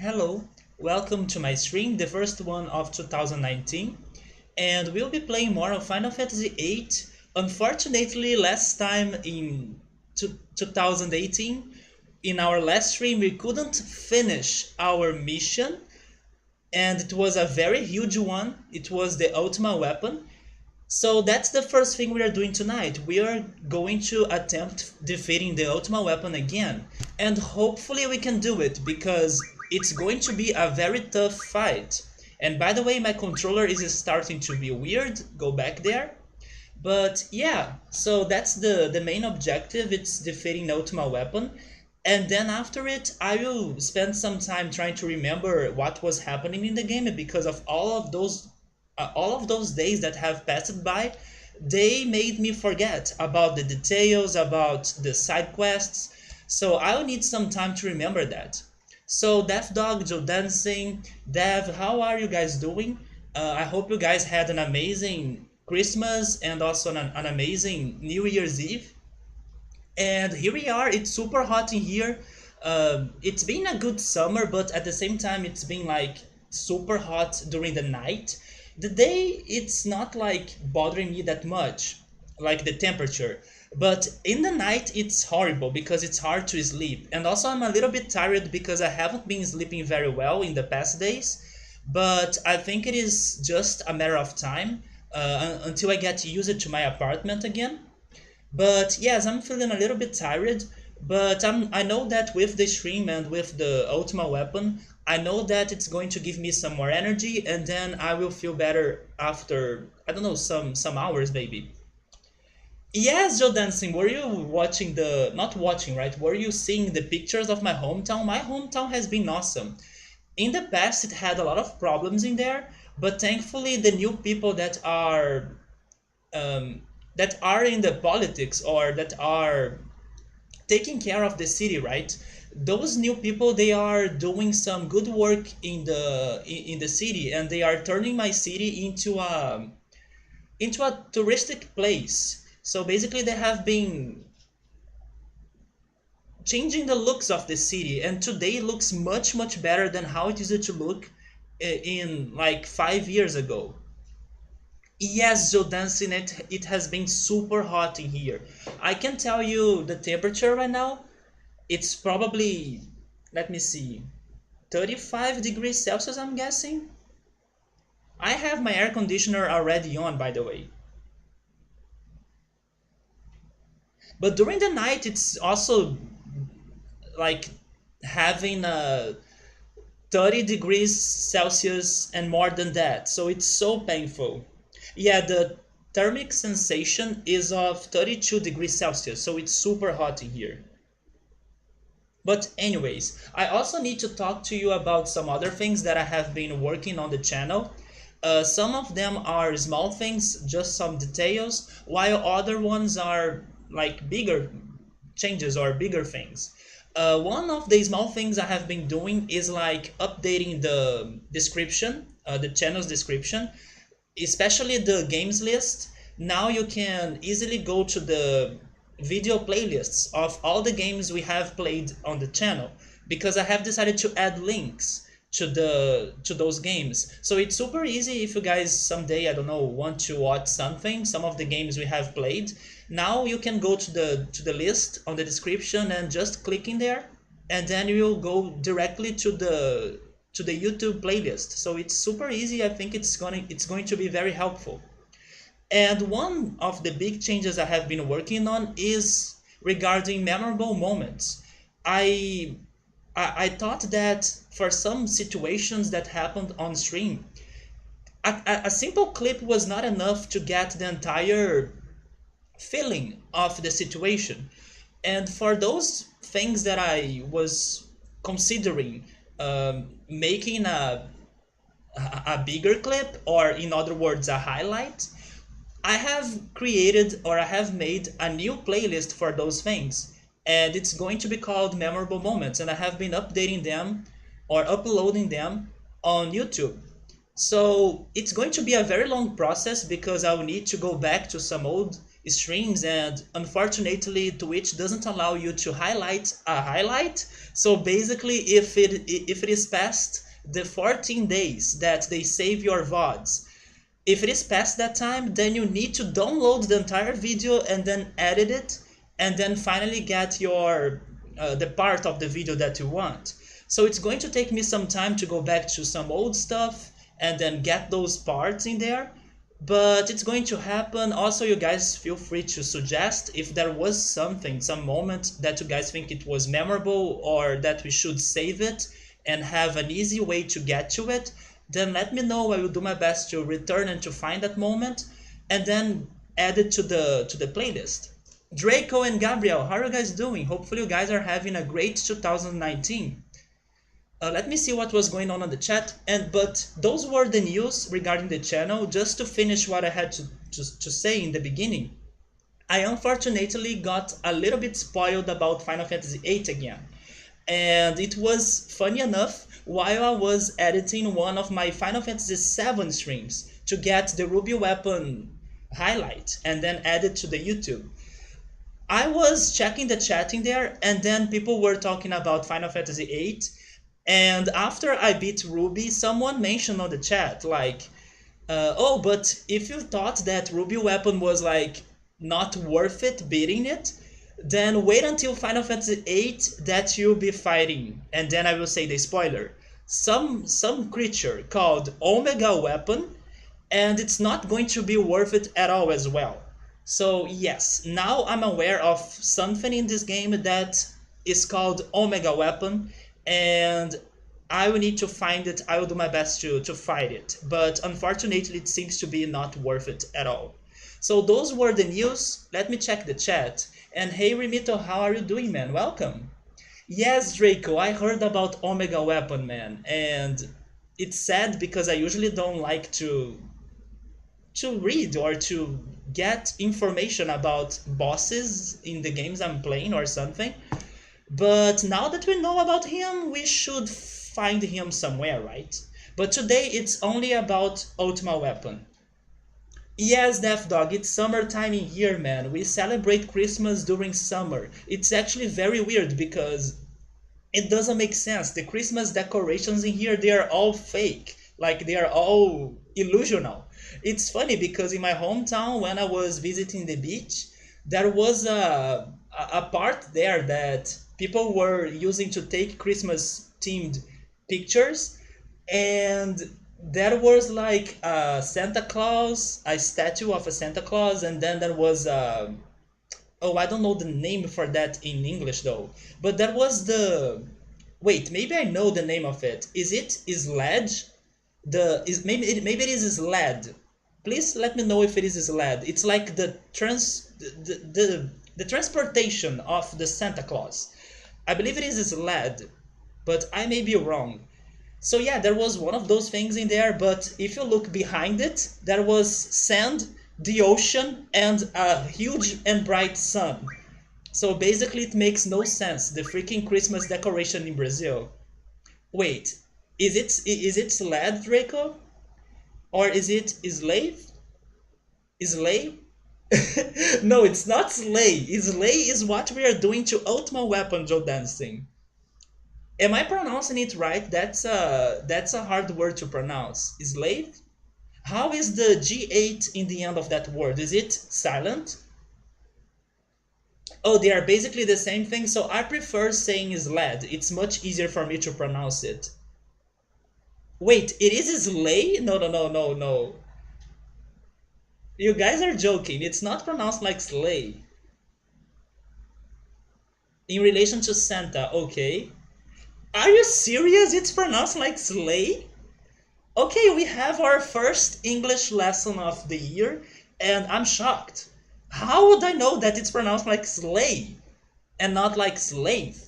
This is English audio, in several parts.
Hello, welcome to my stream, the first one of 2019, and we'll be playing more of Final Fantasy VIII. Unfortunately, last time in 2018, in our last stream, we couldn't finish our mission, and it was a very huge one. It was the Ultima weapon, so that's the first thing we are doing tonight. We are going to attempt defeating the Ultima weapon again. And hopefully we can do it, because it's going to be a very tough fight. And by the way, my controller is starting to be weird. Go back there. But yeah, so that's the main objective. It's defeating the Ultima weapon. And then after it, I will spend some time trying to remember what was happening in the game, because of all of those days that have passed by, they made me forget about the details, about the side quests. So I'll need some time to remember that. So Death Dog, Joe Dancing, Dev, how are you guys doing? I hope you guys had an amazing Christmas and also an amazing New Year's Eve. And here we are. It's super hot in here. It's been a good summer, but at the same time, it's been like super hot during the night. The day, it's not like bothering me that much, like the temperature. But in the night, it's horrible because it's hard to sleep. And also, I'm a little bit tired because I haven't been sleeping very well in the past days. But I think it is just a matter of time until I get used to my apartment again. But yes, I'm feeling a little bit tired, but I know that with the stream and with the Ultima weapon, I know that it's going to give me some more energy, and then I will feel better after, I don't know, some hours maybe. Yes, Joe Dancing, were you watching the, not watching, right? Were you seeing the pictures of my hometown? My hometown has been awesome. In the past, it had a lot of problems in there, but thankfully the new people um, that are in the politics, or that are taking care of the city, right? Those new people, they are doing some good work in the city, and they are turning my city into a touristic place. So basically, they have been changing the looks of the city, and today it looks much better than how it used to look in like 5 years ago. Yes, Joe Dancing, it has been super hot in here. I can tell you the temperature right now. It's probably, let me see, 35 degrees Celsius, I'm guessing. I have my air conditioner already on, by the way. But during the night, it's also like having 30 degrees Celsius and more than that. So it's so painful. Yeah, the thermic sensation is of 32 degrees Celsius, so it's super hot in here. But anyways, I also need to talk to you about some other things that I have been working on the channel. Some of them are small things, just some details, while other ones are like bigger changes or bigger things. One of the small things I have been doing is like updating the description, the channel's description, especially the games list. Now you can easily go to the video playlists of all the games we have played on the channel, because I have decided to add links to those games. So it's super easy if you guys someday, I don't know, want to watch some of the games we have played. Now you can go to the list on the description and just click in there, and then you'll go directly to the YouTube playlist. So it's super easy. I think it's going to be very helpful. And one of the big changes I have been working on is regarding memorable moments. I I thought that for some situations that happened on stream, a simple clip was not enough to get the entire feeling of the situation. And for those things that I was considering, making a bigger clip, or in other words, a highlight, I have created, or I have made a new playlist for those things, and it's going to be called Memorable Moments, and I have been updating them or uploading them on YouTube. So it's going to be a very long process because I will need to go back to some old streams, and unfortunately Twitch doesn't allow you to highlight a highlight. So basically, if it is past the 14 days that they save your VODs, if it is past that time, then you need to download the entire video and then edit it, and then finally get your the part of the video that you want. So it's going to take me some time to go back to some old stuff and then get those parts in there, but it's going to happen. Also, you guys feel free to suggest if there was something, some moment that you guys think it was memorable or that we should save it and have an easy way to get to it, then let me know. I will do my best to return and to find that moment and then add it to the playlist. Draco and Gabriel, how are you guys doing? Hopefully you guys are having a great 2019. Let me see what was going on the chat. But those were the news regarding the channel. Just to finish what I had to say in the beginning, I unfortunately got a little bit spoiled about Final Fantasy VIII again. And it was funny enough, while I was editing one of my Final Fantasy VII streams to get the Ruby Weapon highlight and then add it to the YouTube, I was checking the chat in there, and then people were talking about Final Fantasy VIII. And after I beat Ruby, someone mentioned on the chat, like, oh, but if you thought that Ruby Weapon was like not worth it beating it, then wait until Final Fantasy VIII that you'll be fighting. And then I will say the spoiler. Some creature called Omega Weapon, and it's not going to be worth it at all as well. So yes, now I'm aware of something in this game that is called Omega Weapon, and I will need to find it. I will do my best to fight it, but unfortunately it seems to be not worth it at all. So those were the news. Let me check the chat. And hey Remito, how are you doing, man? Welcome. Yes, Draco, I heard about Omega Weapon, man, and it's sad because I usually don't like to read or to get information about bosses in the games I'm playing or something. But now that we know about him, we should find him somewhere, right? But today it's only about Ultima Weapon. Yes, Death Dog, it's summertime in here, man. We celebrate Christmas during summer. It's actually very weird because it doesn't make sense. The Christmas decorations in here, they are all fake. Like, they are all illusional. It's funny because in my hometown, when I was visiting the beach, there was a part there that people were using to take Christmas themed pictures, and there was like a Santa Claus, a statue of a Santa Claus, and then there was oh, I don't know the name for that in English though, but that was the, wait, maybe I know the name of it. Is it Sledge? Maybe it is Sled. Please let me know if it is Sled. It's like the transportation of the Santa Claus. I believe it is Sled, but I may be wrong. So yeah, there was one of those things in there, but if you look behind it, there was sand, the ocean, and a huge and bright sun. So basically it makes no sense, the freaking Christmas decoration in Brazil. Wait, is it Sled, Draco? Or is it Slave? Slave? No, it's not Slay. Slay is what we are doing to Ultima Weapon, Joe Dancing. Am I pronouncing it right? That's a hard word to pronounce. Slave? How is the G8 in the end of that word? Is it silent? Oh, they are basically the same thing, so I prefer saying sled. It's much easier for me to pronounce it. Wait, it is slay? No, no, no, no, no. You guys are joking. It's not pronounced like slay. In relation to Santa, okay. Are you serious? It's pronounced like slay? Okay, we have our first English lesson of the year, and I'm shocked. How would I know that it's pronounced like slay and not like slave?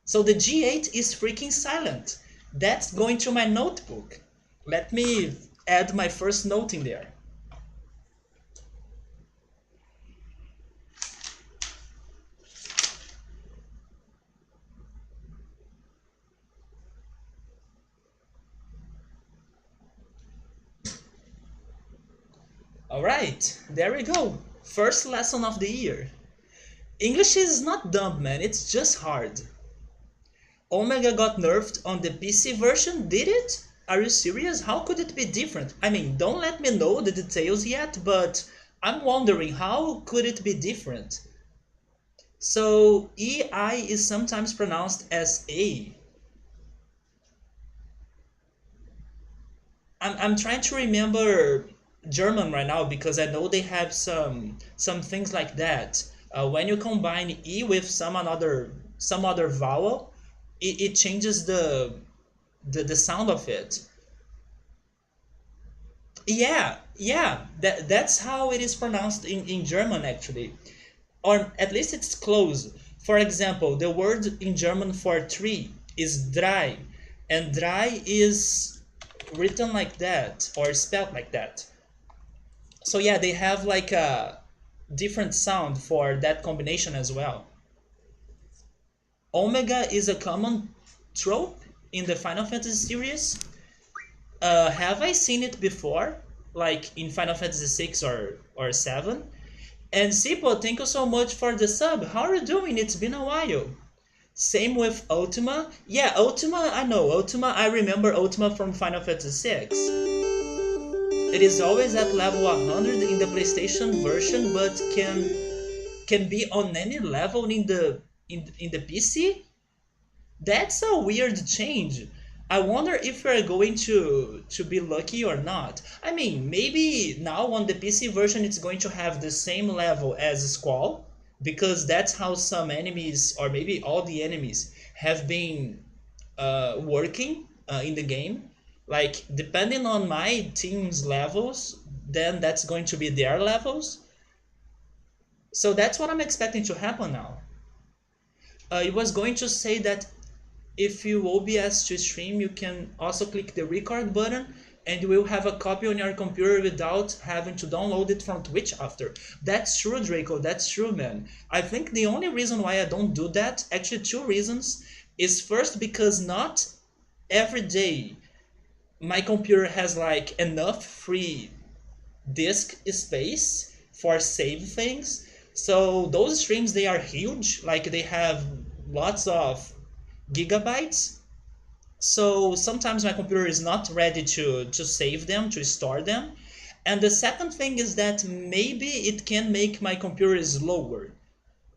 So the G8 is freaking silent. That's going to my notebook. Let me add my first note in there. All right, there we go. First lesson of the year. English is not dumb, man, it's just hard. Omega got nerfed on the PC version, did it? Are you serious? How could it be different? I mean, don't let me know the details yet, but I'm wondering how could it be different? So EI is sometimes pronounced as A. I'm trying to remember German right now because I know they have some things like that. When you combine E with some other vowel, it changes the sound of it. Yeah, yeah, that's how it is pronounced in German actually. Or at least it's close. For example, the word in German for tree is drei, and drei is written like that or spelled like that. So yeah, they have like a different sound for that combination as well. Omega is a common trope in the Final Fantasy series. Have I seen it before? Like in Final Fantasy 6 or 7? And Sipo, thank you so much for the sub. How are you doing? It's been a while. Same with Ultima. Yeah, Ultima, I know. Ultima, I remember Ultima from Final Fantasy 6. It is always at level 100 in the PlayStation version, but can be on any level in the PC. That's a weird change. I wonder if we're going to be lucky or not. I mean, maybe now on the PC version it's going to have the same level as Squall, because that's how some enemies, or maybe all the enemies, have been working in the game. Like, depending on my team's levels, then that's going to be their levels. So that's what I'm expecting to happen now. It was going to say that if you OBS to stream, you can also click the record button and you will have a copy on your computer without having to download it from Twitch after. That's true, Draco, that's true, man. I think the only reason why I don't do that, actually two reasons, is first because not every day my computer has like enough free disk space for save things. So those streams, they are huge, like they have lots of gigabytes. So sometimes my computer is not ready to save them, to store them. And the second thing is that maybe it can make my computer slower.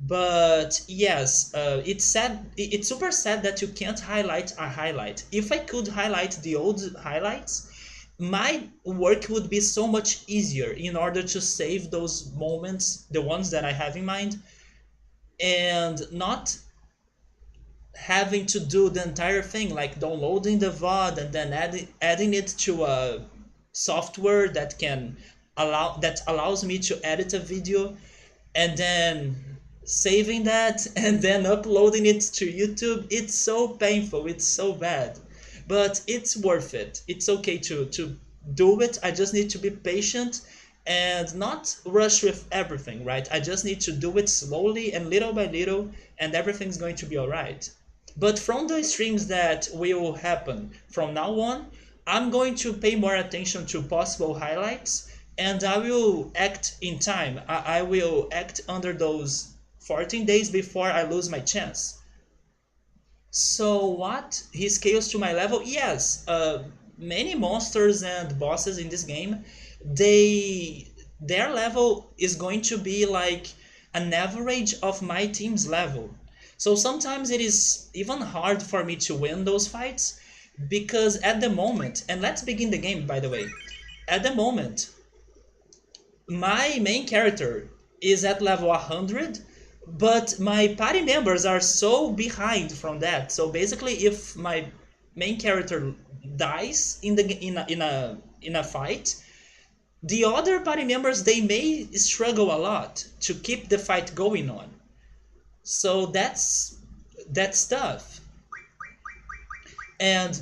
But yes, it's sad. It's super sad that you can't highlight a highlight. If I could highlight the old highlights, my work would be so much easier in order to save those moments, the ones that I have in mind, and not having to do the entire thing, like downloading the VOD and then adding it to a software that allows me to edit a video, and then saving that and then uploading it to YouTube. It's so painful, it's so bad, but it's worth it. It's okay to do it. I just need to be patient and not rush with everything, right? I just need to do it slowly and little by little, and everything's going to be all right. But from the streams that will happen from now on, I'm going to pay more attention to possible highlights, and I will act in time. I will act under those 14 days before I lose my chance. So what? He scales to my level? Yes. Many monsters and bosses in this game, their level is going to be like an average of my team's level. So sometimes it is even hard for me to win those fights because at the moment, and let's begin the game by the way, at the moment, my main character is at level 100, but my party members are so behind from that. So basically, if my main character dies in a fight, the other party members, they may struggle a lot to keep the fight going on. So that's tough. And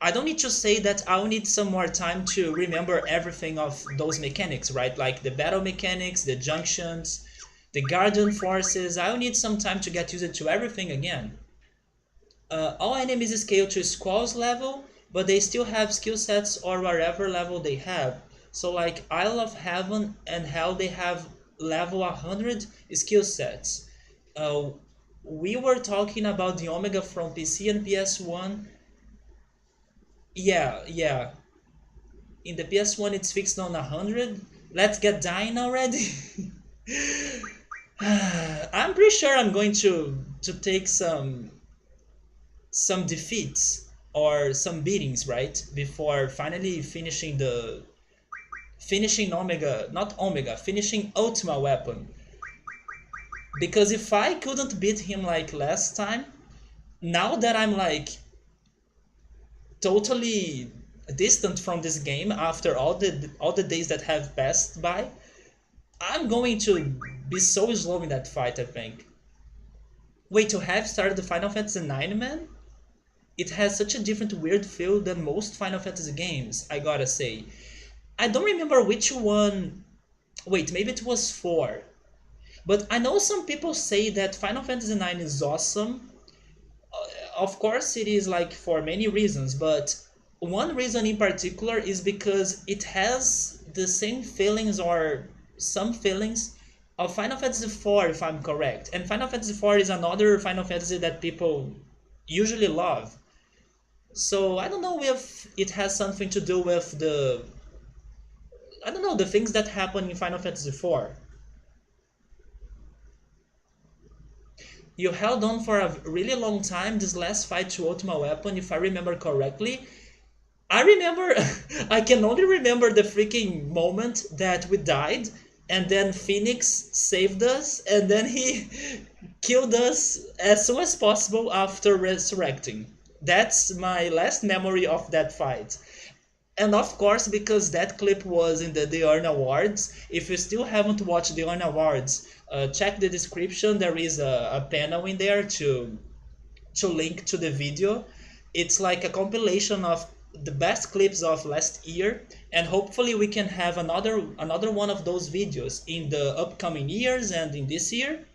I don't need to say that I'll need some more time to remember everything of those mechanics, right? Like the battle mechanics, the junctions, the guardian forces. I'll need some time to get used to everything again. All enemies scale to Squall's level, but they still have skill sets or whatever level they have. So like Isle of Heaven and Hell, they have level 100 skill sets. Uh, we were talking about the Omega from PC and PS1. Yeah, yeah. In the PS1, it's fixed on 100. Let's get dying already. I'm pretty sure I'm going to take some defeats or some beatings, right? Before finally finishing Omega, not Omega, finishing Ultima Weapon. Because if I couldn't beat him like last time, now that I'm like totally distant from this game after all the days that have passed by, I'm going to be so slow in that fight, I think. Wait, to have started the Final Fantasy IX, man? It has such a different weird feel than most Final Fantasy games, I gotta say. I don't remember which one. Wait, maybe it was 4. But I know some people say that Final Fantasy IX is awesome. Of course, it is like for many reasons, but one reason in particular is because it has the same feelings or some feelings of Final Fantasy IV, if I'm correct. And Final Fantasy IV is another Final Fantasy that people usually love. So I don't know if it has something to do with I don't know, the things that happen in Final Fantasy IV. You held on for a really long time this last fight to Ultima Weapon, if I remember correctly. I remember, I can only remember the freaking moment that we died, and then Phoenix saved us, and then he killed us as soon as possible after resurrecting. That's my last memory of that fight. And of course, because that clip was in the Earn Awards, if you still haven't watched the Earn Awards, check the description. There is a panel in there to link to the video. It's like a compilation of the best clips of last year, and hopefully we can have another one of those videos in the upcoming years and in this year.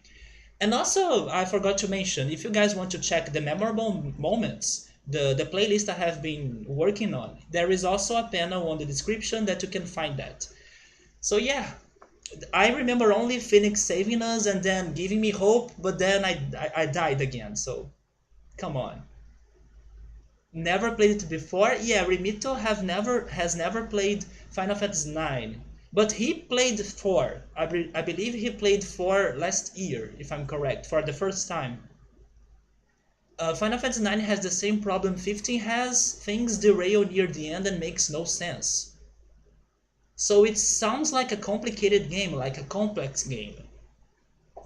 And also, I forgot to mention, if you guys want to check the memorable moments, the playlist I have been working on, there is also a panel on the description that you can find that. So yeah, I remember only Phoenix saving us and then giving me hope, but then I died again, so come on. Never played it before? Yeah, Remito has never played Final Fantasy IX. But he played 4. I believe he played 4 last year, if I'm correct, for the first time. Final Fantasy IX has the same problem 15 has. Things derail near the end and makes no sense. So it sounds like a complicated game, like a complex game.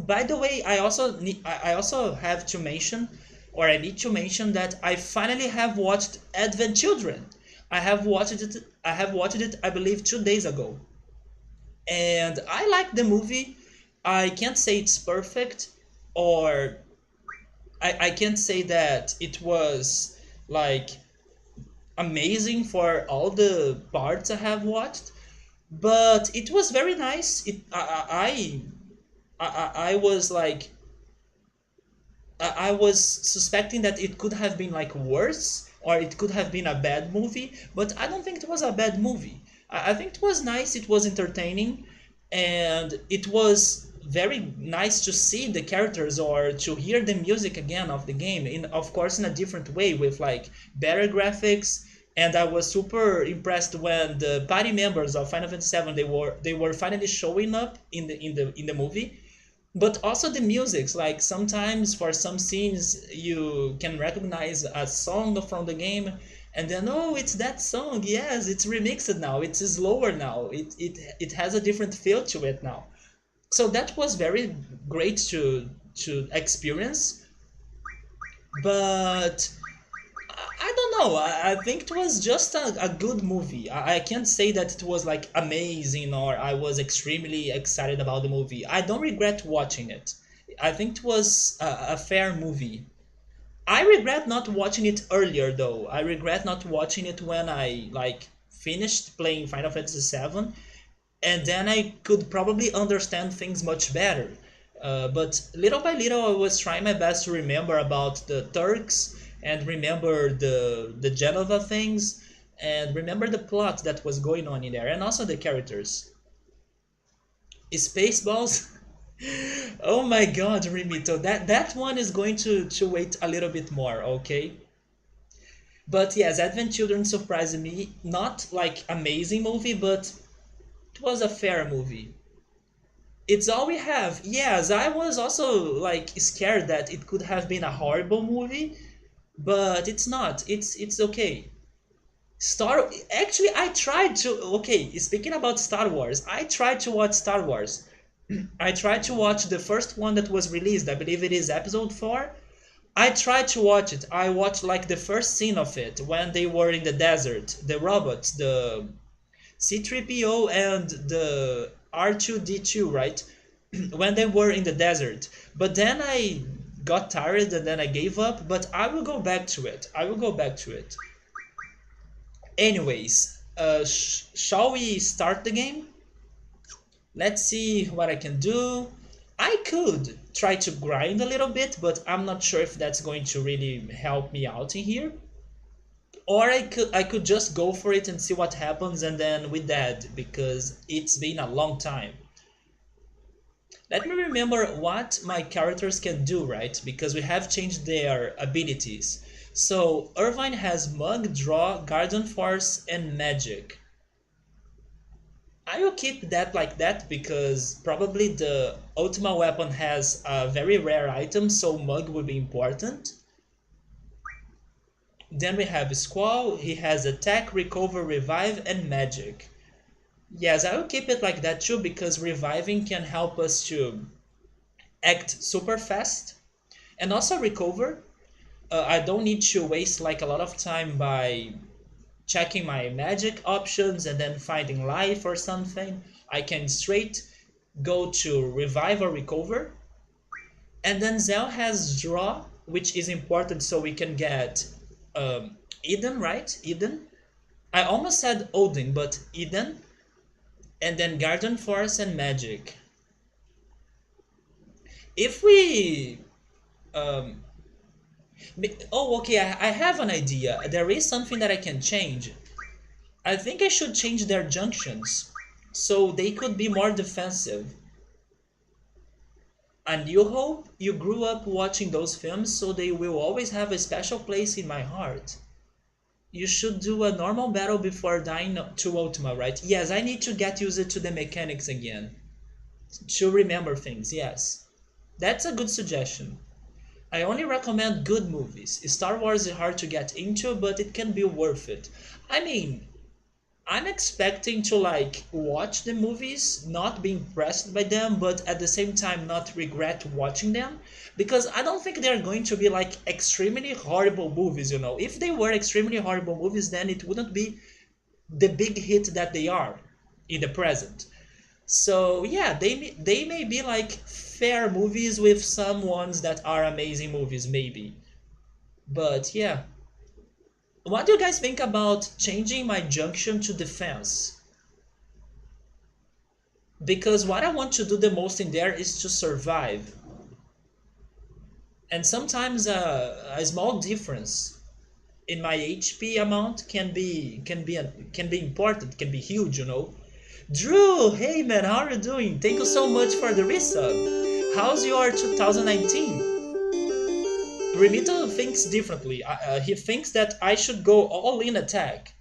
By the way, I also have to mention, or I need to mention that I finally have watched Advent Children. I have watched it I believe 2 days ago. And I like the movie. I can't say it's perfect, or I can't say that it was like amazing for all the parts I have watched, but it was very nice. I was like I was suspecting that it could have been like worse or it could have been a bad movie, but I don't think it was a bad movie. I think it was nice, it was entertaining, and it was very nice to see the characters or to hear the music again of the game, in of course in a different way with like better graphics. And I was super impressed when the party members of Final Fantasy VII they were finally showing up in the movie. But also the musics, like sometimes for some scenes you can recognize a song from the game, and then oh, it's that song, yes, it's remixed now, it's slower now, it has a different feel to it now. So that was very great to experience. But I don't know. I think it was just a good movie. I can't say that it was like amazing or I was extremely excited about the movie. I don't regret watching it. I think it was a fair movie. I regret not watching it earlier though. I regret not watching it when I like finished playing Final Fantasy VII, and then I could probably understand things much better. But little by little, I was trying my best to remember about the Turks and remember the Genova things and remember the plot that was going on in there and also the characters. Spaceballs. Oh my God, Remito, that one is going to wait a little bit more, okay? But yes, Advent Children surprised me. Not like amazing movie, but it was a fair movie. It's all we have. Yes, I was also like scared that it could have been a horrible movie, but it's not. It's okay. Star Actually, I tried to. Okay, speaking about Star Wars, I tried to watch Star Wars. I tried to watch the first one that was released. I believe it is episode 4. I tried to watch it. I watched like the first scene of it when they were in the desert. The robots, the C3PO and the R2D2, right? When they were in the desert. But then I got tired and then I gave up. But I will go back to it. I will go back to it. Anyways, shall we start the game? Let's see what I can do. I could try to grind a little bit, but I'm not sure if that's going to really help me out in here. Or I could just go for it and see what happens and then we dead because it's been a long time. Let me remember what my characters can do, right? Because we have changed their abilities. So Irvine has Mug, Draw, Garden Force, and Magic. I will keep that like that because probably the Ultima weapon has a very rare item, so Mug will be important. Then we have Squall, he has Attack, Recover, Revive, and Magic. Yes, I will keep it like that too because reviving can help us to act super fast and also recover. I don't need to waste like a lot of time by checking my magic options and then finding life or something. I can straight go to revive or recover. And then Zell has draw, which is important so we can get Eden, right? Eden. I almost said Odin, but Eden. And then Garden Force and Magic. If we um, oh, okay, I have an idea. There is something that I can change. I think I should change their junctions so they could be more defensive. A New Hope, you grew up watching those films, so they will always have a special place in my heart. You should do a normal battle before dying to Ultima, right? Yes, I need to get used to the mechanics again. To remember things, yes. That's a good suggestion. I only recommend good movies. Star Wars is hard to get into, but it can be worth it. I mean, I'm expecting to like watch the movies, not be impressed by them, but at the same time not regret watching them, because I don't think they're going to be like extremely horrible movies, you know. If they were extremely horrible movies, then it wouldn't be the big hit that they are in the present. So yeah, they may be like fair movies with some ones that are amazing movies, maybe. But yeah, what do you guys think about changing my junction to defense? Because what I want to do the most in there is to survive, and sometimes a small difference in my HP amount can be important, can be huge, you know. Drew, hey man, how are you doing? Thank you so much for the resub. How's your 2019? Remito thinks differently. He thinks that I should go all in attack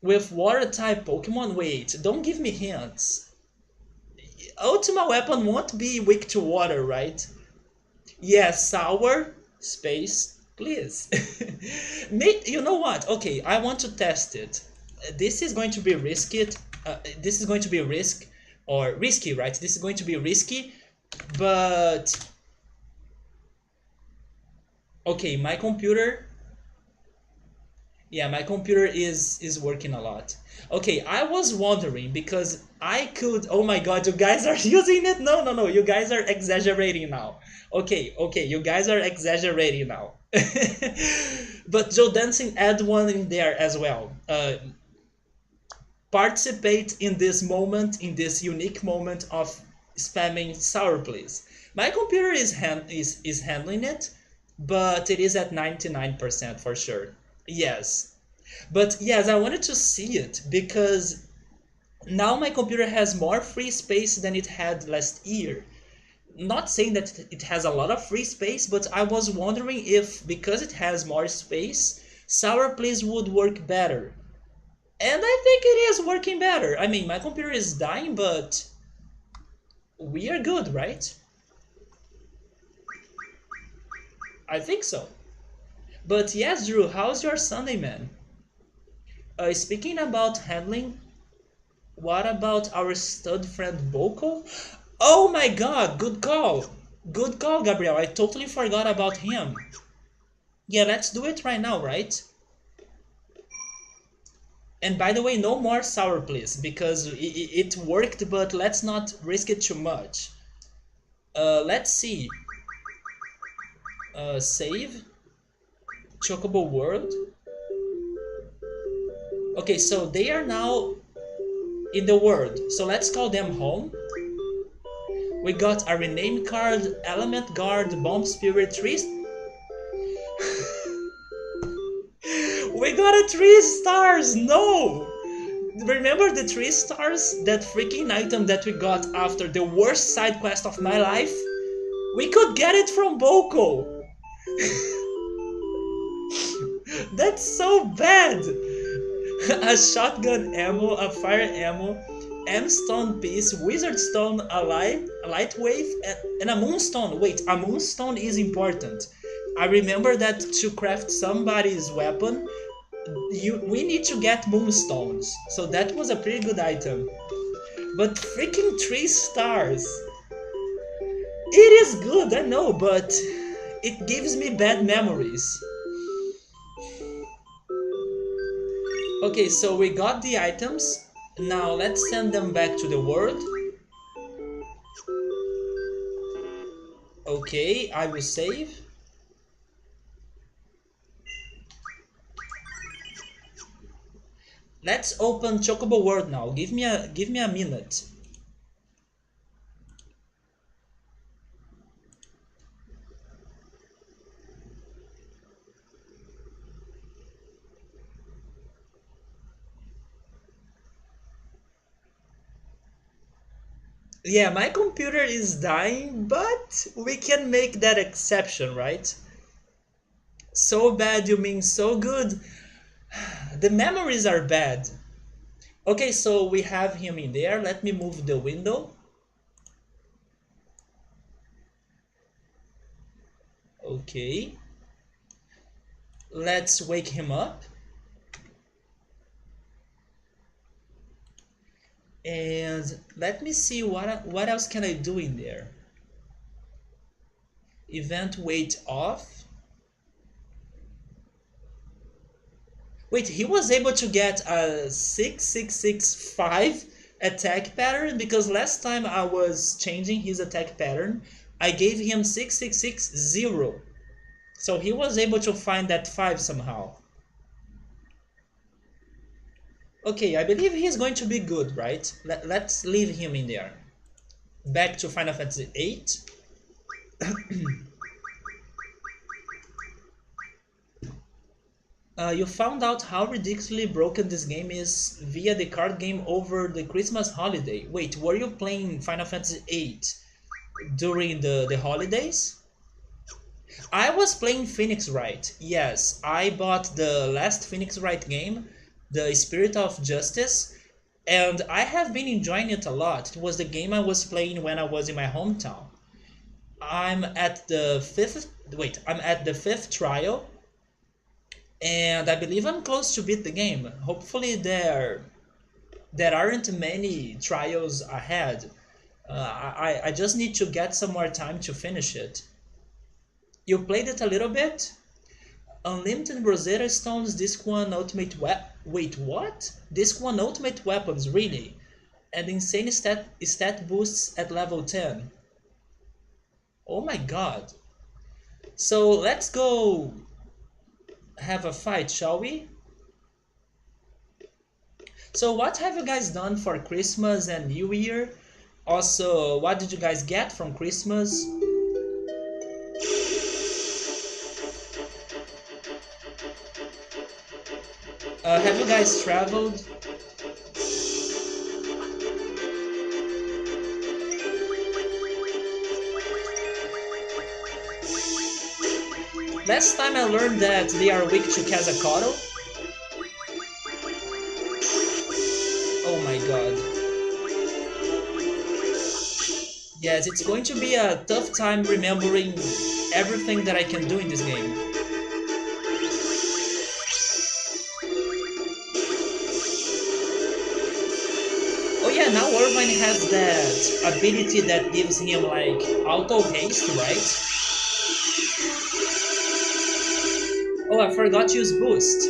with water type Pokemon. Wait, don't give me hints. Ultima weapon won't be weak to water, right? Yes, sour space, please. You know what? Okay, I want to test it. This is going to be risky. This is going to be a risk or risky, right? This is going to be risky, but okay, my computer. Yeah, my computer is working a lot. Okay, I was wondering because I could. Oh my God, you guys are using it? No, no, no. You guys are exaggerating now. Okay, okay, you guys are exaggerating now. But Joe Dancing add one in there as well. Participate in this moment, in this unique moment of spamming sour please. My computer is handling it, but it is at 99% for sure. Yes. But yes, I wanted to see it because Now my computer has more free space than it had last year. Not saying that it has a lot of free space, but I was wondering if, because it has more space, Sour Please would work better. And I think it is working better. I mean, my computer is dying, but we are good, right? I think so. But yes, Drew, how's your Sunday, man? Speaking about handling, what about our stud friend Boko? Oh my god, good call! Good call, Gabriel. I totally forgot about him. Yeah, let's do it right now, right? And by the way, no more sour please, because it worked, but let's not risk it too much. Let's see. Save. Chocobo World. Okay, so they are now in the world. So let's call them home. We got a rename card, element guard, bomb spirit, tree. We got a 3 stars. No. Remember the 3 stars? That freaking item that we got after the worst side quest of my life? We could get it from Boko. That's so bad. A shotgun ammo, a fire ammo, M-stone piece, wizard stone, a light wave, and a moonstone. Wait, a moonstone is important. I remember that to craft somebody's weapon, we need to get moonstones. So that was a pretty good item. But freaking 3 stars. It is good, I know, but it gives me bad memories. Okay, so we got the items. Now let's send them back to the world. Okay, I will save. Let's open Chocobo World now. Give me a minute. Yeah, my computer is dying, but we can make that exception, right? So bad, you mean so good? The memories are bad. Okay, so we have him in there. Let me move the window. Okay. Let's wake him up. And let me see what else can I do in there. Event weight off. Wait, he was able to get a 6665 attack pattern because last time I was changing his attack pattern, I gave him 6660. So he was able to find that 5 somehow. Okay, I believe he's going to be good, right? Let's leave him in there. Back to Final Fantasy VIII. You found out how ridiculously broken this game is via the card game over the Christmas holiday. Wait, were you playing Final Fantasy VIII during the holidays? I was playing Phoenix Wright. Yes, I bought the last Phoenix Wright game, The Spirit of Justice, and I have been enjoying it a lot. It was the game I was playing when I was in my hometown. I'm at the fifth trial, and I believe I'm close to beat the game. Hopefully there aren't many trials ahead. I just need to get some more time to finish it. You played it a little bit? Unlimited Rosetta Stones, Disc 1 Ultimate Wait, what? Disc 1 Ultimate Weapons, really? And insane stat boosts at level 10. Oh my god. So let's go have a fight, shall we? So what have you guys done for Christmas and New Year? Also, what did you guys get from Christmas? Have you guys traveled? Last time I learned that they are weak to Kazakoto. Oh my god. Yes, it's going to be a tough time remembering everything that I can do in this game. Oh yeah, now Irvine has that ability that gives him like auto haste, right? Oh, I forgot to use boost.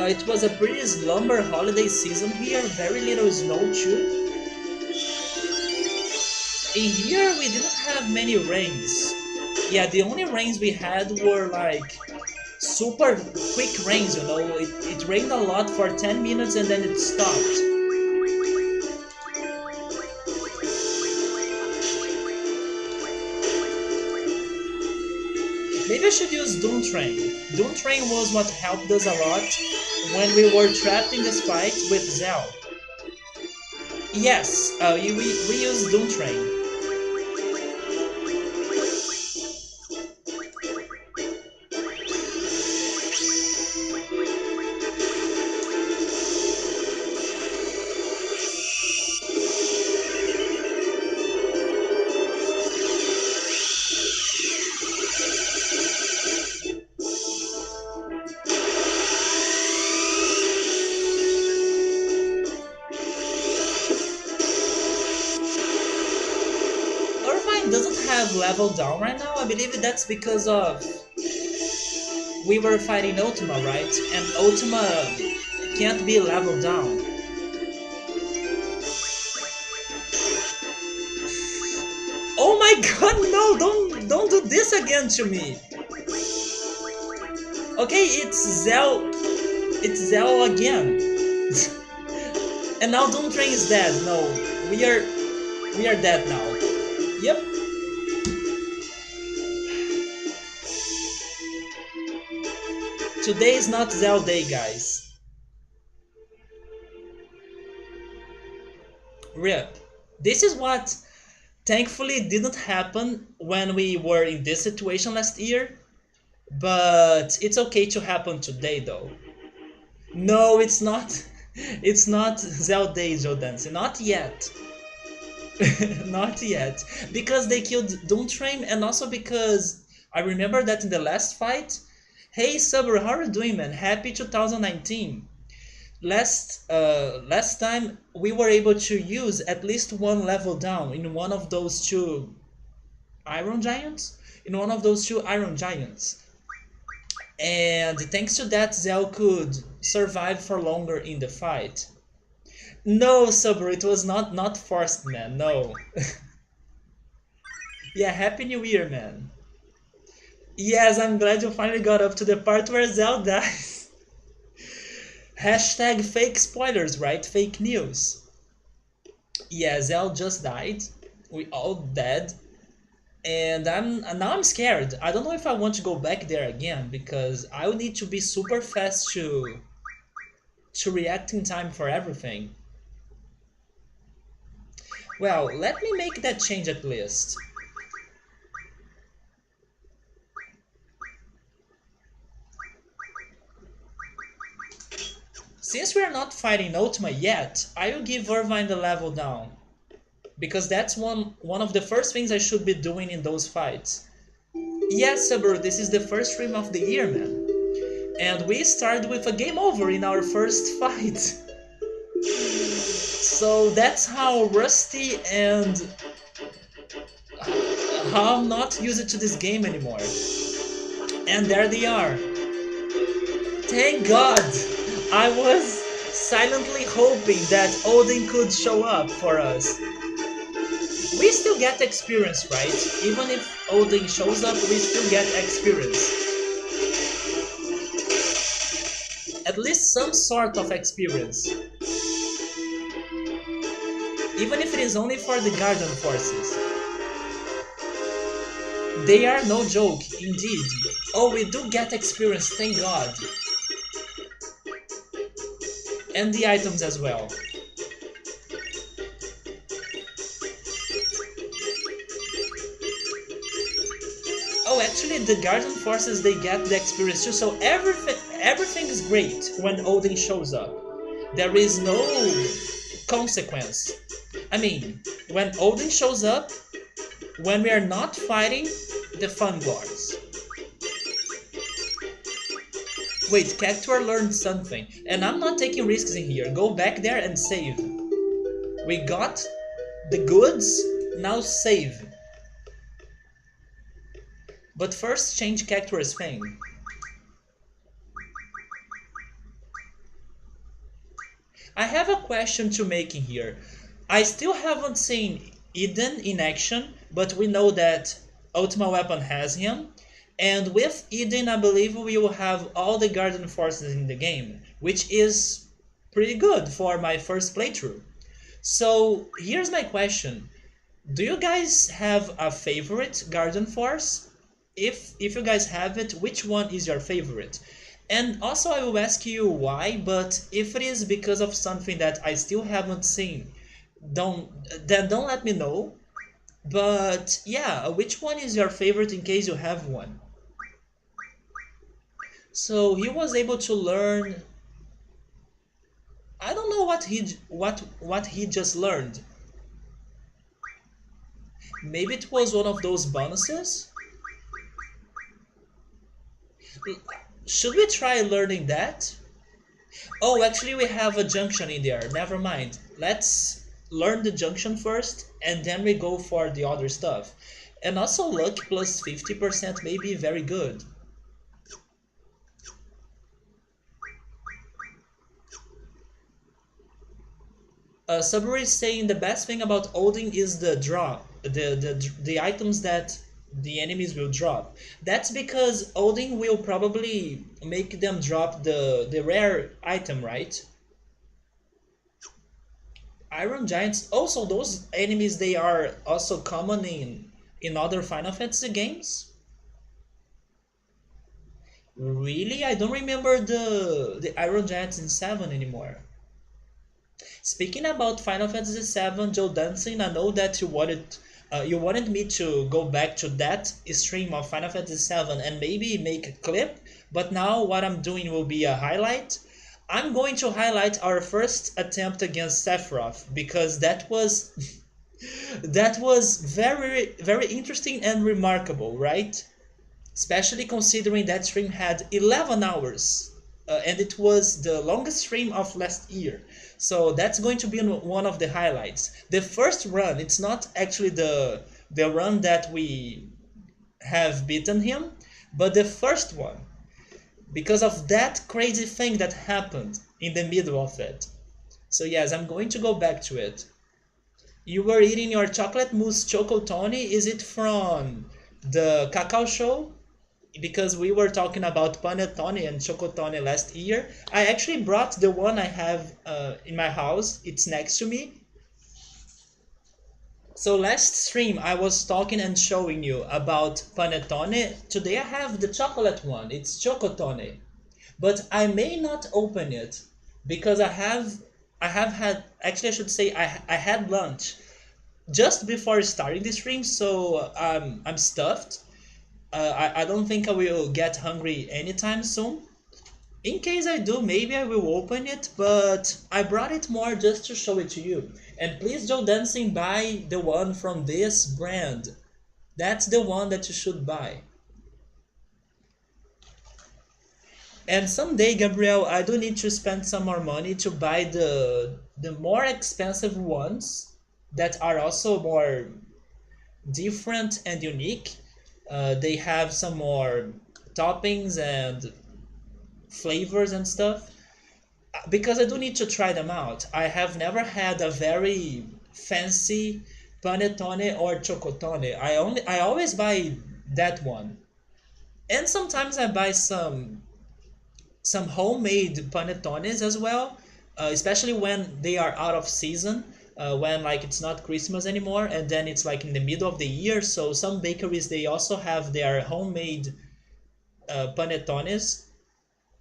It was a pretty slumber holiday season here, very little snow too. In here we didn't have many rains. Yeah, the only rains we had were like super quick rains, you know. It rained a lot for 10 minutes and then it stopped. Maybe I should use Doom Train. Doom Train was what helped us a lot when we were trapped in this fight with Zell. Yes, we used Doom Train. Irvine doesn't have level down right now. I believe that's because of we were fighting Ultima, right? And Ultima can't be leveled down. Oh my god, no! Don't do this again to me. Okay, it's Zell. It's Zell again. And now Doom Train is dead. No, we are dead now. Yep. Today is not Zell Day, guys. RIP. This is what thankfully didn't happen when we were in this situation last year, but it's okay to happen today though. No, it's not. It's not Zell Day, Jodancy. Not yet. Not yet. Because they killed Doomtrain and also because I remember that in the last fight. Hey Subber, how are you doing, man? Happy 2019. Last time we were able to use at least one level down in one of those two Iron Giants. In one of those two Iron Giants. And thanks to that, Zell could survive for longer in the fight. No, Subber, it was not forced, man. No. Yeah, Happy New Year, man. Yes, I'm glad you finally got up to the part where Zell dies. Hashtag fake spoilers, right? Fake news. Yeah, Zell just died. We all dead. And now I'm scared. I don't know if I want to go back there again because I would need to be super fast to react in time for everything. Well, let me make that change at least. Since we are not fighting Ultima yet, I will give Irvine the level down. Because that's one of the first things I should be doing in those fights. Yes, Sabro, this is the first stream of the year, man. And we started with a game over in our first fight. So that's how rusty and how I'm not used to this game anymore. And there they are. Thank God! I was silently hoping that Odin could show up for us. We still get experience, right? Even if Odin shows up, we still get experience. At least some sort of experience. Even if it is only for the Garden Forces. They are no joke, indeed. Oh, we do get experience, thank God. and the items as well. Oh, actually, the Garden Forces they get the experience too, so everything is great when Odin shows up. There is no consequence. I mean, when Odin shows up, when we are not fighting the fun guards. Wait, Cactuar learned something, and I'm not taking risks in here. Go back there and save. We got the goods, now save. But first change Cactuar's thing. I have a question to make in here. I still haven't seen Eden in action, but we know that Ultima Weapon has him. And with Eden, I believe we will have all the Garden Forces in the game, which is pretty good for my first playthrough. So here's my question. Do you guys have a favorite Garden Force? If you guys have it, which one is your favorite? And also I will ask you why, but if it is because of something that I still haven't seen, don't don't let me know. But yeah, which one is your favorite in case you have one? So he was able to learn. I don't know what he just learned. Maybe it was one of those bonuses. Should we try learning that? Oh, actually we have a junction in there. Never mind. Let's learn the junction first and then we go for the other stuff. And also luck plus 50% may be very good. Subway is saying the best thing about Odin is the drop, the items that the enemies will drop. That's because Odin will probably make them drop the rare item, right? Iron Giants. Also, those enemies they are also common in other Final Fantasy games. Really, I don't remember the Iron Giants in 7 anymore. Speaking about Final Fantasy VII, Joe Dancing, I know that you wanted me to go back to that stream of Final Fantasy VII and maybe make a clip, but now what I'm doing will be a highlight. I'm going to highlight our first attempt against Sephiroth because that was that was very interesting and remarkable, right? Especially considering that stream had 11 hours and it was the longest stream of last year. So that's going to be one of the highlights. The first run, it's not actually the run that we have beaten him, but the first one, because of that crazy thing that happened in the middle of it. So yes, I'm going to go back to it. You were eating your chocolate mousse choco Tony. Is it from the Cacao Show? Because we were talking about panettone and chocotone last year. I actually brought the one I have in my house. It's next to me. So last stream I was talking and showing you about panettone. Today I have the chocolate one. It's chocotone. But I may not open it because I have had actually I should say I had lunch just before starting the stream, so I'm stuffed. I don't think I will get hungry anytime soon. In case I do, maybe I will open it, but I brought it more just to show it to you. And please, Joe Dancing, buy the one from this brand. That's the one that you should buy. And someday, Gabriel, I do need to spend some more money to buy the more expensive ones that are also more different and unique. They have some more toppings and flavors and stuff because I do need to try them out. I have never had a very fancy panettone or chocotone. I always buy that one, and sometimes I buy some homemade panettones as well, especially when they are out of season. When like it's not Christmas anymore, and then it's like in the middle of the year. So some bakeries they also have their homemade panettones.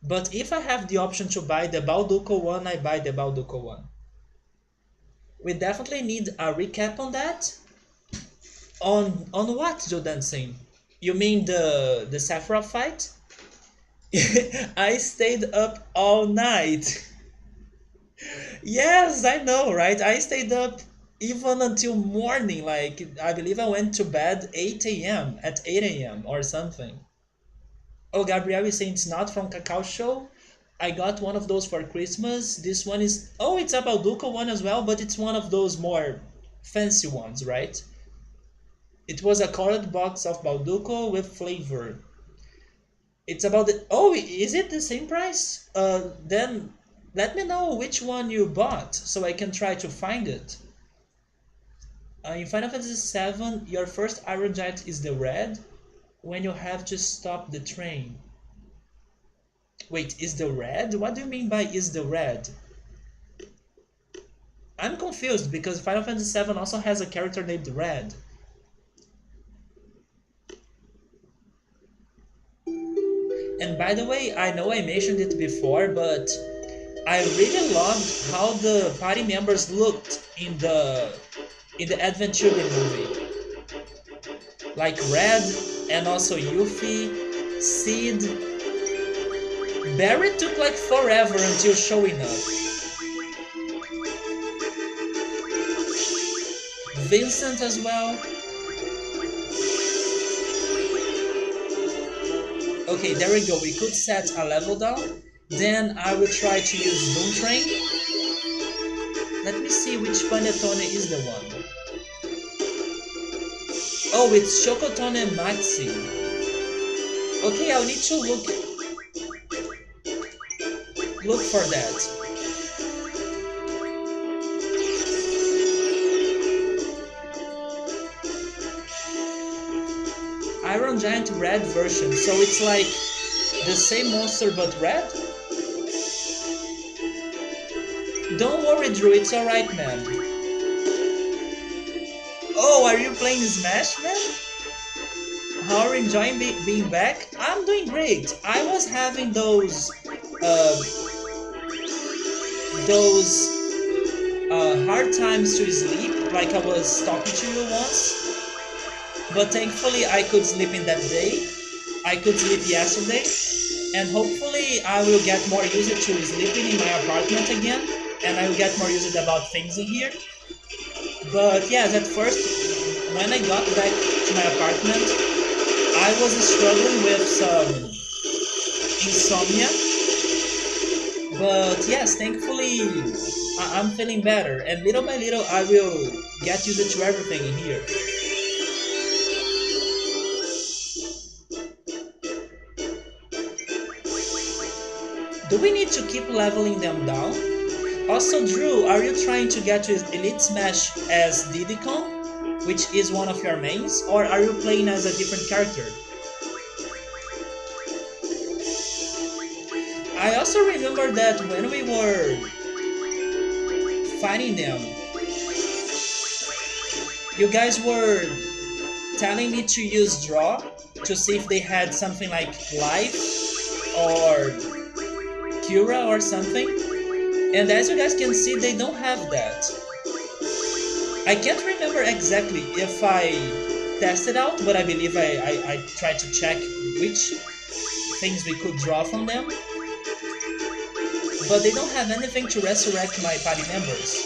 But if I have the option to buy the Balduco one, I buy the Balduco one. We definitely need a recap on that. On what, Joe Dancing? You mean the Sephiroth fight? I stayed up all night. Yes, I know, right? I stayed up even until morning. Like, I believe I went to bed 8 a.m. at 8 a.m. or something. Oh, Gabrielle is saying it's not from Cacao Show. I got one of those for Christmas. This one is. Oh, it's a Balduco one as well, but it's one of those more fancy ones, right? It was a colored box of Balduco with flavor. It's about the. Oh, is it the same price? Then let me know which one you bought so I can try to find it. In Final Fantasy VII, your first Iron Giant is the red when you have to stop the train. Wait, is the red? What do you mean by is the red? I'm confused because Final Fantasy VII also has a character named Red. And by the way, I know I mentioned it before, but I really loved how the party members looked in the Advent Children movie. Like Red and also Yuffie, Sid. Barret took like forever until showing up. Vincent as well. Okay, there we go. We could set a level down. Then I will try to use Doom Train. Let me see which Panettone is the one. Oh, it's Chocotone Maxi. Okay, I'll need to look for that. Iron Giant red version, so it's like the same monster but red? Don't worry, Drew, it's alright, man. Oh, are you playing Smash, man? How are you enjoying being back? I'm doing great. I was having those hard times to sleep, like I was talking to you once. But thankfully, I could sleep in that day. I could sleep yesterday, and hopefully, I will get more used to sleeping in my apartment again, and I will get more used about things in here. But yes, at first, when I got back to my apartment, I was struggling with some insomnia. But yes, thankfully, I'm feeling better, and little by little, I will get used to everything in here. Do we need to keep leveling them down? Also, Drew, are you trying to get to Elite Smash as Diddy Kong, which is one of your mains, or are you playing as a different character? I also remember that when we were fighting them, you guys were telling me to use Draw to see if they had something like Life or Cura or something. And as you guys can see, they don't have that. I can't remember exactly if I tested out, but I believe I tried to check which things we could draw from them. But they don't have anything to resurrect my party members.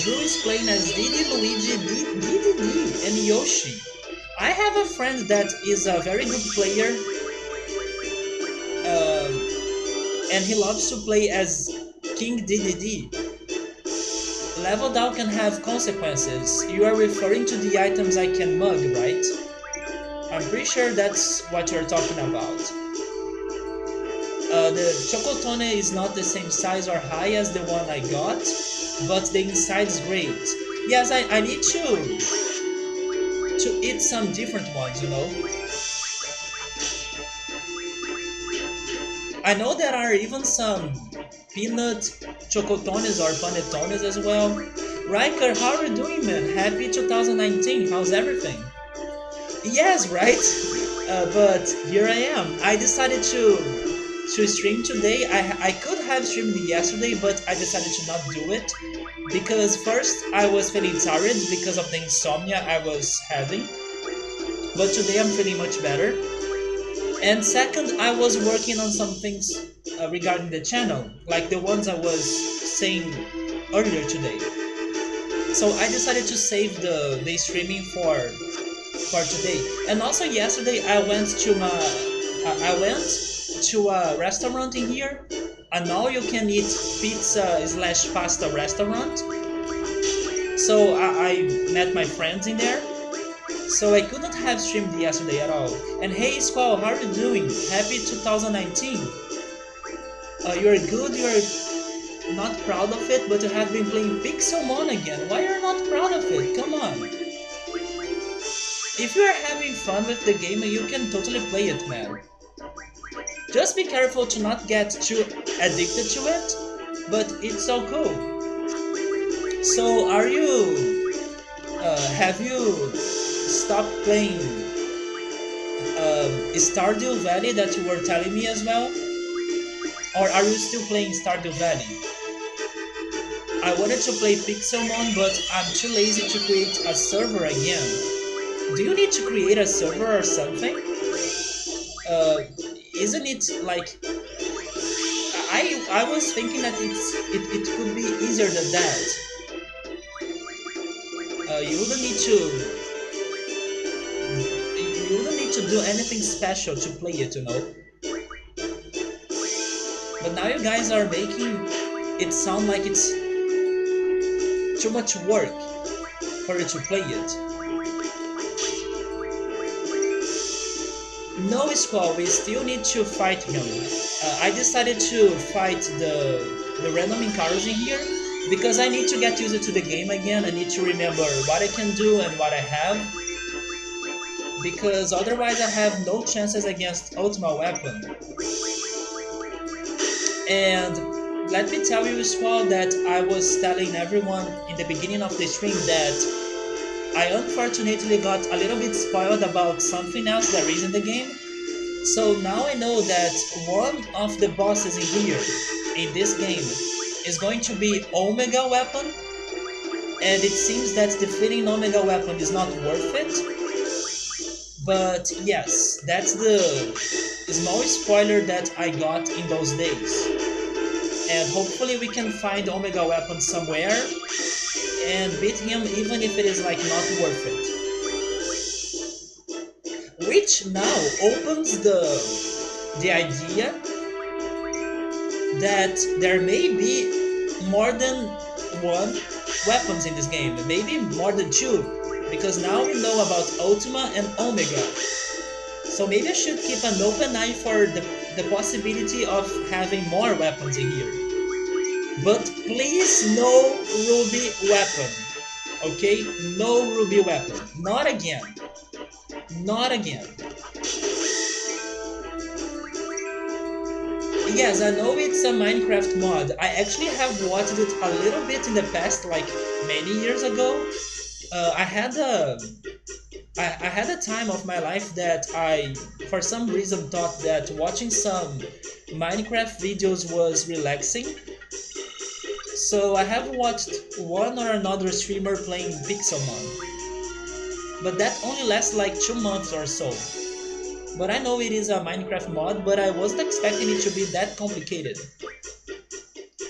Drew is playing as Diddy, Luigi, Diddy, and Yoshi. I have a friend that is a very good player, and he loves to play as King Diddy. Level down can have consequences. You are referring to the items I can mug, right? I'm pretty sure that's what you're talking about. The Chocotone is not the same size or high as the one I got, but the inside is great. Yes, I need to eat some different ones, you know. I know there are even some peanut chocotones or panetones as well. Riker, how are you doing, man? Happy 2019. How's everything? Yes, right? But here I am. I decided to stream today. I could have streamed yesterday, but I decided to not do it because first I was feeling tired because of the insomnia I was having, but today I'm feeling much better. And second, I was working on some things regarding the channel, like the ones I was saying earlier today. So I decided to save the streaming for today. And also yesterday I went to a restaurant in here, and now you can eat pizza slash pasta restaurant. So I met my friends in there. So I couldn't have streamed yesterday at all. And hey Squall, how are you doing? Happy 2019. You're good, you're not proud of it, but you have been playing Pixelmon again. Why are you not proud of it? Come on. If you are having fun with the game, you can totally play it, man. Just be careful to not get too addicted to it, but it's so cool. So, have you stopped playing Stardew Valley that you were telling me as well? Or are you still playing Stardew Valley? I wanted to play Pixelmon, but I'm too lazy to create a server again. Do you need to create a server or something? Isn't it like I was thinking that it could be easier than that. You wouldn't need to do anything special to play it, you know. But now you guys are making it sound like it's too much work for you to play it. No, Squall, we still need to fight him. I decided to fight the random encounters in here because I need to get used to the game again. I need to remember what I can do and what I have, because otherwise I have no chances against Ultima Weapon. And let me tell you, Squall, that I was telling everyone in the beginning of the stream that I unfortunately got a little bit spoiled about something else there is in the game. So now I know that one of the bosses in here, in this game, is going to be Omega Weapon. And it seems that defeating Omega Weapon is not worth it. But yes, that's the small spoiler that I got in those days. And hopefully we can find Omega Weapon somewhere and beat him, even if it is like not worth it. Which now opens the idea that there may be more than one weapons in this game, maybe more than two, because now we know about Ultima and Omega. So maybe I should keep an open eye for the possibility of having more weapons in here. But please, no ruby weapon. Okay? No ruby weapon. Not again. Not again. Yes, I know it's a Minecraft mod. I actually have watched it a little bit in the past, like many years ago. I had a time of my life that I, for some reason, thought that watching some Minecraft videos was relaxing. So I have watched one or another streamer playing Pixelmon, but that only lasts like 2 months or so. But I know it is a Minecraft mod, but I wasn't expecting it to be that complicated.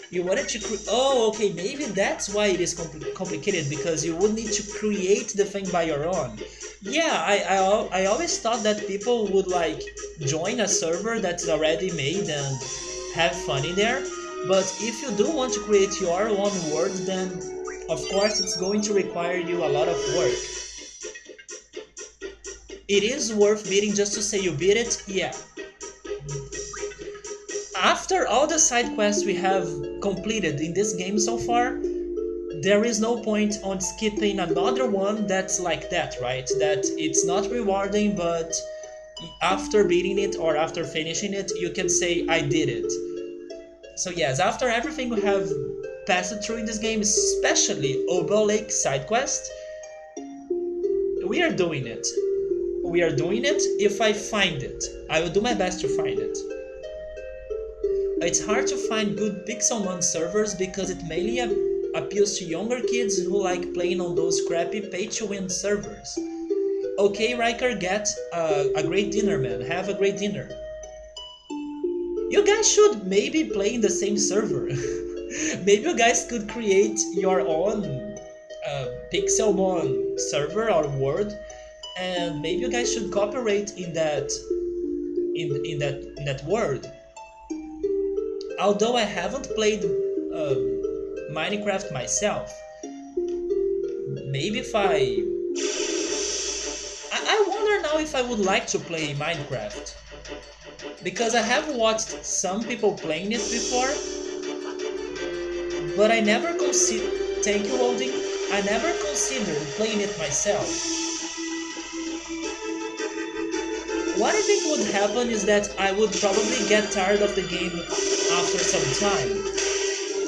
You wanted to oh, okay, maybe that's why it is complicated, because you would need to create the thing by your own. Yeah, I always thought that people would like join a server that's already made and have fun in there. But if you do want to create your own world, then of course it's going to require you a lot of work. It is worth beating just to say you beat it, yeah. After all the side quests we have completed in this game so far, there is no point on skipping another one that's like that, right? That it's not rewarding, but after beating it or after finishing it, you can say I did it. So yes, after everything we have passed through in this game, especially Obo Lake side quest. We are doing it. We are doing it if I find it. I will do my best to find it. It's hard to find good Pixelmon servers because it mainly appeals to younger kids who like playing on those crappy pay-to-win servers. Okay, Riker, get a great dinner, man. Have a great dinner. You guys should maybe play in the same server. Maybe you guys could create your own Pixelmon server or world, and maybe you guys should cooperate in that world. Although I haven't played Minecraft myself, maybe if I wonder now if I would like to play Minecraft, because I have watched some people playing it before, but I never considered. Thank you, Loading. I never considered playing it myself. What I think would happen is that I would probably get tired of the game after some time.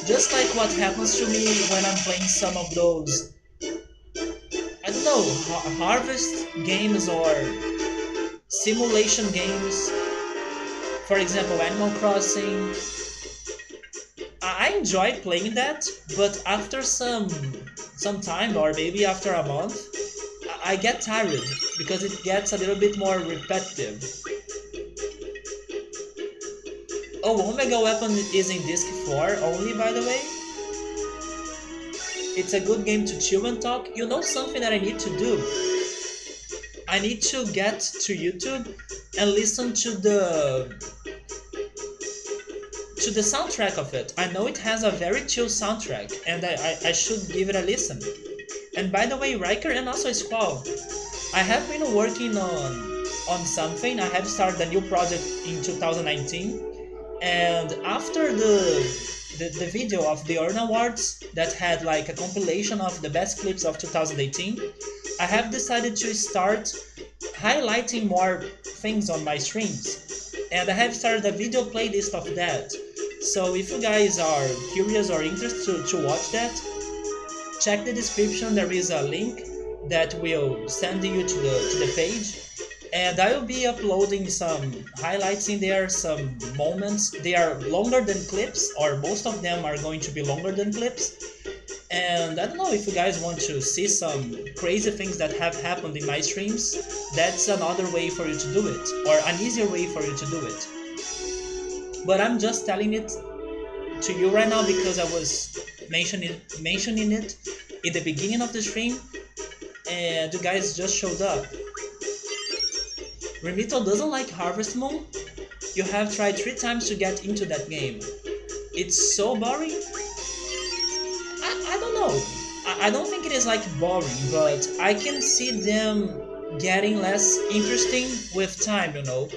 Just like what happens to me when I'm playing some of those, I don't know, harvest games or simulation games. For example, Animal Crossing. I enjoy playing that, but after some time, or maybe after a month, I get tired because it gets a little bit more repetitive. Oh, Omega Weapon is in Disc 4 only, by the way. It's a good game to chill and talk. You know something that I need to do? I need to get to YouTube and listen to the soundtrack of it. I know it has a very chill soundtrack, and I should give it a listen. And by the way, Riker and also Squall, I have been working on something. I have started a new project in 2019, and after the video of the Earn Awards that had like a compilation of the best clips of 2018, I have decided to start highlighting more things on my streams, and I have started a video playlist of that. So if you guys are curious or interested to watch that, check the description. There is a link that will send you to the page, and I will be uploading some highlights in there, some moments. They are longer than clips, or most of them are going to be longer than clips. And I don't know if you guys want to see some crazy things that have happened in my streams. That's another way for you to do it, or an easier way for you to do it. But I'm just telling it to you right now because I was mentioning it in the beginning of the stream, and you guys just showed up. Remito doesn't like Harvest Moon. You have tried 3 times to get into that game. It's so boring. I don't know. I don't think it is like boring, but I can see them getting less interesting with time, you know.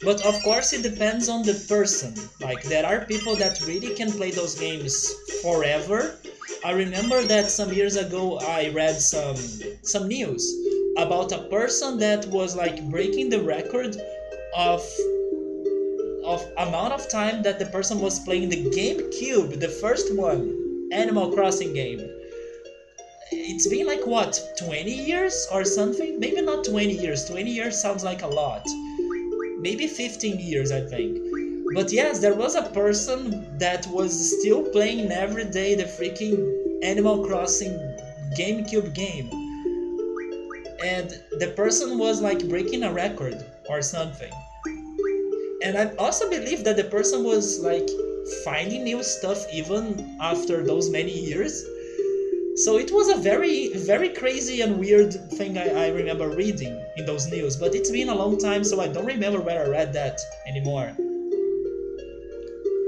But of course it depends on the person. Like, there are people that really can play those games forever. I remember that some years ago I read some news about a person that was like breaking the record of amount of time that the person was playing the GameCube, the first one, Animal Crossing game. It's been like what, 20 years or something? Maybe not 20 years. 20 years sounds like a lot. Maybe 15 years, I think. But yes, there was a person that was still playing every day the freaking Animal Crossing GameCube game. And the person was like breaking a record or something. And I also believe that the person was like finding new stuff even after those many years. So it was a very, very crazy and weird thing I remember reading in those news, but it's been a long time, so I don't remember where I read that anymore.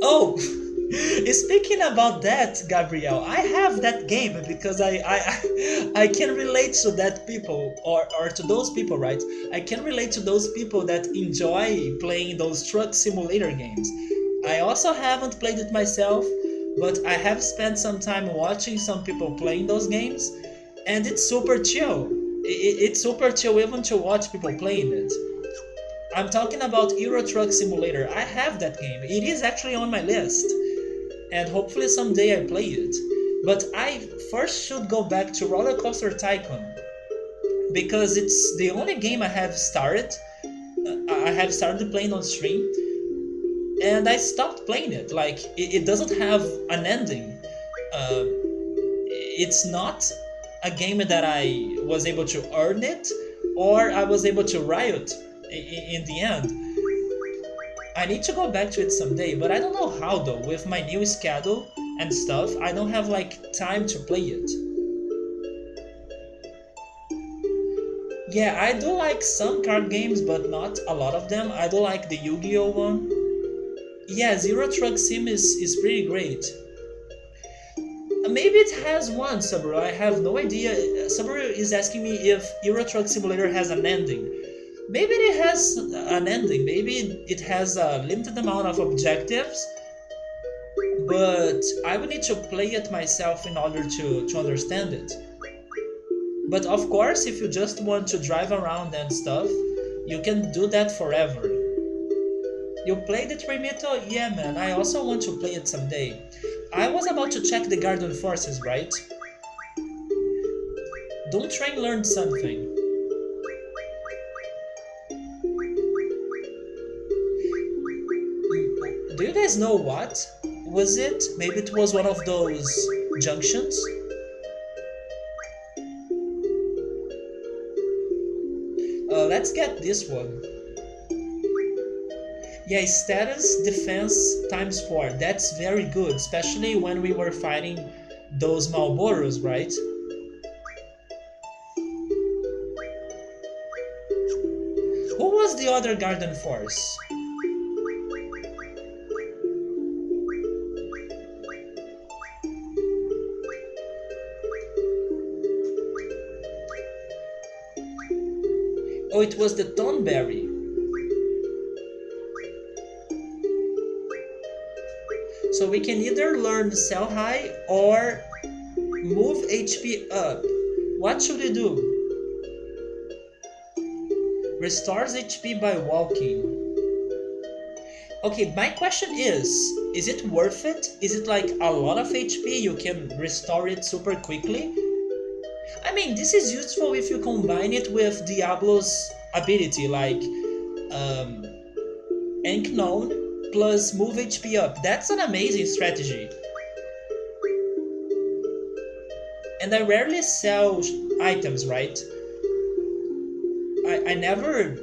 Oh, speaking about that, Gabriel, I have that game because I can relate to that people, or to those people, right? I can relate to those people that enjoy playing those truck simulator games. I also haven't played it myself, but I have spent some time watching some people playing those games, and it's super chill. It's super chill even to watch people playing it. I'm talking about Euro Truck Simulator. I have that game. It is actually on my list. and hopefully someday I play it. But I first should go back to Roller Coaster Tycoon because it's the only game I have started. I have started playing on stream, and I stopped playing it. Like it doesn't have an ending. Uh, it's not a game that I was able to earn it, or I was able to riot in the end. I need to go back to it someday, but I don't know how though. With my new schedule and stuff, I don't have like time to play it. Yeah, I do like some card games, but not a lot of them. I do like the Yu-Gi-Oh one. Yeah, Zero Truck Sim is pretty great. Maybe it has one, Subaru. I have no idea. Subaru is asking me if Euro Truck Simulator has an ending. Maybe it has an ending. Maybe it has a limited amount of objectives, but I would need to play it myself in order to understand it. But of course, if you just want to drive around and stuff, you can do that forever. You played it, Remito? Yeah, man, I also want to play it someday. I was about to check the Garden Forces, right? Don't Train learned something. Do you guys know what? Was it? Maybe it was one of those junctions? Let's get this one. Yeah, status, defense, times 4. That's very good, especially when we were fighting those Malboros, right? Who was the other Garden Force? Oh, it was the Thornberry. So we can either learn Sell High or move HP up. What should we do? Restores HP by walking. Okay, my question is it worth it? Is it like a lot of HP? You can restore it super quickly? I mean, this is useful if you combine it with Diablo's ability, like Ink Known plus move HP up. That's an amazing strategy. And I rarely sell items, right? I never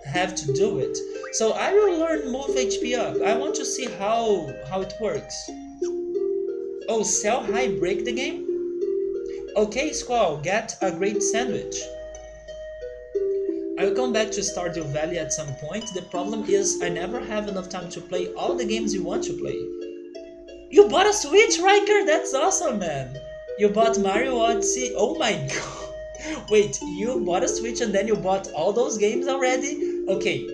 have to do it. So I will learn move HP up. I want to see how it works. Oh, Sell High break the game? Okay, Squall, get a great sandwich. I will come back to Stardew Valley at some point. The problem is I never have enough time to play all the games you want to play. You bought a Switch, Riker? That's awesome, man. You bought Mario Odyssey? Oh my god. Wait, you bought a Switch and then you bought all those games already? Okay,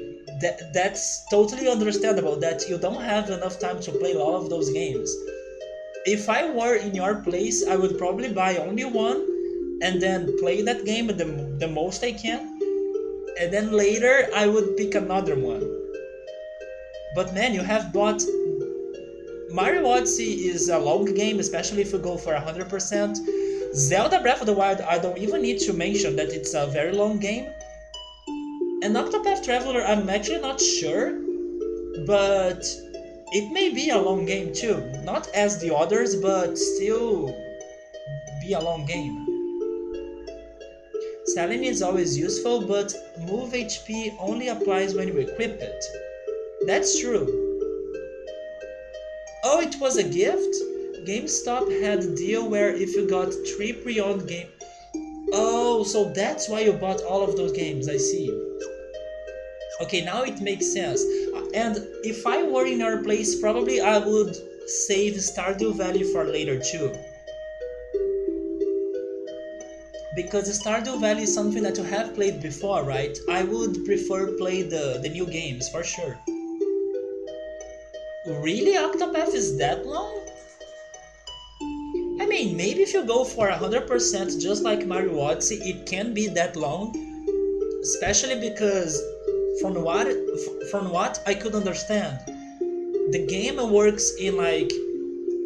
that's totally understandable that you don't have enough time to play all of those games. If I were in your place, I would probably buy only one and then play that game the most I can. And then later I would pick another one. But man, you have bought... Mario Odyssey is a long game, especially if you go for 100%. Zelda Breath of the Wild, I don't even need to mention that it's a very long game. And Octopath Traveler, I'm actually not sure, but it may be a long game too. Not as the others, but still be a long game. Selling is always useful, but move HP only applies when you equip it. That's true. Oh, it was a gift? GameStop had a deal where if you got 3 pre-owned games... Oh, so that's why you bought all of those games, I see. Okay, now it makes sense. And if I were in your place, probably I would save Stardew Valley for later too. Because Stardew Valley is something that you have played before, right? I would prefer play the new games, for sure. Really? Octopath is that long? I mean, maybe if you go for 100% just like Mario Odyssey, it can be that long. Especially because, from what I could understand, the game works in like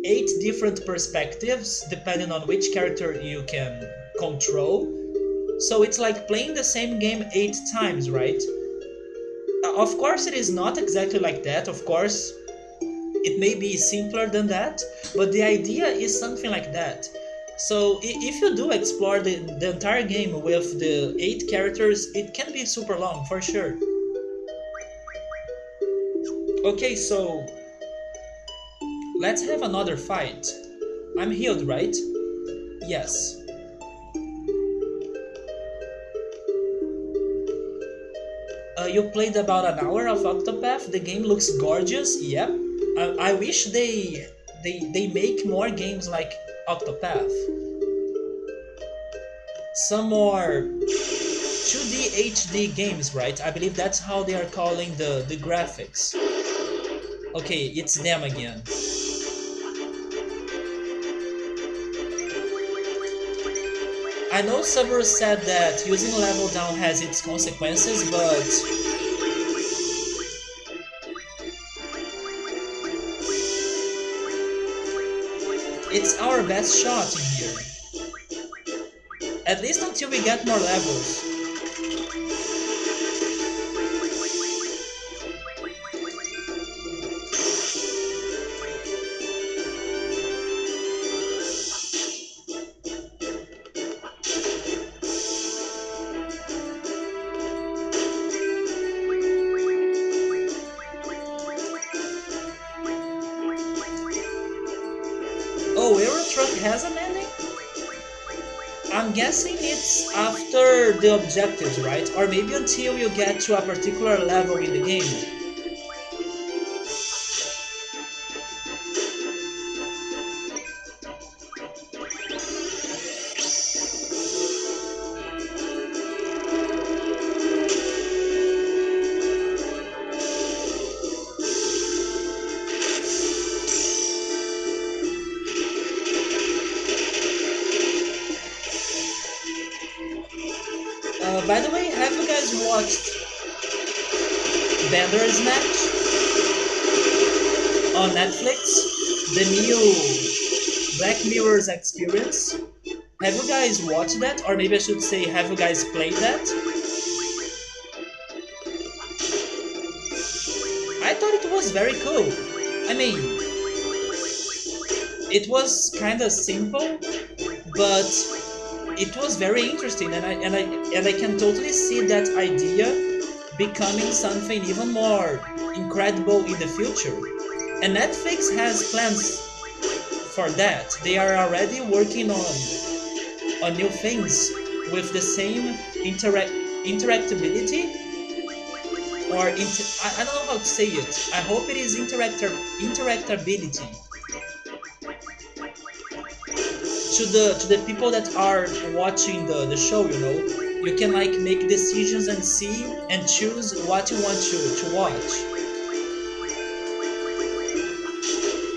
8 different perspectives depending on which character you can control. So it's like playing the same game 8 times, right? Of course, it is not exactly like that. Of course, it may be simpler than that, but the idea is something like that. So if you do explore the entire game with the 8 characters, it can be super long for sure. Okay, so let's have another fight. I'm healed, right? Yes. You played about an hour of Octopath. The game looks gorgeous. Yep. I wish they make more games like Octopath. Some more 2D HD games, right? I believe that's how they are calling the graphics. Okay, it's them again. I know Severus said that using level down has its consequences, but it's our best shot in here. At least until we get more levels. Oh, Euro Truck has an ending? I'm guessing it's after the objectives, right? Or maybe until you get to a particular level in the game. By the way, have you guys watched Bandersnatch on Netflix? The new Black Mirror's experience? Have you guys watched that? Or maybe I should say, have you guys played that? I thought it was very cool. I mean, it was kinda simple, but it was very interesting, and I can totally see that idea becoming something even more incredible in the future. And Netflix has plans for that. They are already working on new things with the same interactability, or I don't know how to say it. I hope it is interactability to the people that are watching the show. You can like make decisions and see and choose what you want to watch.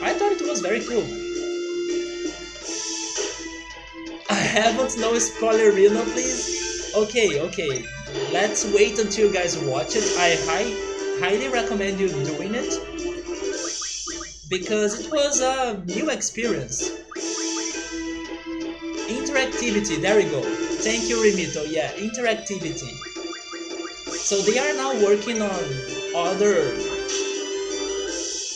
I thought it was very cool. I haven't, no spoiler, please. Okay, let's wait until you guys watch it. I highly recommend you doing it because it was a new experience. Interactivity, there we go. Thank you, Remito. Yeah, interactivity. So they are now working on other,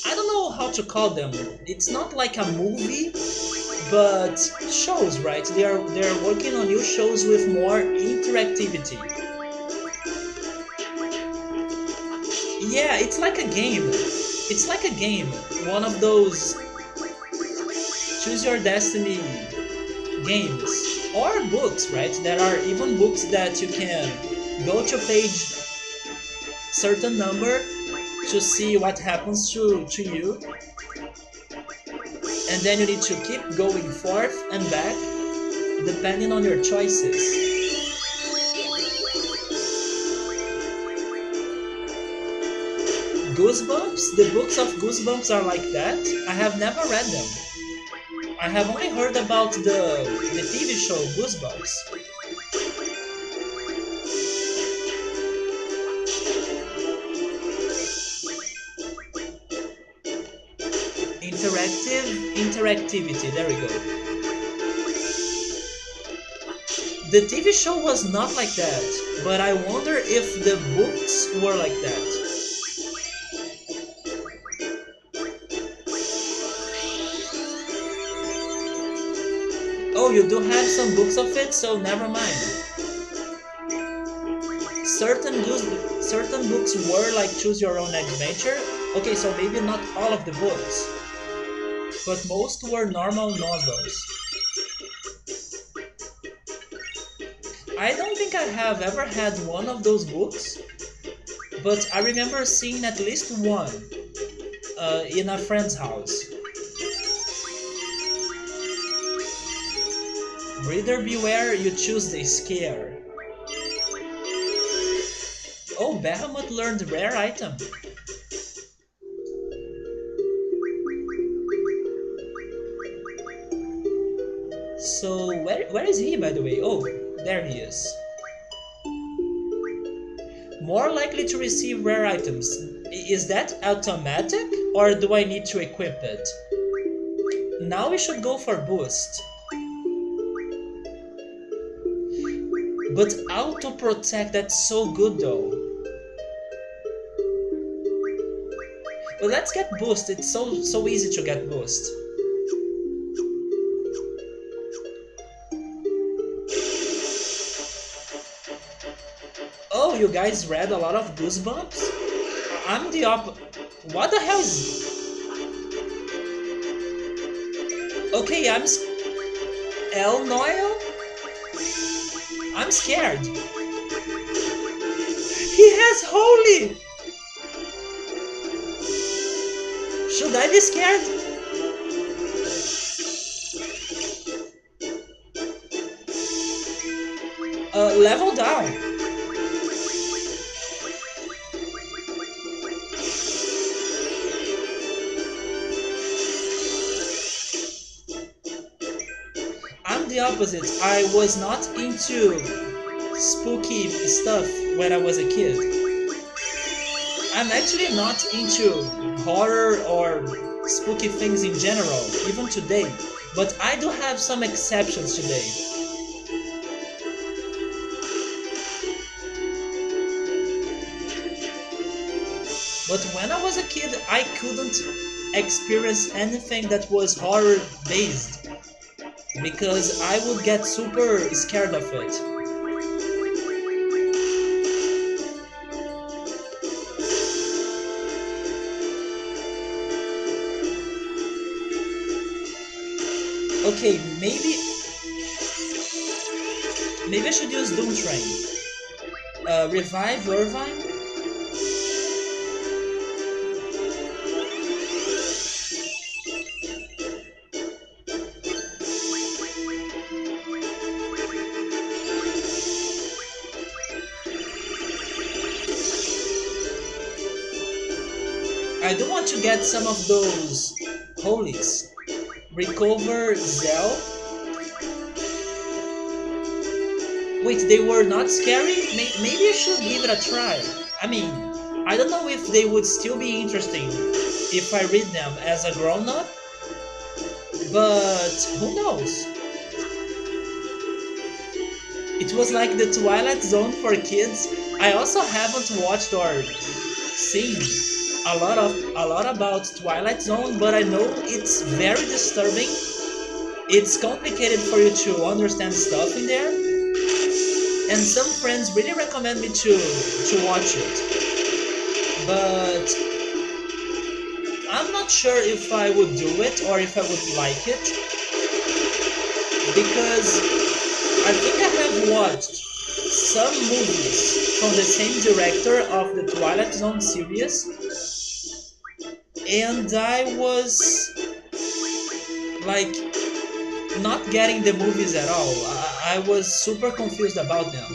I don't know how to call them. It's not like a movie, but shows, right? They're working on new shows with more interactivity. Yeah, it's like a game. It's like a game. One of those choose your destiny games or books, right? There are even books that you can go to page certain number to see what happens to you, and then you need to keep going forth and back depending on your choices. Goosebumps? The books of Goosebumps are like that? I have never read them. I have only heard about the TV show Goosebumps. Interactive interactivity. There we go. The TV show was not like that, but I wonder if the books were like that. Oh, you do have some books of it, so never mind. Certain books were like choose your own adventure. Okay, so maybe not all of the books, but most were normal novels. I don't think I have ever had one of those books, but I remember seeing at least one in a friend's house. Reader beware, you choose the scare. Oh, Bahamut learned rare item. So where is he, by the way? Oh, there he is. More likely to receive rare items. Is that automatic or do I need to equip it? Now we should go for boost. But auto protect, that's so good though. But let's get boost. It's so easy to get boost. Oh, you guys read a lot of Goosebumps? I'm the What the hell is... Okay, El Noel? I'm scared. He has holy! Should I be scared? Level down. I'm the opposite. I was not into spooky stuff when I was a kid. I'm actually not into horror or spooky things in general, even today. But I do have some exceptions today. But when I was a kid, I couldn't experience anything that was horror based because I would get super scared of it. Okay, maybe I should use Doom Train. Revive Irvine. I do want to get some of those holies. Recover Zell. Wait, they were not scary? Maybe I should give it a try. I mean, I don't know if they would still be interesting if I read them as a grown-up, but who knows? It was like the Twilight Zone for kids. I also haven't watched or seen a lot about Twilight Zone, but I know it's very disturbing. It's complicated for you to understand stuff in there, and some friends really recommend me to watch it. But I'm not sure if I would do it or if I would like it, because I think I have watched some movies from the same director of the Twilight Zone series, and I was like not getting the movies at all. I was super confused about them.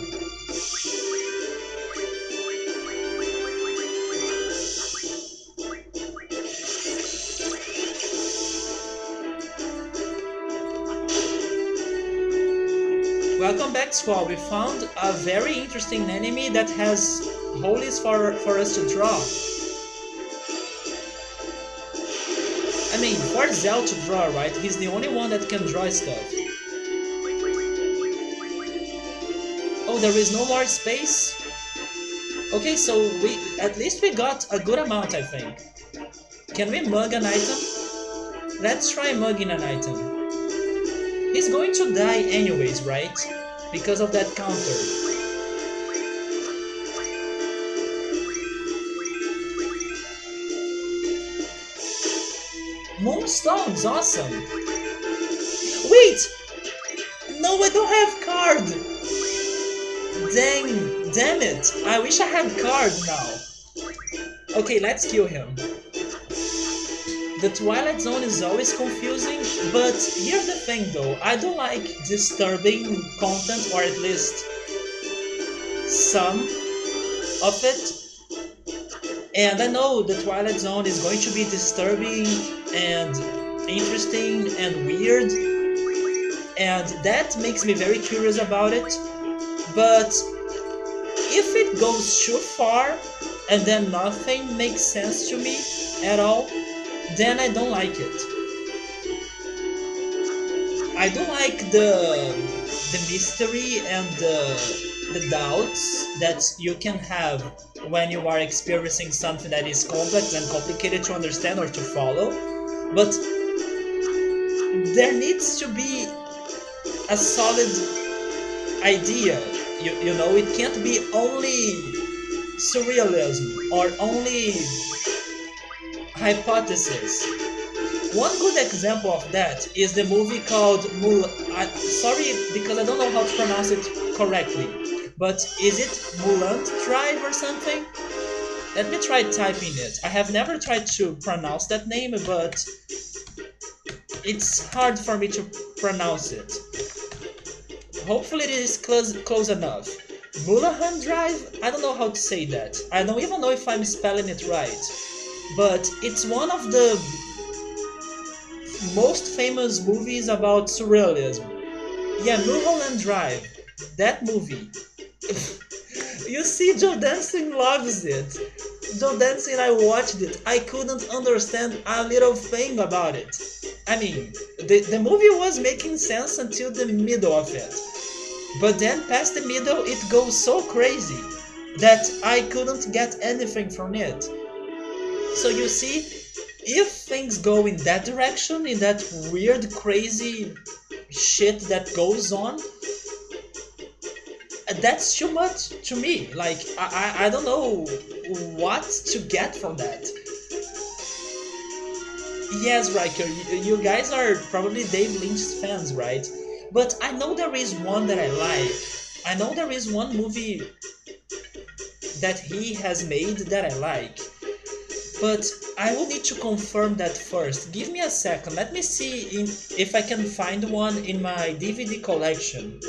Welcome back, Squall. We found a very interesting enemy that has holies for us to draw. I mean, for Zell to draw, right? He's the only one that can draw stuff. Oh, there is no more space? Okay, so we at least we got a good amount, I think. Can we mug an item? Let's try mugging an item. He's going to die anyways, right? Because of that counter. Moonstones, awesome! Wait! No, I don't have card! Damn it! I wish I had card now. Okay, let's kill him. The Twilight Zone is always confusing, but here's the thing though, I don't like disturbing content, or at least some of it. And I know the Twilight Zone is going to be disturbing and interesting and weird, and that makes me very curious about it. But if it goes too far and then nothing makes sense to me at all, then I don't like it. I don't like the mystery and the doubts that you can have when you are experiencing something that is complex and complicated to understand or to follow. But there needs to be a solid idea. You know, it can't be only surrealism or only hypothesis. One good example of that is the movie called sorry, because I don't know how to pronounce it correctly, but is it Mulan Drive or something? Let me try typing it. I have never tried to pronounce that name, but it's hard for me to pronounce it. Hopefully it is close enough. Mulan Drive? I don't know how to say that. I don't even know if I'm spelling it right. But it's one of the most famous movies about surrealism. Yeah, Mulholland Drive. That movie. You see, Joe Dancing loves it. Joe Dancing, I watched it. I couldn't understand a little thing about it. I mean, the movie was making sense until the middle of it. But then past the middle, it goes so crazy that I couldn't get anything from it. So you see, if things go in that direction, in that weird, crazy shit that goes on, that's too much to me. Like, I don't know what to get from that. Yes, Riker, you guys are probably Dave Lynch's fans, right? But I know there is one that I like. I know there is one movie that he has made that I like. But I will need to confirm that first. Give me a second. Let me see if I can find one in my DVD collection.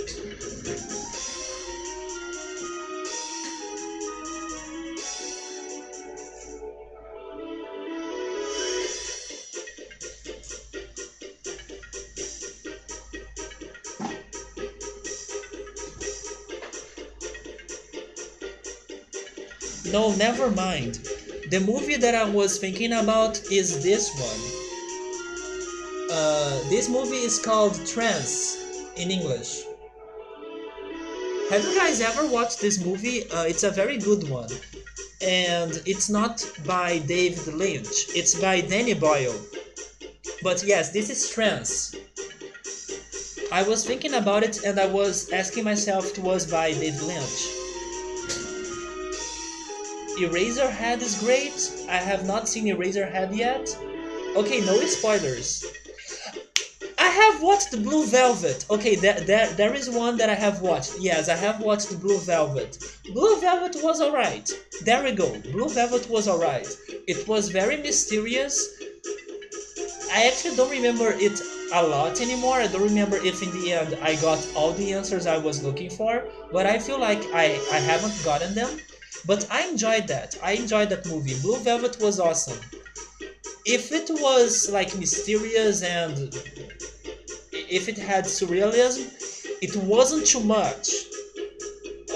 No, never mind. The movie that I was thinking about is this one. This movie is called Trance in English. Have you guys ever watched this movie? It's a very good one. And it's not by David Lynch, it's by Danny Boyle. But yes, this is Trance. I was thinking about it and I was asking myself if it was by David Lynch. Eraserhead is great. I have not seen Eraserhead yet. Okay, no spoilers. I have watched Blue Velvet. Okay, there is one that I have watched. Yes, I have watched Blue Velvet. Blue Velvet was alright. There we go. Blue Velvet was alright. It was very mysterious. I actually don't remember it a lot anymore. I don't remember if in the end I got all the answers I was looking for, but I feel like I haven't gotten them. But I enjoyed that. I enjoyed that movie. Blue Velvet was awesome. If it was like mysterious and if it had surrealism, it wasn't too much.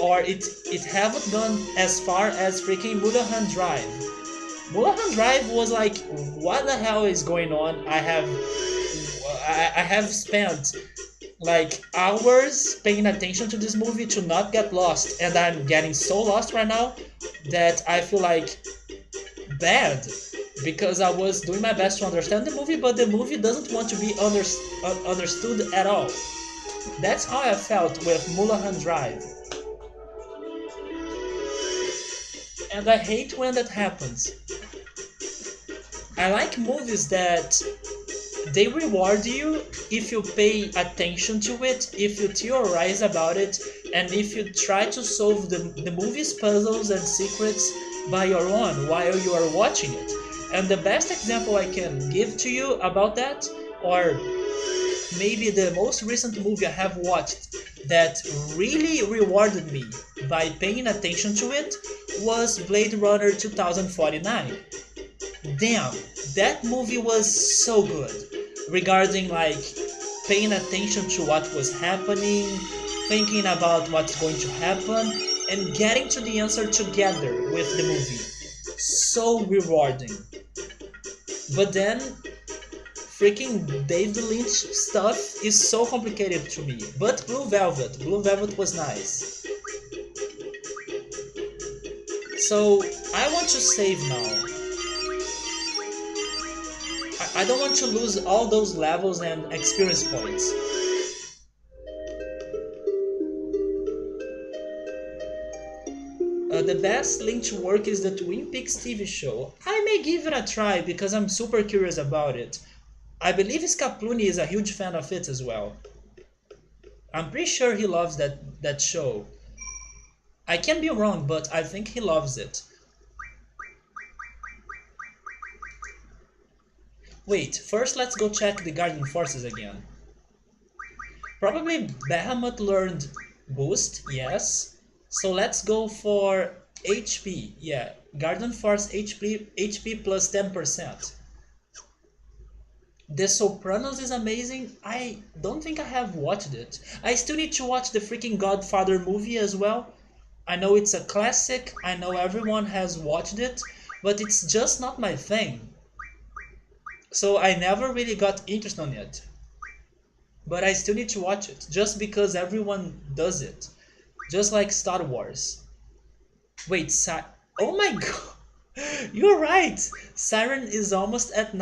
Or it haven't gone as far as freaking Mulholland Drive. Mulholland Drive was like, what the hell is going on? I have spent like hours paying attention to this movie to not get lost, and I'm getting so lost right now that I feel like bad because I was doing my best to understand the movie, but the movie doesn't want to be understood at all. That's how I felt with Mulholland Drive, and I hate when that happens. I like movies that they reward you if you pay attention to it, if you theorize about it, and if you try to solve the movie's puzzles and secrets by your own while you are watching it. And the best example I can give to you about that, or maybe the most recent movie I have watched that really rewarded me by paying attention to it, was Blade Runner 2049. Damn, that movie was so good regarding like paying attention to what was happening, thinking about what's going to happen, and getting to the answer together with the movie. So rewarding. But then freaking David Lynch stuff is so complicated to me. But Blue Velvet was nice. So I want to save now. I don't want to lose all those levels and experience points. The best Lynch work is the Twin Peaks TV show. I may give it a try because I'm super curious about it. I believe Scapluni is a huge fan of it as well. I'm pretty sure he loves that show. I can be wrong, but I think he loves it. Wait, first let's go check the Guardian Forces again. Probably Bahamut learned Boost, yes. So let's go for HP, yeah. Guardian Force HP plus 10%. The Sopranos is amazing. I don't think I have watched it. I still need to watch the freaking Godfather movie as well. I know it's a classic, I know everyone has watched it, but it's just not my thing. So I never really got interested in it. But I still need to watch it, just because everyone does it. Just like Star Wars. Wait, oh my god! You're right! Siren is almost at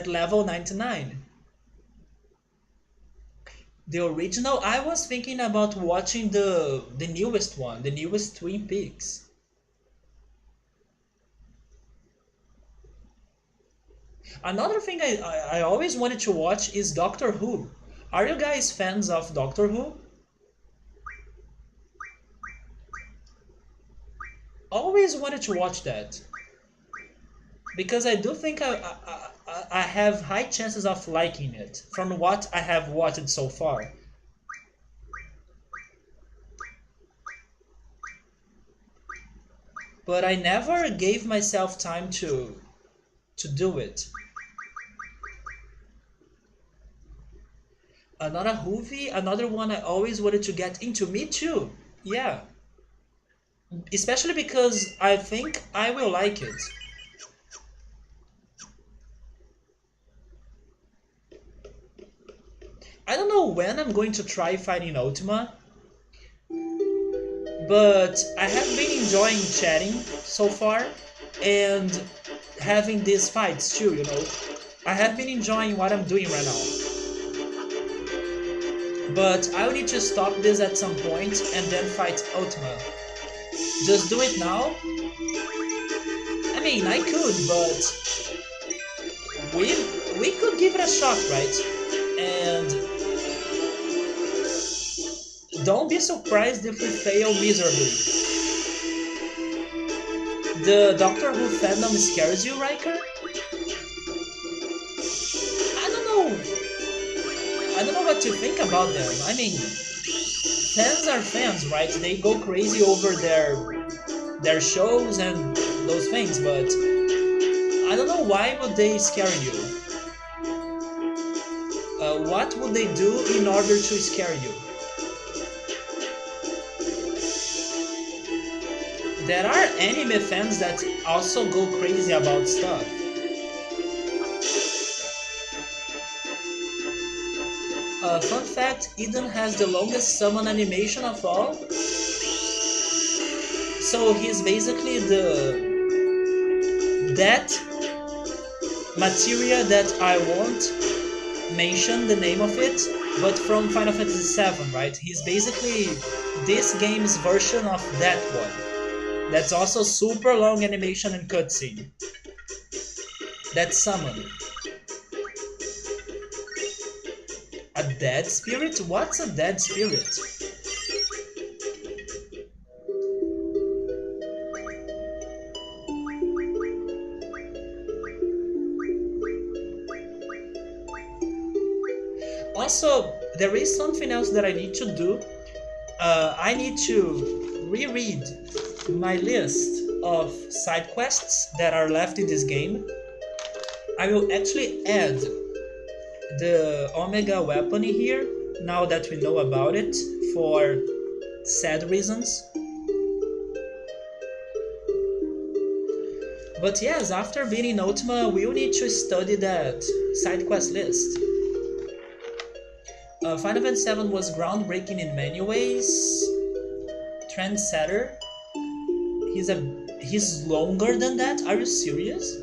level 99. The original, I was thinking about watching the newest one, the newest Twin Peaks. Another thing I always wanted to watch is Doctor Who. Are you guys fans of Doctor Who? Always wanted to watch that. Because I do think I have high chances of liking it from what I have watched so far. But I never gave myself time to do it. Another movie, another one I always wanted to get into. Me too. Yeah. Especially because I think I will like it. I don't know when I'm going to try fighting Ultima, but I have been enjoying chatting so far and having these fights too, you know. I have been enjoying what I'm doing right now. But I will need to stop this at some point and then fight Ultima. Just do it now? I mean, I could, but we could give it a shot, right? And don't be surprised if we fail miserably. The Doctor Who fandom scares you, Riker? I don't know what to think about them. I mean, fans are fans, right? They go crazy over their shows and those things, but I don't know, why would they scare you? What would they do in order to scare you? There are anime fans that also go crazy about stuff. Fun fact, Eden has the longest summon animation of all. So he's basically the that materia that I won't mention the name of it, but from Final Fantasy VII, right? He's basically this game's version of that one. That's also super long animation and cutscene. That's summon. A dead spirit? What's a dead spirit? Also, there is something else that I need to do. I need to reread my list of side quests that are left in this game. I will actually add the Omega weapon here, now that we know about it, for sad reasons. But yes, after beating Ultima, we'll need to study that side quest list. Final Fantasy VII was groundbreaking in many ways. Trendsetter. He's longer than that. Are you serious?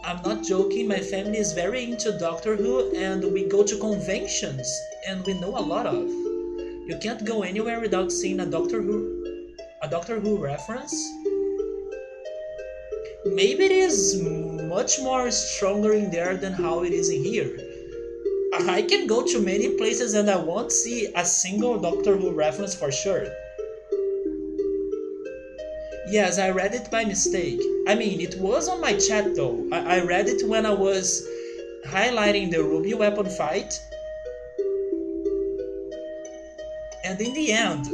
I'm not joking. My family is very into Doctor Who, and we go to conventions, and we know a lot of. You can't go anywhere without seeing a Doctor Who reference. Maybe it is much more stronger in there than how it is in here. I can go to many places and I won't see a single Doctor Who reference for sure. Yes, I read it by mistake. I mean, it was on my chat though. I read it when I was highlighting the Ruby weapon fight. And in the end,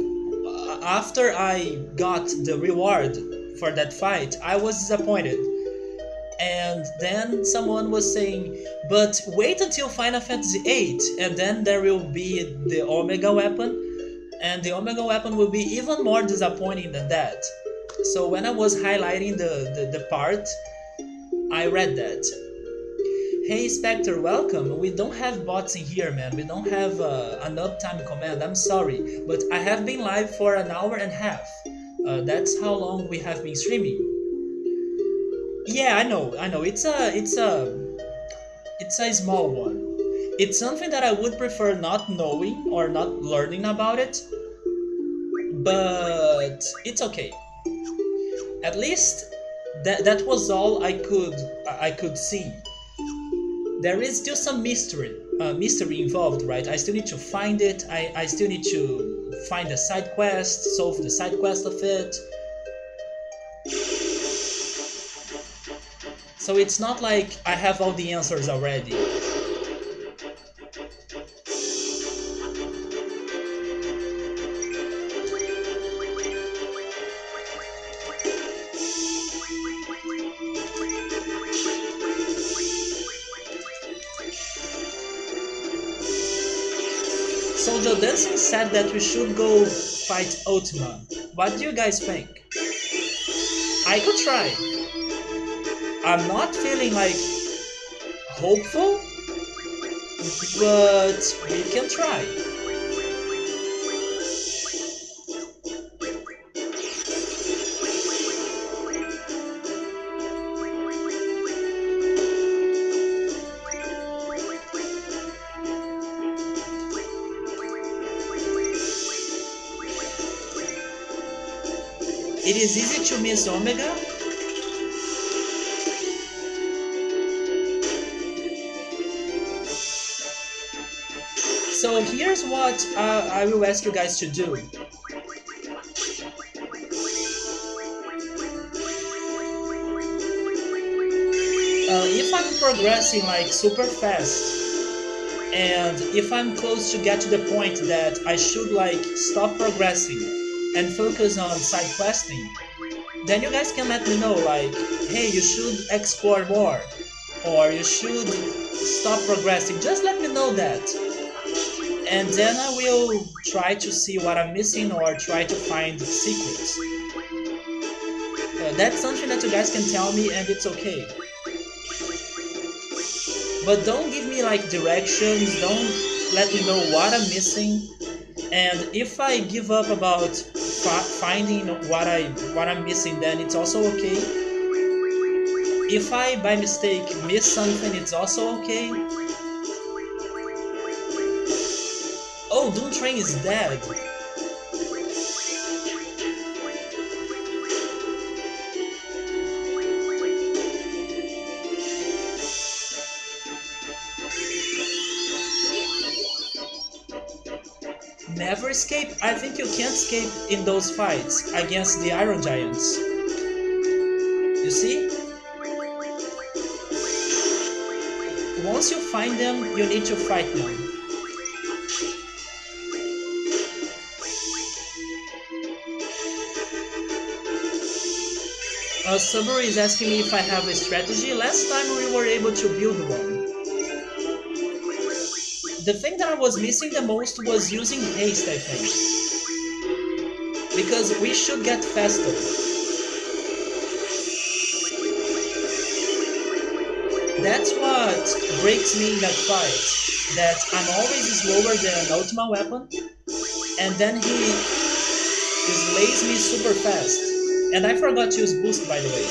after I got the reward for that fight, I was disappointed. And then someone was saying, but wait until Final Fantasy VIII, and then there will be the Omega weapon, and the Omega weapon will be even more disappointing than that. So when I was highlighting the part, I read that. Hey Spectre, welcome. We don't have bots in here, man. We don't have an uptime command. I'm sorry, but I have been live for an hour and a half. That's how long we have been streaming. Yeah, I know. It's a small one. It's something that I would prefer not knowing or not learning about it, but it's okay. At least that was all I could see. There is still some mystery involved, right? I still need to find it. I still need to find the side quest, solve the side quest of it. So it's not like I have all the answers already. So the dancing said that we should go fight Ultima. What do you guys think? I could try. I'm not feeling like hopeful, but we can try. It is easy to miss Omega. So here's what I will ask you guys to do. If I'm progressing like super fast, and if I'm close to get to the point that I should like stop progressing and focus on side questing, then you guys can let me know like, hey, you should explore more, or you should stop progressing. Just let me know that. And then I will try to see what I'm missing or try to find secrets. That's something that you guys can tell me, and it's okay. But don't give me like directions. Don't let me know what I'm missing. And if I give up about finding what I'm missing, then it's also okay. If I by mistake miss something, it's also okay. Oh, Doom Train is dead. Never escape? I think you can't escape in those fights against the Iron Giants. You see? Once you find them, you need to fight them. Subaru is asking me if I have a strategy. Last time we were able to build one. The thing that I was missing the most was using haste, I think. Because we should get faster. That's what breaks me in that fight. That I'm always slower than Ultima Weapon, and then he slays me super fast. And I forgot to use boost, by the way.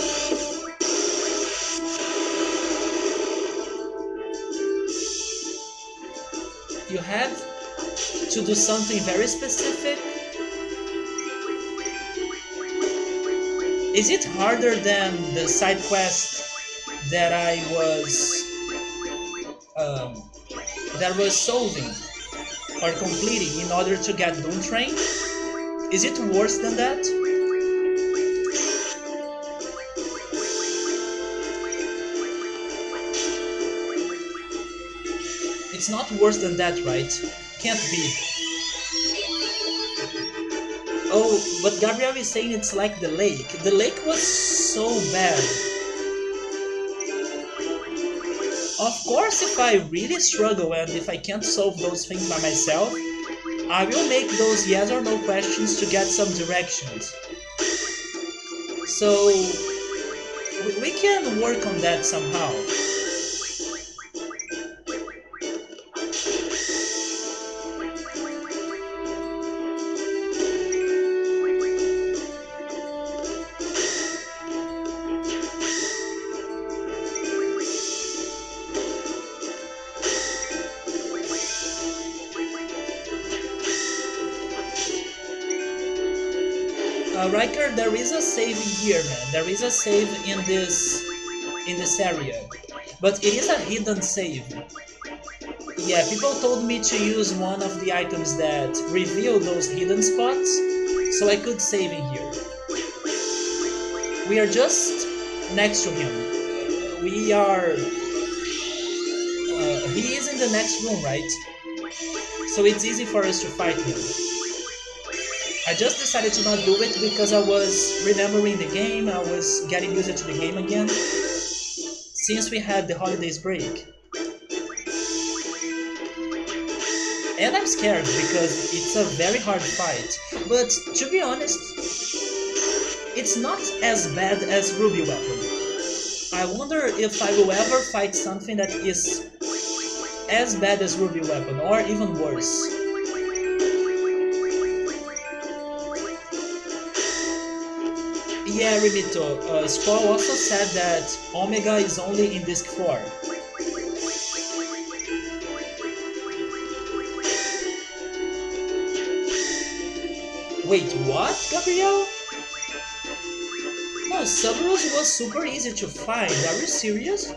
You have to do something very specific. Is it harder than the side quest that I was solving or completing in order to get Doom Train? Is it worse than that? It's not worse than that, right? Can't be. Oh, but Gabriel is saying it's like the lake. The lake was so bad. Of course, if I really struggle and if I can't solve those things by myself, I will make those yes or no questions to get some directions. So, we can work on that somehow. Riker, there is a save here, man. There is a save in this area, but it is a hidden save. Yeah, people told me to use one of the items that reveal those hidden spots, so I could save in here. We are just next to him. We are. He is in the next room, right? So it's easy for us to fight him. I just decided to not do it because I was remembering the game, I was getting used to the game again, since we had the holidays break. And I'm scared because it's a very hard fight, but to be honest, it's not as bad as Ruby Weapon. I wonder if I will ever fight something that is as bad as Ruby Weapon, or even worse. Yeah, Remito, Squall also said that Omega is only in Disc 4. Wait, what, Gabriel? No, Cerberus was super easy to find, are you serious?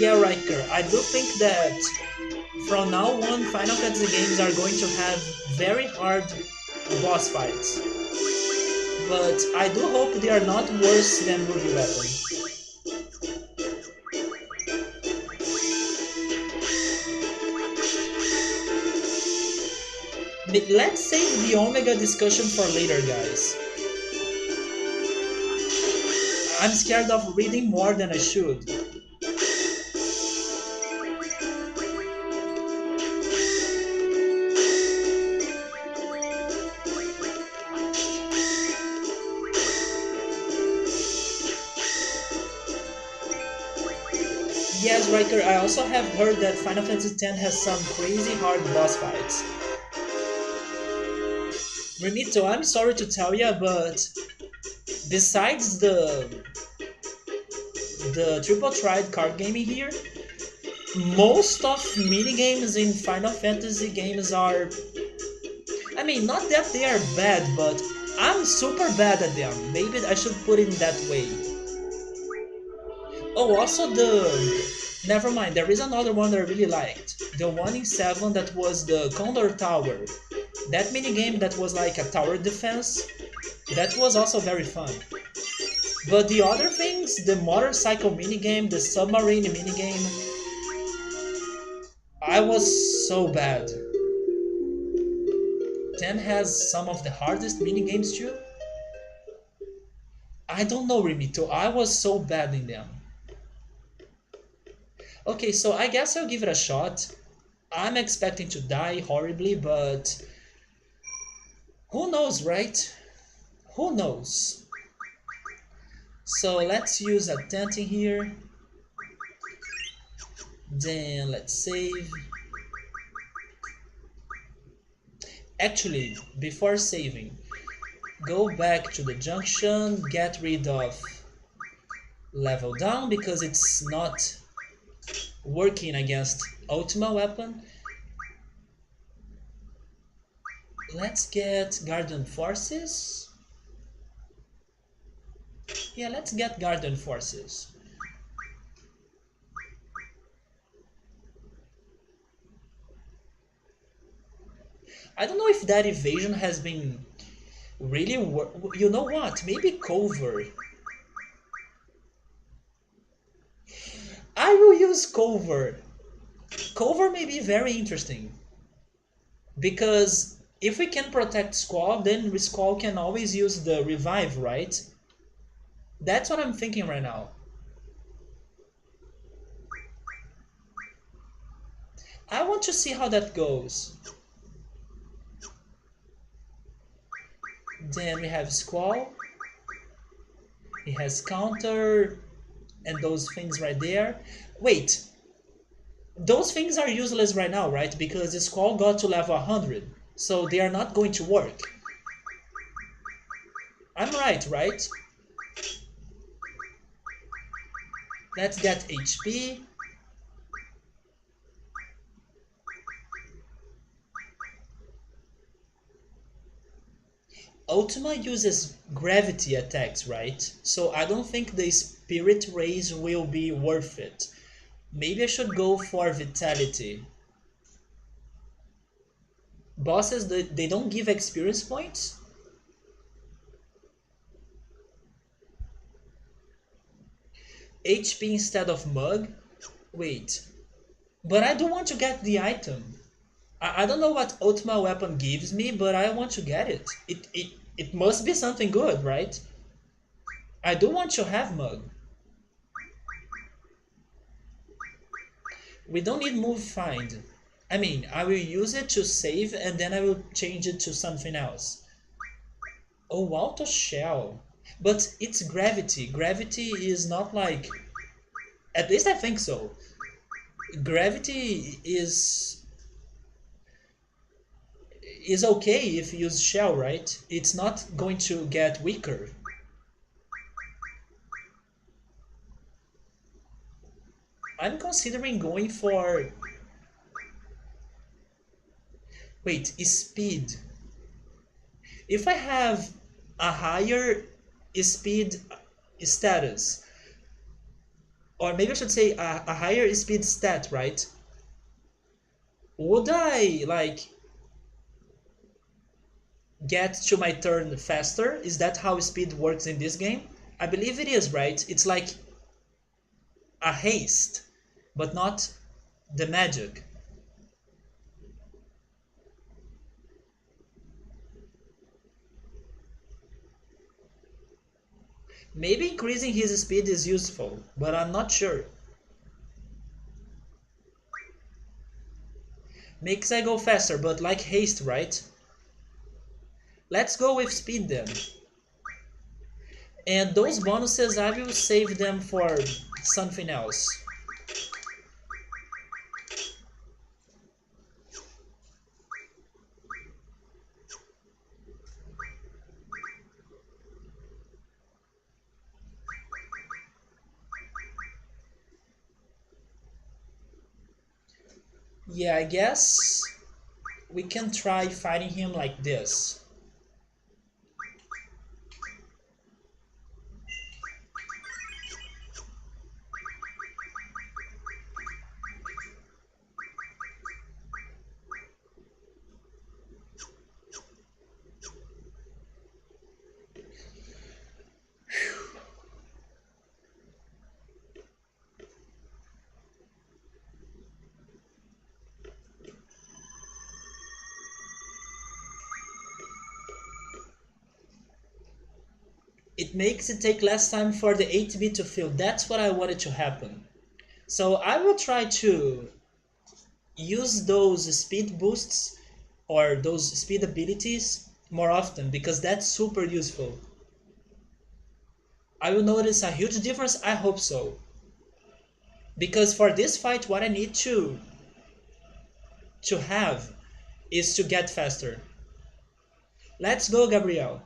Yeah, Riker, I do think that from now on, Final Fantasy games are going to have very hard boss fights. But I do hope they are not worse than Ruby Weapon. Let's save the Omega discussion for later, guys. I'm scared of reading more than I should. Yes, Riker, I also have heard that Final Fantasy X has some crazy hard boss fights. Remito, I'm sorry to tell you, but besides the triple tried card gaming here, most of minigames in Final Fantasy games are, I mean, not that they are bad, but I'm super bad at them. Maybe I should put it that way. Oh, also never mind, there is another one that I really liked. The one in 7 that was the Condor Tower. That minigame that was like a tower defense, that was also very fun. But the other things, the motorcycle minigame, the submarine minigame, I was so bad. 10 has some of the hardest minigames too. I don't know, Remito. I was so bad in them. Okay, so I guess I'll give it a shot. I'm expecting to die horribly, but who knows, right? Who knows? So let's use a tent in here. Then let's save. Actually, before saving, go back to the junction, get rid of level down because it's not working against Ultima weapon. Let's get Guardian Forces. Yeah, let's get Guardian Forces. I don't know if that evasion has been really you know what? Maybe cover. I will use cover. Cover may be very interesting because if we can protect Squall, then Squall can always use the revive, right? That's what I'm thinking right now. I want to see how that goes. Then we have Squall. He has counter and those things right there. Wait, those things are useless right now, right? Because the Squall got to level 100, so they are not going to work. I'm right, right? Let's get HP. Ultima uses gravity attacks, right? So I don't think the Spirit Rays will be worth it. Maybe I should go for Vitality. Bosses, they don't give experience points? HP instead of Mug? Wait. But I don't want to get the item. I don't know what Ultima weapon gives me, but I want to get it. It must be something good, right? I do want to have Mug. We don't need move find. I mean, I will use it to save and then I will change it to something else. Oh, auto shell. But it's gravity. Gravity is not like... At least I think so. Gravity is okay if you use shell, right? It's not going to get weaker. I'm considering going for... Wait, speed. If I have a higher speed status, or maybe I should say a higher speed stat, right? Would I like get to my turn faster? Is that how speed works in this game? I believe it is, right? It's like a haste, but not the magic. Maybe increasing his speed is useful, but I'm not sure. Makes I go faster, but like haste, right? Let's go with speed then. And those bonuses, I will save them for something else. Yeah, I guess we can try fighting him like this. It makes it take less time for the ATB to fill. That's what I wanted to happen. So I will try to use those speed boosts or those speed abilities more often because that's super useful. I will notice a huge difference, I hope so. Because for this fight what I need to have is to get faster. Let's go, Gabriel.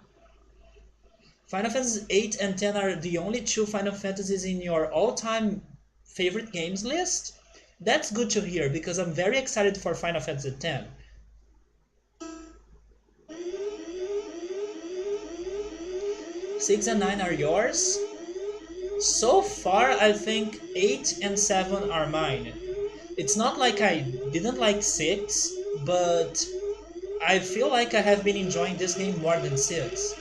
Final Fantasy 8 and 10 are the only two Final Fantasies in your all-time favorite games list? That's good to hear because I'm very excited for Final Fantasy 10. 6 and 9 are yours? So far, I think 8 and 7 are mine. It's not like I didn't like 6, but I feel like I have been enjoying this game more than 6.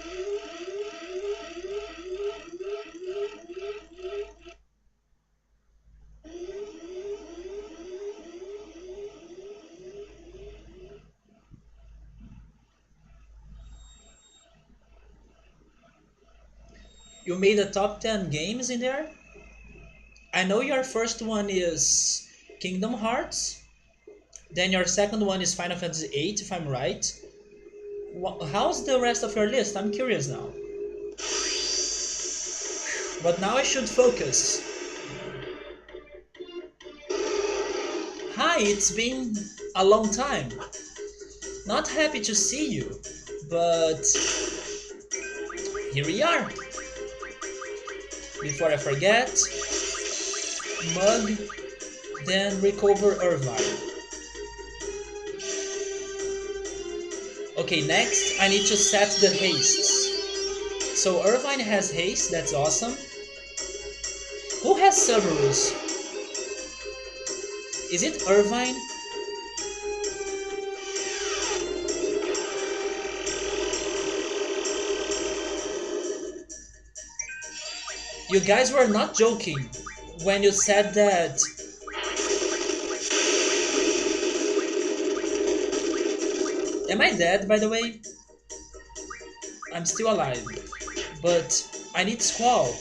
You made a top 10 games in there? I know your first one is Kingdom Hearts, then your second one is Final Fantasy 8, if I'm right. How's the rest of your list? I'm curious now. But now I should focus. Hi, it's been a long time. Not happy to see you, but here we are. Before I forget, Mug, then recover Irvine. Okay, next I need to set the hastes. So Irvine has haste, that's awesome. Who has Cerberus? Is it Irvine? You guys were not joking when you said that. Am I dead, by the way? I'm still alive. But I need Squall.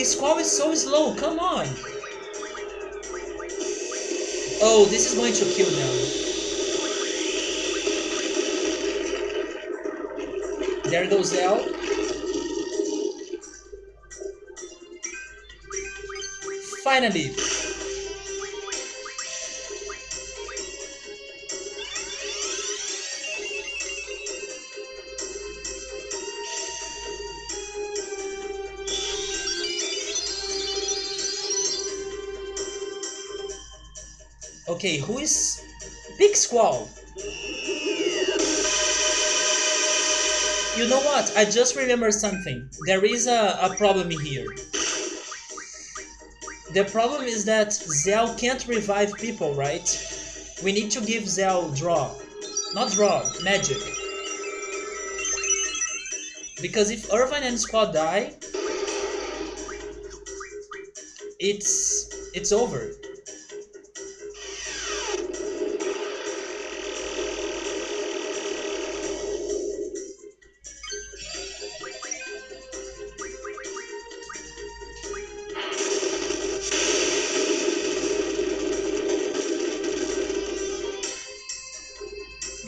Squall is so slow, come on! Oh, this is going to kill them. There goes L. Finally! Okay, who is... Big Squall! You know what? I just remembered something. There is a problem here. The problem is that Zell can't revive people, right? We need to give Zell draw. Not draw, magic. Because if Irvine and Squall die, it's over.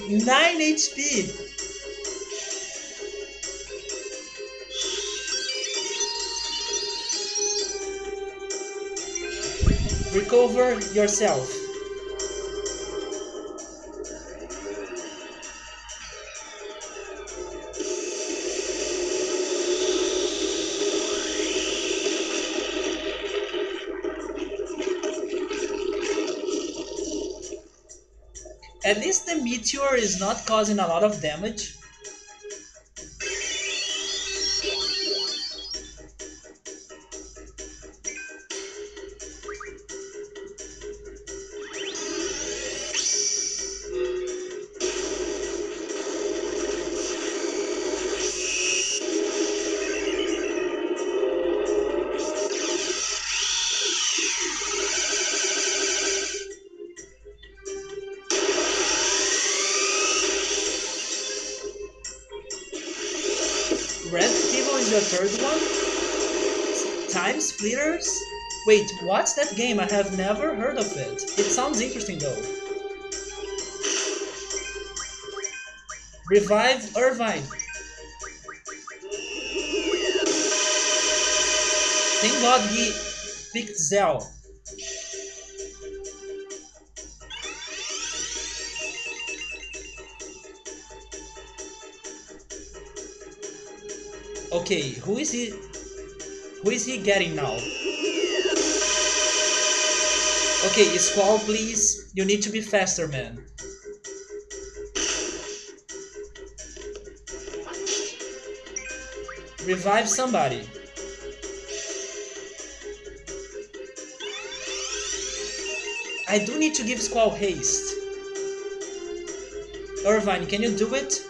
9 HP. Recover yourself. At least the meteor is not causing a lot of damage. Resident Evil is your third one? Time Splitters? Wait, what's that game? I have never heard of it. It sounds interesting though. Revive Irvine. Thank God he picked Zell. Okay, who is he? Who is he getting now? Okay, Squall, please. You need to be faster, man. Revive somebody. I do need to give Squall haste. Irvine, can you do it?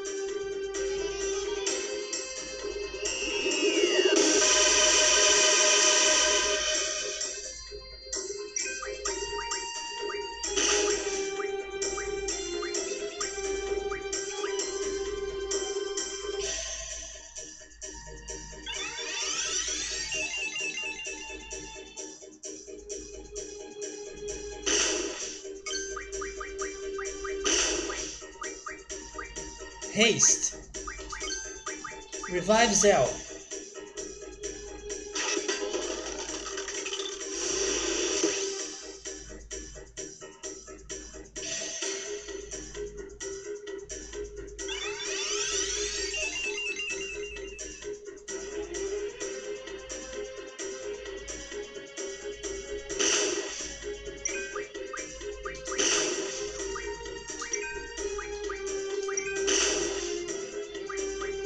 Haste. Revive Zell.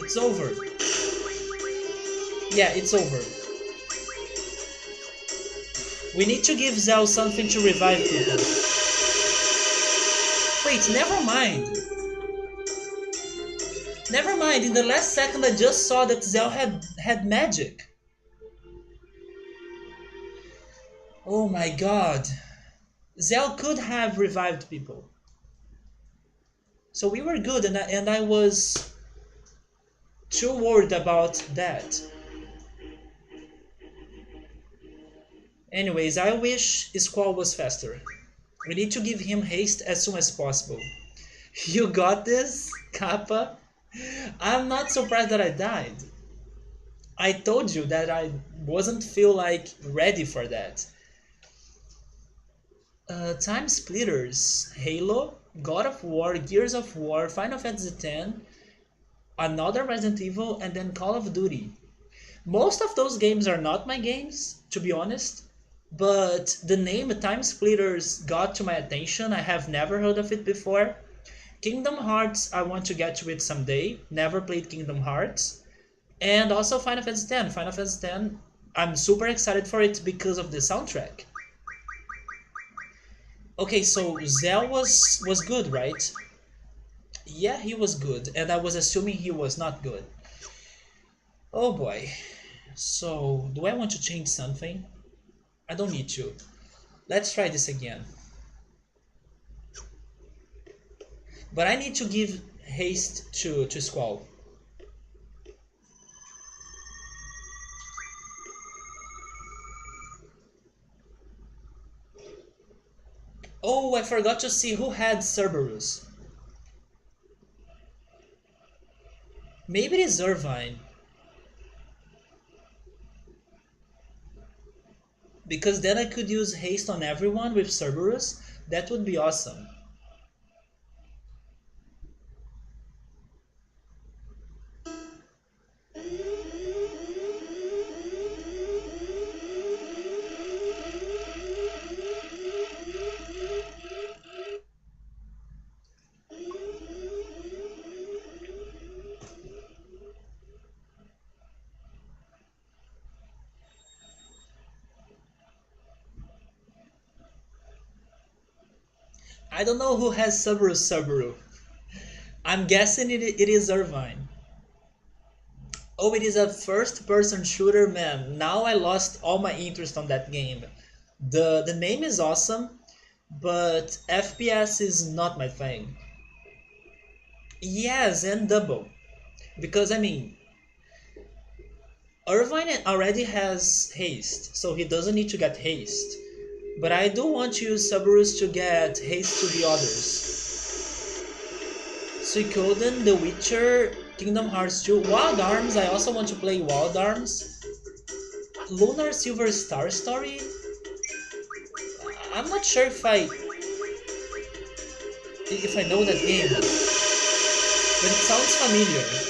It's over. Yeah, it's over. We need to give Zell something to revive people. Wait, never mind. Never mind, in the last second I just saw that Zell had magic. Oh my god. Zell could have revived people. So we were good, and I was too worried about that. Anyways, I wish Squall was faster. We need to give him haste as soon as possible. You got this, Kappa? I'm not surprised that I died. I told you that I wasn't feel like ready for that. Time Splitters, Halo, God of War, Gears of War, Final Fantasy X, another Resident Evil, and then Call of Duty. Most of those games are not my games, to be honest, but the name Time Splitters got to my attention. I have never heard of it before. Kingdom Hearts, I want to get to it someday. Never played Kingdom Hearts. And also Final Fantasy X. Final Fantasy X, I'm super excited for it because of the soundtrack. Okay, so Zell was good, right? Yeah, he was good, and I was assuming he was not good. Oh boy. So, do I want to change something? I don't need to. Let's try this again. But I need to give haste to Squall. Oh, I forgot to see who had Cerberus. Maybe it is Irvine. Because then I could use haste on everyone with Cerberus. That would be awesome. I don't know who has Cerberus Cerberus. I'm guessing it is Irvine. Oh, it is a first person shooter, man. Now I lost all my interest on that game. The name is awesome, but FPS is not my thing. Yes, and double. Because I mean, Irvine already has haste, so he doesn't need to get haste. But I do want to use Cerberus to get haste to the others. Suikoden, The Witcher, Kingdom Hearts 2, Wild Arms, I also want to play Wild Arms. Lunar Silver Star Story? I'm not sure if I know that game, but it sounds familiar.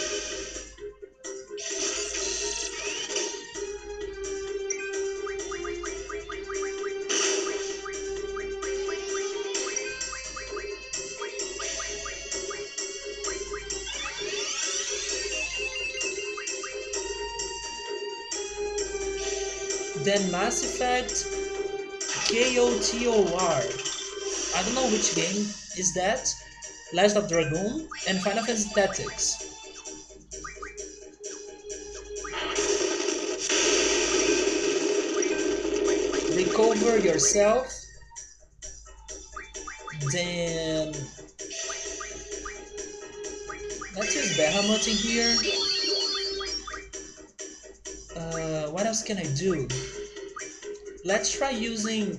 Then Mass Effect KOTOR. I don't know which game is that. Last of Dragoon and Final Fantasy Tactics. Recover yourself. Then let's use Bahamut in here. What else can I do? Let's try using.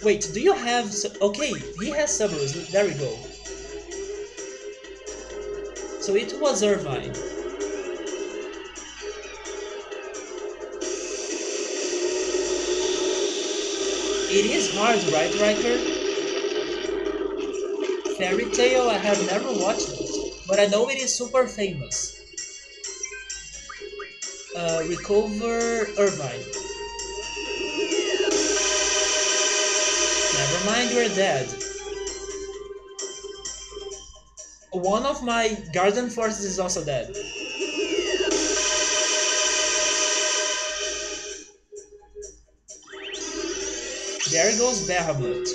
Wait, do you have? Okay, he has Cerberus. There we go. So it was Irvine. It is hard, right, Riker? Fairy Tail, I have never watched it, but I know it is super famous. Recover Irvine. Never mind, you're dead. One of my Guardian Forces is also dead. There goes Bahamut.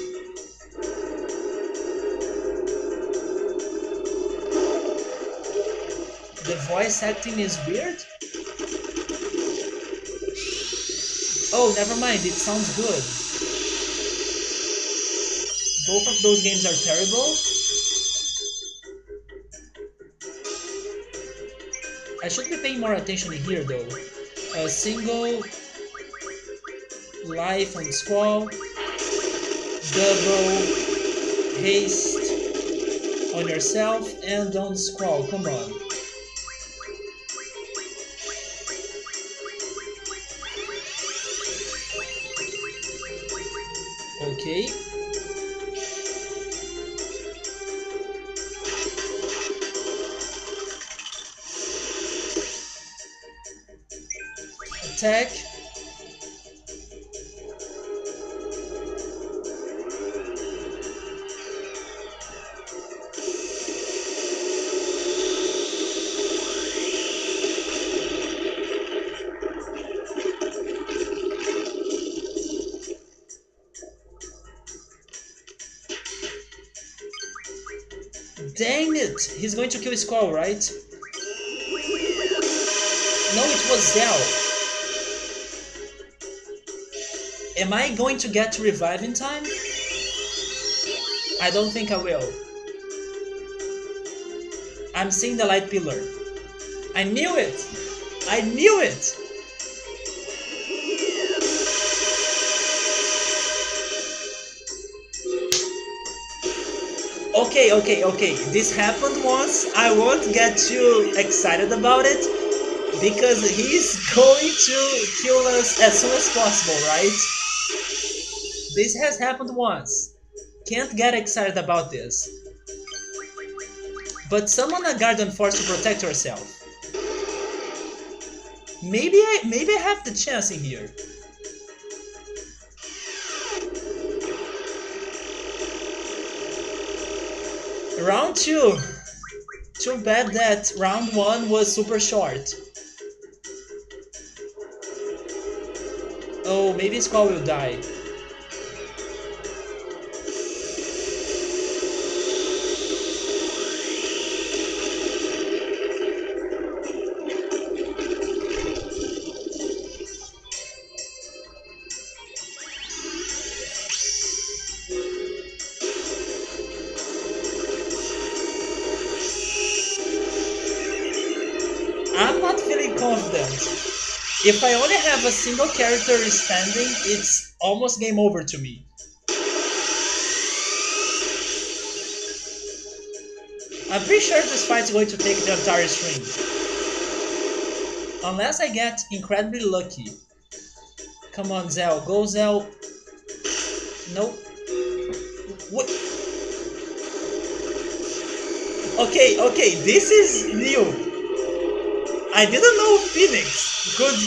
The voice acting is weird? Oh, never mind, it sounds good. Both of those games are terrible. I should be paying more attention here though. A single life on Squall, double haste on yourself and on Squall, come on. Okay. Attack. Dang it! He's going to kill Squall, right? No, it was Zell. Am I going to get to revive in time? I don't think I will. I'm seeing the light pillar. I knew it! I knew it! Okay. This happened once. I won't get too excited about it because he's going to kill us as soon as possible, right? This has happened once. Can't get excited about this. But summon a Guardian Force to protect yourself. Maybe I have the chance in here. Round 2. Too bad that round 1 was super short. Oh, maybe Squall will die. I'm not feeling confident. If I only have a single character standing, it's almost game over to me. I'm pretty sure this fight's going to take the entire string. Unless I get incredibly lucky. Come on, Zell. Go, Zell. Nope. What? Okay, this is new. I didn't know Phoenix could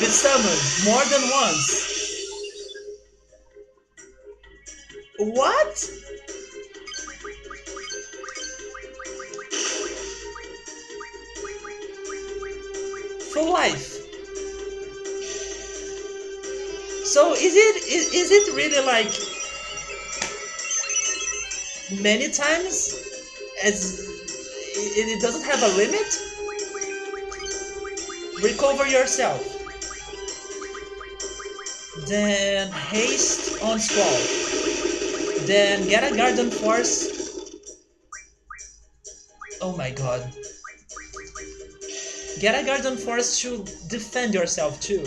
be summoned more than once. What? Full life. So is it really like many times? As it doesn't have a limit? Recover yourself. Then haste on Squall. Then get a Guardian Force. Oh my god. Get a Guardian Force to defend yourself too.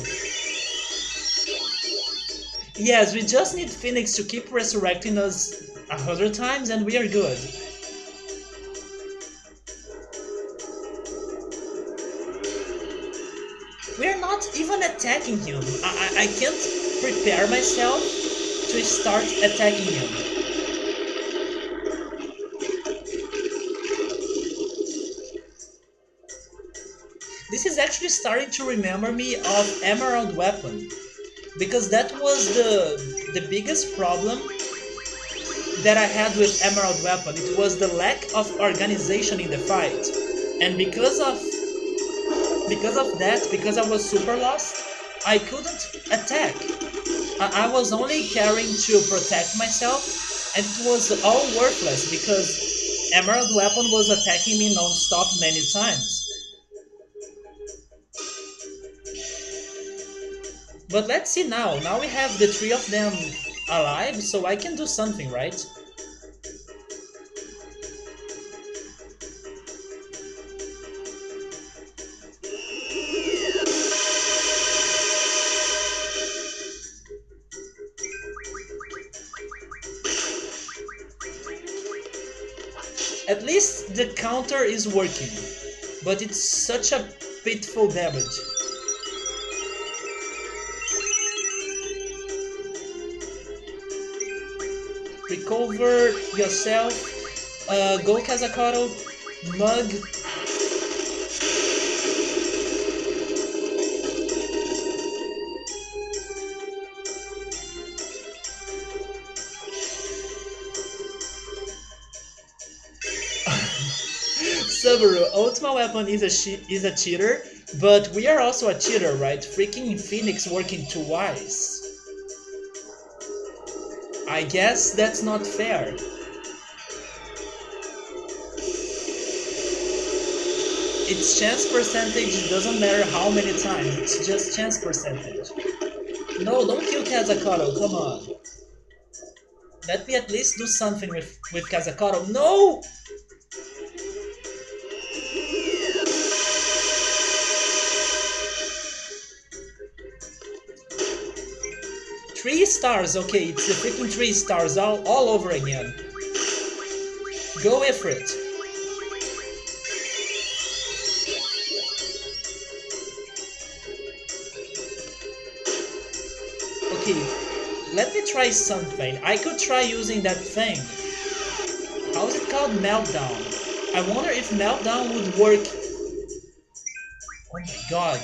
Yes, we just need Phoenix to keep resurrecting us 100 times and we are good. We are not even attacking him. I can't prepare myself to start attacking him. This is actually starting to remember me of Emerald Weapon, because that was the biggest problem that I had with Emerald Weapon. It was the lack of organization in the fight, and because of that, because I was super lost, I couldn't attack. I was only carrying to protect myself, and it was all worthless because Emerald Weapon was attacking me non-stop many times. But let's see now. Now we have the 3 of them alive, so I can do something, right? At least the counter is working, but it's such a pitiful damage. Recover yourself, go Kazakoto, Mug. Subaru, Ultima Weapon is a cheater, but we are also a cheater, right? Freaking Phoenix working twice. I guess that's not fair. Its chance percentage doesn't matter how many times, it's just chance percentage. No, don't kill Kazakoto, come on. Let me at least do something with Kazakoto. No! 3 stars, okay, it's the freaking 3 stars all over again. Go with it. Okay, let me try something. I could try using that thing. How is it called? Meltdown. I wonder if Meltdown would work. Oh my god.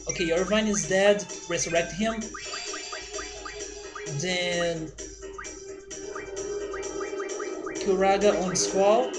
Okay, Irvine is dead. Resurrect him. Then Kuraga on Squall.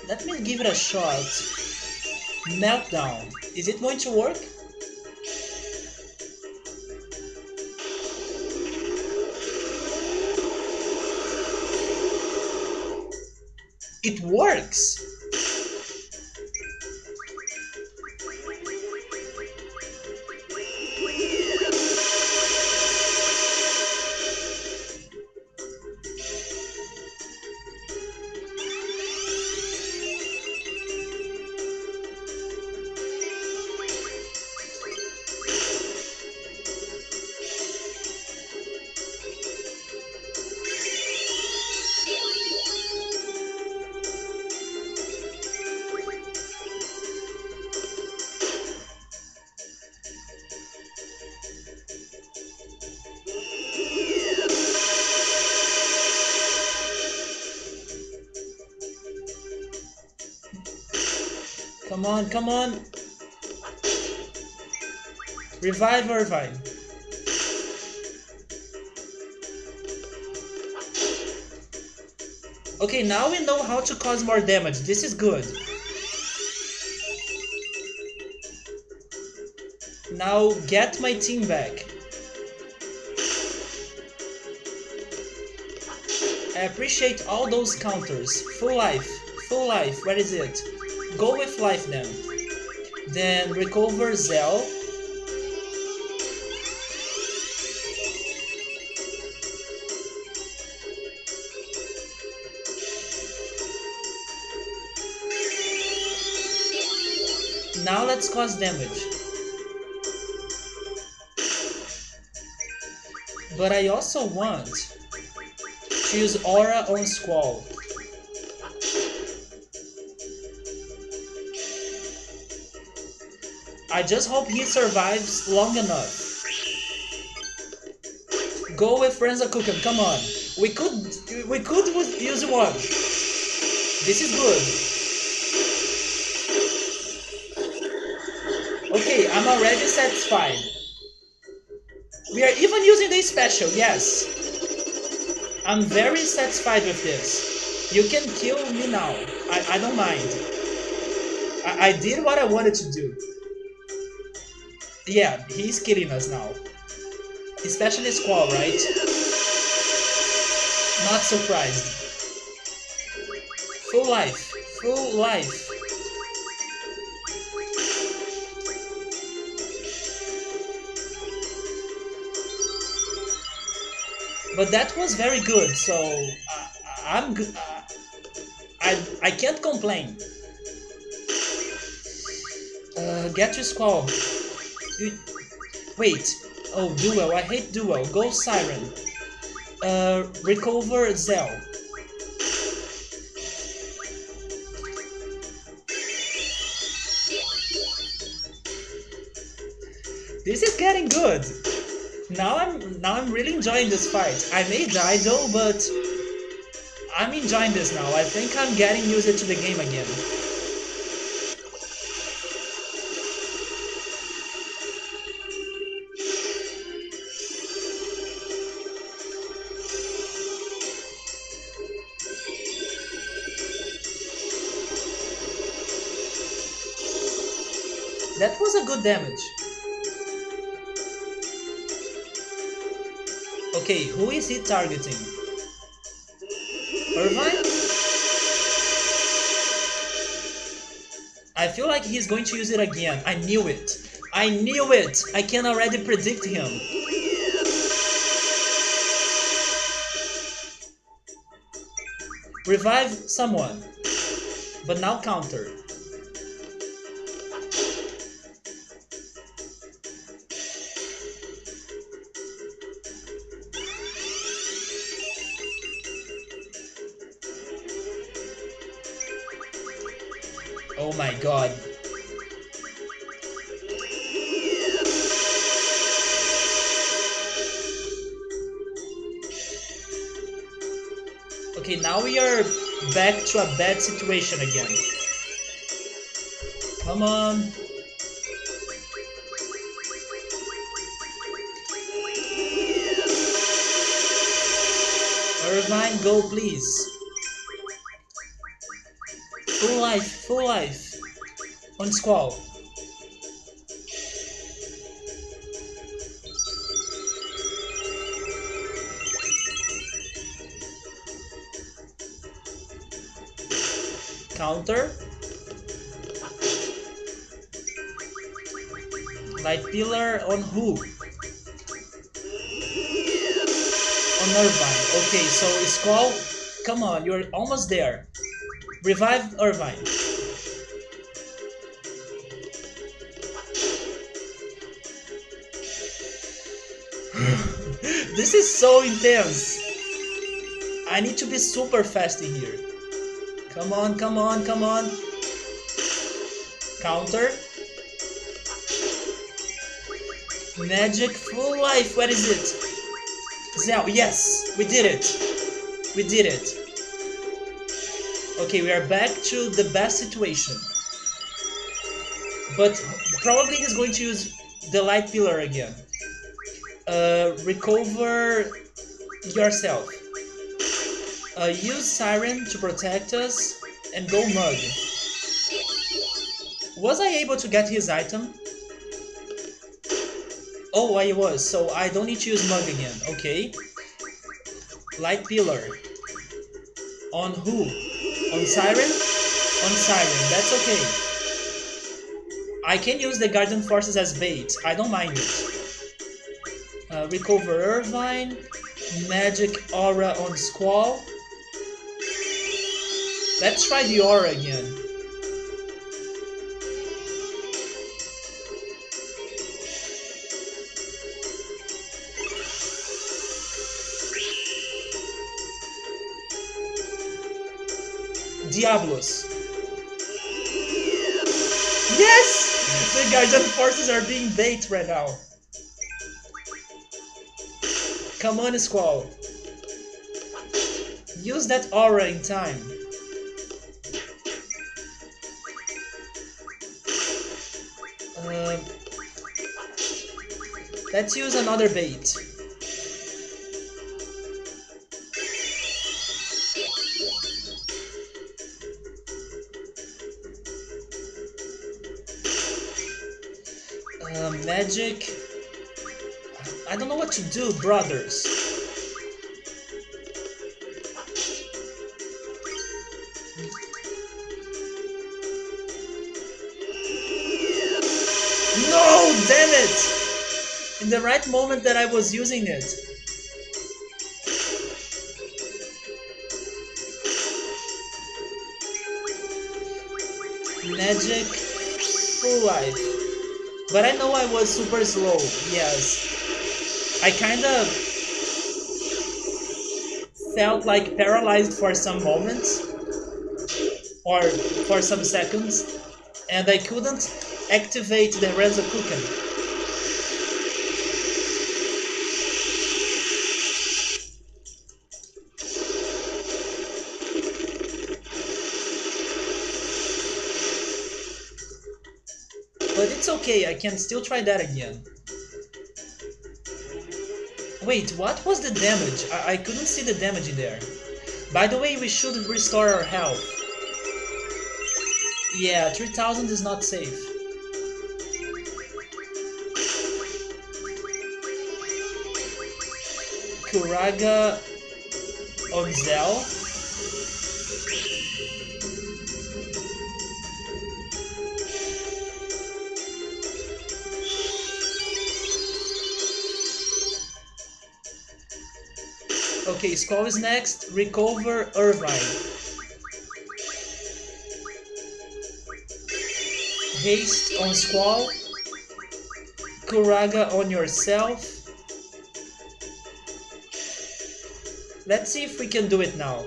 Let me give it a shot. Meltdown. Is it going to work? It works! Come on, come on! Revive Irvine. Okay, now we know how to cause more damage. This is good. Now get my team back. I appreciate all those counters. Full life. Full life. Where is it? Go with life then. Then recover Zell. Now let's cause damage. But I also want to use Aura on Squall. I just hope he survives long enough. Go with Renzakuken, come on. We could use one. This is good. Okay, I'm already satisfied. We are even using the special, yes. I'm very satisfied with this. You can kill me now. I don't mind. I did what I wanted to do. Yeah, he's killing us now. Especially Squall, right? Not surprised. Full life. Full life. But that was very good, so I'm good. I can't complain. Get to Squall. Wait. Oh, Duel. I hate Duel. Go Siren. Recover Zell. This is getting good. Now I'm really enjoying this fight. I may die though, but I'm enjoying this now. I think I'm getting used to the game again. That was a good damage. Okay, who is he targeting? Irvine? I feel like he's going to use it again. I knew it. I knew it! I can already predict him. Revive someone. But now counter. Oh my god. Okay, now we are back to a bad situation again. Come on. Irvine, go please. Full life, full life. On Squall. Counter. Light pillar on who? On Irvine. Okay, so Squall, come on, you're almost there. Revive Irvine. This is so intense. I need to be super fast in here. Come on, come on, come on. Counter. Magic full life, where is it? Zell, yes, we did it. We did it. Okay, we are back to the best situation. But probably he's going to use the light pillar again. Recover yourself. Use Siren to protect us and go Mug. Was I able to get his item? Oh, I was, so I don't need to use Mug again. Okay. Light pillar. On who? On Siren? On Siren, that's okay. I can use the Guardian Forces as bait. I don't mind it. Recover Irvine. Magic Aura on Squall. Let's try the Aura again. Diablos. Yes! The Guardian Forces are being bait right now. Come on, Squall. Use that aura in time. Let's use another bait. Magic. I don't know what to do, brothers. No, damn it! In the right moment that I was using it. Magic, full life. But I know I was super slow, yes. I kinda felt like paralyzed for some moments, or for some seconds, and I couldn't activate the Rezokuken. But it's okay, I can still try that again. Wait, what was the damage? I couldn't see the damage in there. By the way, we should restore our health. Yeah, 3000 is not safe. Kuraga Onzel. Okay, Skull is next. Recover Irvine. Haste on Squall. Kuraga on yourself. Let's see if we can do it now.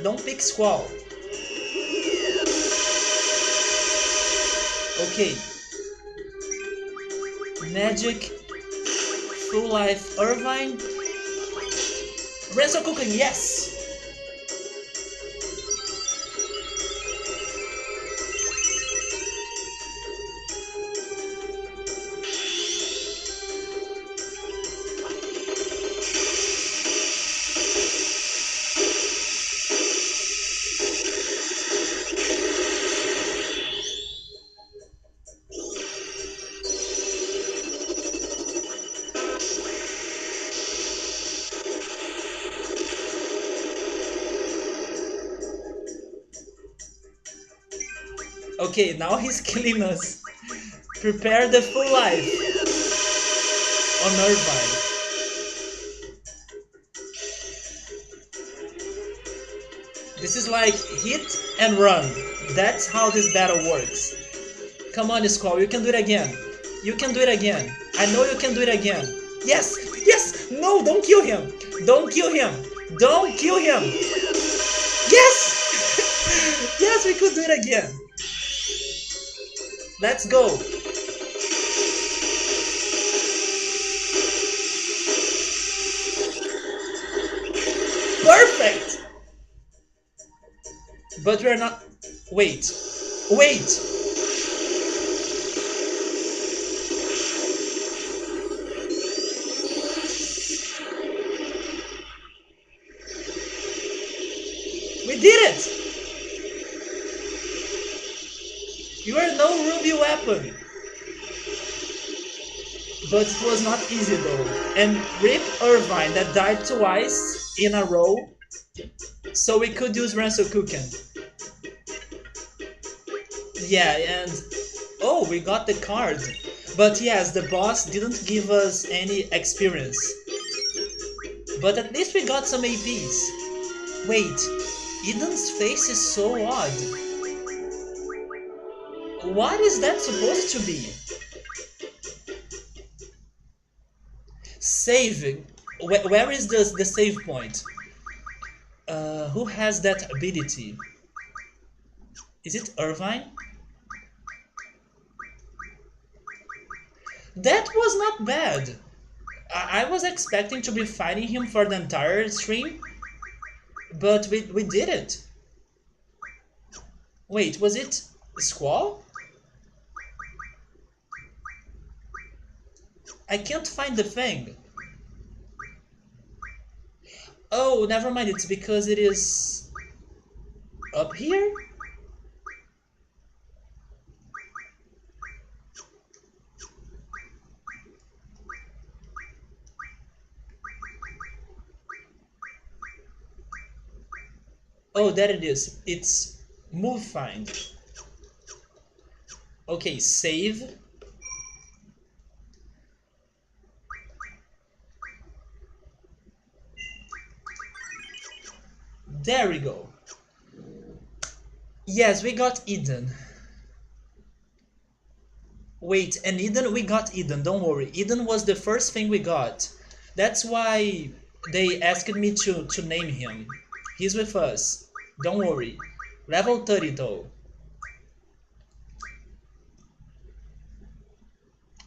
Don't pick Squall. Okay. Magic. Full life Irvine. Renzo Cooking, yes! Okay, now he's killing us. Prepare the full life on Irvine. This is like hit and run. That's how this battle works. Come on, Squall, you can do it again. You can do it again. I know you can do it again. Yes! Yes! No, don't kill him! Don't kill him! Don't kill him! Yes! Yes, we could do it again. Let's go. Perfect! But we're not... Wait. Wait! We did it! You are no Ruby weapon! But it was not easy though. And Rip Irvine that died twice in a row, so we could use Renzo Cooking. Yeah, and... Oh, we got the card. But yes, the boss didn't give us any experience. But at least we got some APs. Wait, Eden's face is so odd. What is that supposed to be? Save. Where is the save point? Who has that ability? Is it Irvine? That was not bad. I was expecting to be fighting him for the entire stream, but we did it. Wait, was it Squall? I can't find the thing. Oh, never mind, it's because it is up here? Oh, there it is. It's move find. Okay, save. There we go. Yes, we got Eden. Wait, and Eden, we got Eden, don't worry. Eden was the first thing we got. That's why they asked me to name him. He's with us. Don't worry. Level 30 though.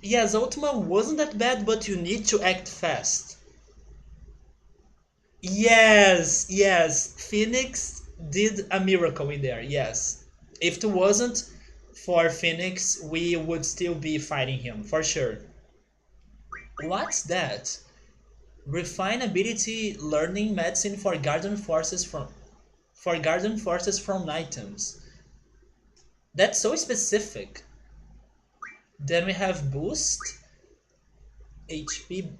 Yes, Ultima wasn't that bad, but you need to act fast. Yes, yes, Phoenix did a miracle in there, yes. If it wasn't for Phoenix, we would still be fighting him, for sure. What's that? Refine ability learning medicine for garden forces from items. That's so specific. Then we have boost, HP,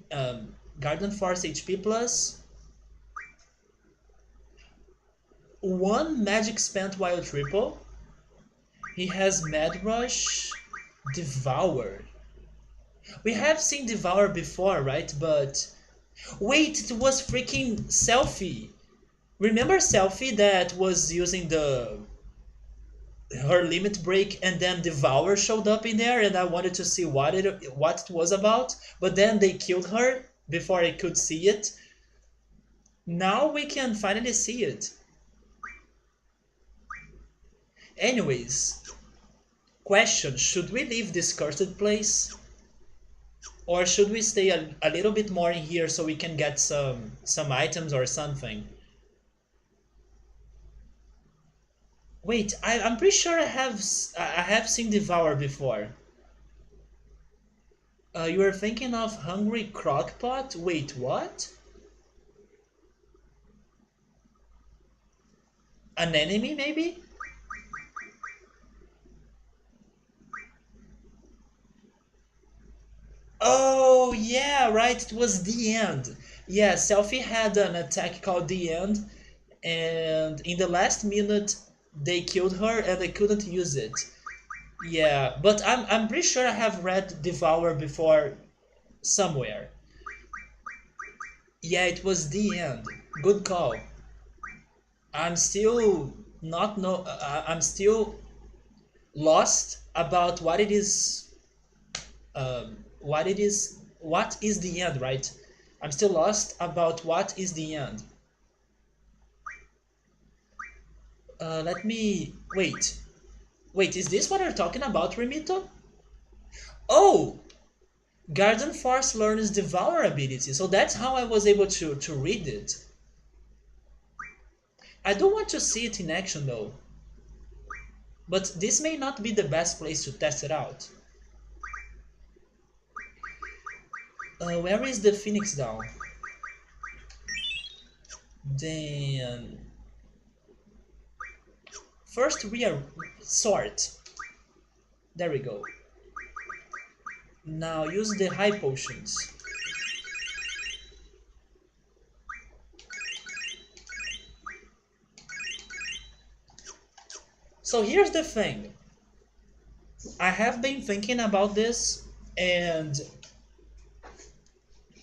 garden force HP plus, one magic spent while triple. He has Mad Rush, Devour. We have seen Devour before, right? But wait, it was freaking Selfie. Remember Selfie that was using the her limit break and then Devour showed up in there and I wanted to see what it was about, but then they killed her before I could see it. Now we can finally see it. Anyways, question, should we leave this cursed place? Or should we stay a little bit more in here so we can get some items or something? Wait, I'm pretty sure I have seen Devour before. You are thinking of Hungry Crockpot? Wait, what? An enemy, maybe? Oh, yeah, right, it was the end. Yeah, Selfie had an attack called the end, and in the last minute they killed her and they couldn't use it. Yeah, but I'm pretty sure I have read Devour before somewhere. Yeah, it was the end. Good call. I'm still not know. I'm still lost about what it is. What is the end, right? I'm still lost about what is the end. Let me wait. Wait, is this what you're talking about, Remito? Oh, Garden Force learns Devour ability, so that's how I was able to read it. I do want to see it in action though, but this may not be the best place to test it out. Where is the Phoenix down? Then first we are sort. There we go. Now use the high potions. So here's the thing. I have been thinking about this and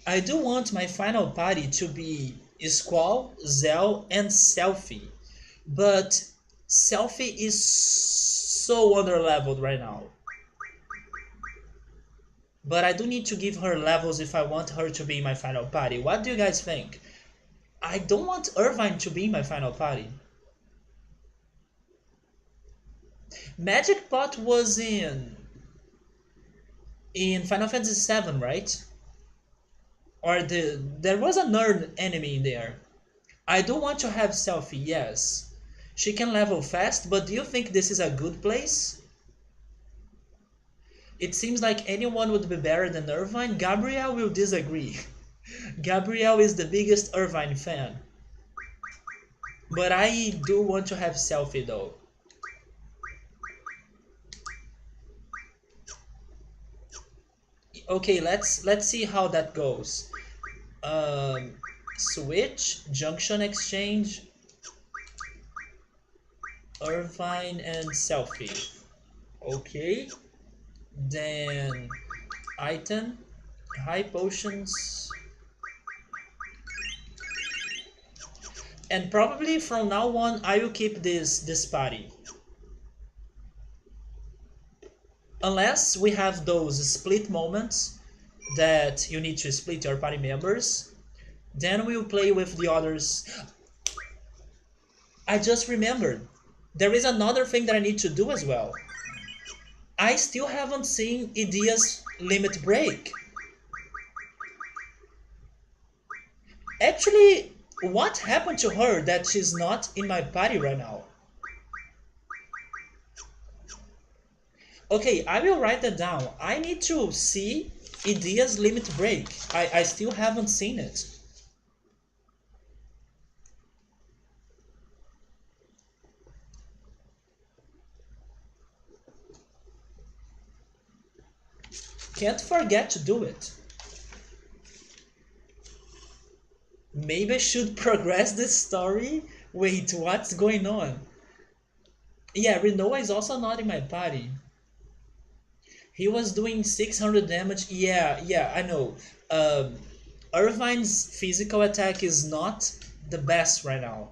I do want my final party to be Squall, Zell, and Selfie. But Selfie is so underleveled right now. But I do need to give her levels if I want her to be my final party. What do you guys think? I don't want Irvine to be my final party. Magic Pot was in Final Fantasy VII, right? Or there was a nerd enemy in there. I do want to have Selfie, yes. She can level fast, but do you think this is a good place? It seems like anyone would be better than Irvine. Gabrielle will disagree. Gabrielle is the biggest Irvine fan. But I do want to have Selfie though. Okay, let's see how that goes. Switch, Junction Exchange, Irvine and Selfie. Okay. Then item, high potions. And probably from now on I will keep this party. Unless we have those split moments that you need to split your party members, then we'll play with the others. I just remembered. There is another thing that I need to do as well. I still haven't seen Idia's limit break. Actually, what happened to her that she's not in my party right now? Okay, I will write that down. I need to see Idia's limit break. I still haven't seen it. Can't forget to do it. Maybe I should progress this story? Wait, what's going on? Yeah, Renoa is also not in my party. He was doing 600 damage. Yeah, yeah, I know. Um, Irvine's physical attack is not the best right now.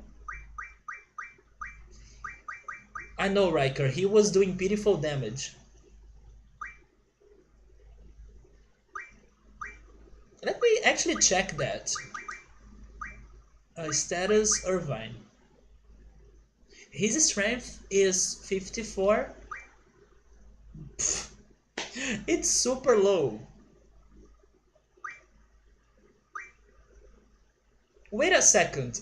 I know, Riker. He was doing pitiful damage. Let me actually check that. Status Irvine. His strength is 54. It's super low. Wait a second.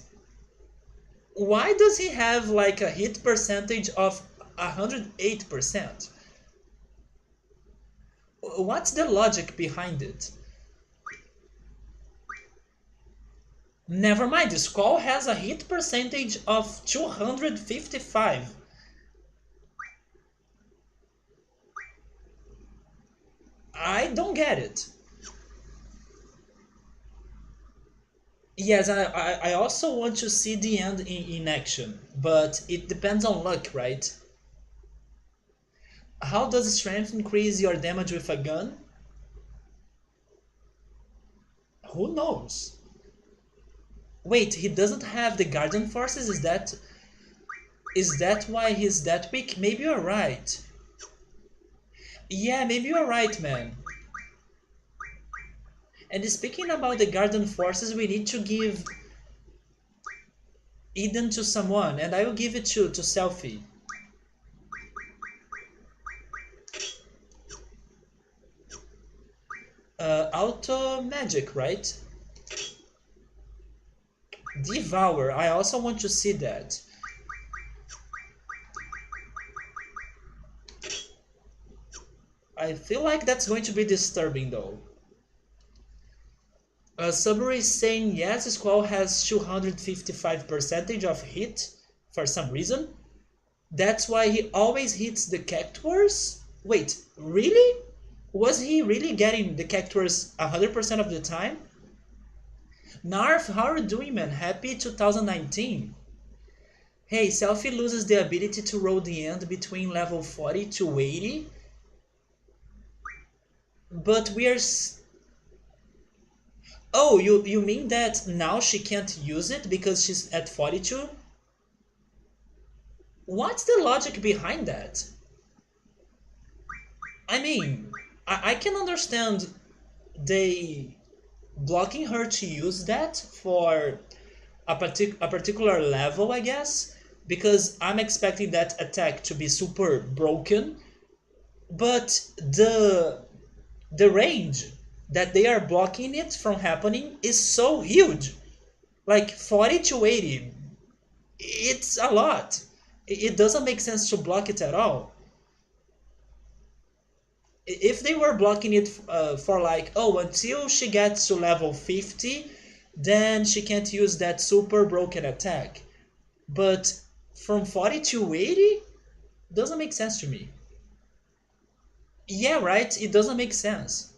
Why does he have like a hit percentage of 108%? What's the logic behind it? Never mind, the Skull has a hit percentage of 255. I don't get it. Yes, I also want to see the end in action, but it depends on luck, right? How does strength increase your damage with a gun? Who knows? Wait, he doesn't have the Guardian Forces? Is that why he's that weak? Maybe you're right. Yeah, maybe you're right, man. And speaking about the Guardian Forces, we need to give Eden to someone, and I will give it to Selfie. Auto Magic, right? Devour, I also want to see that. I feel like that's going to be disturbing though. Subway is saying yes, Squall has 255 percentage of hit for some reason. That's why he always hits the Cactuars? Wait, really? Was he really getting the Cactuars 100% of the time? Narf, how are you doing, man? Happy 2019. Hey, Selfie loses the ability to roll the end between level 40 to 80. But we are... Oh, you mean that now she can't use it because she's at 42? What's the logic behind that? I mean, I can understand they blocking her to use that for a particular level, I guess, because I'm expecting that attack to be super broken, but the range that they are blocking it from happening is so huge. Like 40 to 80, it's a lot. It doesn't make sense to block it at all. If they were blocking it for like, oh, until she gets to level 50, then she can't use that super broken attack. But from 40 to 80 doesn't make sense to me. Yeah, right? It doesn't make sense.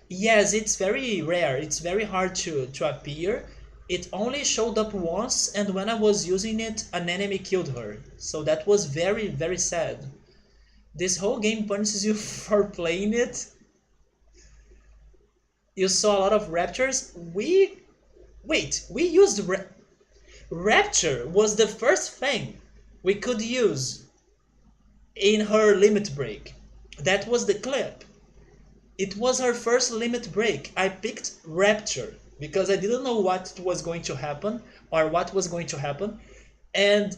Yes, it's very rare. It's very hard to appear. It only showed up once, and when I was using it, an enemy killed her. So that was very, very sad. This whole game punishes you for playing it. You saw a lot of raptures. We used rapture was the first thing we could use in her limit break. That was the clip. It was her first limit break. I picked rapture because I didn't know what was going to happen or what was going to happen, and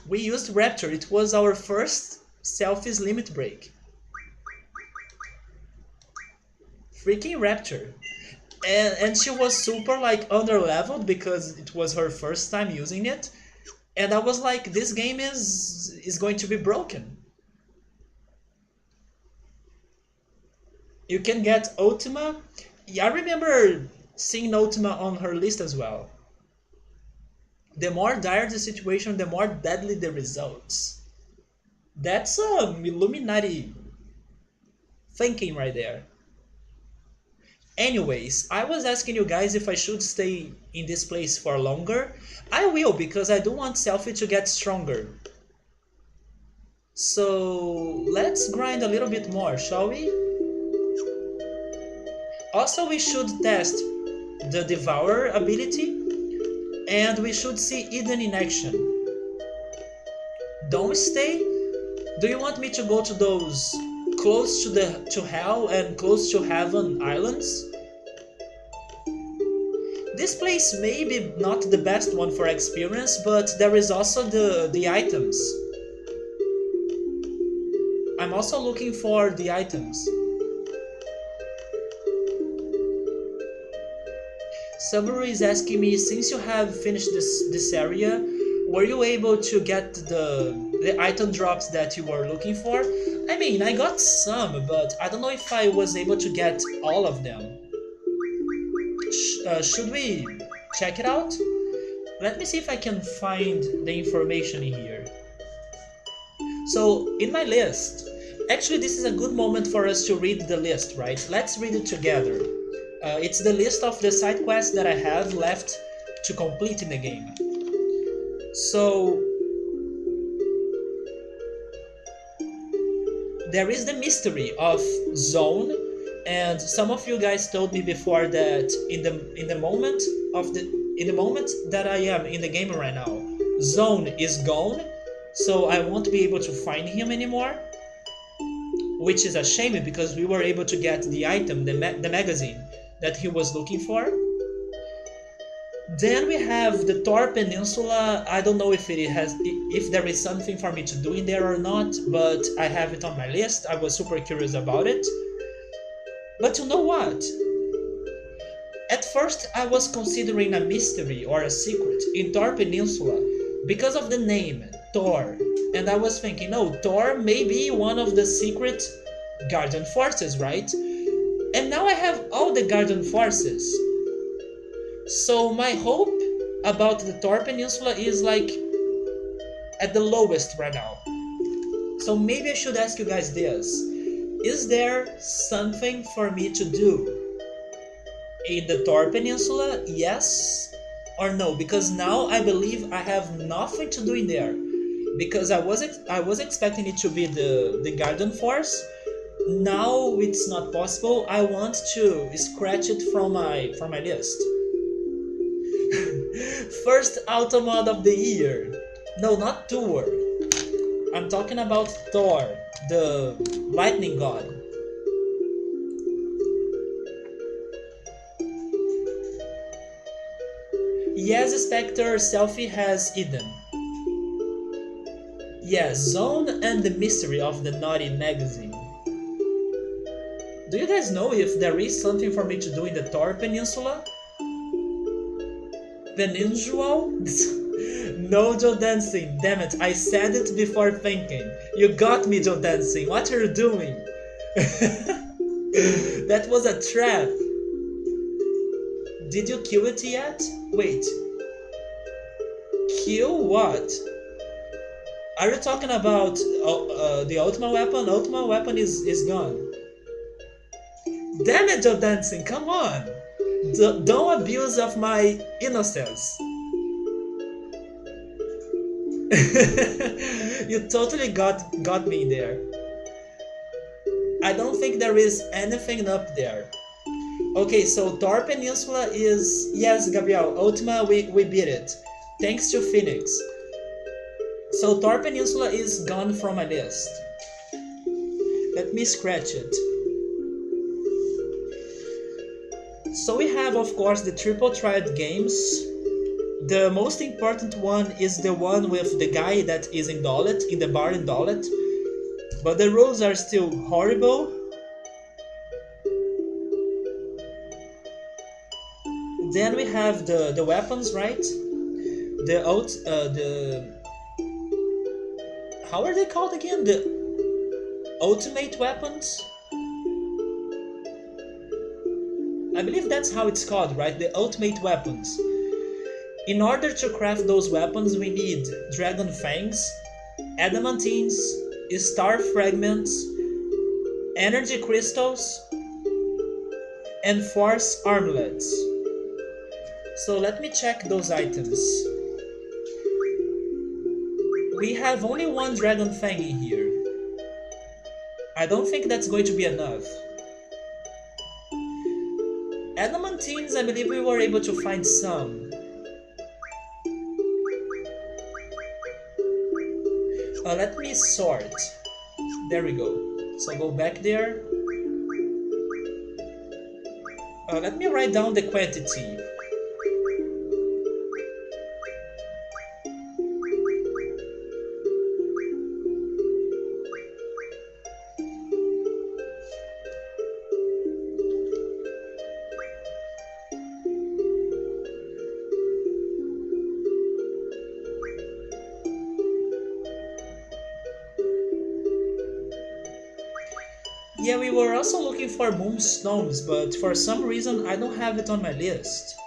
We used Rapture. It was our first selfies limit break. Freaking Rapture. And she was super like under leveled because it was her first time using it. And I was like, this game is going to be broken. You can get Ultima. Yeah, I remember seeing Ultima on her list as well. The more dire the situation, the more deadly the results. That's Illuminati thinking right there. Anyways, I was asking you guys if I should stay in this place for longer. I will, because I do want Selfie to get stronger. So let's grind a little bit more, shall we? Also, we should test the Devour ability, and we should see Eden in action. Don't stay. Do you want me to go to those close to Hell and close to Heaven islands? This place may be not the best one for experience, but there is also the items. I'm also looking for the items. Subaru is asking me, since you have finished this area, were you able to get the item drops that you were looking for? I mean, I got some, but I don't know if I was able to get all of them. Should we check it out? Let me see if I can find the information in here. So, in my list, actually this is a good moment for us to read the list, right? Let's read it together. It's the list of the side quests that I have left to complete in the game. So, there is the mystery of Zone, and some of you guys told me before that in the moment that I am in the game right now, Zone is gone, so I won't be able to find him anymore, which is a shame because we were able to get the item, the magazine that he was looking for. Then we have the Tor Peninsula. I don't know if there is something for me to do in there or not, but I have it on my list. I was super curious about it. But you know what? At first I was considering a mystery or a secret in Tor Peninsula because of the name, Tor. And I was thinking, no, Tor may be one of the secret Guardian Forces, right? And now I have all the Guardian Forces. So my hope about the Tor Peninsula is like at the lowest right now. So maybe I should ask you guys this. Is there something for me to do in the Tor Peninsula? Yes or no? Because now I believe I have nothing to do in there. Because I was expecting it to be the Guardian Force. Now it's not possible. I want to scratch it from my list. First auto mod of the year. No, not Tour. I'm talking about Thor, the lightning god. Yes, Spectre, Selfie has Eden. Yes, Zone and the mystery of the Naughty magazine. Do you guys know if there is something for me to do in the Tor Peninsula? Peninsual? No, Joe Dancing. Damn it, I said it before thinking. You got me, Joe Dancing. What are you doing? That was a trap. Did you kill it yet? Wait. Kill what? Are you talking about the Ultima weapon? Ultima weapon is gone. Damn it, Joe Dancing, come on! Don't abuse of my innocence. You totally got me there. I don't think there is anything up there. Okay, so Tor Peninsula is... Yes, Gabriel, Ultima, we beat it. Thanks to Phoenix. So Tor Peninsula is gone from my list. Let me scratch it. So we have, of course, the Triple Triad games. The most important one is the one with the guy that is in Dolet, in the bar in Dolet. But the rules are still horrible. Then we have the weapons, right? The how are they called again? The ultimate weapons? I believe that's how it's called, right? The ultimate weapons. In order to craft those weapons, we need dragon fangs, adamantines, star fragments, energy crystals, and force armlets. So let me check those items. We have only one dragon fang in here. I don't think that's going to be enough. Adamantines, I believe we were able to find some. Let me sort. There we go. So go back there. Let me write down the quantity. Yeah, we were also looking for moonstones, but for some reason I don't have it on my list.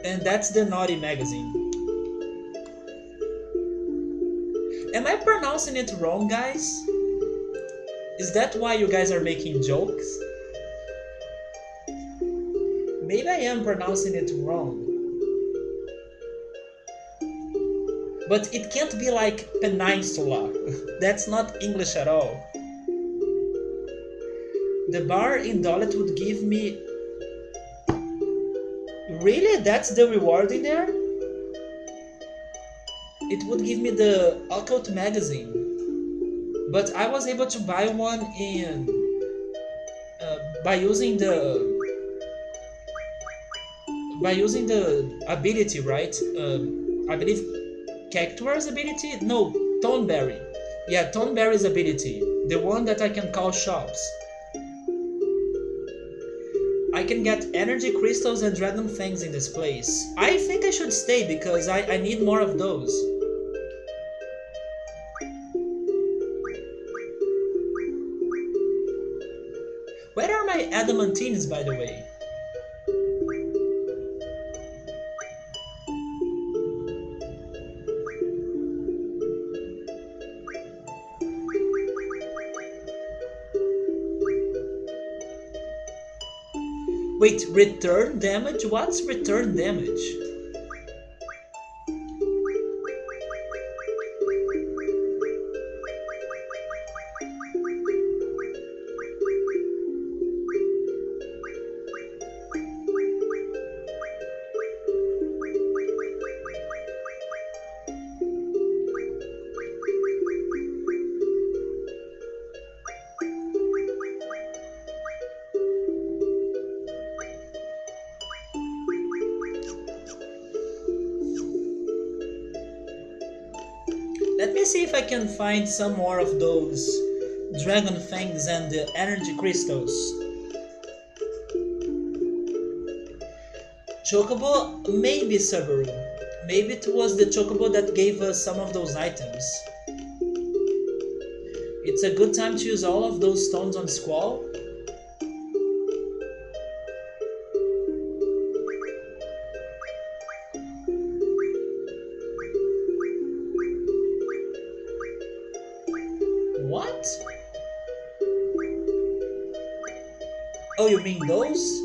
And that's the Naughty magazine. Am I pronouncing it wrong, guys? Is that why you guys are making jokes? Maybe I am pronouncing it wrong. But it can't be like peninsula. That's not English at all. The bar in Dolet would give me... Really? That's the reward in there? It would give me the Occult magazine. But I was able to buy one in... by using the ability, right? I believe Cactuar's ability? No, Thornberry. Yeah, Thornberry's ability. The one that I can call shops. I can get energy crystals and dragon fangs in this place. I think I should stay because I need more of those. Where are my adamantines, by the way? Wait, return damage? What's return damage? Let me see if I can find some more of those dragon fangs and the energy crystals. Chocobo, maybe Subaru. Maybe it was the Chocobo that gave us some of those items. It's a good time to use all of those stones on Squall. What? Oh, you mean those?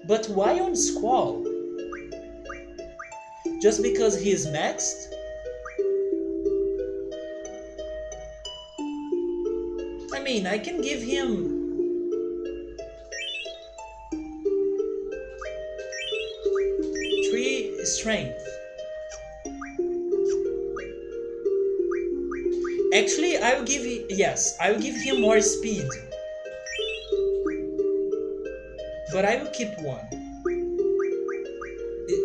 But why on Squall? Just because he's maxed? I mean, I can give him... 3 strength. Actually, I will give... Yes, I will give him more speed. but I will keep one.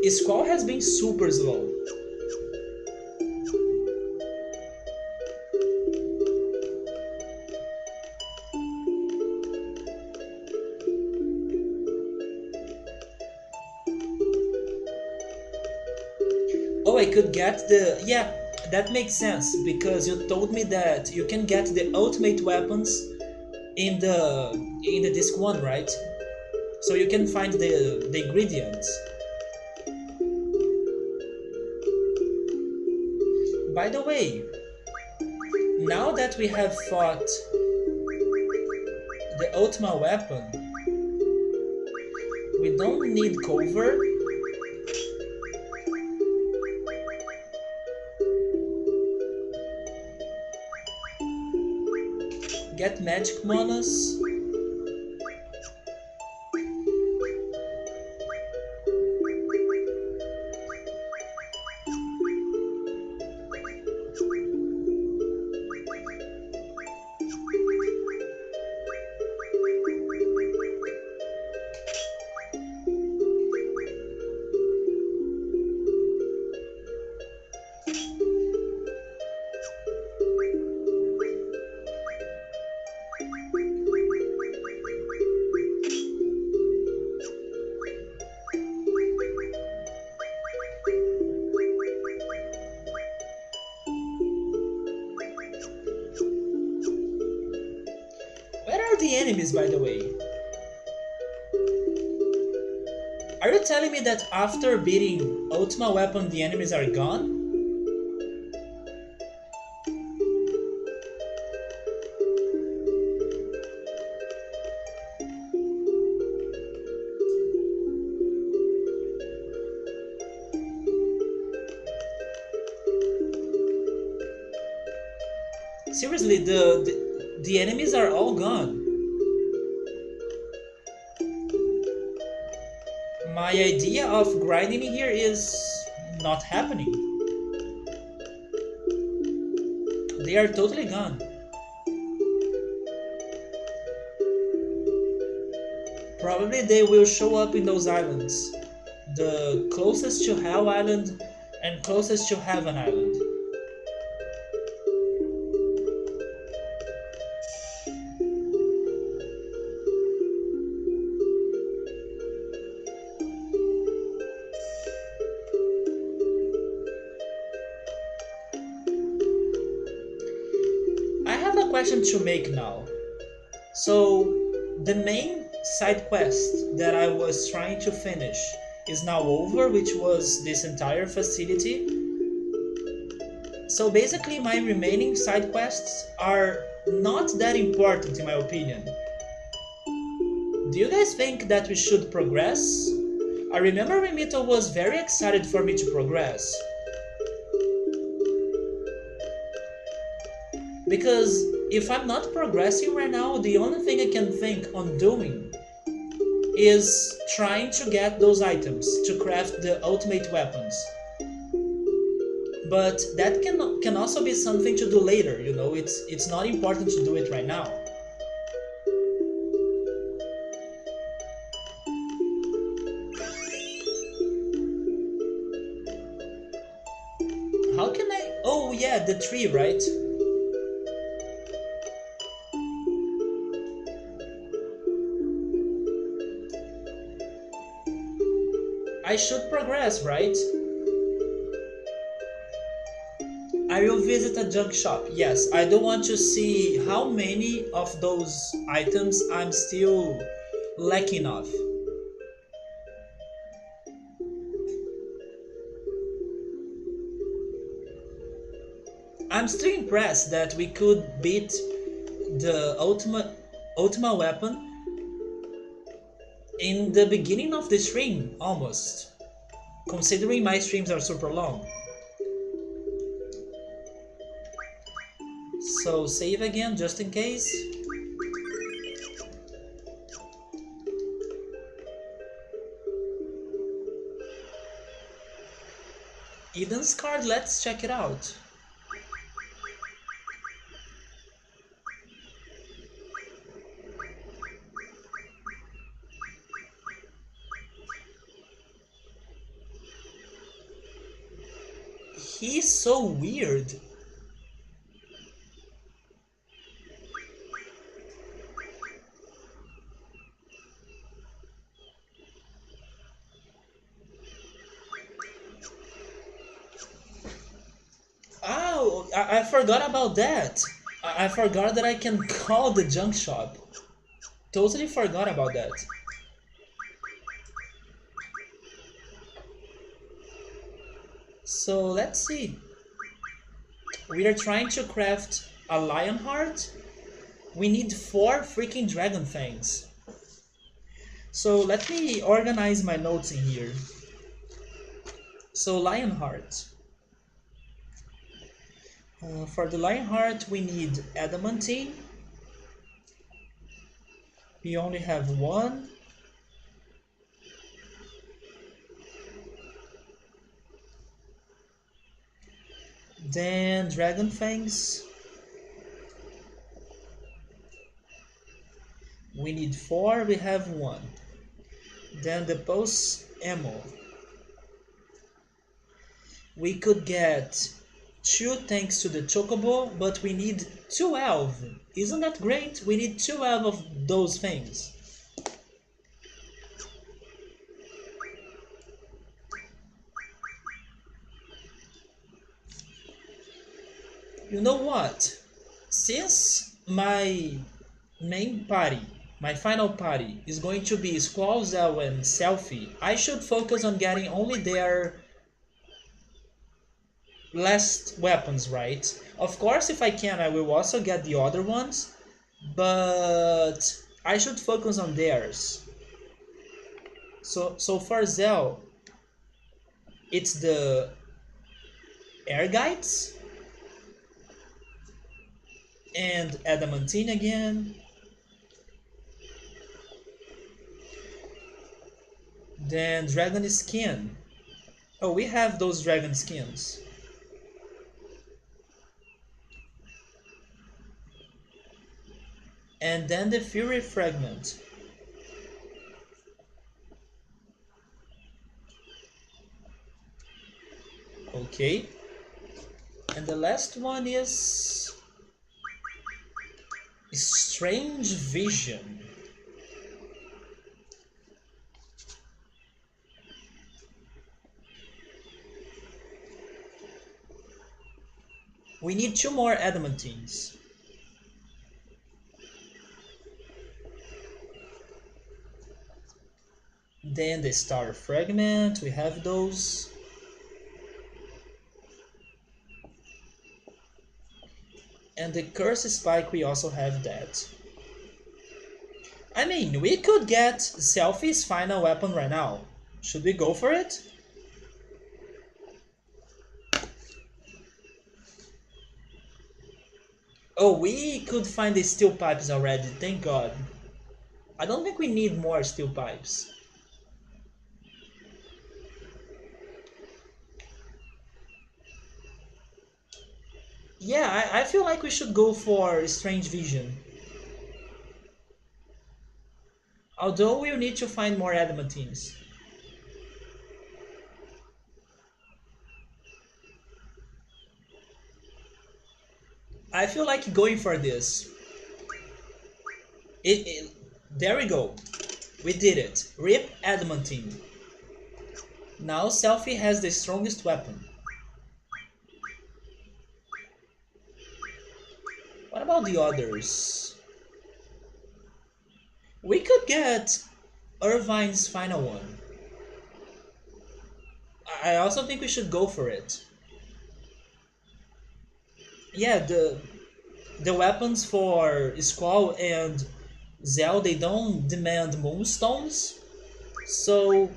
Squall has been super slow. Oh, I could get the... Yeah, that makes sense, because you told me that you can get the ultimate weapons in the disc 1, right? So you can find the ingredients. By the way, now that we have fought the ultimate weapon, we don't need cover. Get magic monas. Where are the enemies, by the way? Are you telling me that after beating Ultima Weapon, the enemies are gone? Seriously, the enemies are all gone. My idea of grinding here is not happening. They are totally gone. Probably they will show up in those islands. The closest to Hell Island and closest to Heaven Island. I have a question to make now. So, the main side quest that I was trying to finish is now over, which was this entire facility. So basically my remaining side quests are not that important in my opinion. Do you guys think that we should progress? I remember Remito was very excited for me to progress. Because if I'm not progressing right now, the only thing I can think on doing is trying to get those items to craft the ultimate weapons. But that can also be something to do later, you know, it's not important to do it right now. How can I... Oh yeah, the tree, right? I should progress, right? I will visit a junk shop. Yes, I do want to see how many of those items I'm still lacking of. I'm still impressed that we could beat the Ultima weapon in the beginning of the stream, almost. Considering my streams are super long. So save again, just in case. Eden's card, let's check it out. He's so weird. Oh, I forgot about that. I forgot that I can call the junk shop. Totally forgot about that. So let's see. We are trying to craft a lion heart. We need 4 freaking dragon fangs. So let me organize my notes in here. So lion heart. For the lion heart, we need adamantine. We only have one. Then dragon fangs. We need 4. We have 1. Then the pulse ammo. We could get 2 thanks to the chocobo, but we need 12. Isn't that great? We need 12 of those things. You know what? Since my main party, my final party, is going to be Squall, Zell, and Selfie, I should focus on getting only their last weapons, right? Of course, if I can, I will also get the other ones, but I should focus on theirs. So for Zell, it's the air guides and adamantine again. Then dragon skin. Oh, we have those dragon skins. And then the fury fragment. Okay. And the last one is strange vision. We need 2 more adamantines. Then the star fragment, we have those. And the curse spike, we also have that. I mean, we could get Selfie's final weapon right now. Should we go for it? Oh, we could find the steel pipes already, thank God. I don't think we need more steel pipes. Yeah, I feel like we should go for strange vision. Although we'll need to find more adamantines. I feel like going for this. There we go. We did it. Rip adamantine. Now Selfie has the strongest weapon. What about the others? We could get Irvine's final one. I also think we should go for it. Yeah, the weapons for Squall and Zell, they don't demand moonstones, so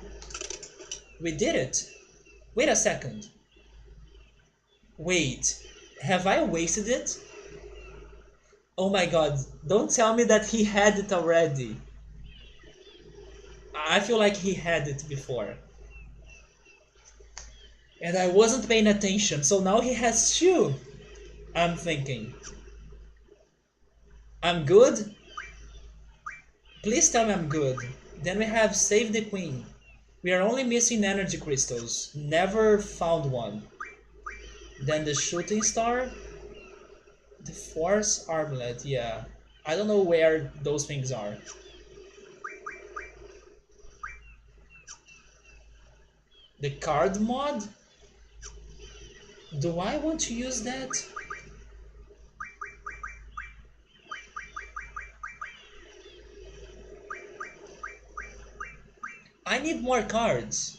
we did it. Wait a second. Wait, have I wasted it? Oh my god, don't tell me that he had it already. I feel like he had it before. And I wasn't paying attention, so now he has 2. I'm thinking. I'm good? Please tell me I'm good. Then we have Save the Queen. We are only missing energy crystals. Never found one. Then the shooting star, the force armlet. Yeah, I don't know where those things are. The card mod. Do I want to use that? I need more cards.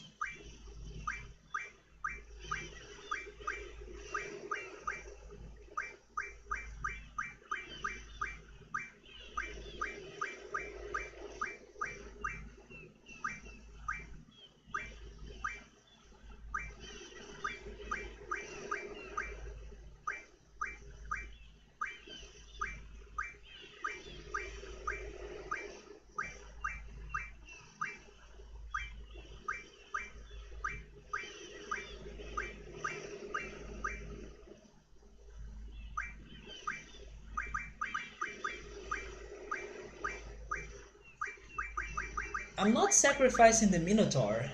I'm not sacrificing the Minotaur.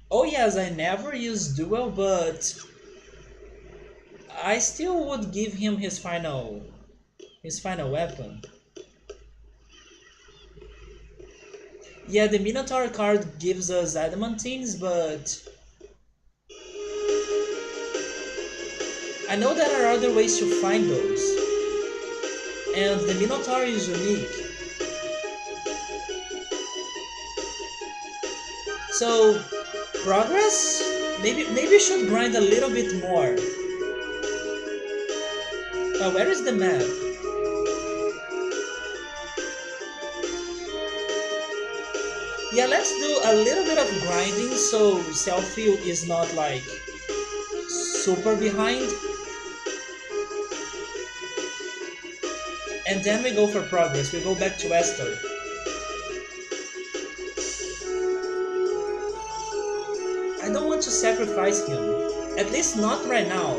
Oh yes, I never use duel, but I still would give him his final weapon. Yeah, the Minotaur card gives us adamantines, but I know there are other ways to find those. And the Minotaur is unique. So progress? Maybe we should grind a little bit more. Where is the map? Yeah, let's do a little bit of grinding so Selfie is not like super behind. And then we go for progress. We go back to Esther. I don't want to sacrifice him. At least not right now.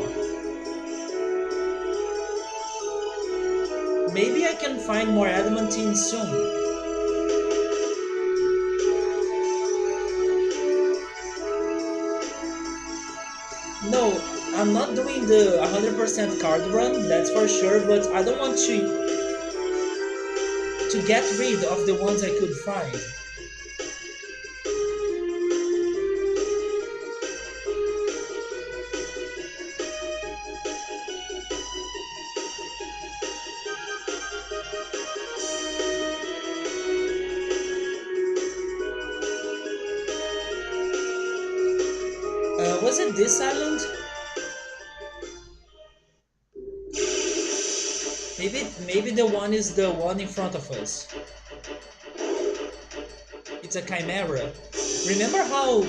Maybe I can find more adamantine soon. No, I'm not doing the 100% card run, that's for sure, but I don't want to get rid of the ones I could find. Was it this island? Maybe the one is the one in front of us. It's a chimera. Remember how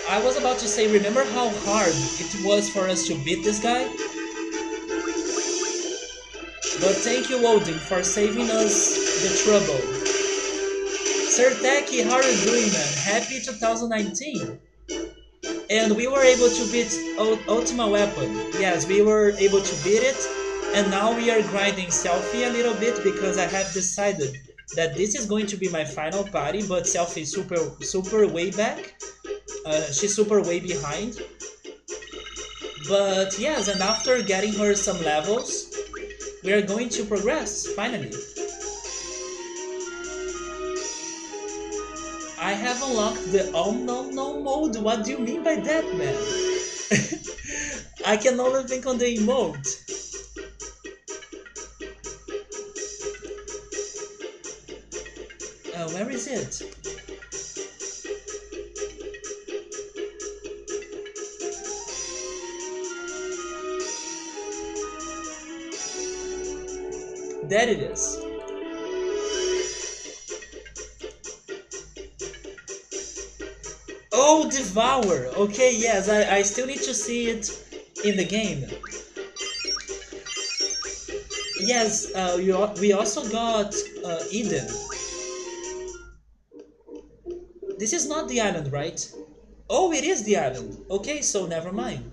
I was about to say, remember how hard it was for us to beat this guy? But thank you, Odin, for saving us the trouble. Sir Taki, how are you doing, man? Happy 2019! And we were able to beat Ultima Weapon. Yes, we were able to beat it, and now we are grinding Selfie a little bit because I have decided that this is going to be my final party, but Selfie is super way back. She's super way behind. But yes, and after getting her some levels, we are going to progress, finally. I have unlocked the Om Nom Nom mode. What do you mean by that, man? I can only think on the emote. Where is it? There it is. Oh, Devour! Okay, yes, I still need to see it in the game. Yes, we also got Eden. This is not the island, right? Oh, it is the island. Okay, so never mind.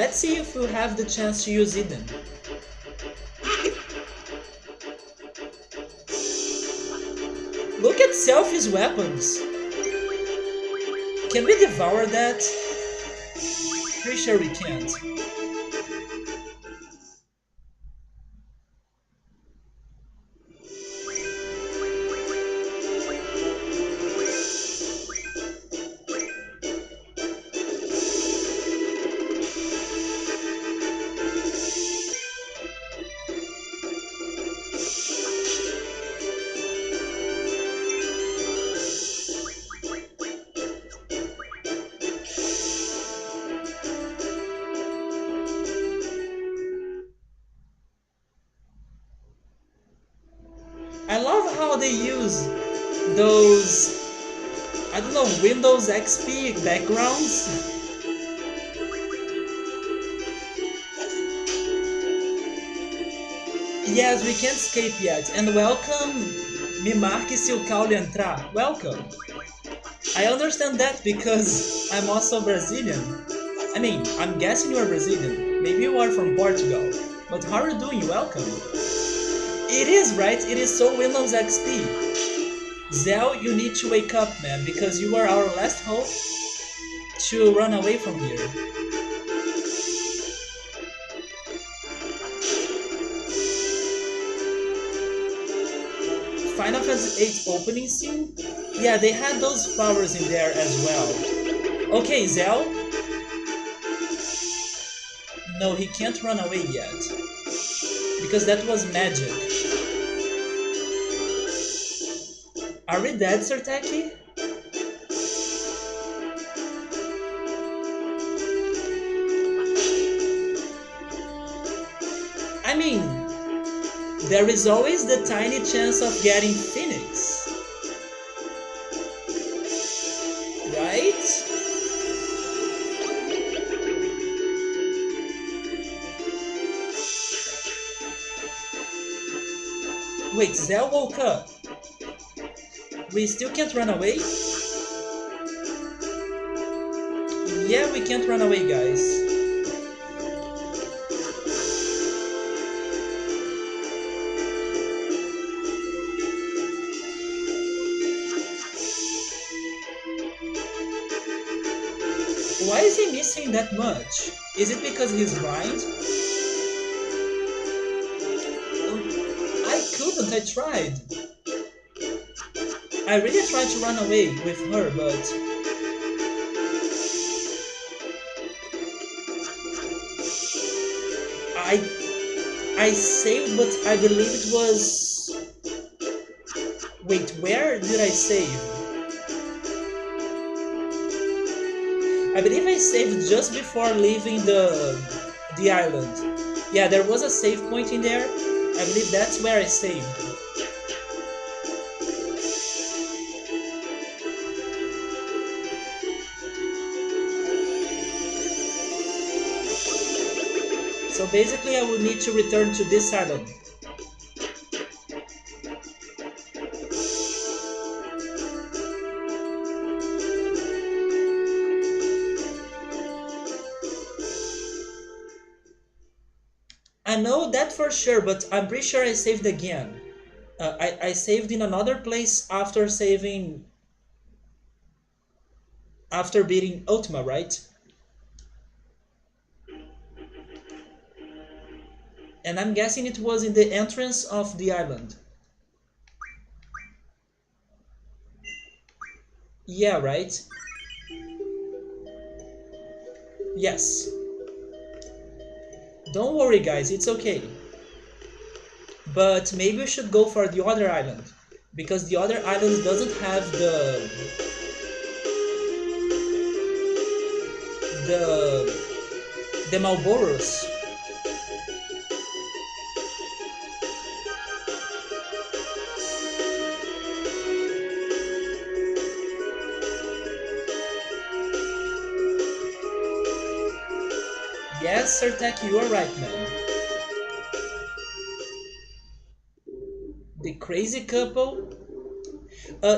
Let's see if we'll have the chance to use Eden. Look at Selfie's weapons. Can we devour that? Pretty sure we can't. I love how they use those, I don't know, Windows XP backgrounds. Yes, we can't escape yet. And welcome, me marque se o caule entrar. Welcome. I understand that because I'm also Brazilian. I mean, I'm guessing you are Brazilian. Maybe you are from Portugal. But how are you doing? Welcome. It is, right? It is so Windows XP. Zell, you need to wake up, man, because you are our last hope to run away from here. Final Fantasy VIII opening scene? Yeah, they had those flowers in there as well. Okay, Zell. No, he can't run away yet. Because that was magic. Are we dead, Sertaki? I mean, there is always the tiny chance of getting Phoenix. Right? Wait, Zell woke up. We still can't run away? Yeah, we can't run away, guys. Why is he missing that much? Is it because he's blind? I couldn't, I tried. I really tried to run away with her, but... I saved, but I believe it was... Wait, where did I save? I believe I saved just before leaving the island. Yeah, there was a save point in there. I believe that's where I saved. So basically I would need to return to this island. I know that for sure, but I'm pretty sure I saved again. I saved in another place after saving... After beating Ultima, right? And I'm guessing it was in the entrance of the island. Yeah, right? Yes. Don't worry, guys, it's okay. But maybe we should go for the other island. Because the other island doesn't have the Malboros. Yes, Sertaki, you are right, man. The crazy couple.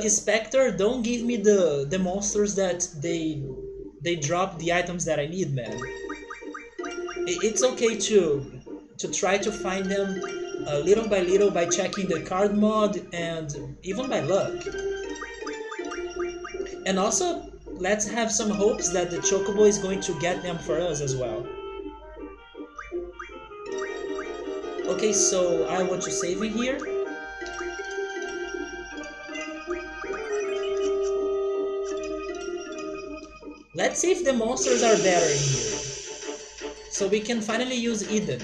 Spectre, don't give me the monsters that they drop the items that I need, man. It's okay to try to find them little by little by checking the card mod and even by luck. And also, let's have some hopes that the Chocobo is going to get them for us as well. Okay, so I want to save in here. Let's see if the monsters are better in here. So we can finally use Eden.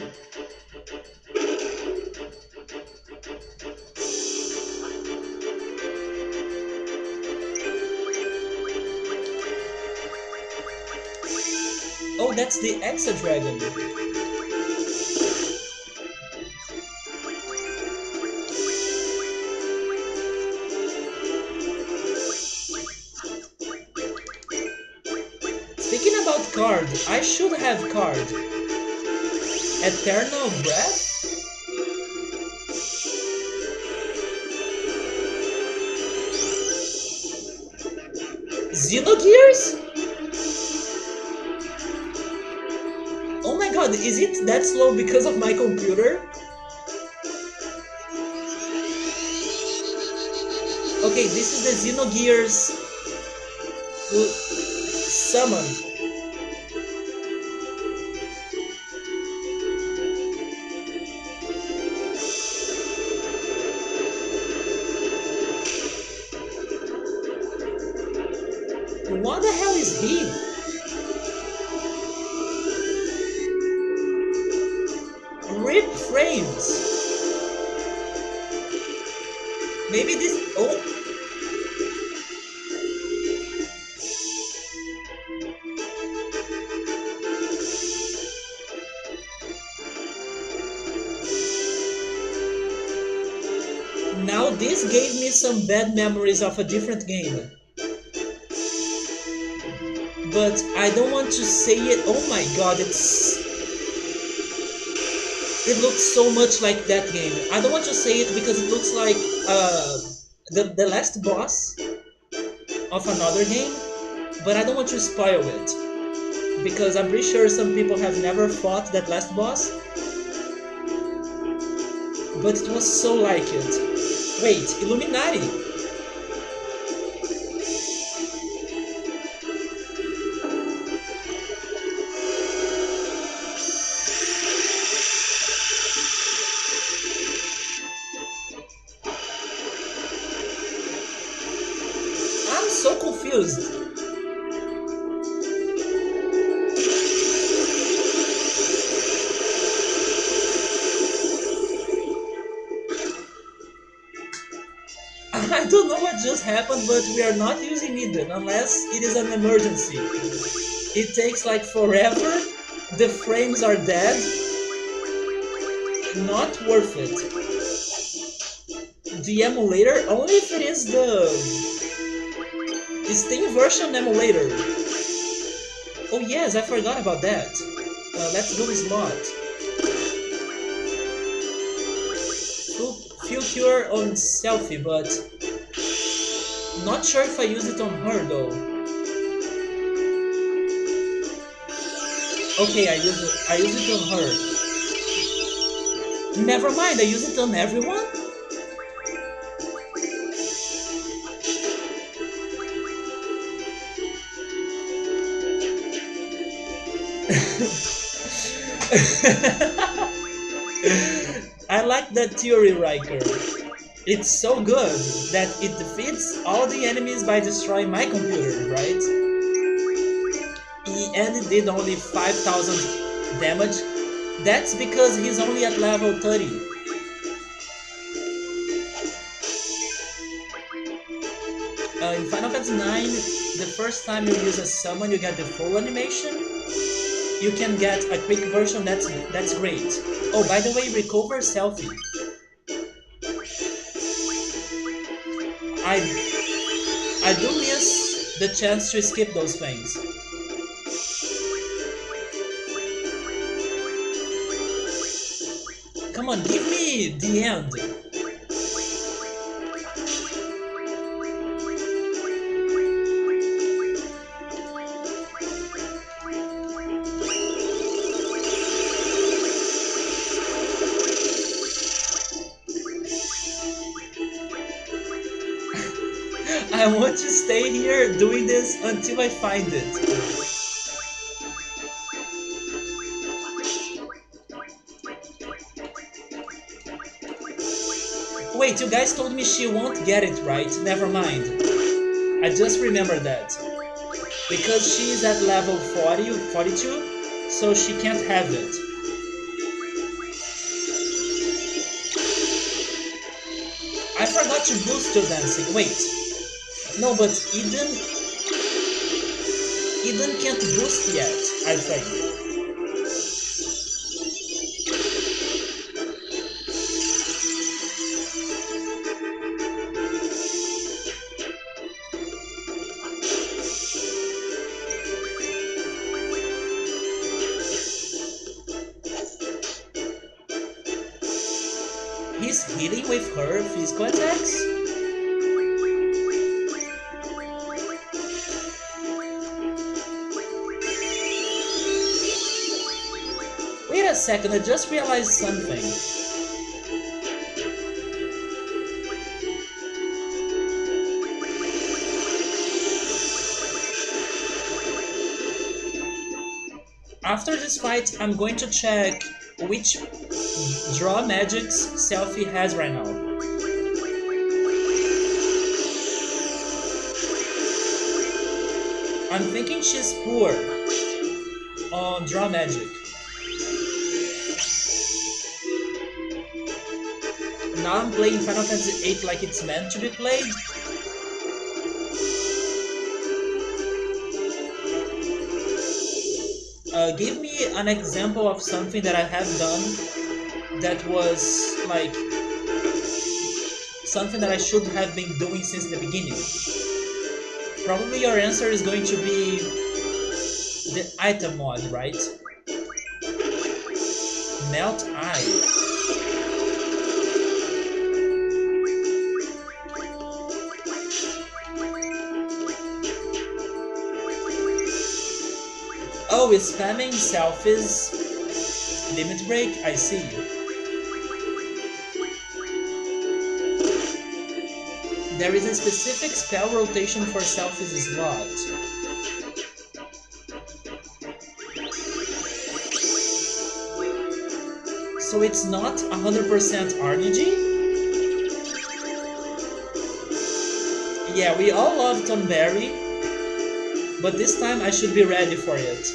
Oh, that's the Exa Dragon. Speaking about card, I should have card. Eternal Breath? Xenogears? Oh my god, is it that slow because of my computer? Okay, this is the Xenogears summon. What the hell is he? Rip frames. Maybe this. Oh. Now this gave me some bad memories of a different game. But I don't want to say it. Oh my god, it looks so much like that game. I don't want to say it because it looks like the last boss of another game, but I don't want to spoil it because I'm pretty sure some people have never fought that last boss, but it was so like it. Wait, Illuminati! I'm so confused. I don't know what just happened, but we are not using Eden unless it is an emergency. It takes like forever, the frames are dead, not worth it. The emulator, only if it is the Steam version emulator. Oh yes, I forgot about that. Let's do this mod. Full cure on selfie, but not sure if I use it on her though. Okay, I use it on her. Never mind, I use it on everyone? I like that theory, Riker. It's so good that it defeats all the enemies by destroying my computer, right? And it did only 5,000 damage. That's because he's only at level 30. In Final Fantasy 9, the first time you use a summon, you get the full animation. You can get a quick version, that's great. Oh, by the way, recover selfie. I do miss the chance to skip those things. Come on, give me the end. I want to stay here doing this until I find it. Wait, you guys told me she won't get it right. Never mind. I just remember that. Because she's at level 40, 42, so she can't have it. I forgot to boost your dancing. Wait. No, but Eden can't boost yet, I think. He's hitting with her physical attacks? Wait a second, I just realized something. After this fight, I'm going to check which draw magics Selfie has right now. I'm thinking she's poor on draw magic. Now I'm playing Final Fantasy VIII like it's meant to be played. Give me an example of something that I have done that was like something that I should have been doing since the beginning. Probably your answer is going to be the item mod, right? Melt Eye. Oh, is spamming selfies limit break? I see. There is a specific spell rotation for selfies slot. So it's not 100% RNG? Yeah, we all love Tonberry, but this time I should be ready for it.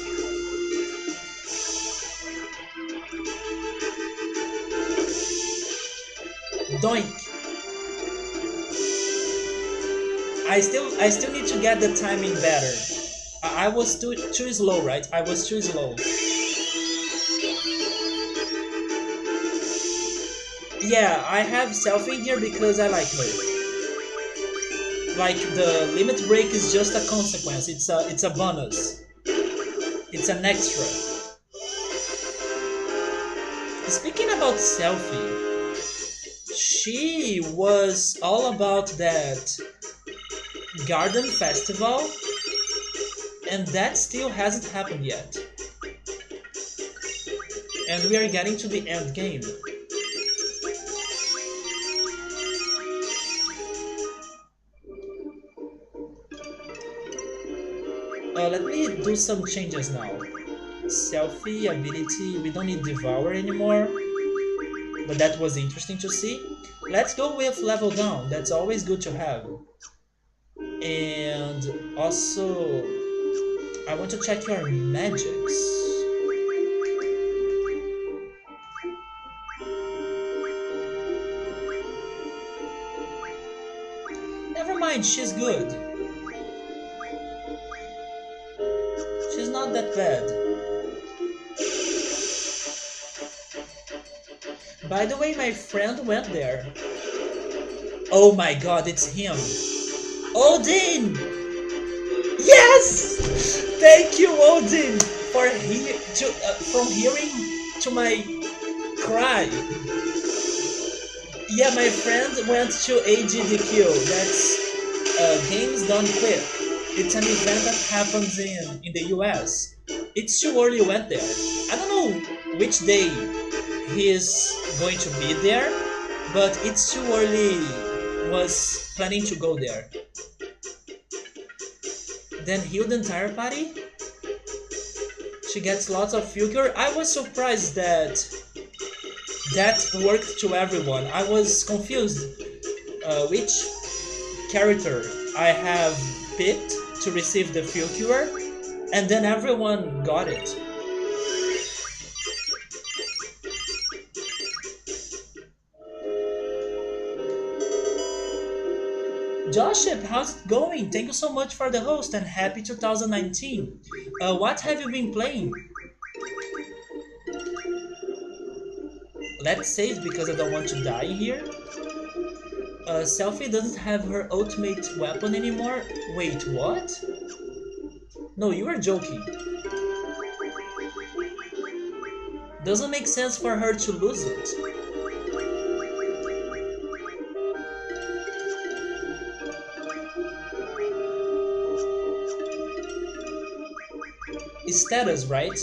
Doink! I still need to get the timing better. I was too slow, right? I was too slow. Yeah, I have Selfie here because I like her. Like the limit break is just a consequence. It's a bonus. It's an extra. Speaking about Selfie, she was all about that garden festival, and that still hasn't happened yet. And we are getting to the end game. Let me do some changes now. Selfie ability, we don't need Devour anymore, but that was interesting to see. Let's go with level down, that's always good to have. And also, I want to check your magics. Never mind, she's good. She's not that bad. By the way, my friend went there. Oh my god, it's him. Odin! Yes! Thank you, Odin, for from hearing to my cry. Yeah, my friend went to AGDQ. That's Games Done Quick. It's an event that happens in the US. It's too early went there. I don't know which day he's going to be there, but it's too early was planning to go there. then heal the entire party. She gets lots of fuel cure. I was surprised that that worked to everyone. I was confused which character I have picked to receive the fuel cure, and then everyone got it. Joship, how's it going? Thank you so much for the host and happy 2019. What have you been playing? Let's save because I don't want to die here. Selfie doesn't have her ultimate weapon anymore. Wait, what? No, you are joking. Doesn't make sense for her to lose it. Status, right?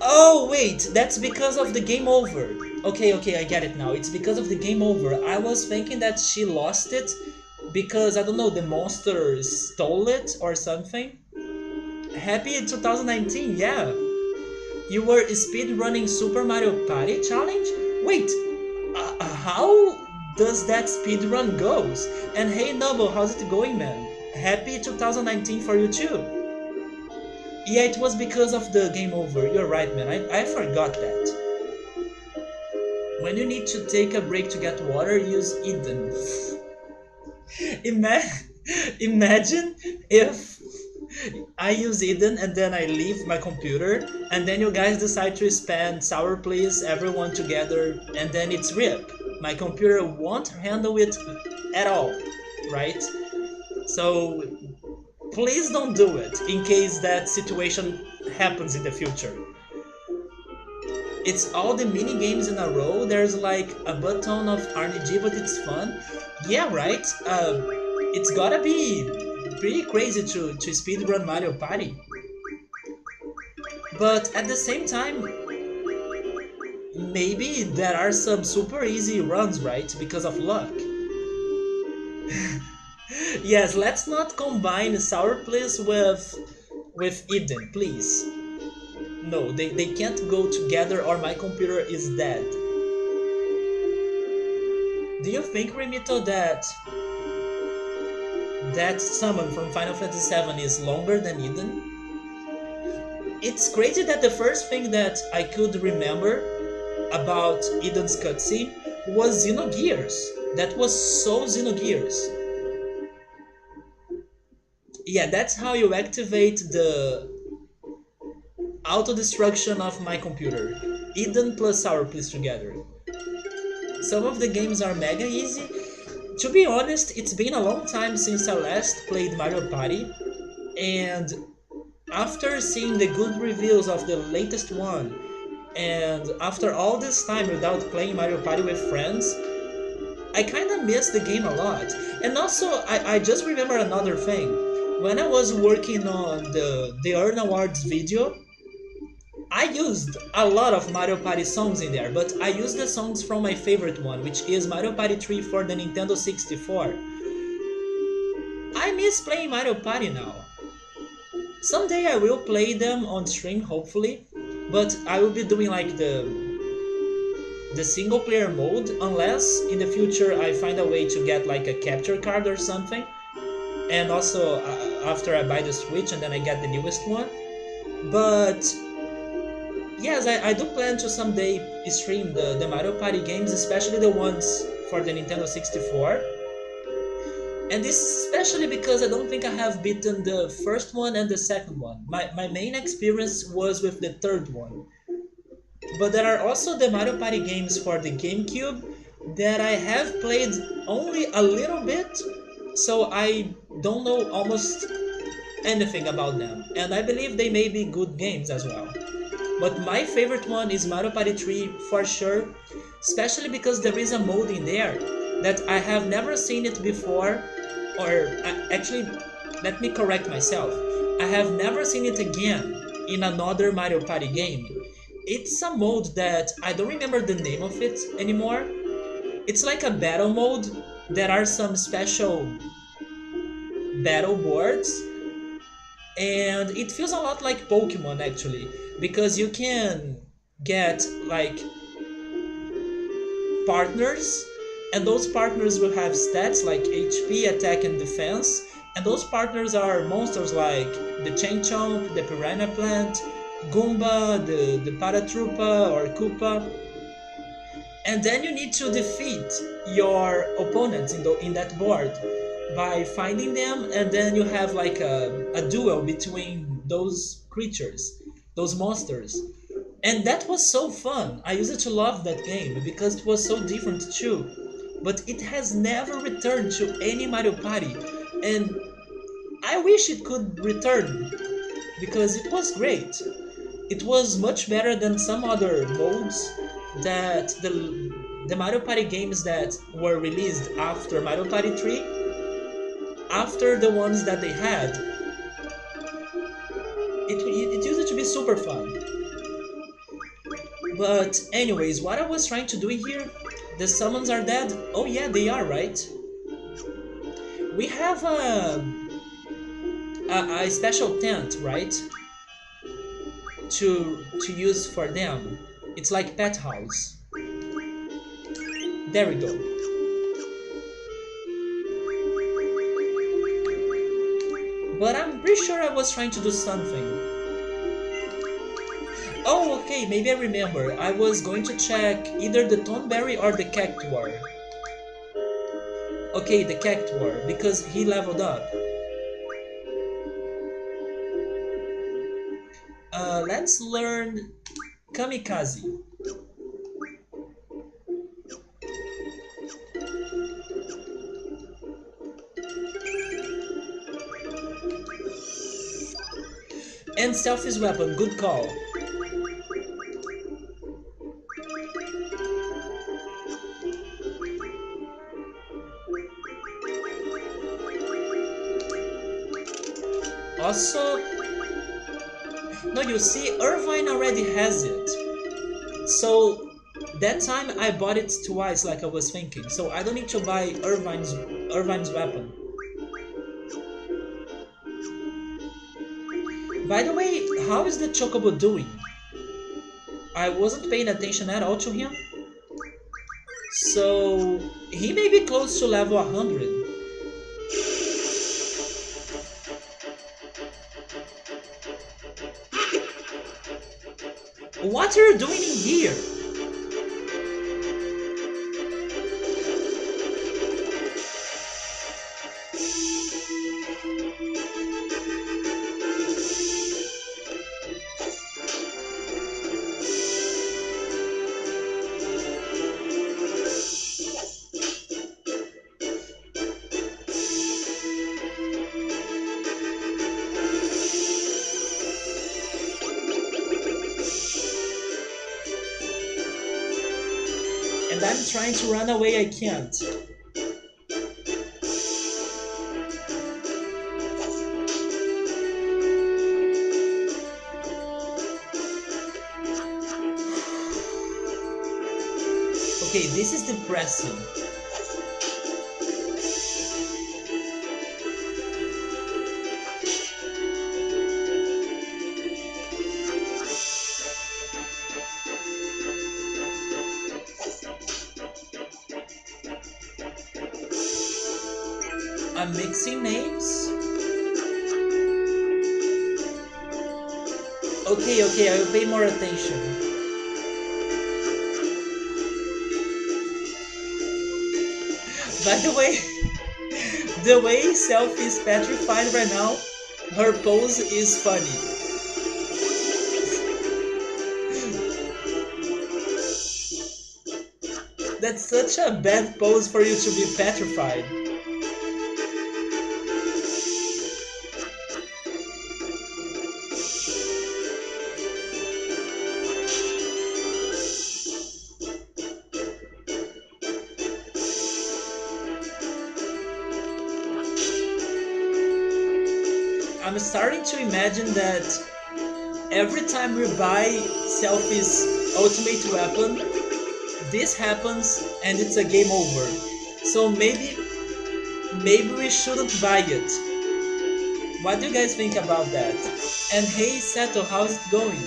Oh, wait, that's because of the game over. Okay, I get it now. It's because of the game over. I was thinking that she lost it because, I don't know, the monster stole it or something. Happy 2019, yeah. You were speedrunning Super Mario Party challenge? Wait, how does that speedrun goes? And hey Noble, how's it going, man? Happy 2019 for you too. Yeah, it was because of the game over. You're right, man. I forgot that. When you need to take a break to get water, use Eden. Ima Imagine if I use Eden and then I leave my computer and then you guys decide to spam Sour Please everyone together and then it's RIP. My computer won't handle it at all, right? So please don't do it in case that situation happens in the future. It's all the mini games in a row. There's like a button of RNG, but it's fun. Yeah, right? It's gotta be pretty crazy to speedrun Mario Party. But at the same time, maybe there are some super easy runs, right? Because of luck. Yes, let's not combine Sour Please with Eden, please. No, they can't go together or my computer is dead. Do you think, Remito, that summon from Final Fantasy VII is longer than Eden? It's crazy that the first thing that I could remember about Eden's cutscene was Xenogears. That was so Xenogears. Yeah, that's how you activate the auto-destruction of my computer. Eden plus Sour Please together. Some of the games are mega easy. To be honest, it's been a long time since I last played Mario Party, and after seeing the good reviews of the latest one, and after all this time without playing Mario Party with friends, I kinda miss the game a lot. And also, I just remember another thing. When I was working on the Earn Awards video, I used a lot of Mario Party songs in there, but I used the songs from my favorite one, which is Mario Party 3 for the Nintendo 64. I miss playing Mario Party now. Someday I will play them on stream, hopefully, but I will be doing like the single player mode, unless in the future I find a way to get like a capture card or something, and also after I buy the Switch and then I get the newest one. But yes, I do plan to someday stream the Mario Party games, especially the ones for the Nintendo 64. And this especially because I don't think I have beaten the first one and the second one. My main experience was with the third one. But there are also the Mario Party games for the GameCube that I have played only a little bit, so I don't know almost anything about them. And I believe they may be good games as well. But my favorite one is Mario Party 3 for sure, especially because there is a mode in there that I have never seen it before, or actually, let me correct myself. I have never seen it again in another Mario Party game. It's a mode that I don't remember the name of it anymore, It's like a battle mode. There are some special battle boards, and it feels a lot like Pokemon actually, because you can get like partners, and those partners will have stats like HP, attack, and defense. And those partners are monsters like the Chain Chomp, the Piranha Plant, Goomba, the Paratroopa or Koopa. And then you need to defeat your opponents in that board by finding them, and then you have like a duel between those creatures, those monsters. And that was so fun. I used to love that game because it was so different too. But it has never returned to any Mario Party. And I wish it could return because it was great. It was much better than some other modes that the Mario Party games that were released after Mario Party 3, after the ones that they had. It used to be super fun. But anyways, what I was trying to do here, the summons are dead. Oh yeah, they are, right? We have a special tent, right? To use for them. It's like pet house. There we go. But I'm pretty sure I was trying to do something. Oh, okay, maybe I remember. I was going to check either the Tonberry or the Cactuar. Okay, the Cactuar, because he leveled up. Let's learn Kamikaze. And Selfie's weapon, good call. Also, no, you see, Irvine already has it. So that time I bought it twice, like I was thinking. So I don't need to buy Irvine's weapon. By the way, how is the Chocobo doing? I wasn't paying attention at all to him. So he may be close to level 100. What are you doing in here? And I'm trying to run away, I can't. Okay, this is depressing. I'm mixing names. Okay, I will pay more attention. By the way Selfie is petrified right now, her pose is funny. That's such a bad pose for you to be petrified. I'm starting to imagine that every time we buy Selfie's ultimate weapon, this happens and it's a game over. So maybe we shouldn't buy it. What do you guys think about that? And hey Seto, how's it going?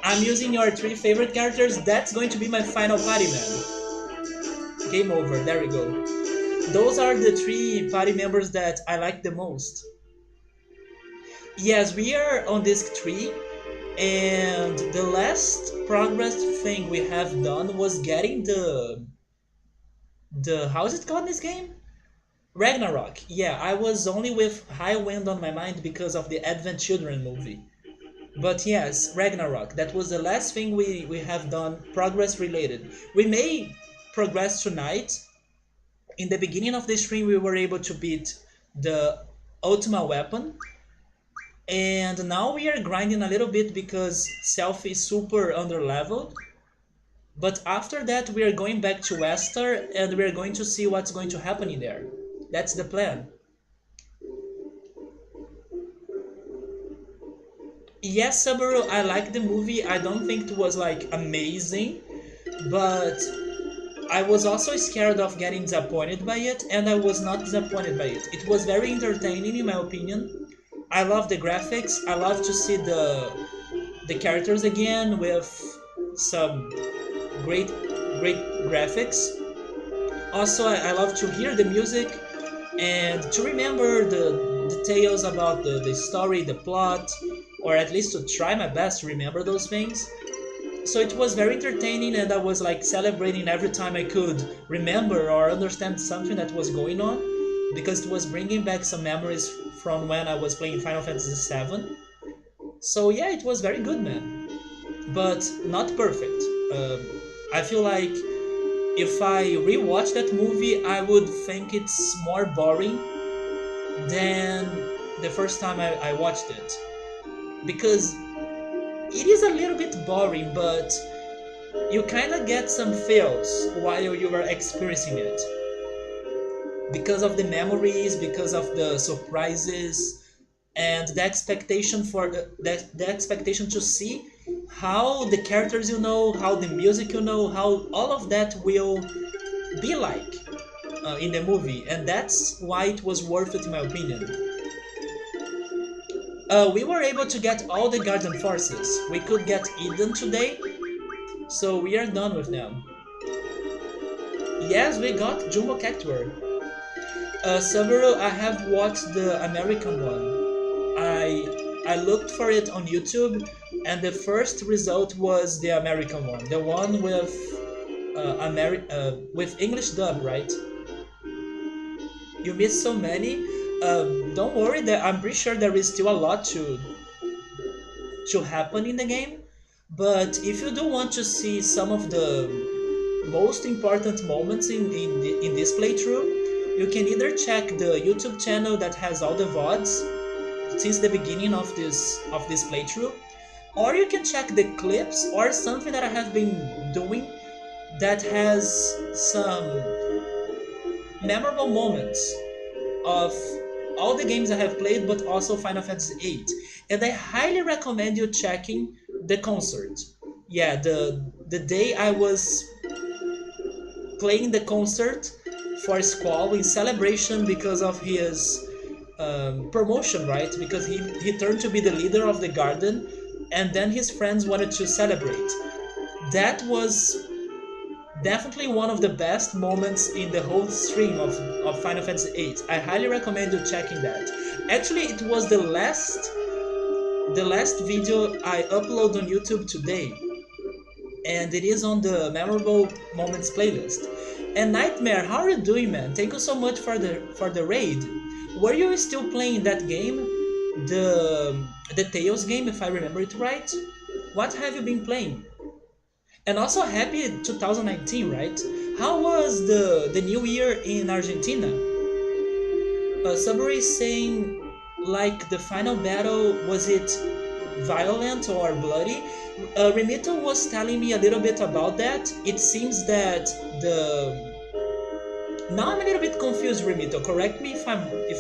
I'm using your three favorite characters. That's going to be my final party, man. Game over. There we go. Those are the three party members that I like the most. Yes, we are on disc 3, and the last progress thing we have done was getting the how's it called in this game? Ragnarok. Yeah, I was only with High Wind on my mind because of the Advent Children movie. But yes, Ragnarok. That was the last thing we have done progress related. We may progress tonight. In the beginning of the stream, we were able to beat the Ultima weapon. And now we are grinding a little bit because Self is super under leveled. But after that, we are going back to Wester and we are going to see what's going to happen in there. That's the plan. Yes, Subaru, I like the movie. I don't think it was like amazing, but I was also scared of getting disappointed by it, and I was not disappointed by it. It was very entertaining, in my opinion. I love the graphics. I love to see the characters again with some great great graphics. Also, I love to hear the music and to remember the details about the story, the plot, or at least to try my best to remember those things. So it was very entertaining, and I was like celebrating every time I could remember or understand something that was going on because it was bringing back some memories from when I was playing Final Fantasy VII. So yeah, it was very good, man, but not perfect. I feel like if I rewatch that movie, I would think it's more boring than the first time I watched it because it is a little bit boring, but you kind of get some feels while you were experiencing it because of the memories, because of the surprises, and the expectation for the expectation to see how the characters how the music how all of that will be like in the movie, and that's why it was worth it in my opinion. We were able to get all the Guardian Forces. We could get Eden today, so we are done with them. Yes, we got Jumbo Cactuar. Subaru, I have watched the American one. I looked for it on YouTube, and the first result was the American one, the one with English dub, right? You missed so many. Don't worry, that I'm pretty sure there is still a lot to happen in the game. But if you do want to see some of the most important moments in this playthrough, you can either check the YouTube channel that has all the VODs since the beginning of this playthrough, or you can check the clips or something that I have been doing that has some memorable moments of all the games I have played, but also Final Fantasy VIII. And I highly recommend you checking the concert. Yeah, the day I was playing the concert for Squall in celebration because of his promotion, right? Because he turned to be the leader of the garden, and then his friends wanted to celebrate. That was definitely one of the best moments in the whole stream of Final Fantasy VIII. I highly recommend you checking that. Actually, it was the last video I upload on YouTube today, and it is on the memorable moments playlist. And Nightmare, how are you doing, man? Thank you so much for the raid. Were you still playing that game, the Tales game, if I remember it right? What have you been playing? And also happy 2019, right? How was the new year in Argentina? Somebody is saying like the final battle, was it violent or bloody? Remito was telling me a little bit about that. It seems that now I'm a little bit confused, Remito. Correct me if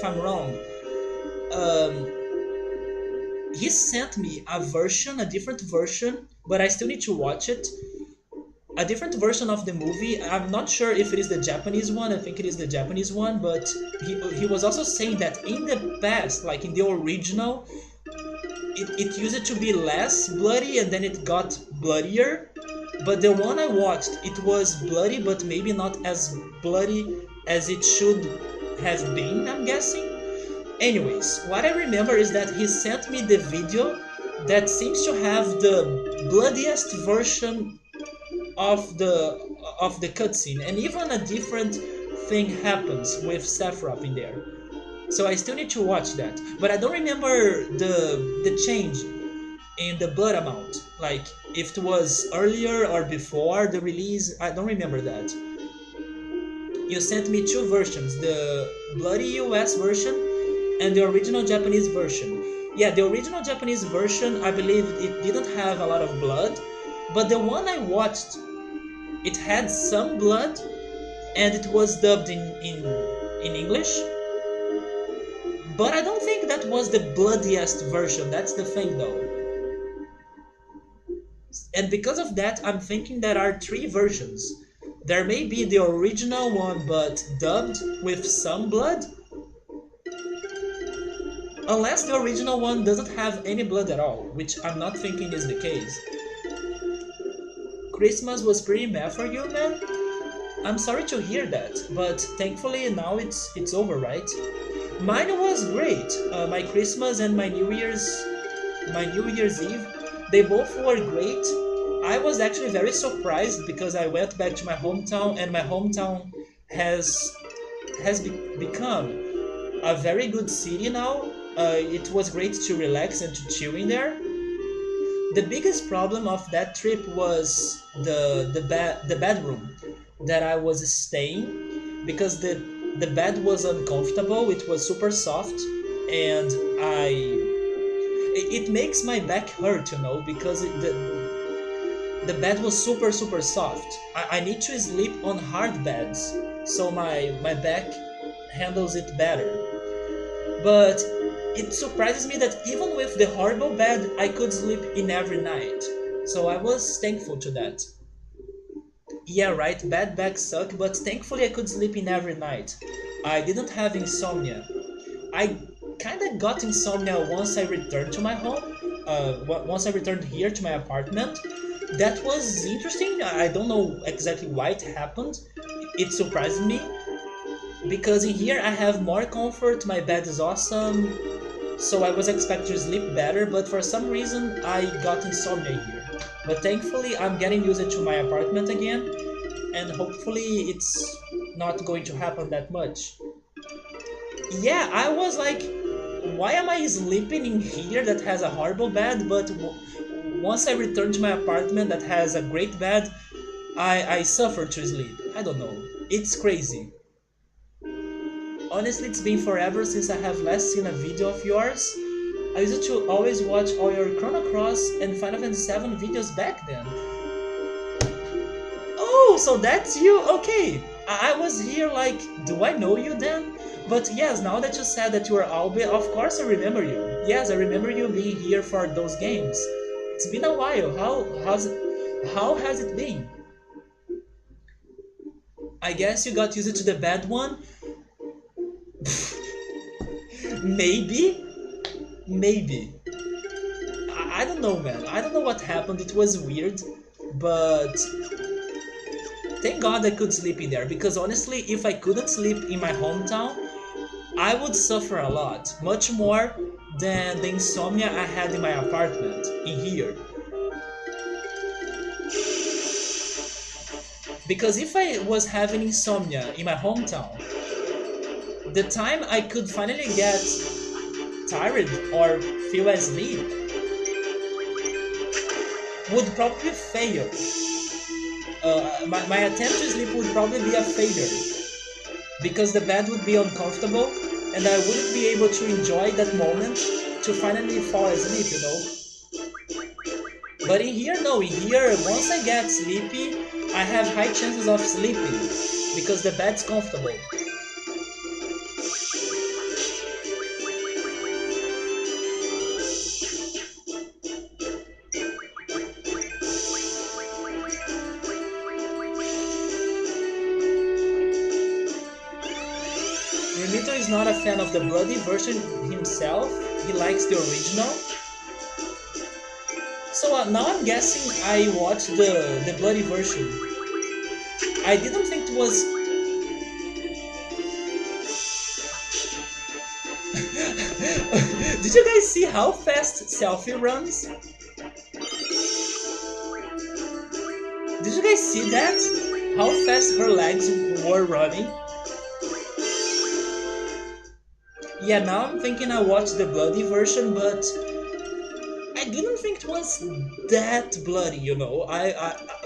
I'm wrong. He sent me a different version, but I still need to watch it. a different version of the movie. I'm not sure if it is the Japanese one. I think it is the Japanese one, but he was also saying that in the past, like in the original, it used to be less bloody and then it got bloodier. But the one I watched, it was bloody, but maybe not as bloody as it should have been, I'm guessing. Anyways, what I remember is that he sent me the video that seems to have the bloodiest version of the cutscene, and even a different thing happens with Sephiroth in there. So I still need to watch that, but I don't remember the change in the blood amount. Like if it was earlier or before the release, I don't remember that. You sent me two versions: the bloody US version and the original Japanese version. Yeah, the original Japanese version, I believe it didn't have a lot of blood, but the one I watched, it had some blood, and it was dubbed in English. But I don't think that was the bloodiest version. That's the thing, though. And because of that, I'm thinking there are three versions. There may be the original one, but dubbed with some blood. Unless the original one doesn't have any blood at all, which I'm not thinking is the case. Christmas was pretty meh for you, man? I'm sorry to hear that, but thankfully now it's over, right? Mine was great. My Christmas and my New Year's Eve, they both were great. I was actually very surprised because I went back to my hometown, and my hometown has become a very good city now. It was great to relax and to chill in there. The biggest problem of that trip was the bedroom that I was staying, because the bed was uncomfortable. It was super soft, and it makes my back hurt, because the bed was super soft. I need to sleep on hard beds so my back handles it better. But it surprises me that even with the horrible bed, I could sleep in every night. So I was thankful to that. Yeah, right, bad backs suck, but thankfully I could sleep in every night. I didn't have insomnia. I kinda got insomnia once I returned to my home. Once I returned here to my apartment. That was interesting. I don't know exactly why it happened. It surprised me. Because in here I have more comfort, my bed is awesome, so I was expected to sleep better, but for some reason I got insomnia here. But thankfully I'm getting used to my apartment again, and hopefully it's not going to happen that much. Yeah, I was like, why am I sleeping in here that has a horrible bed, but once I return to my apartment that has a great bed, I suffer to sleep. I don't know. It's crazy. Honestly, it's been forever since I have last seen a video of yours. I used to always watch all your Chrono Cross and Final Fantasy VII videos back then. Oh, so that's you? Okay. I was here like, do I know you then? But yes, now that you said that you are Albe, of course I remember you. Yes, I remember you being here for those games. It's been a while. How has it been? I guess you got used to the bad one. Maybe, maybe. I don't know, man. I don't know what happened. It was weird, but thank God I could sleep in there. Because honestly, if I couldn't sleep in my hometown, I would suffer a lot, much more than the insomnia I had in my apartment in here. Because if I was having insomnia in my hometown, the time I could finally get tired or feel asleep would probably fail. My attempt to sleep would probably be a failure because the bed would be uncomfortable and I wouldn't be able to enjoy that moment to finally fall asleep. But in here, no. In here, once I get sleepy, I have high chances of sleeping because the bed's comfortable. Remito is not a fan of the bloody version himself. He likes the original. So now I'm guessing I watched the bloody version. I didn't think it was. Did you guys see how fast Selfie runs? Did you guys see that? How fast her legs were running? Yeah, now I'm thinking I watched the bloody version, but I didn't think it was that bloody, you know.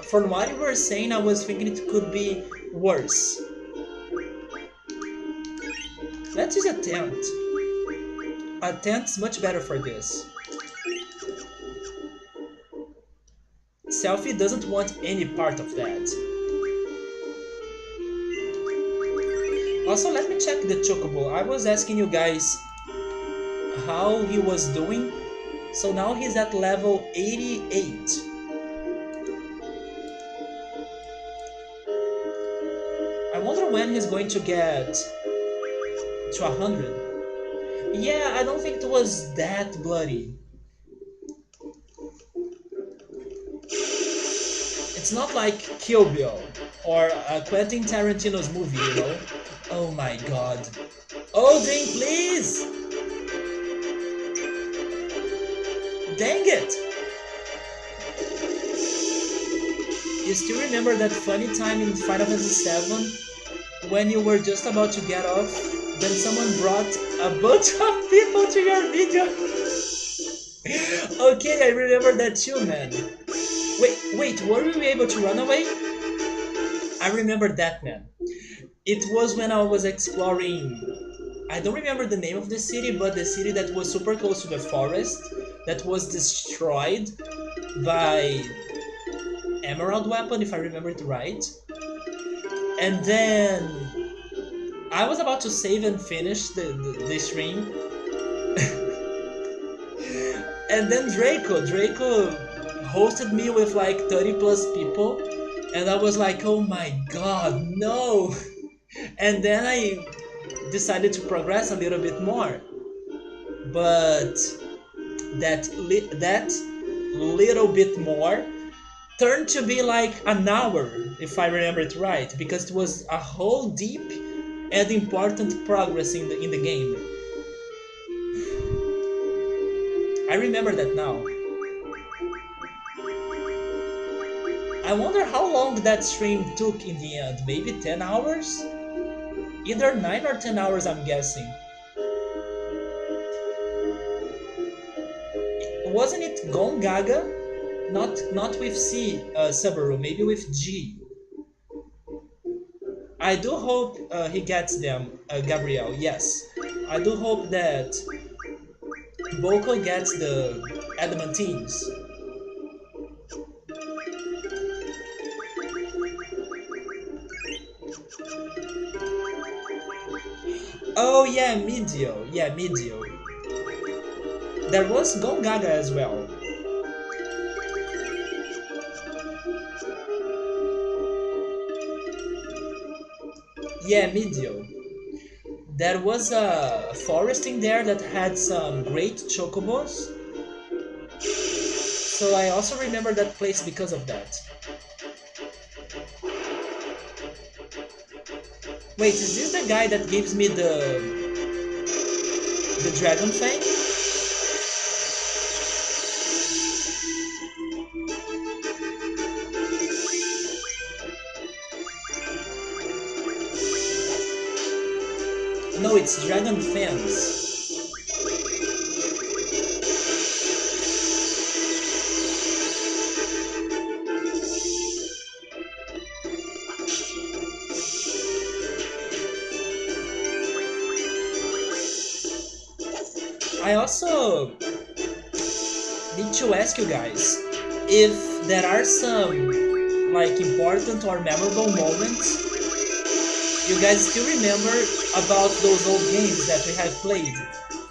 From what you were saying, I was thinking it could be worse. Let's use a tent. A tent's much better for this. Selfie doesn't want any part of that. Also, let me check the Chocobo. I was asking you guys how he was doing. So now he's at level 88. I wonder when he's going to get to 100. Yeah, I don't think it was that bloody. It's not like Kill Bill or Quentin Tarantino's movie, you know? Oh my god. Oh, drink, please! Dang it! You still remember that funny time in Final Fantasy VII when you were just about to get off, then someone brought a bunch of people to your video? Okay, I remember that too, man. Wait, were we able to run away? I remember that, man. It was when I was exploring... I don't remember the name of the city, but the city that was super close to the forest that was destroyed by Emerald Weapon, if I remember it right. And then I was about to save and finish the stream. And then Draco hosted me with like 30 plus people, and I was like, oh my god, no. And then I decided to progress a little bit more, but that little bit more turned to be like an hour, if I remember it right, because it was a whole deep and important progress in the game. I remember that now. I wonder how long that stream took in the end. Maybe 10 hours? Either 9 or 10 hours, I'm guessing. Wasn't it Gon Gaga? Not with C, Subaru, maybe with G. I do hope he gets them, Gabriel, yes. I do hope that Boko gets the Adamantines. Oh yeah, Medio. Yeah, Medio. There was Gon Gaga as well. Yeah, Medio. There was a forest in there that had some great chocobos. So I also remember that place because of that. Wait, is this the guy that gives me the dragon fang? No, it's dragon fangs. I also need to ask you guys if there are some like important or memorable moments you guys still remember about those old games that we have played,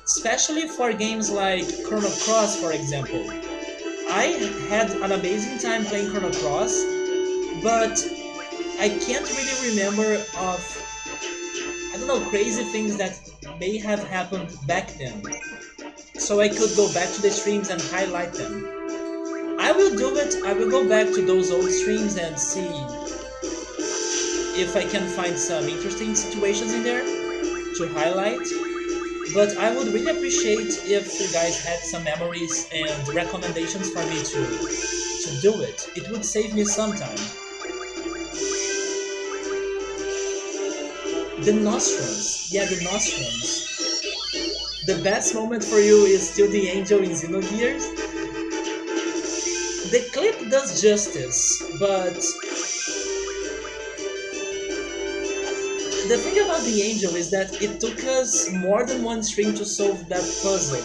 especially for games like Chrono Cross, for example. I had an amazing time playing Chrono Cross, but I can't really remember of, I don't know, crazy things that may have happened back then. So I could go back to the streams and highlight them. I will do it. I will go back to those old streams and see if I can find some interesting situations in there to highlight. But I would really appreciate if you guys had some memories and recommendations for me to do it. It would save me some time. The nostrums. Yeah, the nostrums. The best moment for you is still the angel in Xenogears. The clip does justice, but the thing about the angel is that it took us more than one stream to solve that puzzle.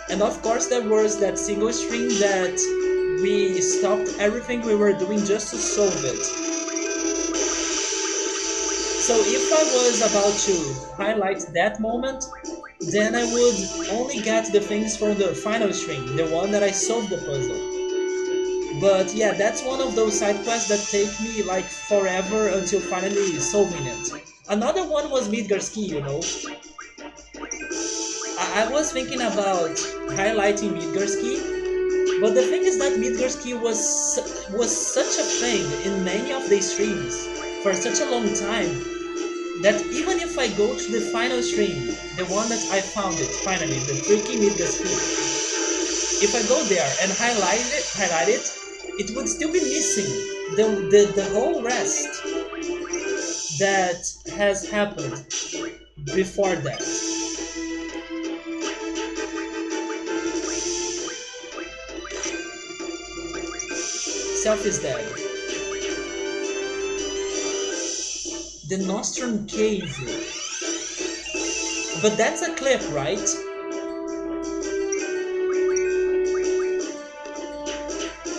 And of course there was that single stream that we stopped everything we were doing just to solve it. So if I was about to highlight that moment, then I would only get the things from the final stream, the one that I solved the puzzle. But yeah, that's one of those side quests that take me like forever until finally solving it. Another one was Midgar Ski, you know. I was thinking about highlighting Midgar Ski, but the thing is that Midgar Ski was such a thing in many of the streams for such a long time that even if I go to the final stream, the one that I found it finally, the freaking Midgar Ski, if I go there and highlight it, it would still be missing the whole rest that has happened before that. Self is dead. The Nostrum Cave. But that's a clip, right?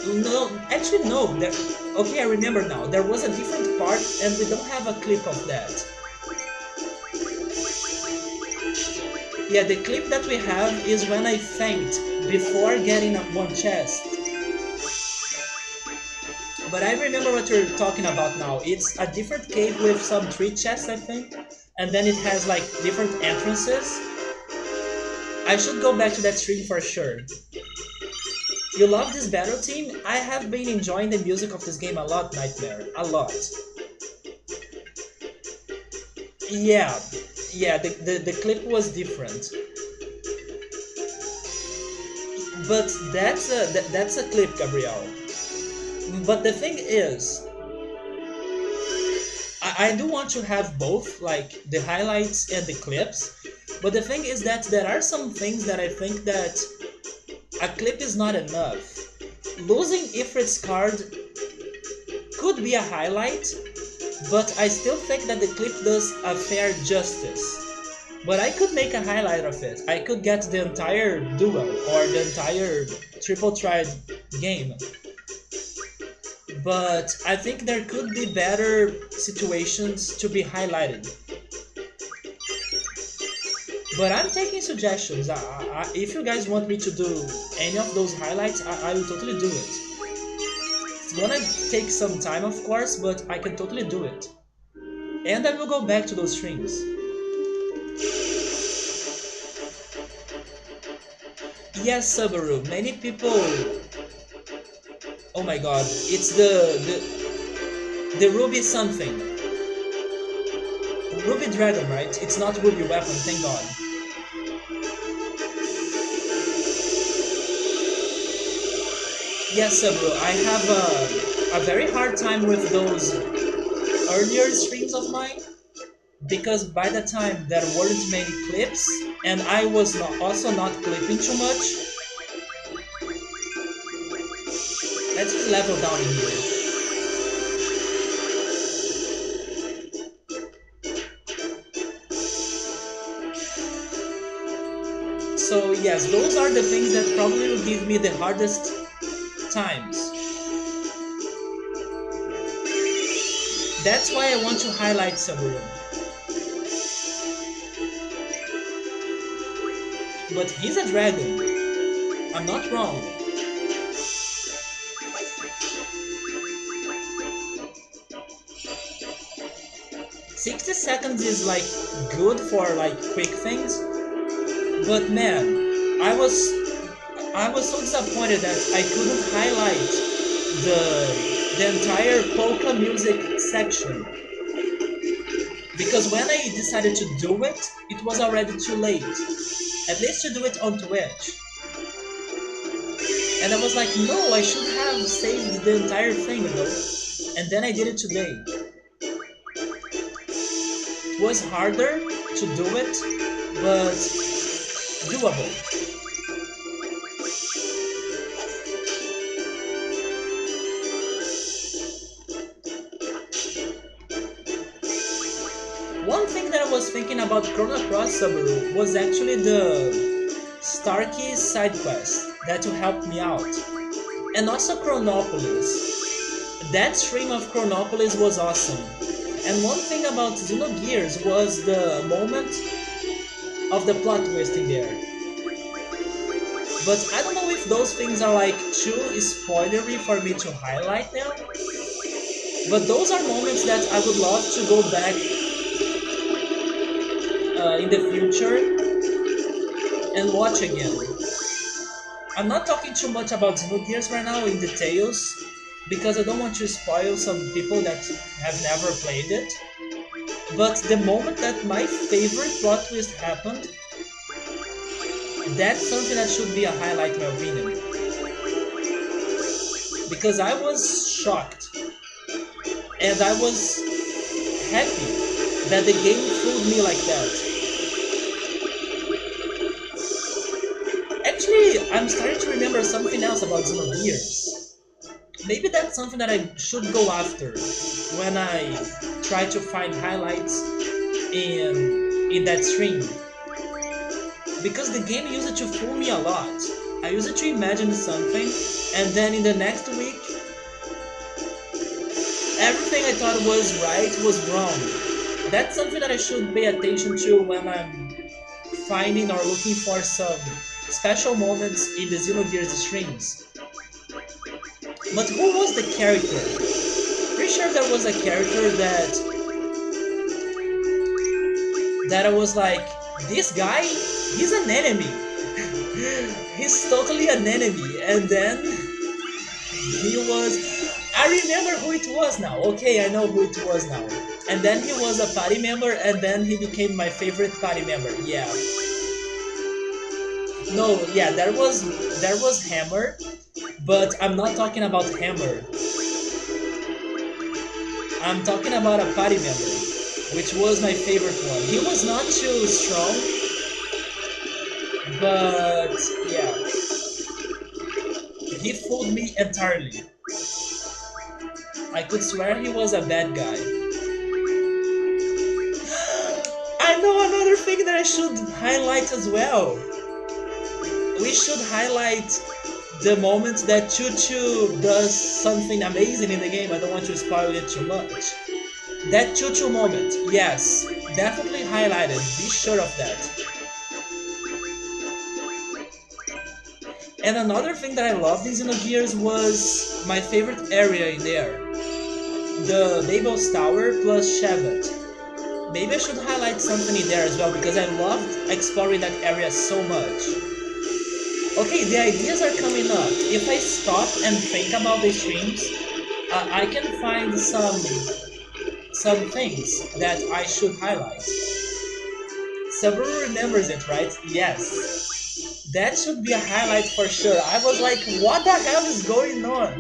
No, actually no. Okay, I remember now. There was a different part and we don't have a clip of that. Yeah, the clip that we have is when I faint before getting one chest. But I remember what you're talking about now. It's a different cave with some 3 chests, I think. And then it has like different entrances. I should go back to that stream for sure. You love this battle team? I have been enjoying the music of this game a lot, Nightmare. A lot. Yeah, the clip was different. But that's a clip, Gabriel. But the thing is, I do want to have both, like the highlights and the clips. But the thing is that there are some things that I think that a clip is not enough. Losing Ifrit's card could be a highlight, but I still think that the clip does a fair justice. But I could make a highlight of it. I could get the entire duel or the entire triple tried game. But I think there could be better situations to be highlighted. But I'm taking suggestions. If you guys want me to do any of those highlights, I will totally do it. It's gonna take some time, of course, but I can totally do it. And I will go back to those streams. Yes, Subaru, many people... Oh my god, it's the Ruby something. Ruby Dragon, right? It's not Ruby Weapon, thank god. Yes, Subaru, I have a very hard time with those earlier streams of mine, because by the time there weren't many clips, and I was also not clipping too much. Let's just level down in here. So yes, those are the things that probably will give me the hardest times. That's why I want to highlight Subaru. But he's a dragon. I'm not wrong. seconds is like good for like quick things, but man, I was so disappointed that I couldn't highlight the entire polka music section, because when I decided to do it, it was already too late. At least to do it on Twitch. And I was like, no, I should have saved the entire thing, you know? And then I did it today. It was harder to do it, but doable. One thing that I was thinking about Chrono Cross Subaru was actually the Starkey side quest that will help me out. And also Chronopolis. That stream of Chronopolis was awesome. And one thing about Xenogears was the moment of the plot twist in there. But I don't know if those things are like too spoilery for me to highlight now. But those are moments that I would love to go back in the future and watch again. I'm not talking too much about Xenogears right now in details, because I don't want to spoil some people that have never played it. But the moment that my favorite plot twist happened, that's something that should be a highlight in my opinion. Because I was shocked, and I was happy that the game fooled me like that. Actually, I'm starting to remember something else about Xenogears. Maybe that's something that I should go after when I try to find highlights in that stream. Because the game used to fool me a lot. I used to imagine something, and then in the next week, everything I thought was right was wrong. That's something that I should pay attention to when I'm finding or looking for some special moments in the Xenogears streams. But who was the character? Pretty sure there was a character that I was like, this guy, he's an enemy. He's totally an enemy. And then he was... I remember who it was now. Okay, I know who it was now. And then he was a party member, and then he became my favorite party member. Yeah. No, yeah, there was Hammer, but I'm not talking about Hammer. I'm talking about a party member, which was my favorite one. He was not too strong, but yeah, he fooled me entirely. I could swear he was a bad guy. I know another thing that I should highlight as well. We should highlight the moment that Choo Choo does something amazing in the game. I don't want to spoil it too much. That Choo Choo moment, yes, definitely highlighted. Be sure of that. And another thing that I loved in Xenogears was my favorite area in there. The Babel's Tower plus Shevet. Maybe I should highlight something in there as well, because I loved exploring that area so much. Okay, the ideas are coming up. If I stop and think about the streams, I can find some things that I should highlight. Subaru remembers it, right? Yes. That should be a highlight for sure. I was like, what the hell is going on?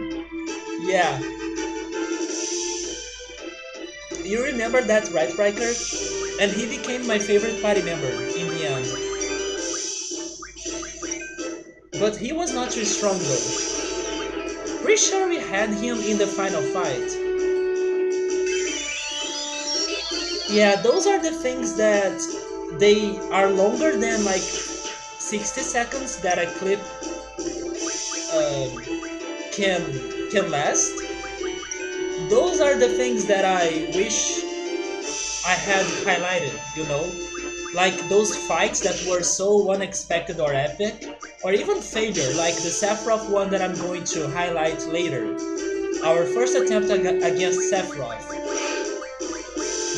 Yeah. You remember that, right, Riker? And he became my favorite party member in the end. But he was not too strong though. Pretty sure we had him in the final fight. Yeah, those are the things that they are longer than like 60 seconds that a clip can last. Those are the things that I wish I had highlighted, you know? Like those fights that were so unexpected or epic, or even failure, like the Sephiroth one that I'm going to highlight later. Our first attempt against Sephiroth.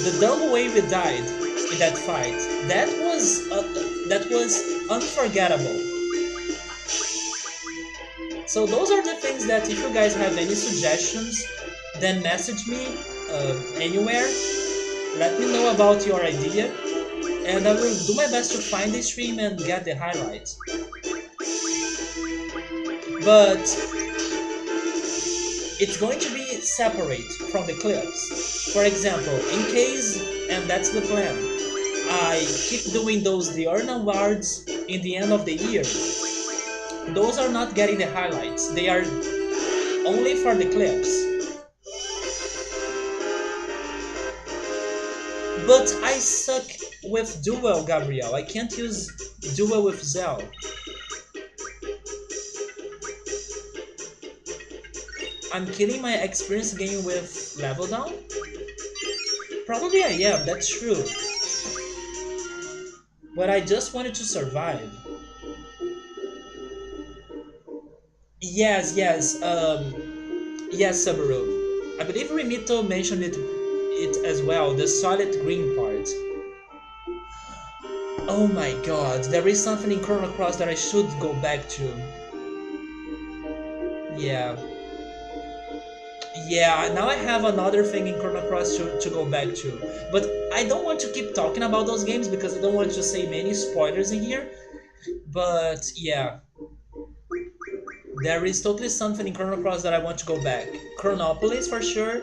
The dumb way we died in that fight. That was unforgettable. So those are the things that if you guys have any suggestions, then message me anywhere. Let me know about your idea, and I will do my best to find the stream and get the highlights. But it's going to be separate from the clips. For example, in case, and that's the plan, I keep doing those the earn awards in the end of the year. Those are not getting the highlights. They are only for the clips. But I suck with Duel, Gabriel. I can't use Duel with Zell. I'm killing my experience game with level down? Probably I am, that's true. But I just wanted to survive. Yes, Subaru. I believe Remito mentioned it as well, the solid green part. Oh my god, there is something in Chrono Cross that I should go back to. Yeah. Yeah, now I have another thing in Chrono Cross to go back to. But I don't want to keep talking about those games because I don't want to say many spoilers in here. But yeah. There is totally something in Chrono Cross that I want to go back. Chronopolis for sure.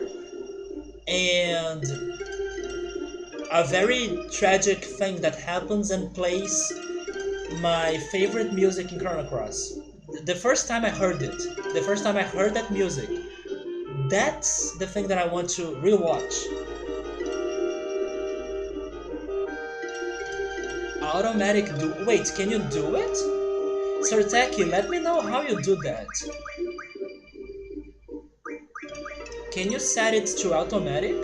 And a very tragic thing that happens and plays my favorite music in Chrono Cross. The first time I heard it, the first time I heard that music, that's the thing that I want to rewatch. Automatic do. Wait, can you do it? Sartaki, let me know how you do that. Can you set it to automatic?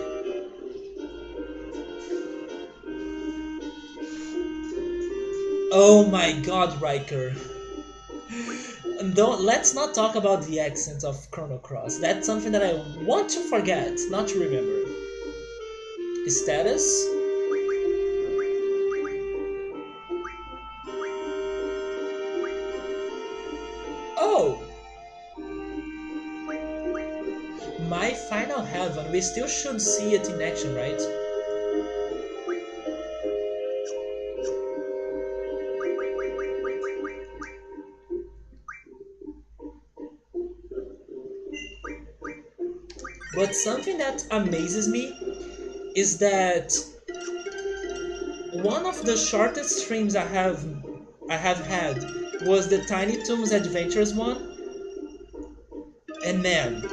Oh my god, Riker. Let's not talk about the accent of Chrono Cross. That's something that I want to forget, not to remember. Status? Oh! My Final Heaven, we still should see it in action, right? But something that amazes me is that one of the shortest streams I have had was the Tiny Toons Adventures one, and man,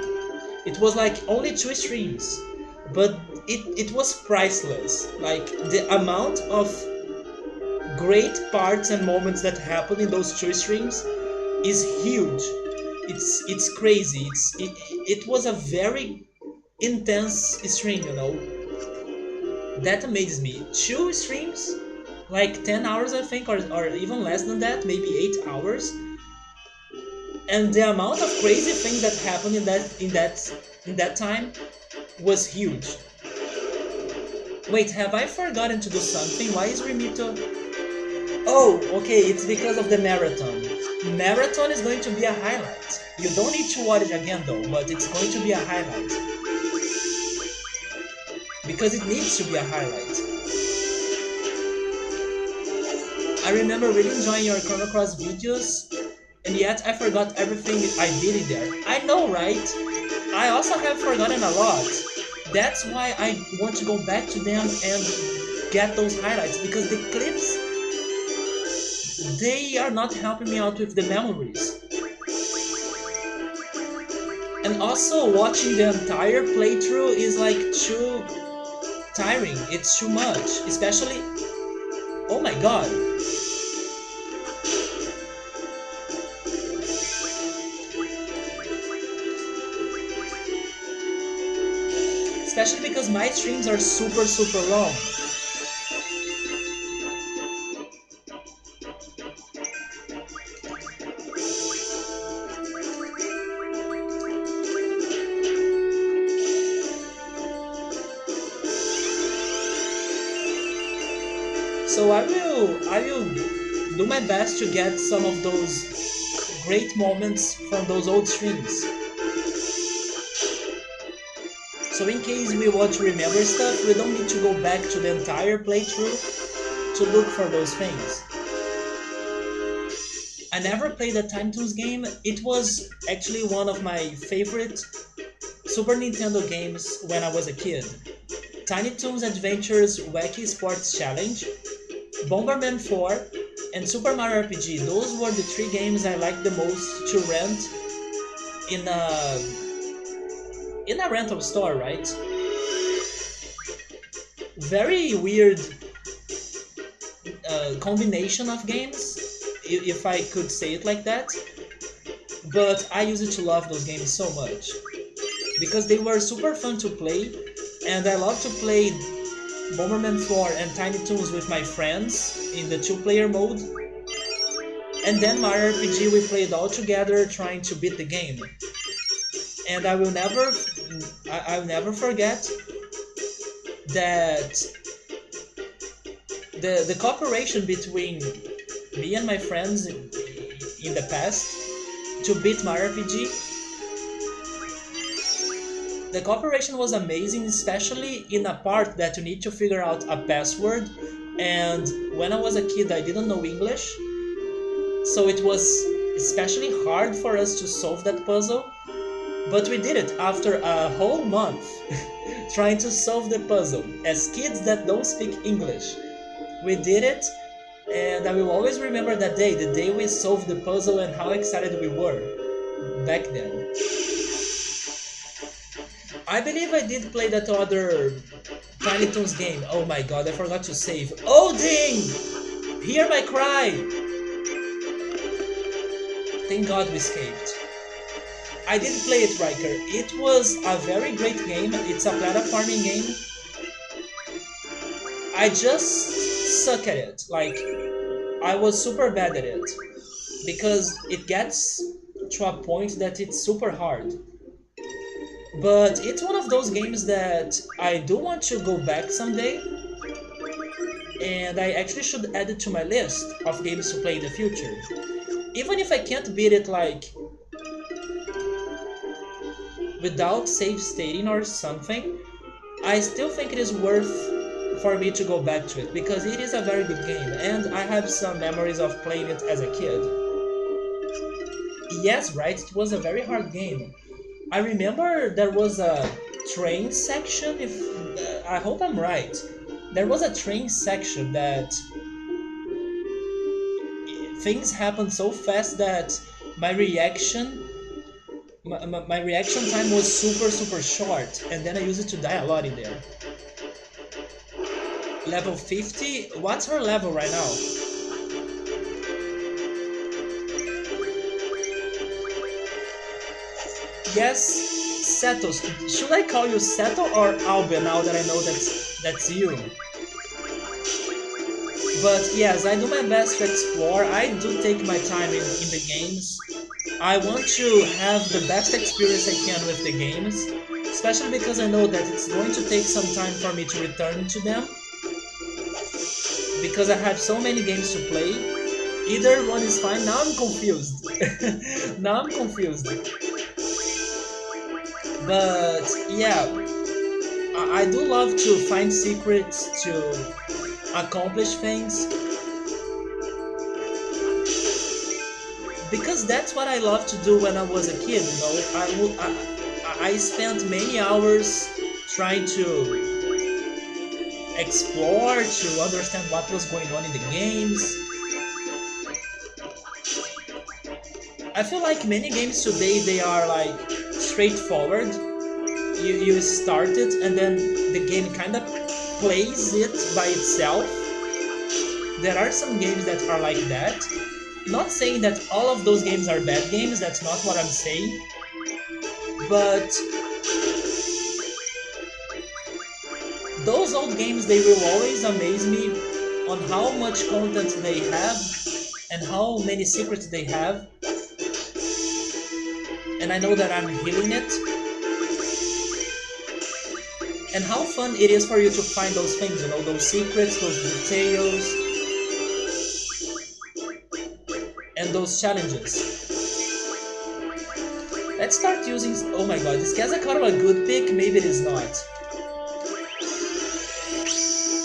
it was like only 2 streams, but it was priceless. Like the amount of great parts and moments that happened in those 2 streams is huge. It's crazy. It was a very intense stream, you know. That amazes me. 2 streams, like 10 hours I think, or even less than that, maybe 8 hours. And the amount of crazy things that happened in that time was huge. Wait, have I forgotten to do something? Why is Remito? Oh, okay, it's because of the marathon. Marathon is going to be a highlight. You don't need to watch it again though, but it's going to be a highlight. Because it needs to be a highlight. I remember really enjoying your Chrono Cross videos, and yet I forgot everything I did in there. I know, right? I also have forgotten a lot. That's why I want to go back to them and get those highlights, because the clips, they are not helping me out with the memories. And also watching the entire playthrough is like too tiring. It's too much, especially, oh my god. Especially because my streams are super long. So I will do my best to get some of those great moments from those old streams. So in case we want to remember stuff, we don't need to go back to the entire playthrough to look for those things. I never played a Time Toons game. It was actually one of my favorite Super Nintendo games when I was a kid. Tiny Toons Adventures Wacky Sports Challenge, Bomberman 4, and Super Mario RPG. Those were the three games I liked the most to rent in a rental store, right? Very weird combination of games, if I could say it like that. But I used to love those games so much because they were super fun to play, and I love to play Bomberman 4 and Tiny Toons with my friends in the two-player mode. And then Mario RPG we played all together trying to beat the game. And I'll never forget that the cooperation between me and my friends in the past to beat Mario RPG. The cooperation was amazing, especially in a part that you need to figure out a password. And when I was a kid, I didn't know English, so it was especially hard for us to solve that puzzle. But we did it after a whole month trying to solve the puzzle as kids that don't speak English. We did it, and I will always remember that day, the day we solved the puzzle and how excited we were back then. I believe I did play that other Tiny Toons game. Oh my god, I forgot to save. Odin! Hear my cry! Thank god we escaped. I did play it, Riker. It was a very great game. It's a platforming game. I just suck at it. Like, I was super bad at it. Because it gets to a point that it's super hard. But it's one of those games that I do want to go back someday. And I actually should add it to my list of games to play in the future. Even if I can't beat it, like, without save stating or something, I still think it is worth for me to go back to it, because it is a very good game, and I have some memories of playing it as a kid. Yes, right, it was a very hard game. I remember there was a train section, if I hope I'm right. There was a train section that things happened so fast that my reaction time was super short, and then I used it to die a lot in there. Level 50? What's her level right now? Yes, Seto. Should I call you Seto or Albe now that I know that's you? But yes, I do my best to explore. I do take my time in the games. I want to have the best experience I can with the games, especially because I know that it's going to take some time for me to return to them, because I have so many games to play. Either one is fine. Now I'm confused. Now I'm confused. But yeah, I do love to find secrets, to accomplish things, because that's what I loved to do when I was a kid. You know, I spent many hours trying to explore, to understand what was going on in the games. I feel like many games today, they are like straightforward. You start it and then the game kind of plays it by itself. There are some games that are like that. Not saying that all of those games are bad games, that's not what I'm saying. But those old games, they will always amaze me on how much content they have and how many secrets they have. And I know that I'm healing it. and how fun it is for you to find those things, you know, those secrets, those details, and those challenges. Let's start using... Oh my god, is Keza kind of a good pick? Maybe it is not.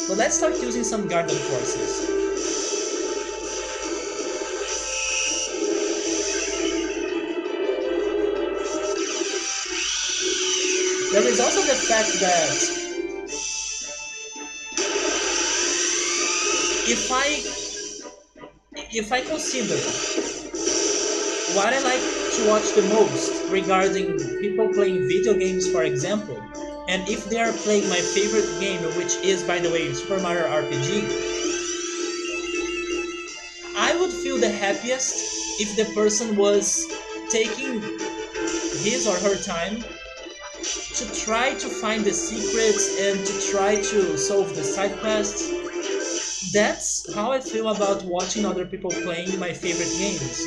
But let's start using some garden forces. There is also the fact that if I consider what I like to watch the most regarding people playing video games, for example, and if they are playing my favorite game, which is, by the way, Super Mario RPG, I would feel the happiest if the person was taking his or her time to try to find the secrets and to try to solve the side quests. That's how I feel about watching other people playing my favorite games.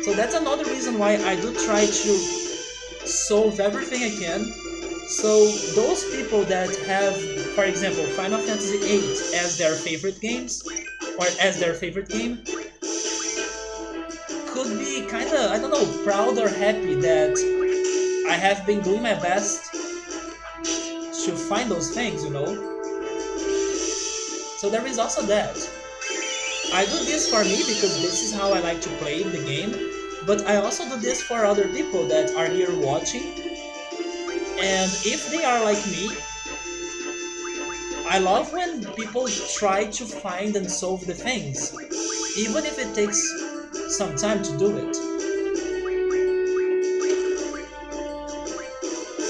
So that's another reason why I do try to solve everything I can. So those people that have, for example, Final Fantasy VIII as their favorite games, or as their favorite game, could be kinda, I don't know, proud or happy that I have been doing my best to find those things, you know? So there is also that. I do this for me because this is how I like to play the game, but I also do this for other people that are here watching. And if they are like me, I love when people try to find and solve the things, even if it takes some time to do it.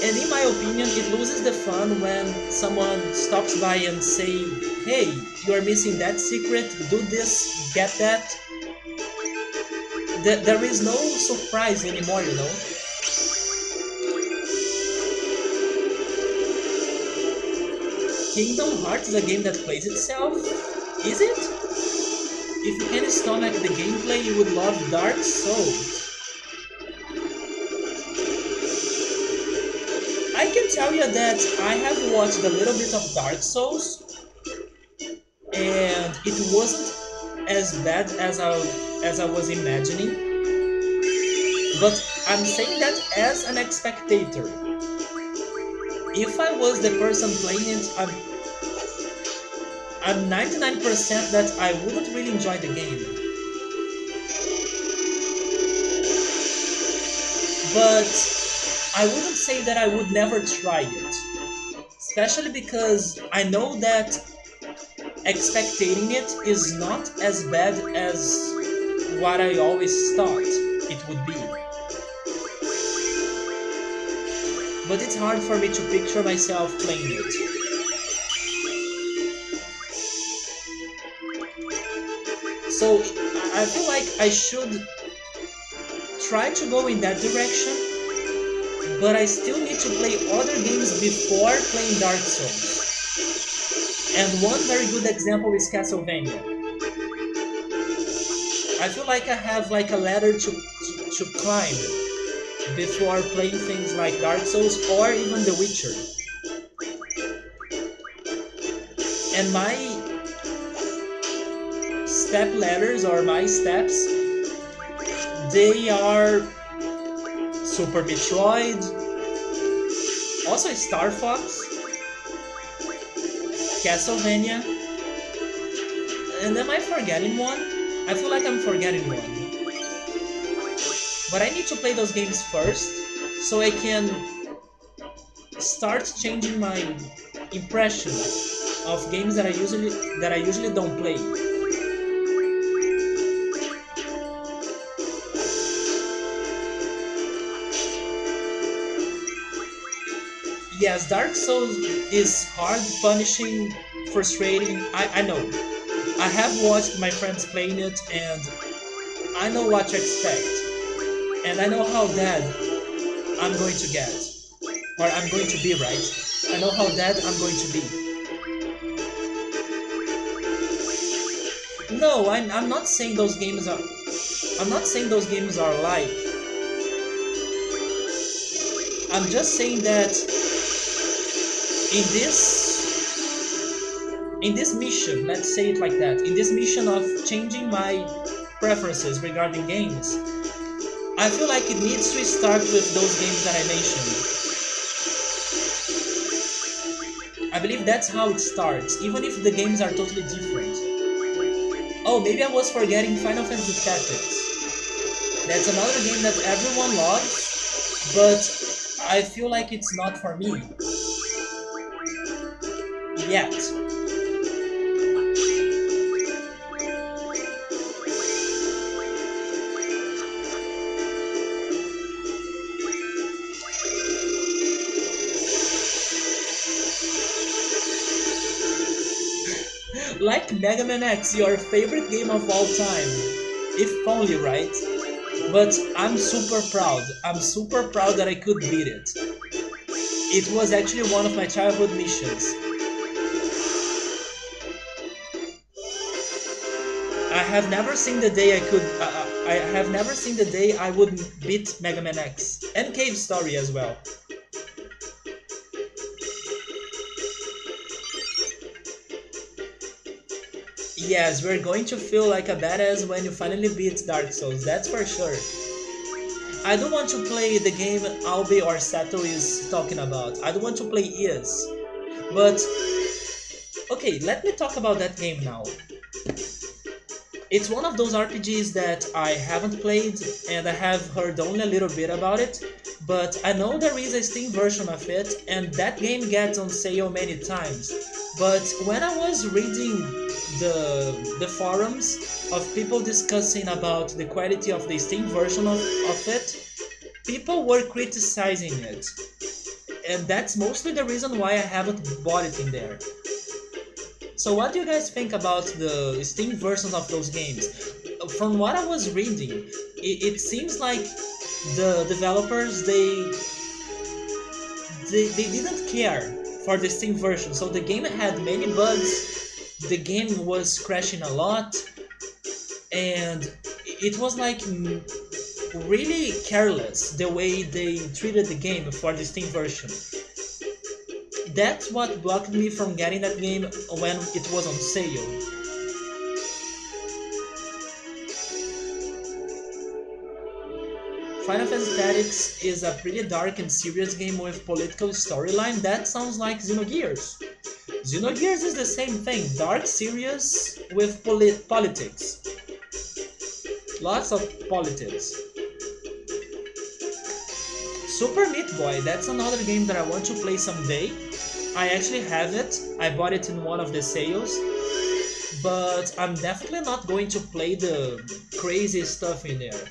And in my opinion, it loses the fun when someone stops by and say, hey, you are missing that secret, do this, get that. There is no surprise anymore, you know? Kingdom Hearts is a game that plays itself? Is it? If you can stomach the gameplay, you would love Dark Souls. I can tell you that I have watched a little bit of Dark Souls, and it wasn't as bad as I was imagining. But I'm saying that as an spectator. If I was the person playing it, I'm 99% that I wouldn't really enjoy the game. But I wouldn't say that I would never try it. Especially because I know that expectating it is not as bad as what I always thought it would be. But it's hard for me to picture myself playing it. So I feel like I should try to go in that direction, but I still need to play other games before playing Dark Souls. And one very good example is Castlevania. I feel like I have like a ladder to climb before playing things like Dark Souls or even The Witcher. And my step ladders or my steps, they are Super Metroid, also Star Fox, Castlevania, and am I forgetting one? I feel like I'm forgetting one. But I need to play those games first, so I can start changing my impression of games that I usually don't play. Yes, Dark Souls is hard, punishing, frustrating. I know. I have watched my friends playing it, and I know what to expect. And I know how dead I'm going to get. Or I'm going to be, right? I know how dead I'm going to be. No, I'm not saying those games are... I'm not saying those games are alike. I'm just saying that in this mission, let's say it like that, in this mission of changing my preferences regarding games, I feel like it needs to start with those games that I mentioned. I believe that's how it starts, even if the games are totally different. Oh, maybe I was forgetting Final Fantasy Tactics. That's another game that everyone loves, but I feel like it's not for me yet. Like Mega Man X, your favorite game of all time. If only, right? But I'm super proud. I'm super proud that I could beat it. It was actually one of my childhood missions. I have never seen the day I could. I have never seen the day I would beat Mega Man X and Cave Story as well. Yes, we're going to feel like a badass when you finally beat Dark Souls, that's for sure. I don't want to play the game Albi or Sato is talking about. I don't want to play Is. But, okay, let me talk about that game now. It's one of those RPGs that I haven't played and I have heard only a little bit about it, but I know there is a Steam version of it and that game gets on sale many times. But when I was reading the forums of people discussing about the quality of the Steam version of it, people were criticizing it. And that's mostly the reason why I haven't bought it in there. So what do you guys think about the Steam versions of those games? From what I was reading, it seems like the developers they didn't care for the Steam version. So the game had many bugs, the game was crashing a lot, and it was like really careless the way they treated the game for the Steam version. That's what blocked me from getting that game when it was on sale. Final Fantasy Tactics is a pretty dark and serious game with political storyline that sounds like Xenogears. Xenogears is the same thing, dark, serious with politics. Lots of politics. Super Meat Boy, that's another game that I want to play someday. I actually have it, I bought it in one of the sales, but I'm definitely not going to play the crazy stuff in there.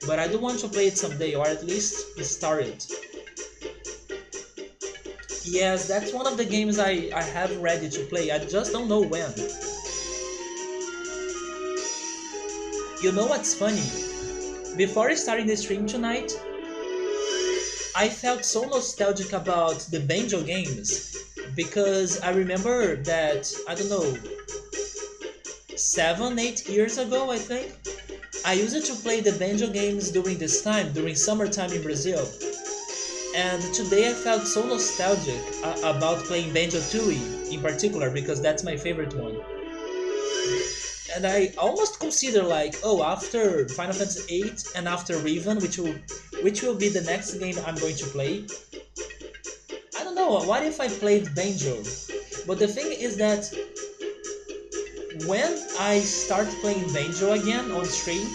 But I do want to play it someday, or at least start it. Yes, that's one of the games I have ready to play, I just don't know when. You know what's funny? Before starting the stream tonight, I felt so nostalgic about the Banjo games because I remember that, I don't know, 7-8 years ago I think, I used to play the Banjo games during this time, during summertime in Brazil. And today I felt so nostalgic about playing Banjo-Tooie in particular because that's my favorite one. And I almost consider like, oh, after Final Fantasy VIII and after Riven, which will be the next game I'm going to play, I don't know, what if I played Banjo? But the thing is that when I start playing Banjo again on stream,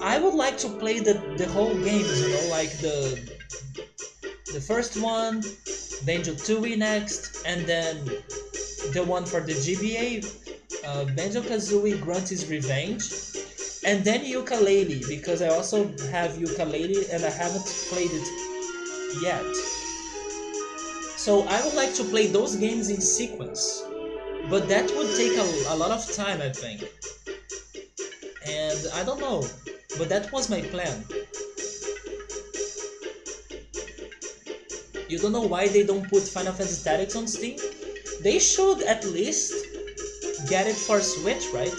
I would like to play the whole games, you know, like the first one, Banjo-Tooie next, and then the one for the GBA, Banjo-Kazooie Grunty's Revenge, and then Yooka-Laylee, because I also have Yooka-Laylee and I haven't played it yet. So I would like to play those games in sequence, but that would take a lot of time, I think. And I don't know, but that was my plan. You don't know why they don't put Final Fantasy Tactics on Steam? They should at least get it for Switch, right?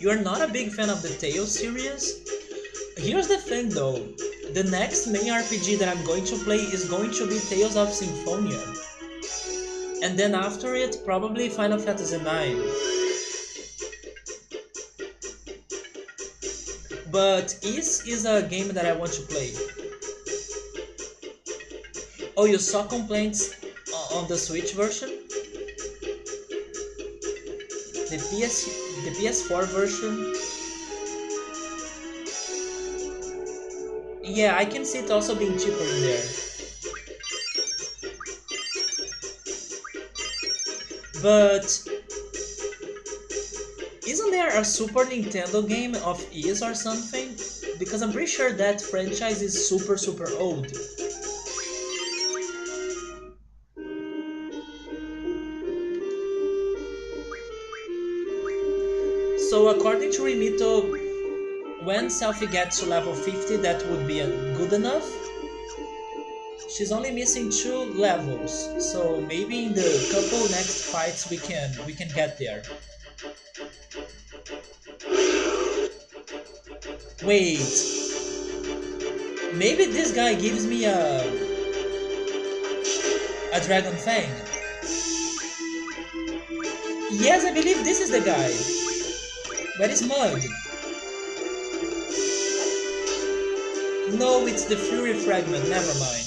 you're not a big fan of the Tales series. Here's the thing though, the next main RPG that I'm going to play is going to be Tales of Symphonia. And then after it, probably Final Fantasy IX. But is a game that I want to play. Oh, you saw complaints on the Switch version? The PS4 version? Yeah, I can see it also being cheaper in there. But isn't there a Super Nintendo game of Ys or something? Because I'm pretty sure that franchise is super old. So according to Rimito, when Selphie gets to level 50, that would be good enough. She's only missing 2 levels, so maybe in the couple next fights we can get there. Wait, maybe this guy gives me a dragon fang. Yes, I believe this is the guy. Where is Mud? No, it's the Fury Fragment, never mind.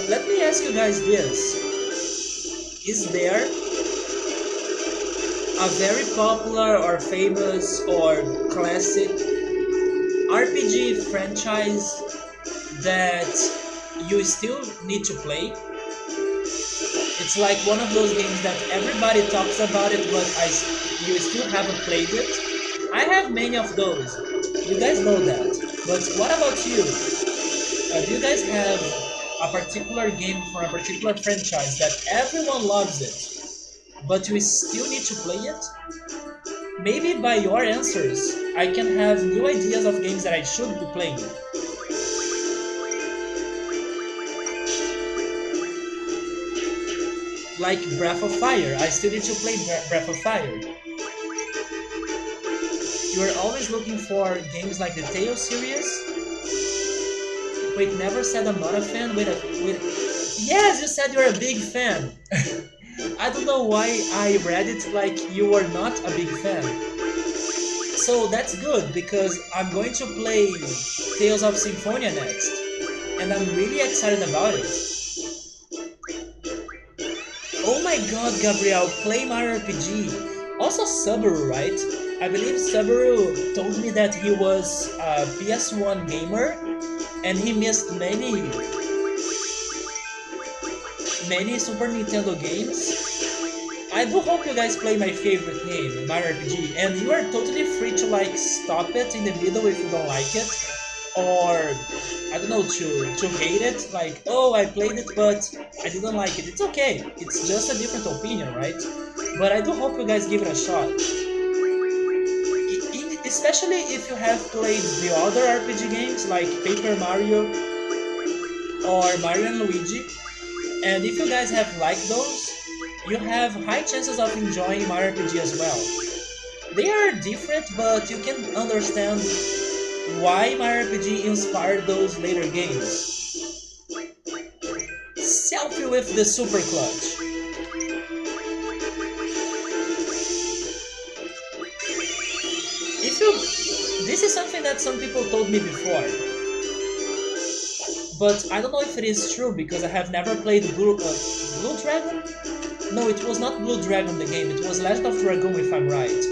Let me ask you guys this. Is there a very popular or famous or classic RPG franchise that you still need to play? It's like one of those games that everybody talks about it, but you still haven't played it. I have many of those. You guys know that. But what about you? Do you guys have a particular game for a particular franchise that everyone loves it, but you still need to play it? Maybe by your answers, I can have new ideas of games that I should be playing. Like Breath of Fire, I still need to play Breath of Fire. You are always looking for games like the Tales series? Wait, never said I'm not a fan? Wait. Yes, you said you're a big fan! I don't know why I read it like you were not a big fan. So that's good, because I'm going to play Tales of Symphonia next. And I'm really excited about it. Oh my god, Gabriel, play Mario RPG. Also Subaru, right? I believe Subaru told me that he was a PS1 gamer and he missed many Super Nintendo games. I do hope you guys play my favorite game, Mario RPG, and you are totally free to like stop it in the middle if you don't like it, or I don't know, to hate it, like, oh, I played it but I didn't like it. It's okay, it's just a different opinion, right? But I do hope you guys give it a shot. Especially if you have played the other RPG games like Paper Mario or Mario and Luigi, and if you guys have liked those, you have high chances of enjoying Mario RPG as well. They are different, but you can understand why Mario RPG inspired those later games. Selfie with the Super Clutch. This is something that some people told me before, but I don't know if it is true because I have never played Blue Dragon? No, it was not Blue Dragon the game, it was Legend of Dragoon if I'm right.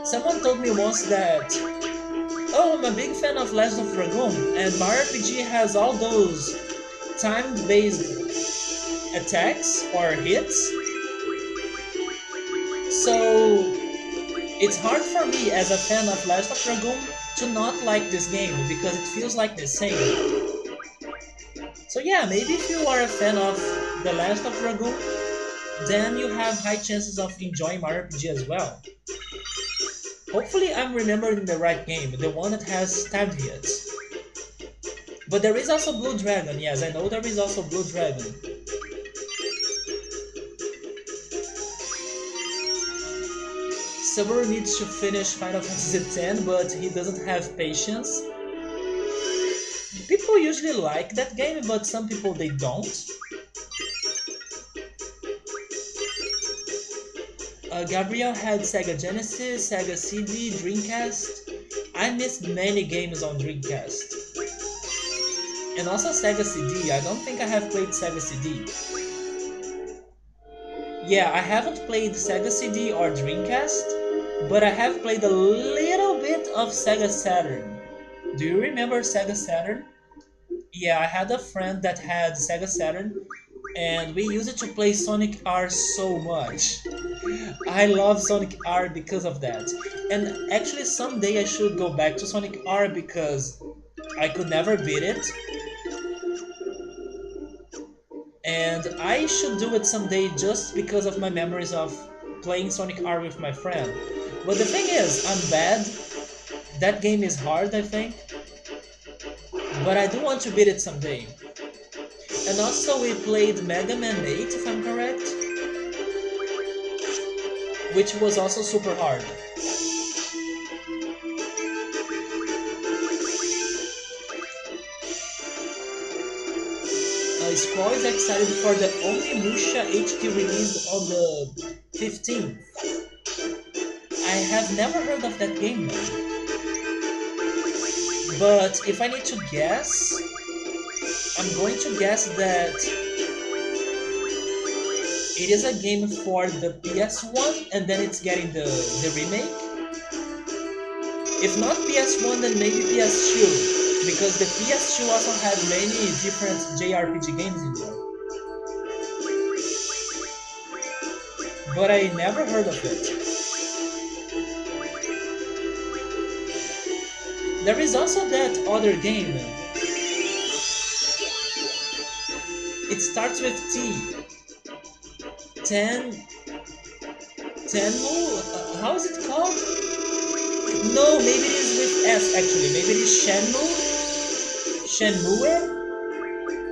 Someone told me once that, oh, I'm a big fan of Legend of Dragoon, and Mario RPG has all those time-based attacks or hits, so it's hard for me as a fan of Legend of Dragoon to not like this game because it feels like the same. So yeah, maybe if you are a fan of The Legend of Dragoon, then you have high chances of enjoying Mario RPG as well. Hopefully I'm remembering the right game, the one that has timed hits. But there is also Blue Dragon. Yes, I know there is also Blue Dragon. Subaru needs to finish Final Fantasy X, but he doesn't have patience. People usually like that game, but some people they don't. Gabriel had Sega Genesis, Sega CD, Dreamcast. I missed many games on Dreamcast. And also Sega CD. I don't think I have played Sega CD. Yeah, I haven't played Sega CD or Dreamcast, but I have played a little bit of Sega Saturn. Do you remember Sega Saturn? Yeah, I had a friend that had Sega Saturn, and we used it to play Sonic R so much. I love Sonic R because of that. And actually, someday I should go back to Sonic R because I could never beat it. And I should do it someday just because of my memories of playing Sonic R with my friend. But the thing is, I'm bad. That game is hard, I think. But I do want to beat it someday. And also we played Mega Man 8, if I'm correct. Which was also super hard. Squall is excited for the Onimusha HD release on the 15th. I have never heard of that game, man. But if I need to guess, I'm going to guess that it is a game for the PS1 and then it's getting the remake. If not PS1, then maybe PS2. Because the PS2 also had many different JRPG games in there. But I never heard of it. There is also that other game. It starts with T. Tenmu? How is it called? No, maybe it is with S actually. Maybe it is Shenmue? Shenmue?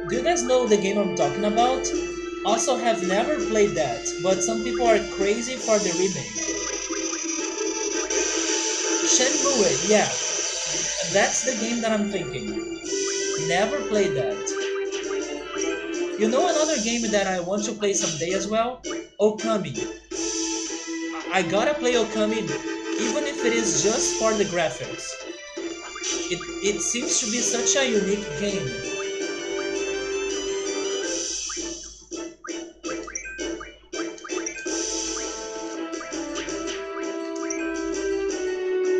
Do you guys know the game I'm talking about? Also have never played that, but some people are crazy for the remake. Shenmue, yeah. That's the game that I'm thinking. Never played that. You know another game that I want to play someday as well? Okami. I gotta play Okami even if it is just for the graphics. It seems to be such a unique game.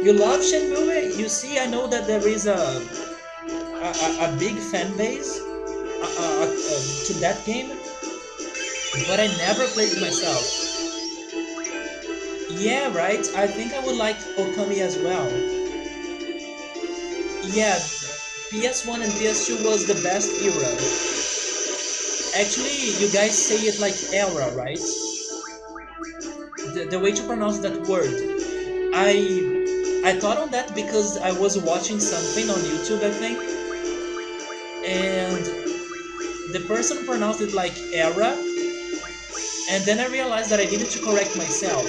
You love Shenmue? You see, I know that there is a big fan base to that game, but I never played it myself. Yeah, right? I think I would like Okami as well. Yeah, PS1 and PS2 was the best era. Actually, you guys say it like era, right? The way to pronounce that word. I thought on that because I was watching something on YouTube, I think, and the person pronounced it like era, and then I realized that I needed to correct myself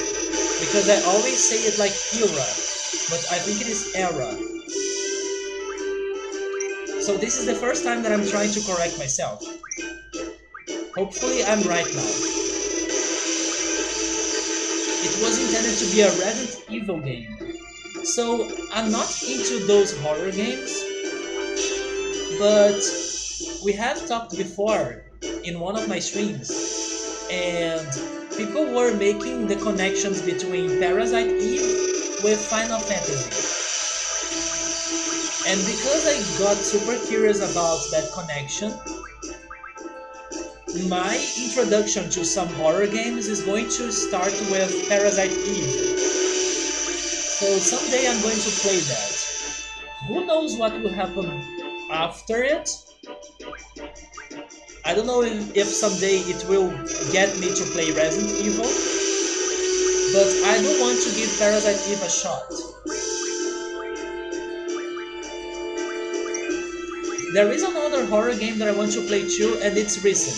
because I always say it like era, but I think it is era. So this is the first time that I'm trying to correct myself. Hopefully I'm right now. It was intended to be a Resident Evil game. So I'm not into those horror games, but we have talked before in one of my streams, and people were making the connections between Parasite Eve with Final Fantasy. And because I got super curious about that connection, my introduction to some horror games is going to start with Parasite Eve. So someday I'm going to play that. Who knows what will happen after it? I don't know if someday it will get me to play Resident Evil, but I do want to give Parasite Eve a shot. There is another horror game that I want to play too, and it's recent.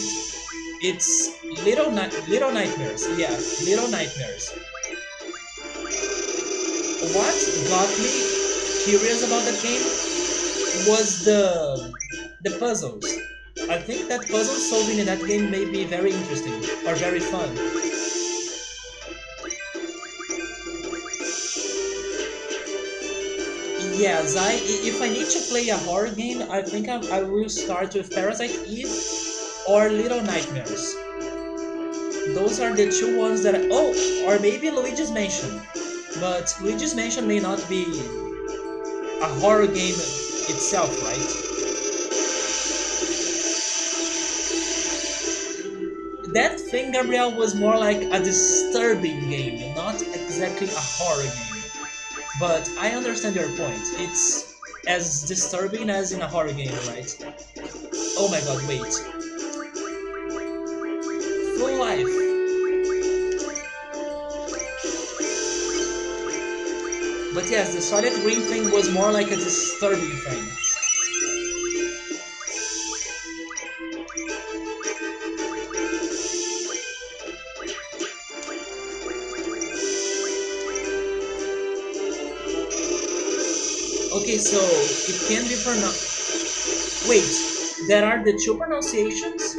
It's Little Nightmares. Yeah, Little Nightmares. What got me curious about that game was the puzzles. I think that puzzle solving in that game may be very interesting or very fun. Yes, if I need to play a horror game, I think I will start with Parasite Eve or Little Nightmares. Those are the two ones that oh, or maybe Luigi's Mansion. But Luigi's Mansion may not be a horror game itself, right? That thing, Gabriel, was more like a disturbing game, not exactly a horror game. But I understand your point. It's as disturbing as in a horror game, right? Oh my god, wait. Full life. But yes, the solid green thing was more like a disturbing thing. Okay, so it can be pronounced. Wait, there are the two pronunciations?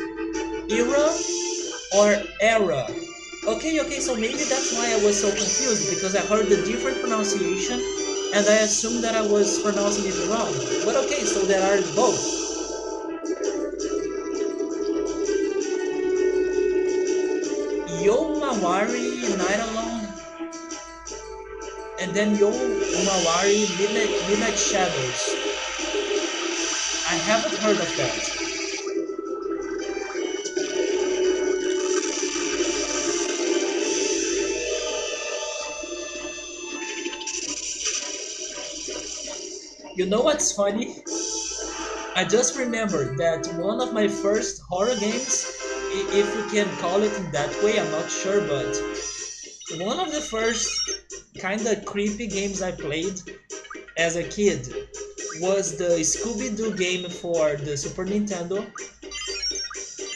Era or era? Okay, so maybe that's why I was so confused because I heard the different pronunciation and I assumed that I was pronouncing it wrong. But okay, so there are both. Yo Mawari Night Alone and then Yo Mawari Midnight Shadows. I haven't heard of that. You know what's funny? I just remembered that one of my first horror games, if we can call it in that way, I'm not sure, but one of the first kinda creepy games I played as a kid was the Scooby-Doo game for the Super Nintendo.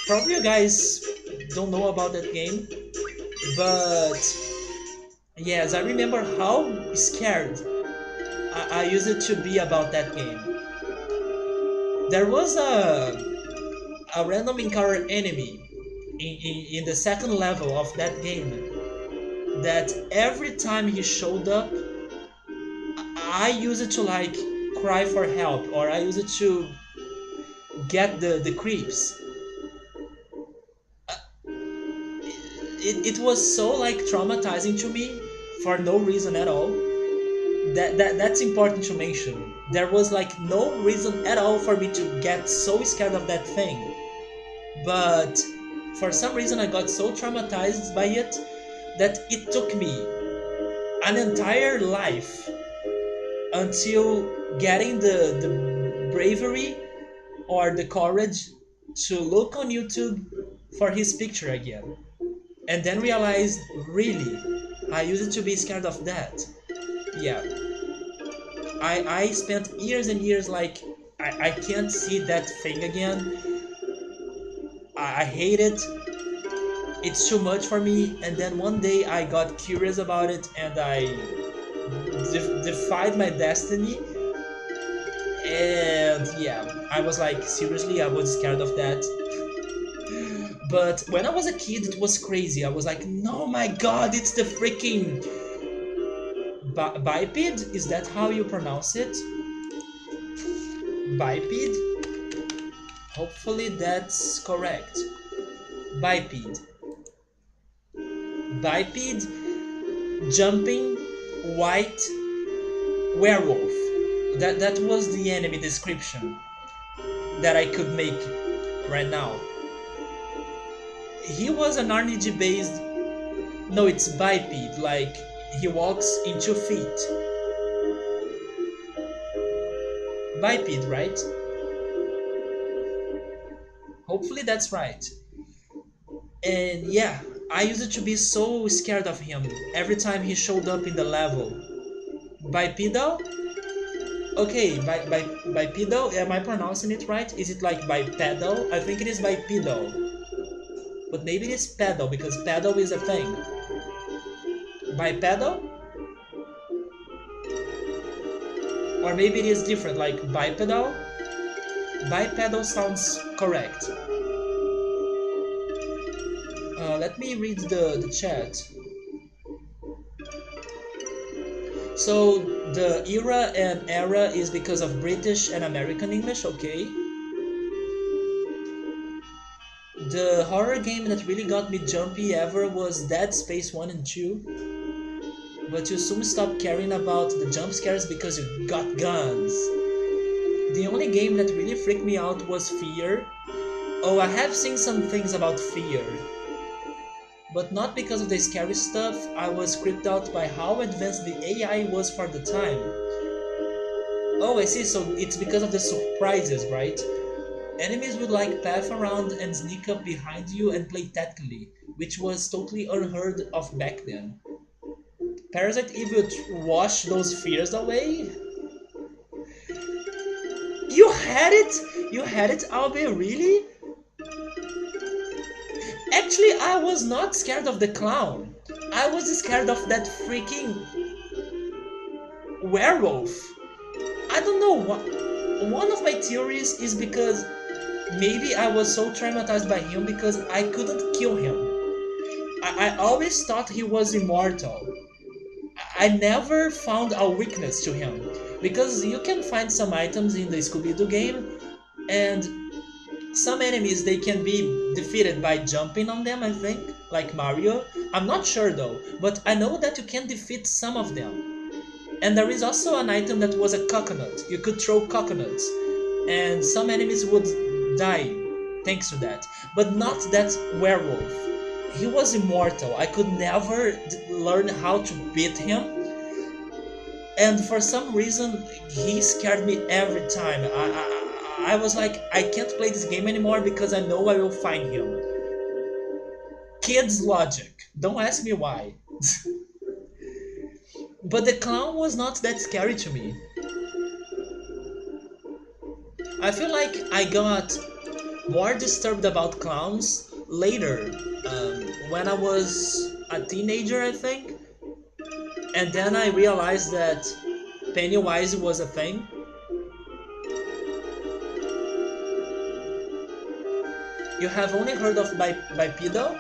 Probably you guys don't know about that game, but yes, I remember how scared I used it to be about that game. There was a random encounter enemy in the second level of that game that every time he showed up, I used it to like cry for help or I used it to get the creeps. It was so like traumatizing to me for no reason at all. That's important to mention. There was like no reason at all for me to get so scared of that thing. But for some reason I got so traumatized by it that it took me an entire life until getting the bravery or the courage to look on YouTube for his picture again. And then realized, really, I used to be scared of that. Yeah. I spent years and years like, I can't see that thing again. I hate it. It's too much for me. And then one day I got curious about it and I defied my destiny. And yeah, I was like, seriously, I was scared of that. But when I was a kid, it was crazy. I was like, no, my god, it's the freaking biped? Is that how you pronounce it? Biped? Hopefully that's correct. Biped. Biped, jumping, white, werewolf. That was the enemy description that I could make right now. He was an RPG based. No, it's biped, like he walks in 2 feet. Biped, right? Hopefully that's right. And yeah, I used to be so scared of him every time he showed up in the level. Bipedal? Okay, bipedal. Am I pronouncing it right? Is it like bipedal? I think it is bipedal, but maybe it is pedal because pedal is a thing. Bipedal, or maybe it is different, like bipedal. Bipedal sounds correct. Let me read the chat. So the era is because of British and American English, okay. The horror game that really got me jumpy ever was Dead Space 1 and 2, but you soon stopped caring about the jump scares because you got guns. The only game that really freaked me out was Fear. Oh, I have seen some things about Fear, but not because of the scary stuff. I was creeped out by how advanced the AI was for the time. Oh, I see, so it's because of the surprises, right? Enemies would like path around and sneak up behind you and play tactically, which was totally unheard of back then. Parasite Eve would wash those fears away. You had it? You had it, Albe? Really? Actually, I was not scared of the clown. I was scared of that freaking werewolf. I don't know what. One of my theories is because maybe I was so traumatized by him because I couldn't kill him. I always thought he was immortal. I never found a weakness to him because you can find some items in the Scooby-Doo game, and some enemies they can be defeated by jumping on them, I think, like Mario. I'm not sure though, but I know that you can defeat some of them. And there is also an item that was a coconut. You could throw coconuts, and some enemies would die thanks to that. But not that werewolf. He was immortal. I could never learn how to beat him, and for some reason he scared me every time. I was like, I can't play this game anymore because I know I will find him. Kids logic. Don't ask me why. But the clown was not that scary to me. I feel like I got more disturbed about clowns later, when I was a teenager, I think. And then I realized that Pennywise was a thing. You have only heard of bipedal,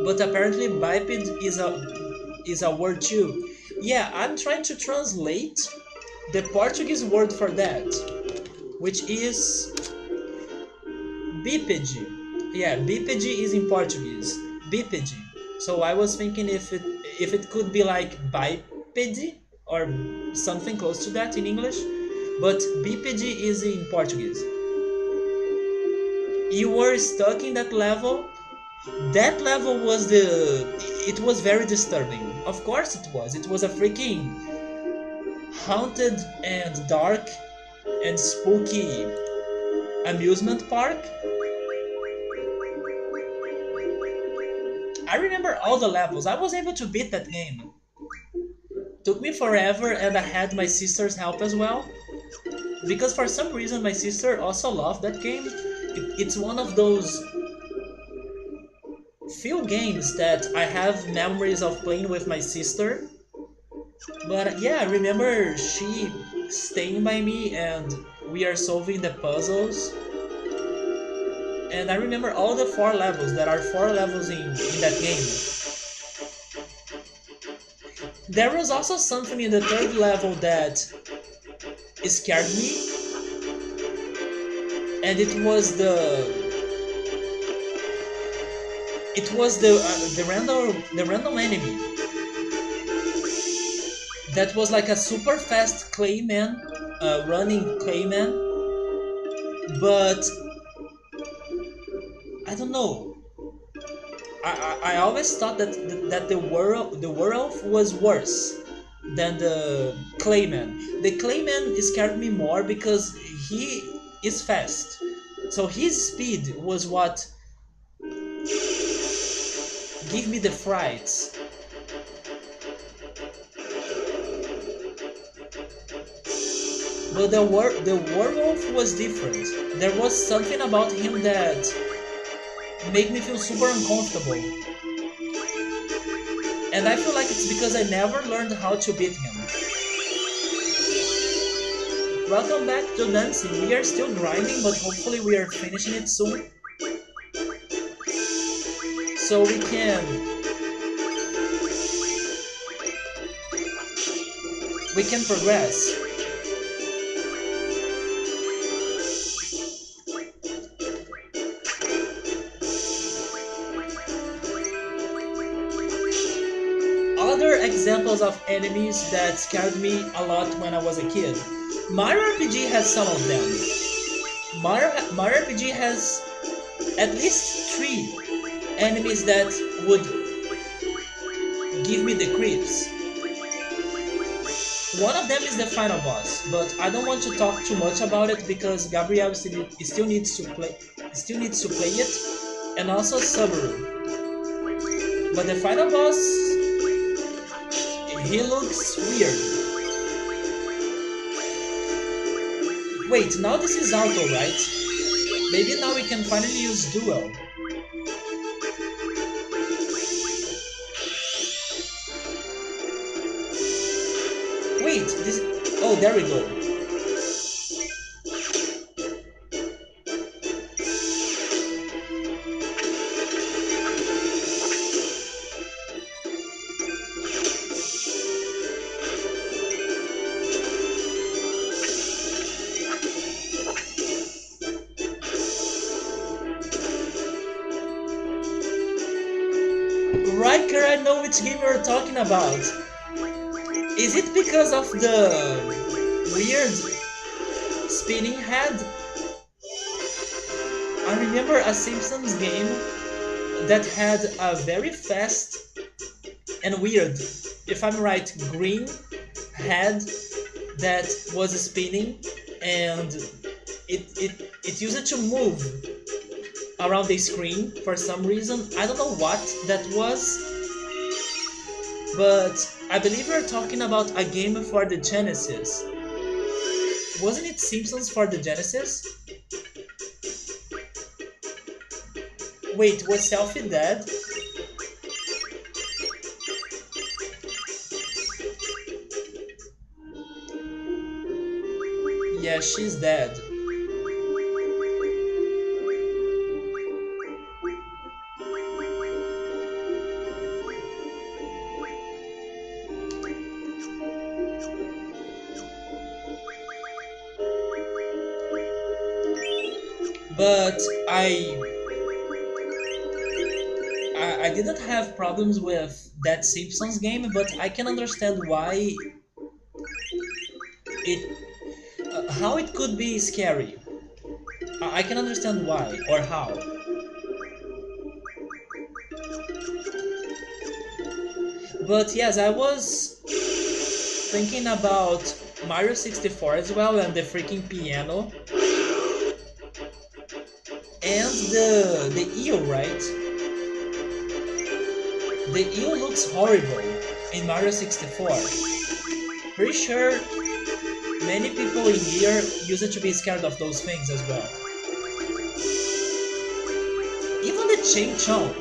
but apparently biped is a word too. Yeah, I'm trying to translate the Portuguese word for that, which is bipede. Yeah, bipede is in Portuguese. Bipede. So I was thinking if it could be like bipede or something close to that in English, but bipede is in Portuguese. You were stuck in that level. That level was it was very disturbing. Of course it was. It was a freaking haunted and dark and spooky amusement park. I remember all the levels. I was able to beat that game. Took me forever, and I had my sister's help as well. Because for some reason my sister also loved that game. It's one of those few games that I have memories of playing with my sister. But yeah, I remember she staying by me and we are solving the puzzles. And I remember all the 4 levels. There are 4 levels in that game. There was also something in the 3rd level that scared me. And the random enemy that was like a super fast clayman, running clayman, but I don't know. I always thought that the werewolf was worse than the clayman. The clayman scared me more because he is fast, so his speed was what gave me the frights. But the werewolf was different. There was something about him that made me feel super uncomfortable. And I feel like it's because I never learned how to beat him. Welcome back to dancing. We are still grinding, but hopefully we are finishing it soon. So we can progress. Other examples of enemies that scared me a lot when I was a kid. Mario RPG has some of them. Mario RPG has at least 3 enemies that would give me the creeps. One of them is the final boss, but I don't want to talk too much about it because Gabriel still needs to play it, and also Subaru. But the final boss, he looks weird. Wait, now this is auto, right? Maybe now we can finally use duel. Wait, this... Oh, there we go. Riker, I know which game you're talking about. Is it because of the weird spinning head? I remember a Simpsons game that had a very fast and weird, if I'm right, green head that was spinning, and it used to move around the screen for some reason. I don't know what that was, but I believe we're talking about a game for the Genesis. Wasn't it Simpsons for the Genesis? Wait, was Selfie dead? Yeah, she's dead. But I didn't have problems with that Simpsons game, but I can understand why it how it could be scary. I can understand why or how. But yes, I was thinking about Mario 64 as well, and the freaking piano. And the eel, right? The eel looks horrible in Mario 64. Pretty sure many people in here used to be scared of those things as well. Even the chain chomp.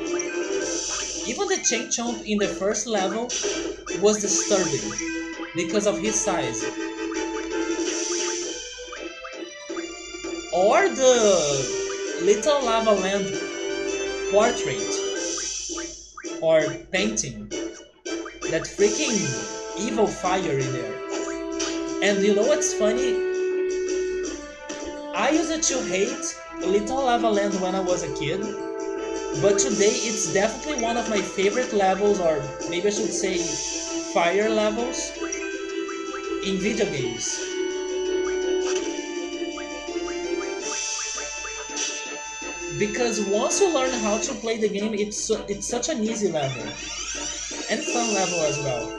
Even the chain chomp in the first level was disturbing because of his size. Or the Little Lava Land portrait or painting, that freaking evil fire in there. And you know what's funny? I used to hate Little Lava Land when I was a kid, but today it's definitely one of my favorite levels, or maybe I should say fire levels, in video games. Because once you learn how to play the game, it's such an easy level. And fun level as well.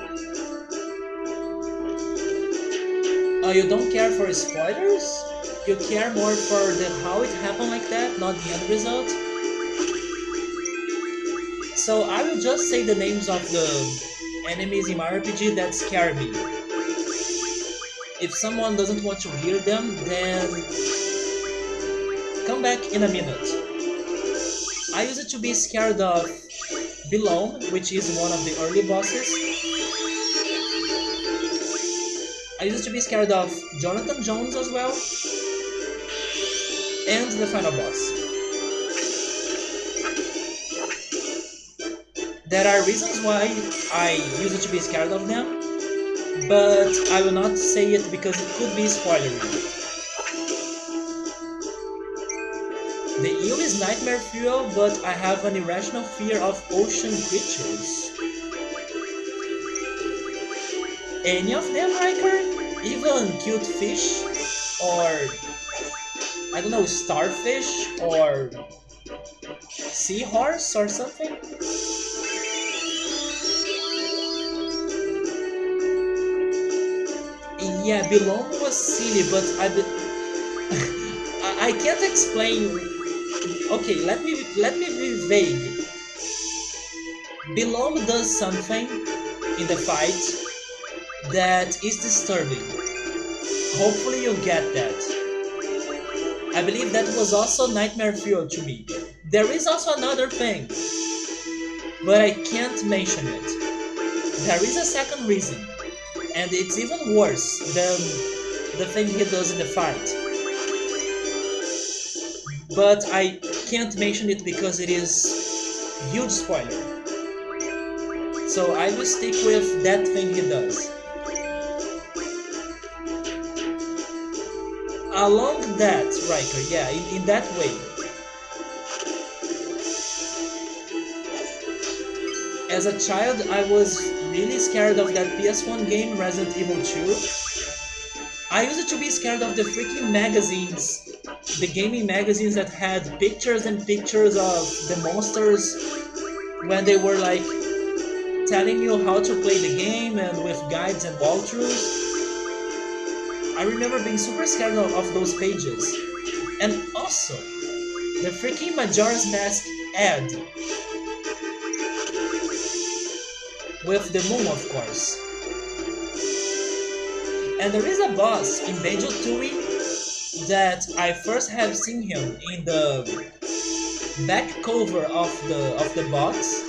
Oh, you don't care for spoilers? You care more for the how it happened like that, not the end result? So I will just say the names of the enemies in my RPG that scare me. If someone doesn't want to hear them, then come back in a minute. I used to be scared of Below, which is one of the early bosses. I used to be scared of Jonathan Jones as well, and the final boss. There are reasons why I used to be scared of them, but I will not say it because it could be spoilery. The eel is nightmare fuel, but I have an irrational fear of ocean creatures. Any of them, Riker? Even cute fish? Or, I don't know, starfish? Or seahorse or something? Yeah, Belong was silly, but I can't explain. Okay, let me be vague. Belong does something in the fight that is disturbing. Hopefully you get that. I believe that was also nightmare fuel to me. There is also another thing, but I can't mention it. There is a second reason, and it's even worse than the thing he does in the fight. But I can't mention it because it is huge spoiler. So I will stick with that thing he does. Along that, Riker, yeah, in that way. As a child, I was really scared of that PS1 game, Resident Evil 2. I used to be scared of the freaking magazines, the gaming magazines that had pictures and pictures of the monsters when they were like telling you how to play the game and with guides and walkthroughs. I remember being super scared of those pages. And also, the freaking Majora's Mask ad. With the moon, of course. And there is a boss in Banjo-Tooie that I first have seen him in the back cover of the box.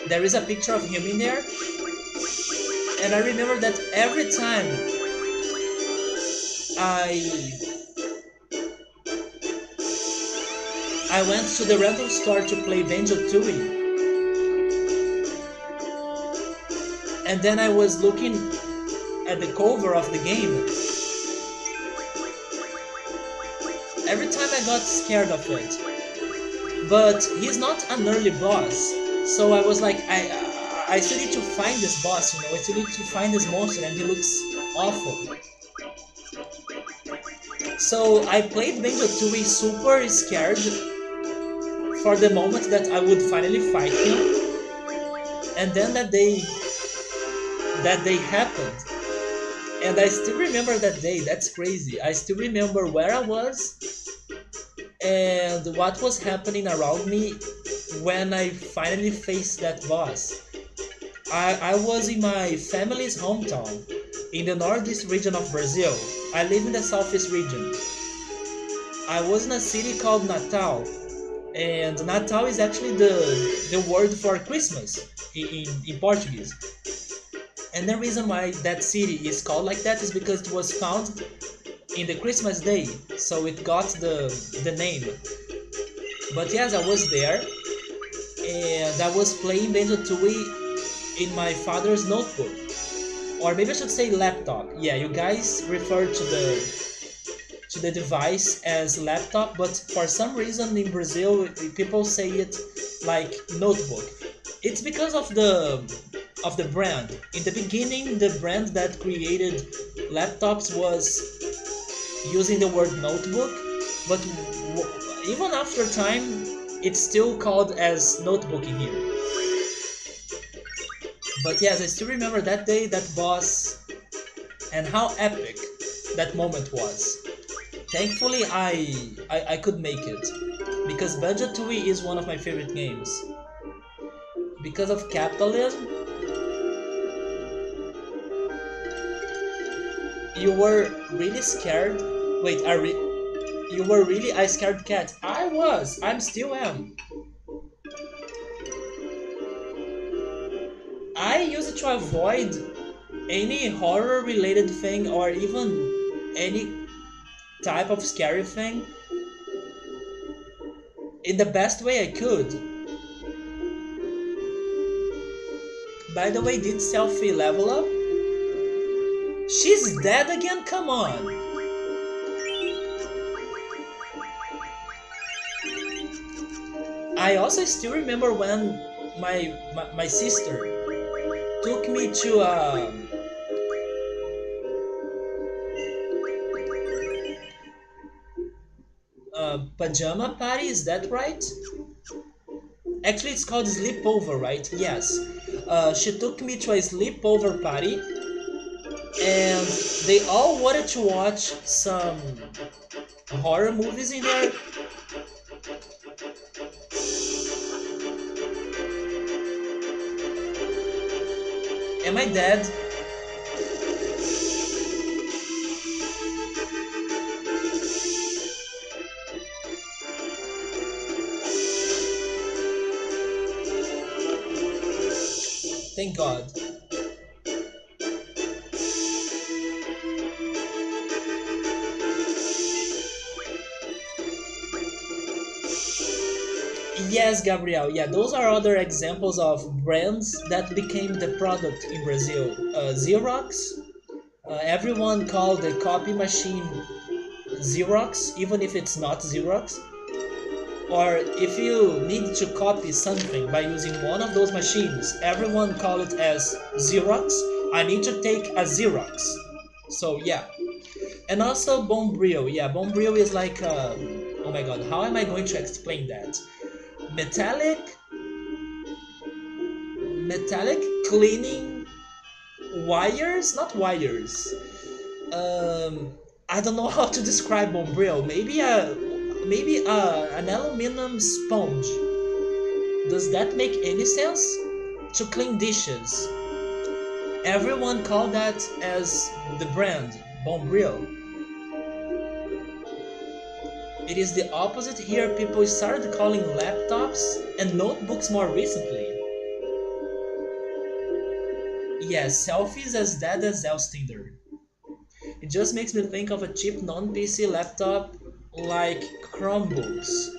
There is a picture of him in there. And I remember that every time I went to the rental store to play Banjo-Tooie, and then I was looking at the cover of the game. Every time I got scared of it. But he's not an early boss, so I was like, I still need to find this boss, you know, I still need to find this monster, and he looks awful. So I played Banjo-Tooie super scared for the moment that I would finally fight him, and then that day happened, and I still remember that day. That's crazy. I still remember where I was and what was happening around me when I finally faced that boss. I was in my family's hometown in the northeast region of Brazil. I live in the southeast region. I was in a city called Natal, and Natal is actually the word for Christmas in Portuguese. And the reason why that city is called like that is because it was found in the Christmas day, so it got the name. But yes, I was there, and I was playing Banjo-Tooie in my father's notebook, or maybe I should say laptop. Yeah, you guys refer to the device as laptop, but for some reason in Brazil people say it like notebook. It's because of the brand. In the beginning, the brand that created laptops was using the word notebook, but even after time, it's still called as notebook in here. But yes, I still remember that day, that boss, and how epic that moment was. Thankfully, I could make it, because Banjo-Tooie is one of my favorite games. Because of capitalism, You were really scared? Wait, you were really a scared cat? I was. I'm still am. I used to avoid any horror related thing or even any type of scary thing in the best way I could. By the way, did Selfie level up? She's dead again? Come on. I also still remember when my sister took me to a pajama party, is that right? Actually, it's called sleepover, right? Yes. She took me to a sleepover party, and they all wanted to watch some horror movies in there. Am I dead? Thank God. Yes, Gabriel. Yeah, those are other examples of brands that became the product in Brazil. Xerox. Everyone called the copy machine Xerox, even if it's not Xerox. Or if you need to copy something by using one of those machines, everyone call it as Xerox. I need to take a Xerox. So yeah. And also Bombril. Yeah, Bombril is like oh my god, how am I going to explain that? Metallic metallic cleaning wires, not wires. Um I don't know how to describe Bombril. Maybe an aluminum sponge. Does that make any sense? To clean dishes. Everyone called that as the brand, Bombril. It is the opposite here. People started calling laptops and notebooks more recently. Yes, selfies as dead as Elstinder. It just makes me think of a cheap non-PC laptop like Chromebooks.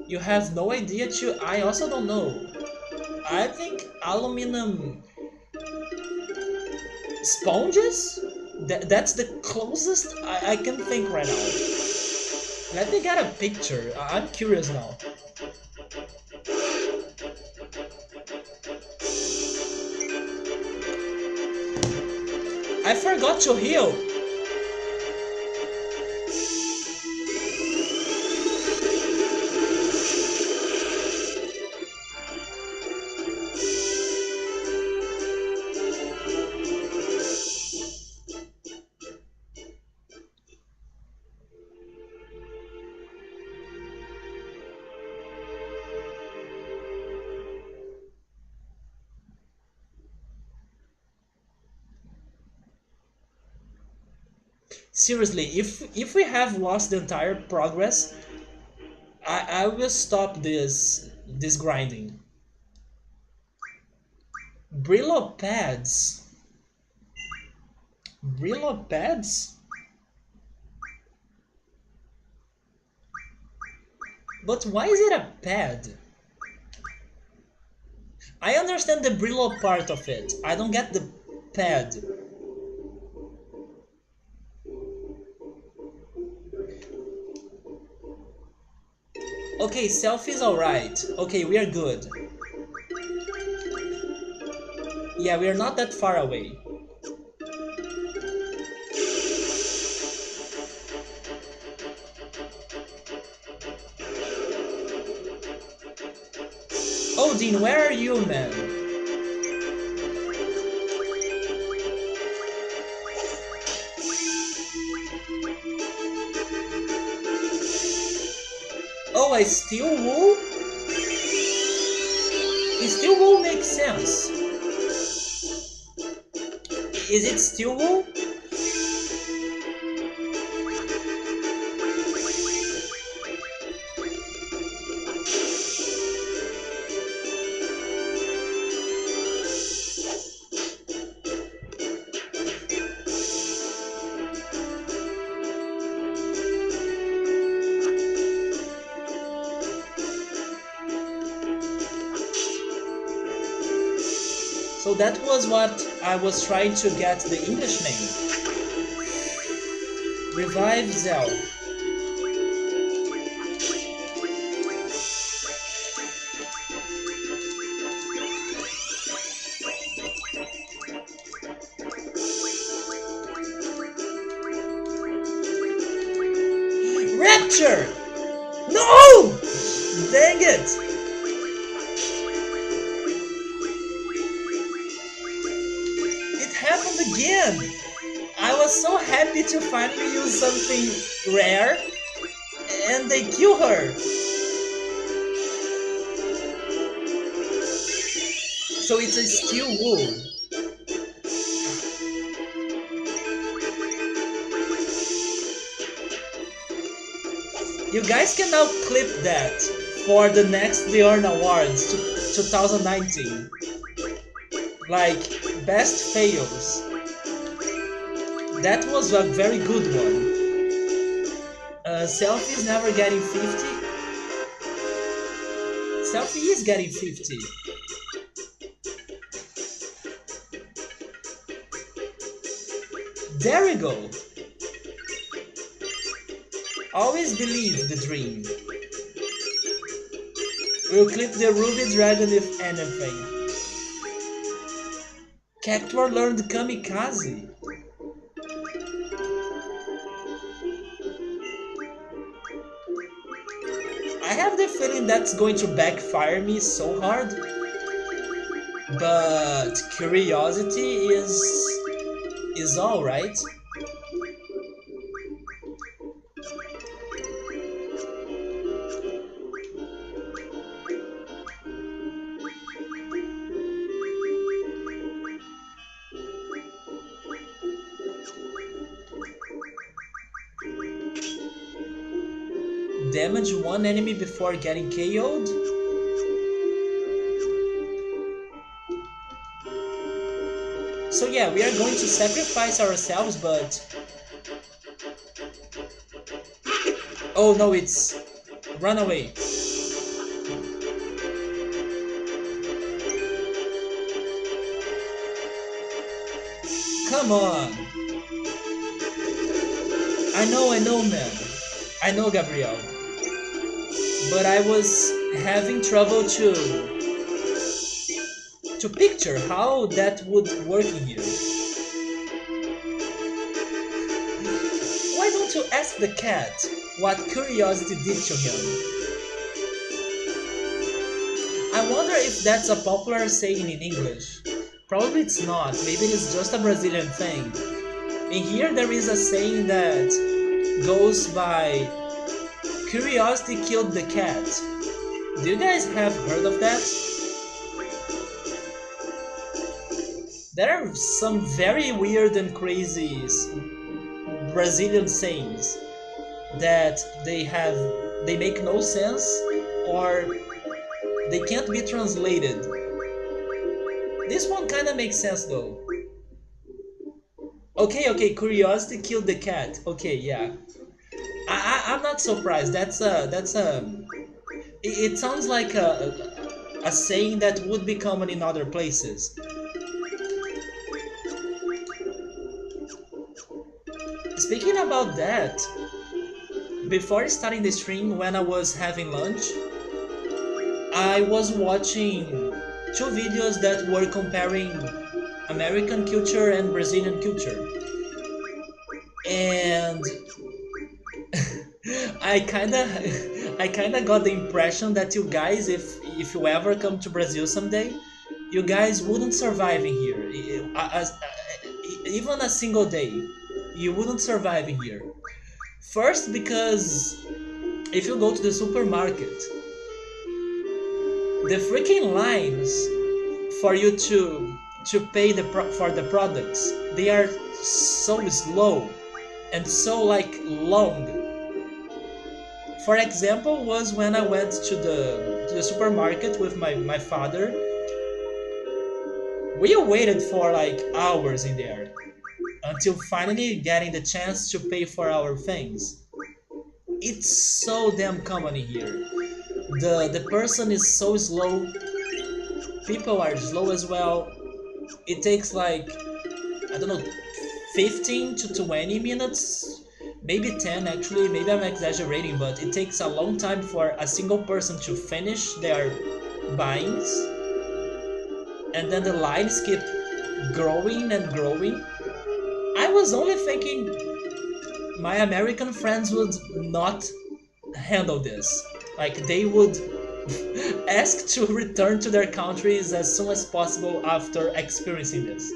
You have no idea too? I also don't know. I think aluminum sponges? That's the closest I can think right now. Let me get a picture. I'm curious now. I forgot to heal. Seriously, if we have lost the entire progress, I will stop this grinding. Brillo pads. Brillo pads? But why is it a pad? I understand the Brillo part of it. I don't get the pad. Okay, selfie's alright. Okay, we are good. Yeah, we are not that far away. Oh, Dean, where are you, man? Oh, I steel wool? Steel wool makes sense. Is it steel wool? So that was what I was trying to get the English name. Revive Zell. Rapture! No! Dang it! It happened again! I was so happy to finally use something rare, and they kill her. So it's a steel wool. You guys can now clip that for the next Leon Awards 2019. Like, best fails. That was a very good one. Selfie is never getting 50. Selfie is getting 50. There we go. Always believe the dream. We'll clip the Ruby Dragon if anything. Cactuar learned Kamikaze. I have the feeling that's going to backfire me so hard. But curiosity is all right. Damage one enemy before getting KO'd? So yeah, we are going to sacrifice ourselves, but... Oh no, it's... Run away. Come on! I know, man. I know, Gabriel. But I was having trouble to picture how that would work in here. Why don't you ask the cat what curiosity did to him? I wonder if that's a popular saying in English. Probably it's not, maybe it's just a Brazilian thing. In here there is a saying that goes by curiosity killed the cat. Do you guys have heard of that? There are some very weird and crazy Brazilian sayings that they make no sense or they can't be translated. This one kinda makes sense though. Okay, curiosity killed the cat. Okay, yeah. I'm not surprised. It sounds like a saying that would be common in other places. Speaking about that, before starting the stream, when I was having lunch, I was watching two videos that were comparing American culture and Brazilian culture. And I kinda got the impression that you guys, if you ever come to Brazil someday, you guys wouldn't survive in here. Even a single day, you wouldn't survive in here. First, because if you go to the supermarket, the freaking lines for you to pay for the products, they are so slow and so like long. For example, was when I went to the supermarket with my father. We waited for like hours in there until finally getting the chance to pay for our things. It's so damn common in here. The person is so slow. People are slow as well. It takes like, I don't know, 15 to 20 minutes, maybe 10 actually, maybe I'm exaggerating, but it takes a long time for a single person to finish their buyings, and then the lines keep growing and growing. I was only thinking my American friends would not handle this. Like they would ask to return to their countries as soon as possible after experiencing this.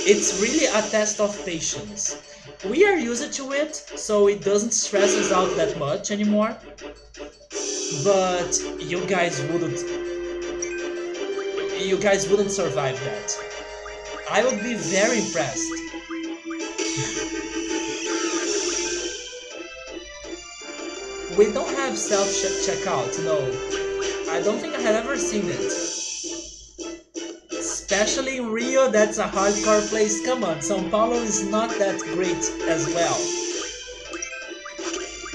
It's really a test of patience. We are used to it, so it doesn't stress us out that much anymore. But you guys wouldn't survive that. I would be very impressed. We don't have self checkout, no. I don't think I have ever seen it. Especially in Rio, that's a hardcore place. Come on, São Paulo is not that great as well.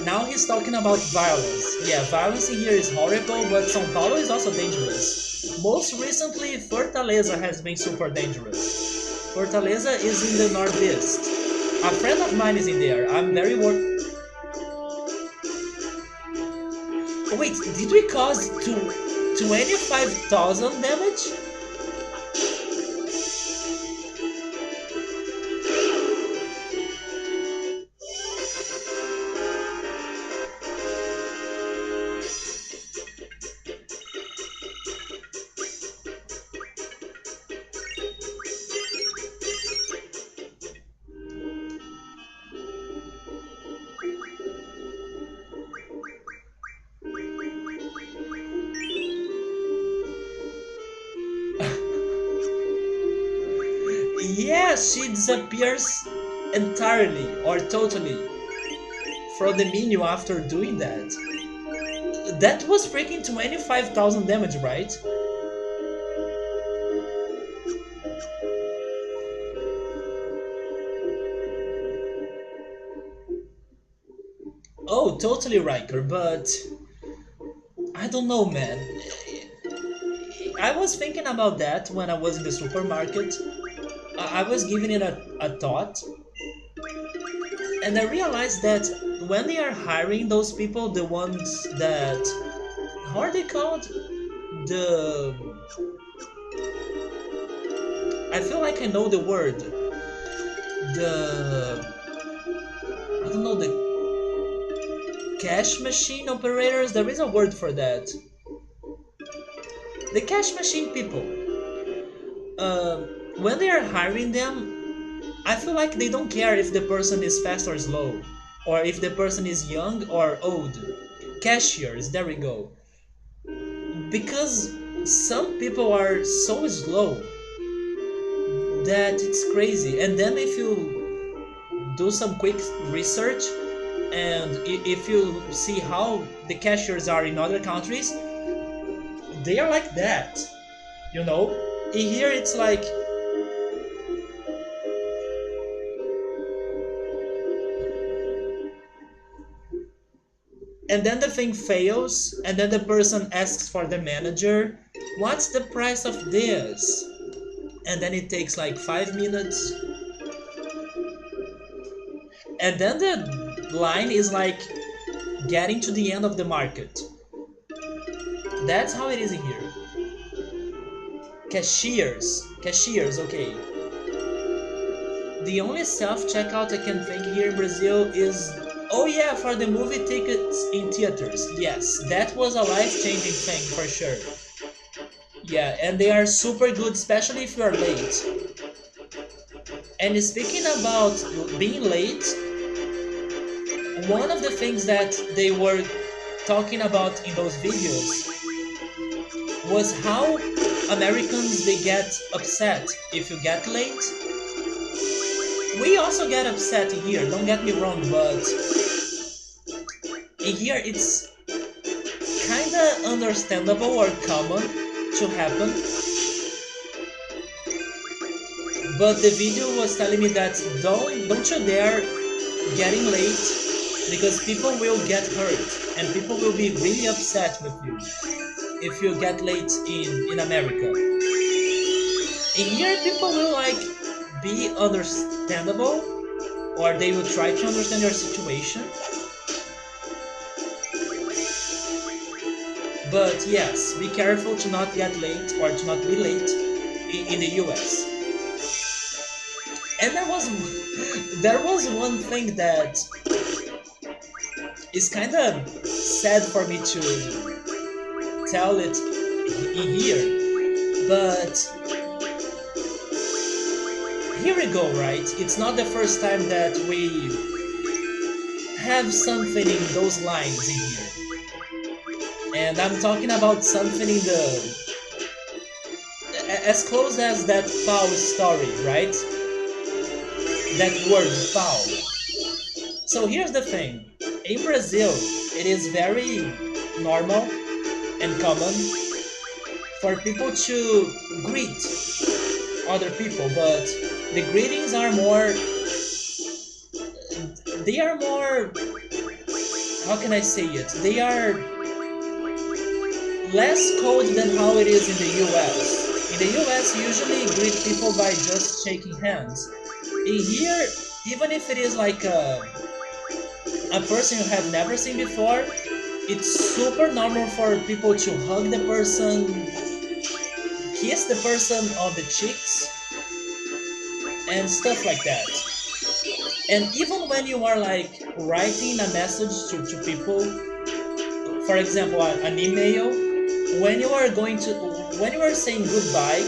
Now he's talking about violence. Yeah, violence in here is horrible, but São Paulo is also dangerous. Most recently, Fortaleza has been super dangerous. Fortaleza is in the northeast. A friend of mine is in there. I'm very worried. Wait, did we cause 25,000 damage? Yeah, she disappears entirely or totally from the menu after doing that. That was freaking 25,000 damage, right? Oh, totally, Riker, but I don't know, man. I was thinking about that when I was in the supermarket. I was giving it a thought, and I realized that when they are hiring those people, the ones that, how are they called? The, I feel like I know the word. The, I don't know, the cash machine operators. There is a word for that. The cash machine people. When they are hiring them, I feel like they don't care if the person is fast or slow, or if the person is young or old. Cashiers, there we go. Because some people are so slow that it's crazy. And then if you do some quick research and if you see how the cashiers are in other countries, they are like that, you know? In here it's like, and then the thing fails, and then the person asks for the manager, what's the price of this? And then it takes like 5 minutes, and then the line is like getting to the end of the market. That's how it is in here. Cashiers, okay. The only self-checkout I can think here in Brazil is, oh yeah, for the movie tickets in theaters. Yes, that was a life-changing thing for sure. Yeah, and they are super good, especially if you are late. And speaking about being late, one of the things that they were talking about in those videos was how Americans, they get upset if you get late. We also get upset in here, don't get me wrong, but in here it's kinda understandable or common to happen. But the video was telling me that don't you dare getting late, because people will get hurt and people will be really upset with you if you get late in America. In here, people will like be understandable, or they will try to understand your situation. But yes, be careful to not get late or to not be late in the US. And there was one thing that is kind of sad for me to tell it in here, but here we go, right? It's not the first time that we have something in those lines in here. And I'm talking about something in the as close as that foul story, right? That word foul. So here's the thing. In Brazil, it is very normal and common for people to greet other people, but the greetings are more, they are more, how can I say it? They are less cold than how it is in the US. In the US, you usually greet people by just shaking hands. In here, even if it is like a person you have never seen before, it's super normal for people to hug the person, kiss the person on the cheeks, and stuff like that. And even when you are like writing a message to people, for example, an email, when you are going to, when you are saying goodbye,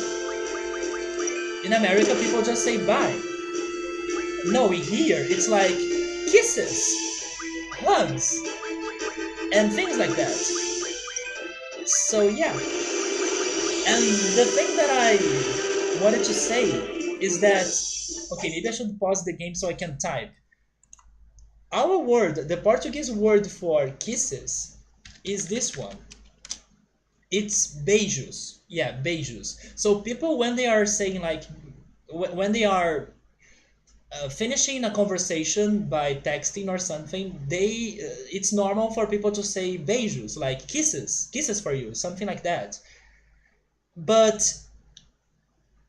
in America people just say bye. No, in here it's like kisses, hugs, and things like that. So yeah, and the thing that I wanted to say is that, okay, maybe I should pause the game so I can type. Our word, the Portuguese word for kisses, is this one. It's beijos. Yeah, beijos. So people, when they are saying like, when they are finishing a conversation by texting or something, they it's normal for people to say beijos, like kisses, kisses for you, something like that. But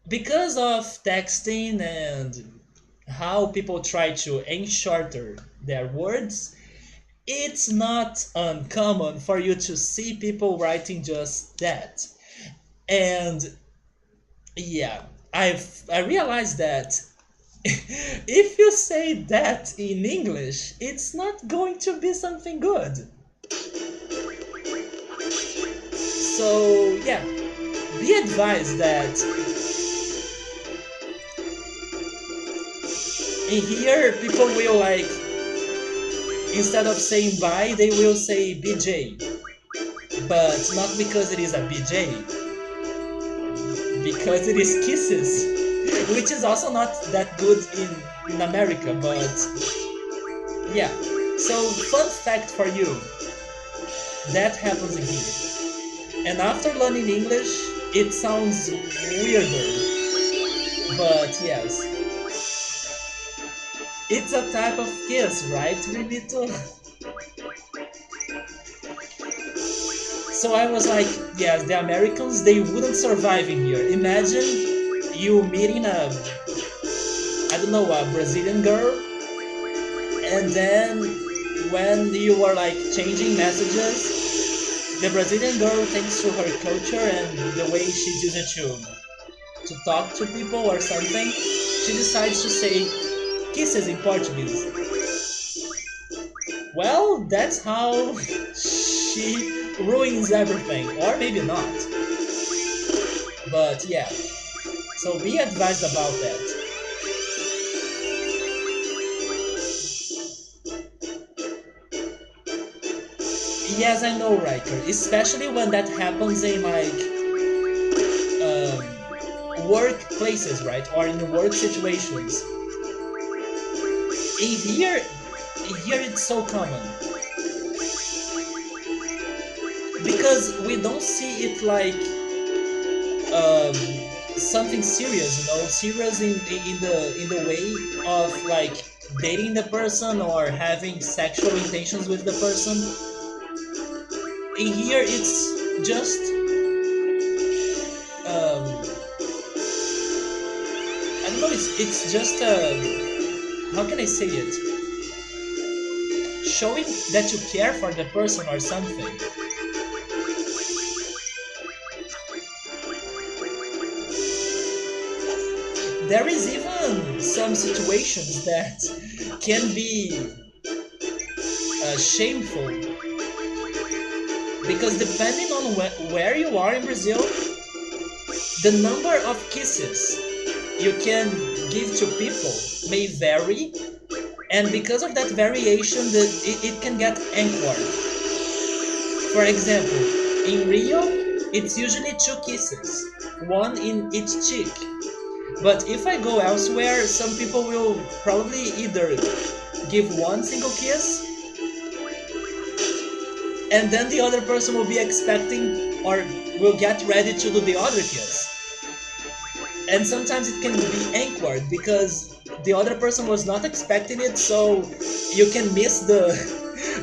because of texting and how people try to enshorter their words, it's not uncommon for you to see people writing just that. And yeah, I realized that if you say that in English, it's not going to be something good. So yeah, be advised that in here people will like, instead of saying bye, they will say BJ. But not because it is a BJ, because it is kisses, which is also not that good in America, but yeah. So fun fact for you, that happens in here. And after learning English, it sounds weirder, but yes. It's a type of kiss, right, Benito? So I was like, yes, the Americans, they wouldn't survive in here. Imagine you meeting a, I don't know, a Brazilian girl, and then when you are like changing messages, the Brazilian girl, thanks to her culture and the way she's used to talk to people or something, she decides to say kisses in Portuguese. Well, that's how she ruins everything, or maybe not. But yeah, so be advised about that. Yes, I know, Riker. Especially when that happens in like workplaces, right? Or in work situations. In here it's so common because we don't see it like um, something serious, serious in the way of like dating the person or having sexual intentions with the person. In here, it's just um, it's just how can I say it? Showing that you care for the person or something. There is even some situations that can be shameful because depending on where you are in Brazil, the number of kisses you can give to people may vary, and because of that variation, it can get awkward. For example, in Rio, it's usually two kisses, one in each cheek. But if I go elsewhere, some people will probably either give one single kiss and then the other person will be expecting or will get ready to do the other kiss. And sometimes it can be awkward because the other person was not expecting it, so you can miss the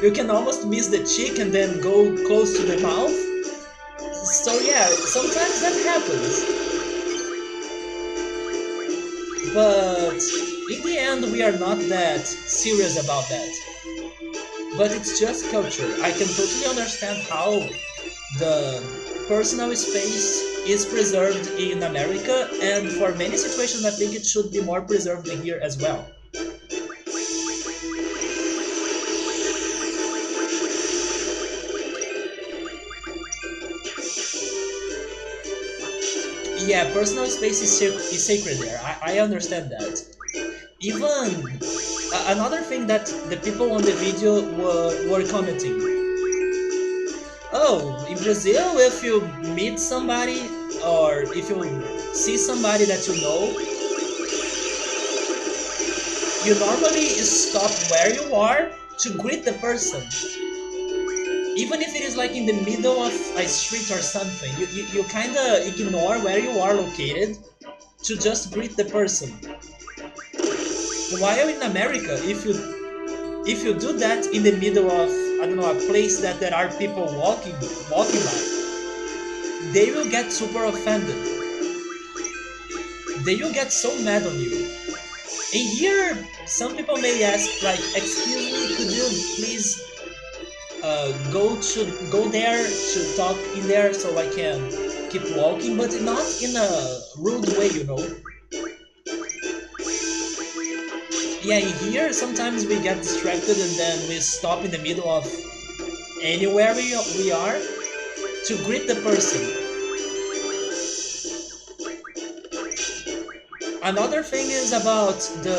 you can almost miss the cheek and then go close to the mouth. So yeah, sometimes that happens. But in the end, we are not that serious about that. But it's just culture. I can totally understand how the personal space is preserved in America, and for many situations, I think it should be more preserved here as well. Yeah, personal space is sacred there. I understand that. Even another thing that the people on the video were commenting. Oh, in Brazil, if you meet somebody or if you see somebody that you know, you normally stop where you are to greet the person. Even if it is like in the middle of a street or something, you kind of ignore where you are located to just greet the person. While in America, if you do that in the middle of, I don't know, a place that there are people walking by, they will get super offended. They will get so mad on you. And here, some people may ask, like, "Excuse me, could you please go there to talk in there so I can keep walking?" But not in a rude way, you know. Yeah, in here sometimes we get distracted and then we stop in the middle of anywhere we are to greet the person. Another thing is about the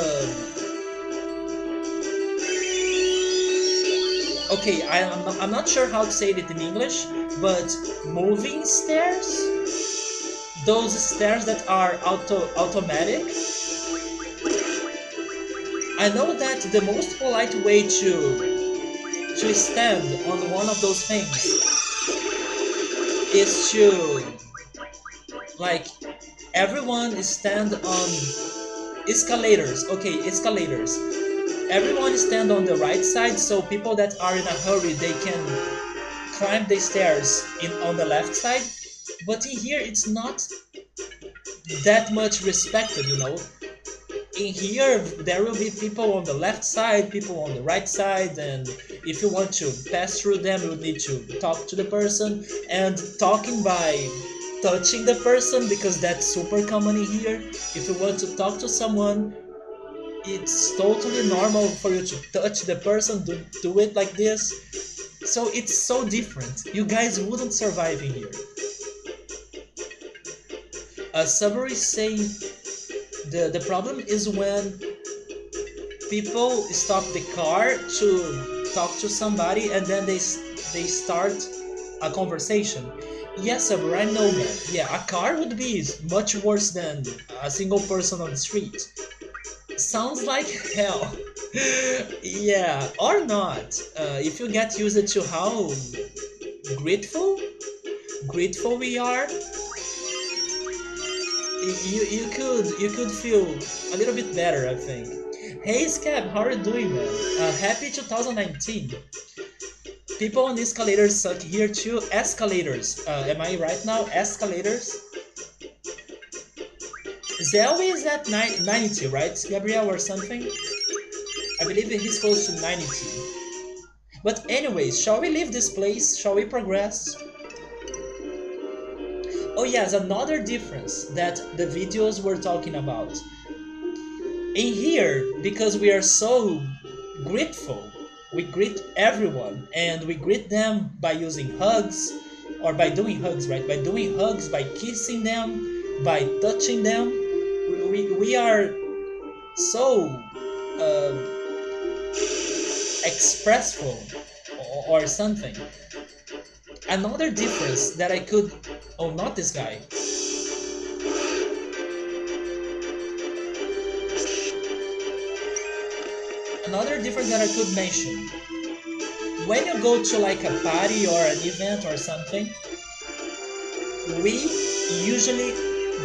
okay, I'm not sure how to say it in English, but moving stairs, those stairs that are automatic. I know that the most polite way to stand on one of those things is to like everyone stand on escalators. Okay, escalators. Everyone stand on the right side so people that are in a hurry they can climb the stairs on the left side. But in here it's not that much respected, you know. In here there will be people on the left side, people on the right side, and if you want to pass through them you need to talk to the person, and talking by touching the person because that's super common in here. If you want to talk to someone, it's totally normal for you to touch the person, do it like this. So it's so different. You guys wouldn't survive in here. Subaru is saying the problem is when people stop the car to talk to somebody and then they start a conversation. Yes, Subaru, I know, man. Yeah, a car would be much worse than a single person on the street. Sounds like hell. Yeah, or not. If you get used to how grateful we are, you could feel a little bit better, I think. Hey Scab, how are you doing, man? Happy 2019. People on escalators suck here too. Escalators. Am I right now? Escalators. Zell is at 90, right, Gabriel, or something? I believe he's close to 90. But anyways, shall we leave this place? Shall we progress? Oh yes, another difference that the videos were talking about. In here, because we are so grateful, we greet everyone and we greet them by using hugs or by doing hugs, right? By doing hugs, by kissing them, by touching them. We are so expressful or something. Another difference that I could. Oh, not this guy. Another difference that I could mention. When you go to like a party or an event or something, we usually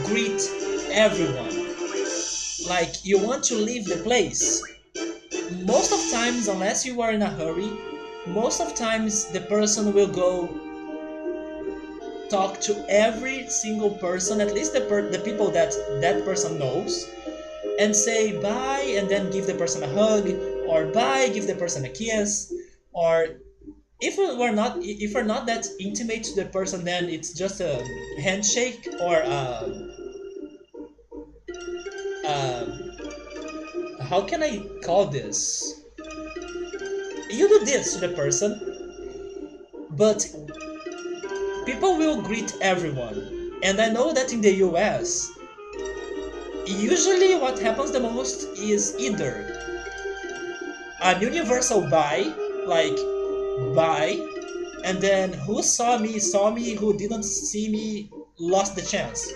greet everyone. Like you want to leave the place. Most of times, unless you are in a hurry, most of times the person will go talk to every single person, at least the people that that person knows, and say bye and then give the person a hug, or bye, give the person a kiss, or if we're not that intimate to the person, then it's just a handshake or how can I call this? You do this to the person, but people will greet everyone. And I know that in the US, usually what happens the most is either an universal bye, like bye, and then who saw me, who didn't see me lost the chance.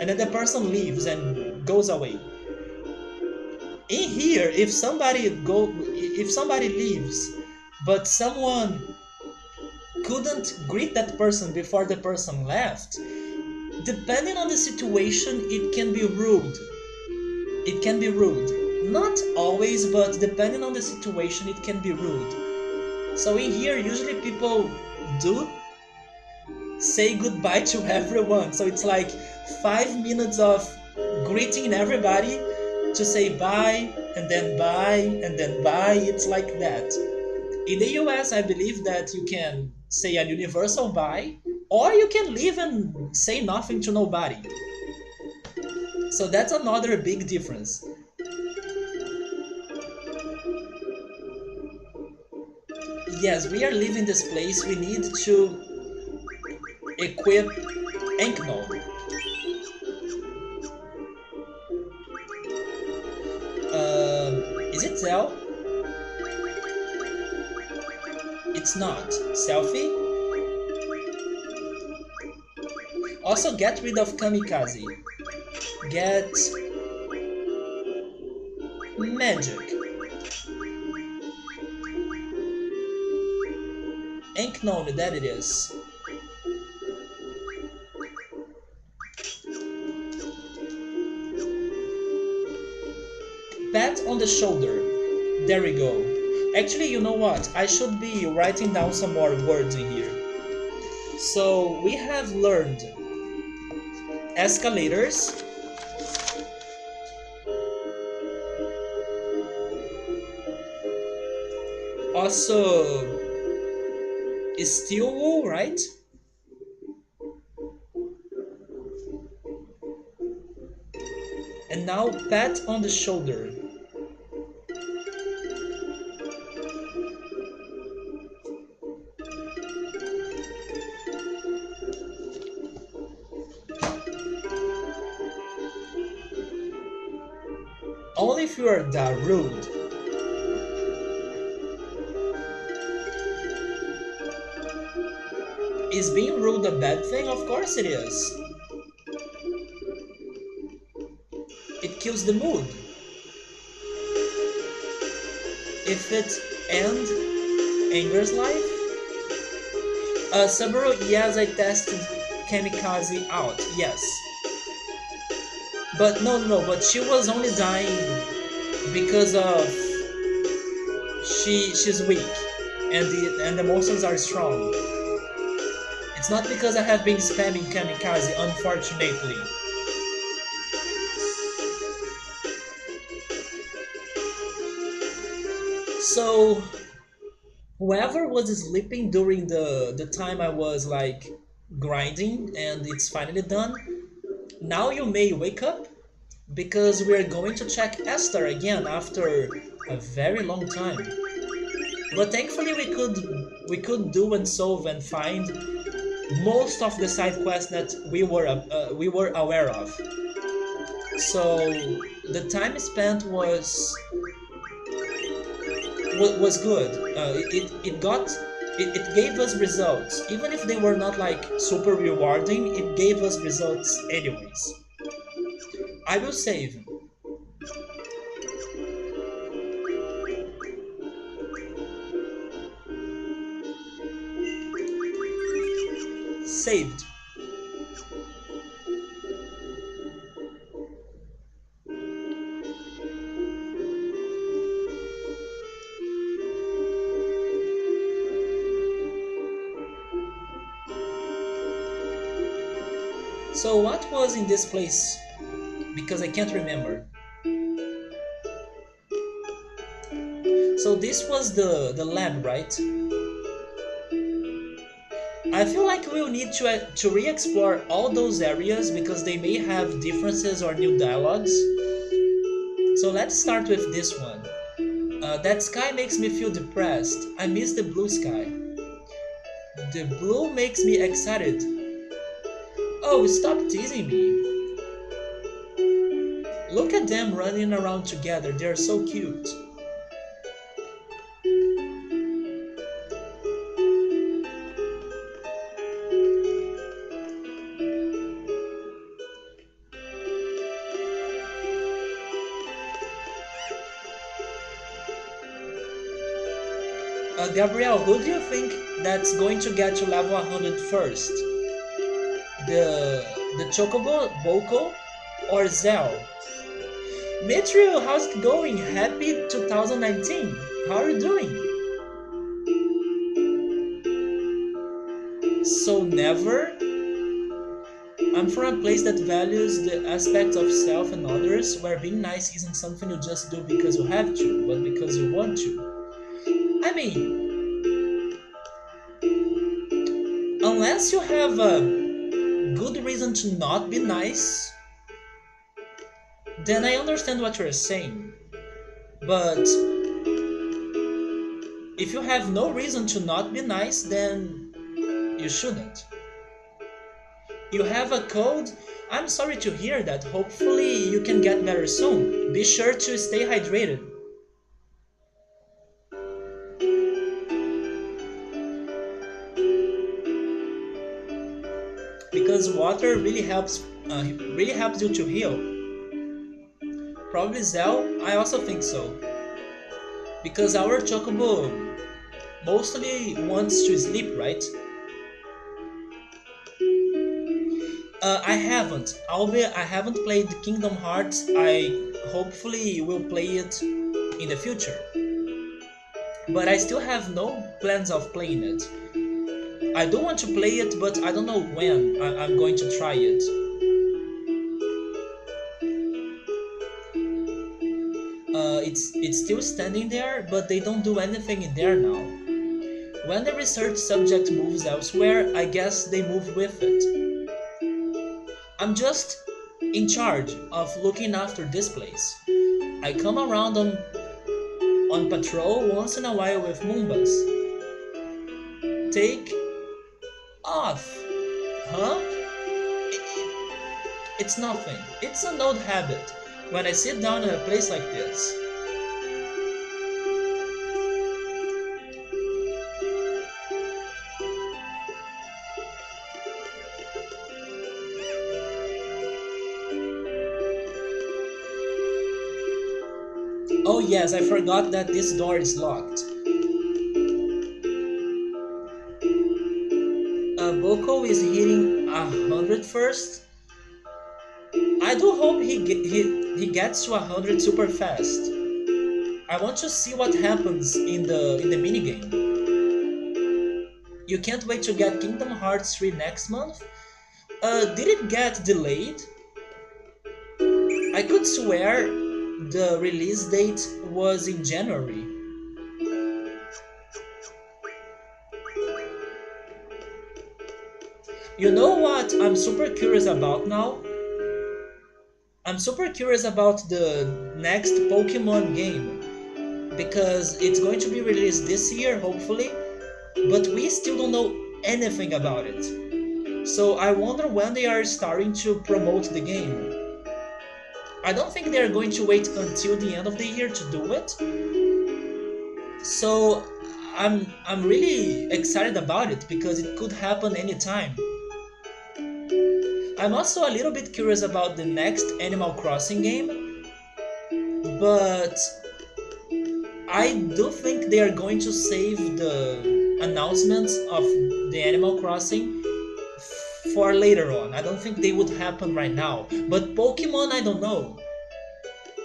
And then the person leaves and goes away. In here, if somebody leaves, but someone couldn't greet that person before the person left, depending on the situation, it can be rude. It can be rude. Not always, but depending on the situation, it can be rude. So in here, usually people do say goodbye to everyone. So it's like 5 minutes of greeting everybody to say bye, and then bye, and then bye. It's like that. In the US, I believe that you can say a universal bye, or you can leave and say nothing to nobody. So that's another big difference. Yes, we are leaving this place. We need to equip Enkno. Is it Zell? It's not. Selfie? Also get rid of Kamikaze. Get Magic. Enkno, that it is. Pat on the shoulder. There we go. Actually, you know what? I should be writing down some more words in here. So we have learned escalators, also steel wool, right? And now pat on the shoulder. Only if you are that rude. Is being rude a bad thing? Of course it is. It kills the mood. If it angers life. Subaru, yes, I tested Kamikaze out, yes. But no, but she was only dying because of she's weak and the monsters are strong. It's not because I have been spamming Kamikaze, unfortunately. So whoever was sleeping during the time I was like grinding and it's finally done, now you may wake up because we're going to check Esther again after a very long time. But thankfully we could do and solve and find most of the side quests that we were aware of. So the time spent was good. It gave us results, even if they were not like super rewarding. It gave us results anyways. I will save. Saved. So what was in this place? Because I can't remember. So this was the lab, right? I feel like we'll need to re-explore all those areas because they may have differences or new dialogues. So let's start with this one. That sky makes me feel depressed. I miss the blue sky. The blue makes me excited. Oh, stop teasing me. Look at them running around together. They're so cute. Gabrielle, who do you think that's going to get to level 100 first? The Chocobo, Boko, or Zell? Mitrio, how's it going? Happy 2019. How are you doing? So never? I'm from a place that values the aspects of self and others, where being nice isn't something you just do because you have to, but because you want to. I mean, unless you have a good reason to not be nice, then I understand what you're saying. But if you have no reason to not be nice, then you shouldn't. You have a cold? I'm sorry to hear that. Hopefully, you can get better soon. Be sure to stay hydrated. Because water really helps you to heal. Probably Zell, I also think so. Because our Chocobo mostly wants to sleep, right? I haven't. I haven't played Kingdom Hearts. I hopefully will play it in the future. But I still have no plans of playing it. I do want to play it, but I don't know when I'm going to try it. It's still standing there, but they don't do anything in there now. When the research subject moves elsewhere, I guess they move with it. I'm just in charge of looking after this place. I come around on patrol once in a while with Moombas. Take off. Huh? It's nothing. It's an old habit. When I sit down in a place like this. Oh yes, I forgot that this door is locked. Boko is hitting 100 first. I do hope he gets to 100 super fast. I want to see what happens in the minigame. You can't wait to get Kingdom Hearts 3 next month? Did it get delayed? I could swear the release date was in January. You know what I'm super curious about now? I'm super curious about the next Pokemon game because it's going to be released this year, hopefully, but we still don't know anything about it. So I wonder when they are starting to promote the game. I don't think they are going to wait until the end of the year to do it. So I'm really excited about it because it could happen anytime. I'm also a little bit curious about the next Animal Crossing game, but I do think they are going to save the announcements of the Animal Crossing for later on. I don't think they would happen right now. But Pokemon, I don't know.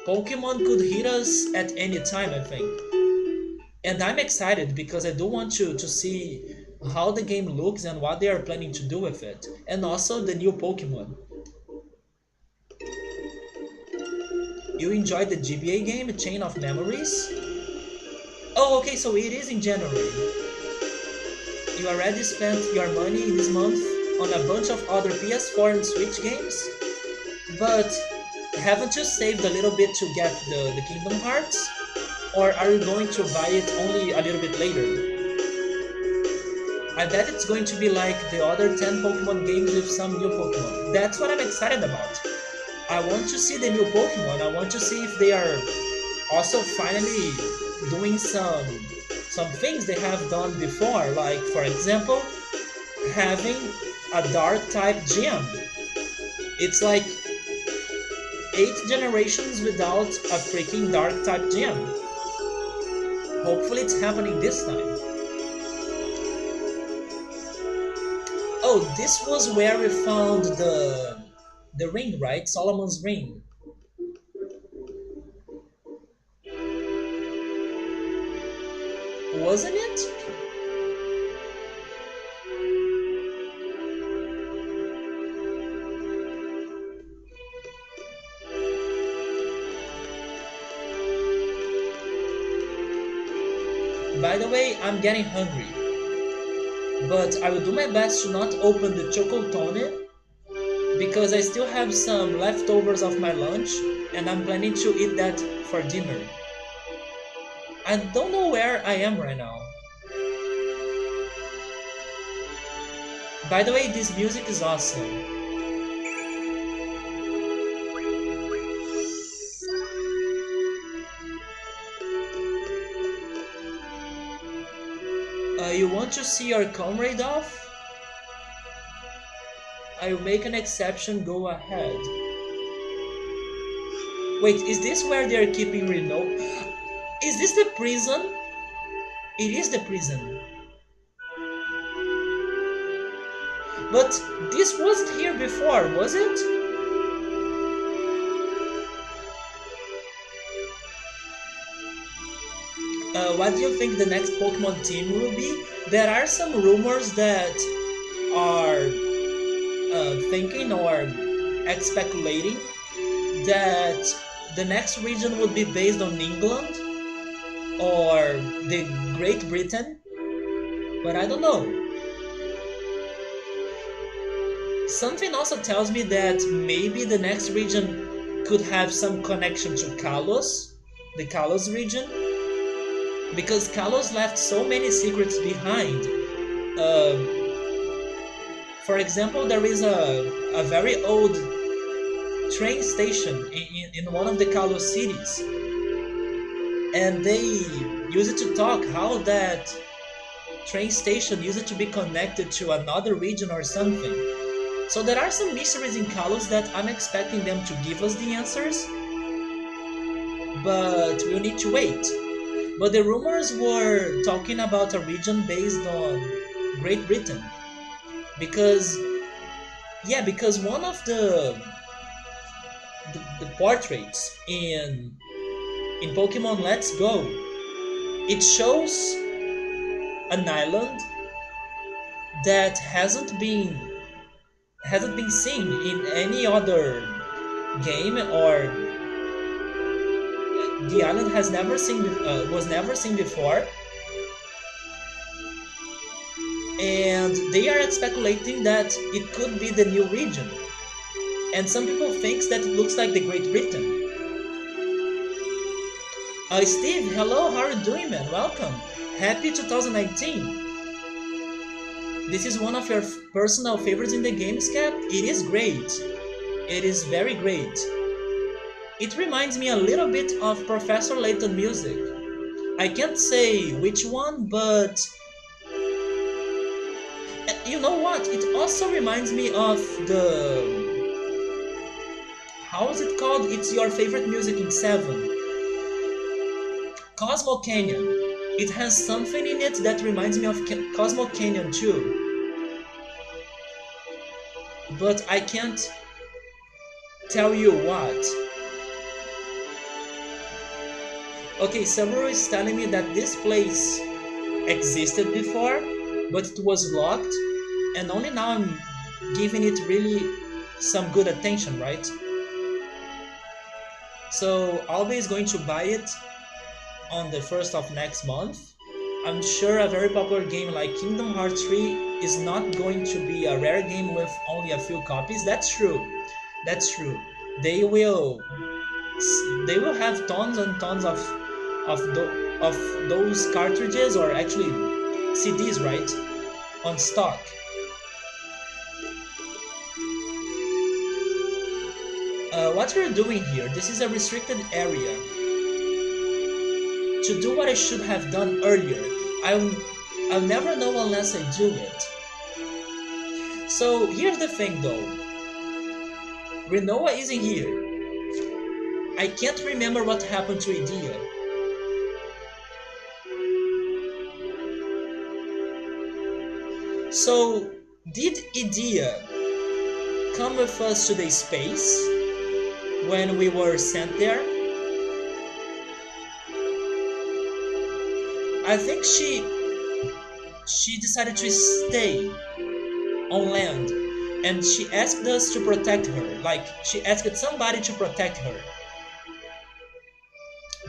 Pokemon could hit us at any time, I think. And I'm excited because I do want to see how the game looks and what they are planning to do with it. And also the new Pokemon. You enjoyed the GBA game, Chain of Memories? Oh, okay, so it is in January. You already spent your money this month on a bunch of other PS4 and Switch games? But haven't you saved a little bit to get the Kingdom Hearts? Or are you going to buy it only a little bit later? I bet it's going to be like the other 10 Pokemon games with some new Pokemon. That's what I'm excited about. I want to see the new Pokemon. I want to see if they are also finally doing some things they have done before, like for example, having a dark type gym. It's like 8 generations without a freaking dark type gym. Hopefully it's happening this time. Oh, this was where we found the ring, right? Solomon's ring. Wasn't it? By the way, I'm getting hungry. But I will do my best to not open the Chocotone because I still have some leftovers of my lunch and I'm planning to eat that for dinner. I don't know where I am right now. By the way, this music is awesome. You want to see your comrade off? I will make an exception, go ahead. Wait, is this where they are keeping Reno? Is this the prison? It is the prison. But this wasn't here before, was it? What do you think the next Pokemon team will be? There are some rumors that are thinking or speculating that the next region would be based on England or the Great Britain, but I don't know. Something also tells me that maybe the next region could have some connection to Kalos, the Kalos region, because Kalos left so many secrets behind. For example, there is a very old train station in one of the Kalos cities, and they use it to talk how that train station used to be connected to another region or something. So there are some mysteries in Kalos that I'm expecting them to give us the answers, but we'll need to wait. But the rumors were talking about a region based on Great Britain. Because one of the portraits in Pokemon Let's Go, it shows an island that hasn't been seen in any other game, or the island has never seen was never seen before. and they are speculating that it could be the new region. And some people think that it looks like the Great Britain. Steve, hello, how are you doing, man? Welcome. Happy 2019. This is one of your personal favorites in the games, Cap? It is great. It is very great. It reminds me a little bit of Professor Layton music. I can't say which one, but you know what? It also reminds me of how is it called? It's your favorite music in 7. Cosmo Canyon. It has something in it that reminds me of Cosmo Canyon too. But I can't tell you what. Okay, Samurai is telling me that this place existed before, but it was locked, and only now I'm giving it really some good attention, right? So always going to buy it on the 1st of next month. I'm sure a very popular game like Kingdom Hearts 3 is not going to be a rare game with only a few copies. That's true. That's true. They will have tons and tons of those cartridges, or actually CDs, right, on stock. What we're doing here, this is a restricted area. To do what I should have done earlier, I'll never know unless I do it. So here's the thing though. Rinoa isn't here. I can't remember what happened to Idea. So, did Idea come with us to the space when we were sent there? I think she decided to stay on land, and she asked us to protect her. Like, she asked somebody to protect her.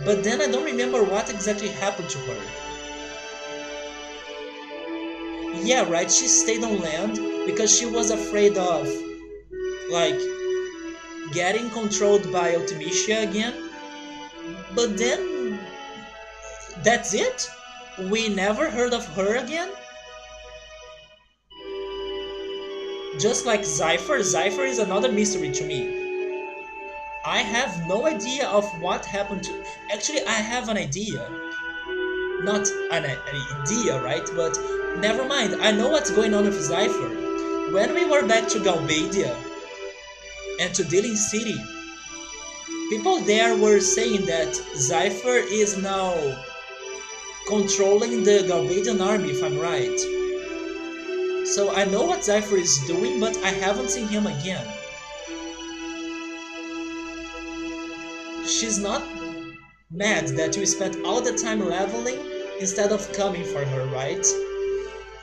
But then I don't remember what exactly happened to her. Yeah, right, she stayed on land because she was afraid of, like, getting controlled by Ultimecia again. But then, that's it? We never heard of her again? Just like Zypher, Zypher is another mystery to me. I have no idea of what happened to... Actually, I have an idea. Not an idea, right? But never mind, I know what's going on with Zypher. When we were back to Galbadia and to Dealing City, people there were saying that Zypher is now controlling the Galbadian army, if I'm right. So I know what Zypher is doing, but I haven't seen him again. She's not mad that we spent all the time leveling instead of coming for her, right?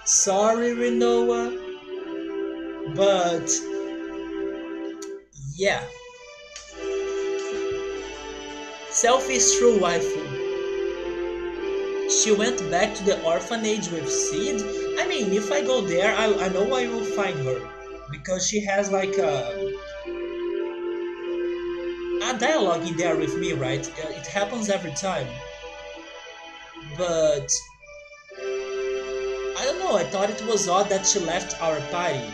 Sorry, Rinoa, but yeah. Selfie is true, waifu. She went back to the orphanage with Sid. I mean, if I go there, I know I will find her, because she has like a dialogue in there with me, right? It happens every time. But I don't know, I thought it was odd that she left our party.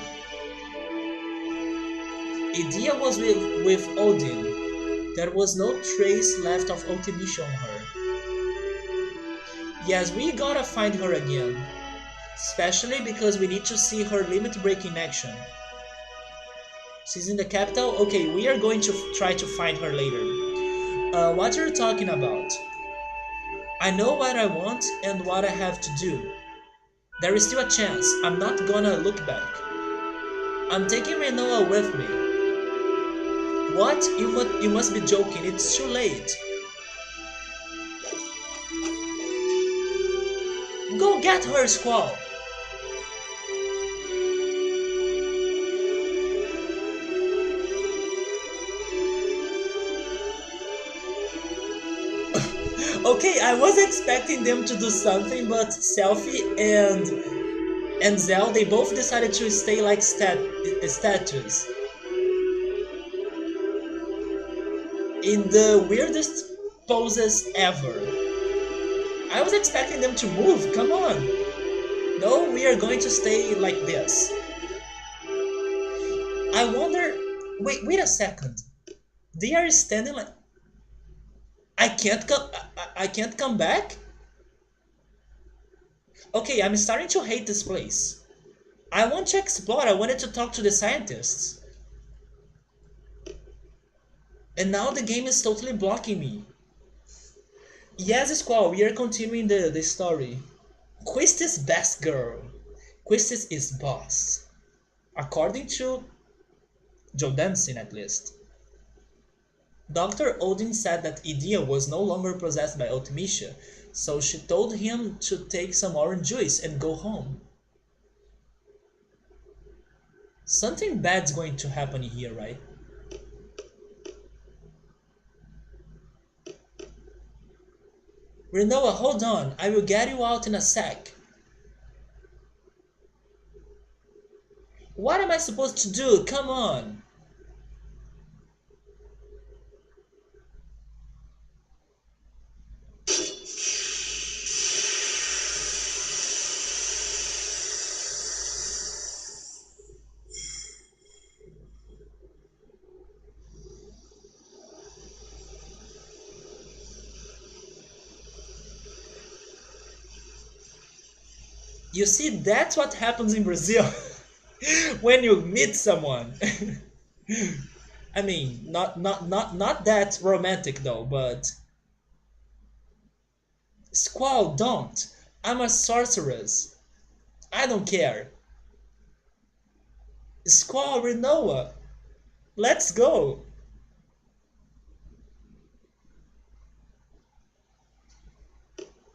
Idea was with Odin. There was no trace left of Ultimecia on her. Yes, we gotta find her again. Especially because we need to see her limit break in action. She's in the capital? Okay, we are going to try to find her later. What are you talking about? I know what I want and what I have to do. There is still a chance. I'm not gonna look back. I'm taking Rinoa with me. What? You must be joking. It's too late. Go get her, Squall! Okay, I was expecting them to do something, but Selfie and and Zell, they both decided to stay like statues in the weirdest poses ever. I was expecting them to move, come on. No, we are going to stay like this. I wonder. Wait a second. They are standing like. I can't come. I can't come back. Okay, I'm starting to hate this place. I want to explore. I wanted to talk to the scientists, and now the game is totally blocking me. Yes, Squall. We are continuing the story. Quist is best girl. Quistis is boss. According to Joe Danson, at least. Dr. Odin said that Idea was no longer possessed by Ultimecia, so she told him to take some orange juice and go home. Something bad's going to happen here, right? Renoa, hold on. I will get you out in a sec. What am I supposed to do? Come on. You see, that's what happens in Brazil when you meet someone. I mean, not that romantic though, but Squall, don't. I'm a sorceress. I don't care. Squall, Renoa, let's go.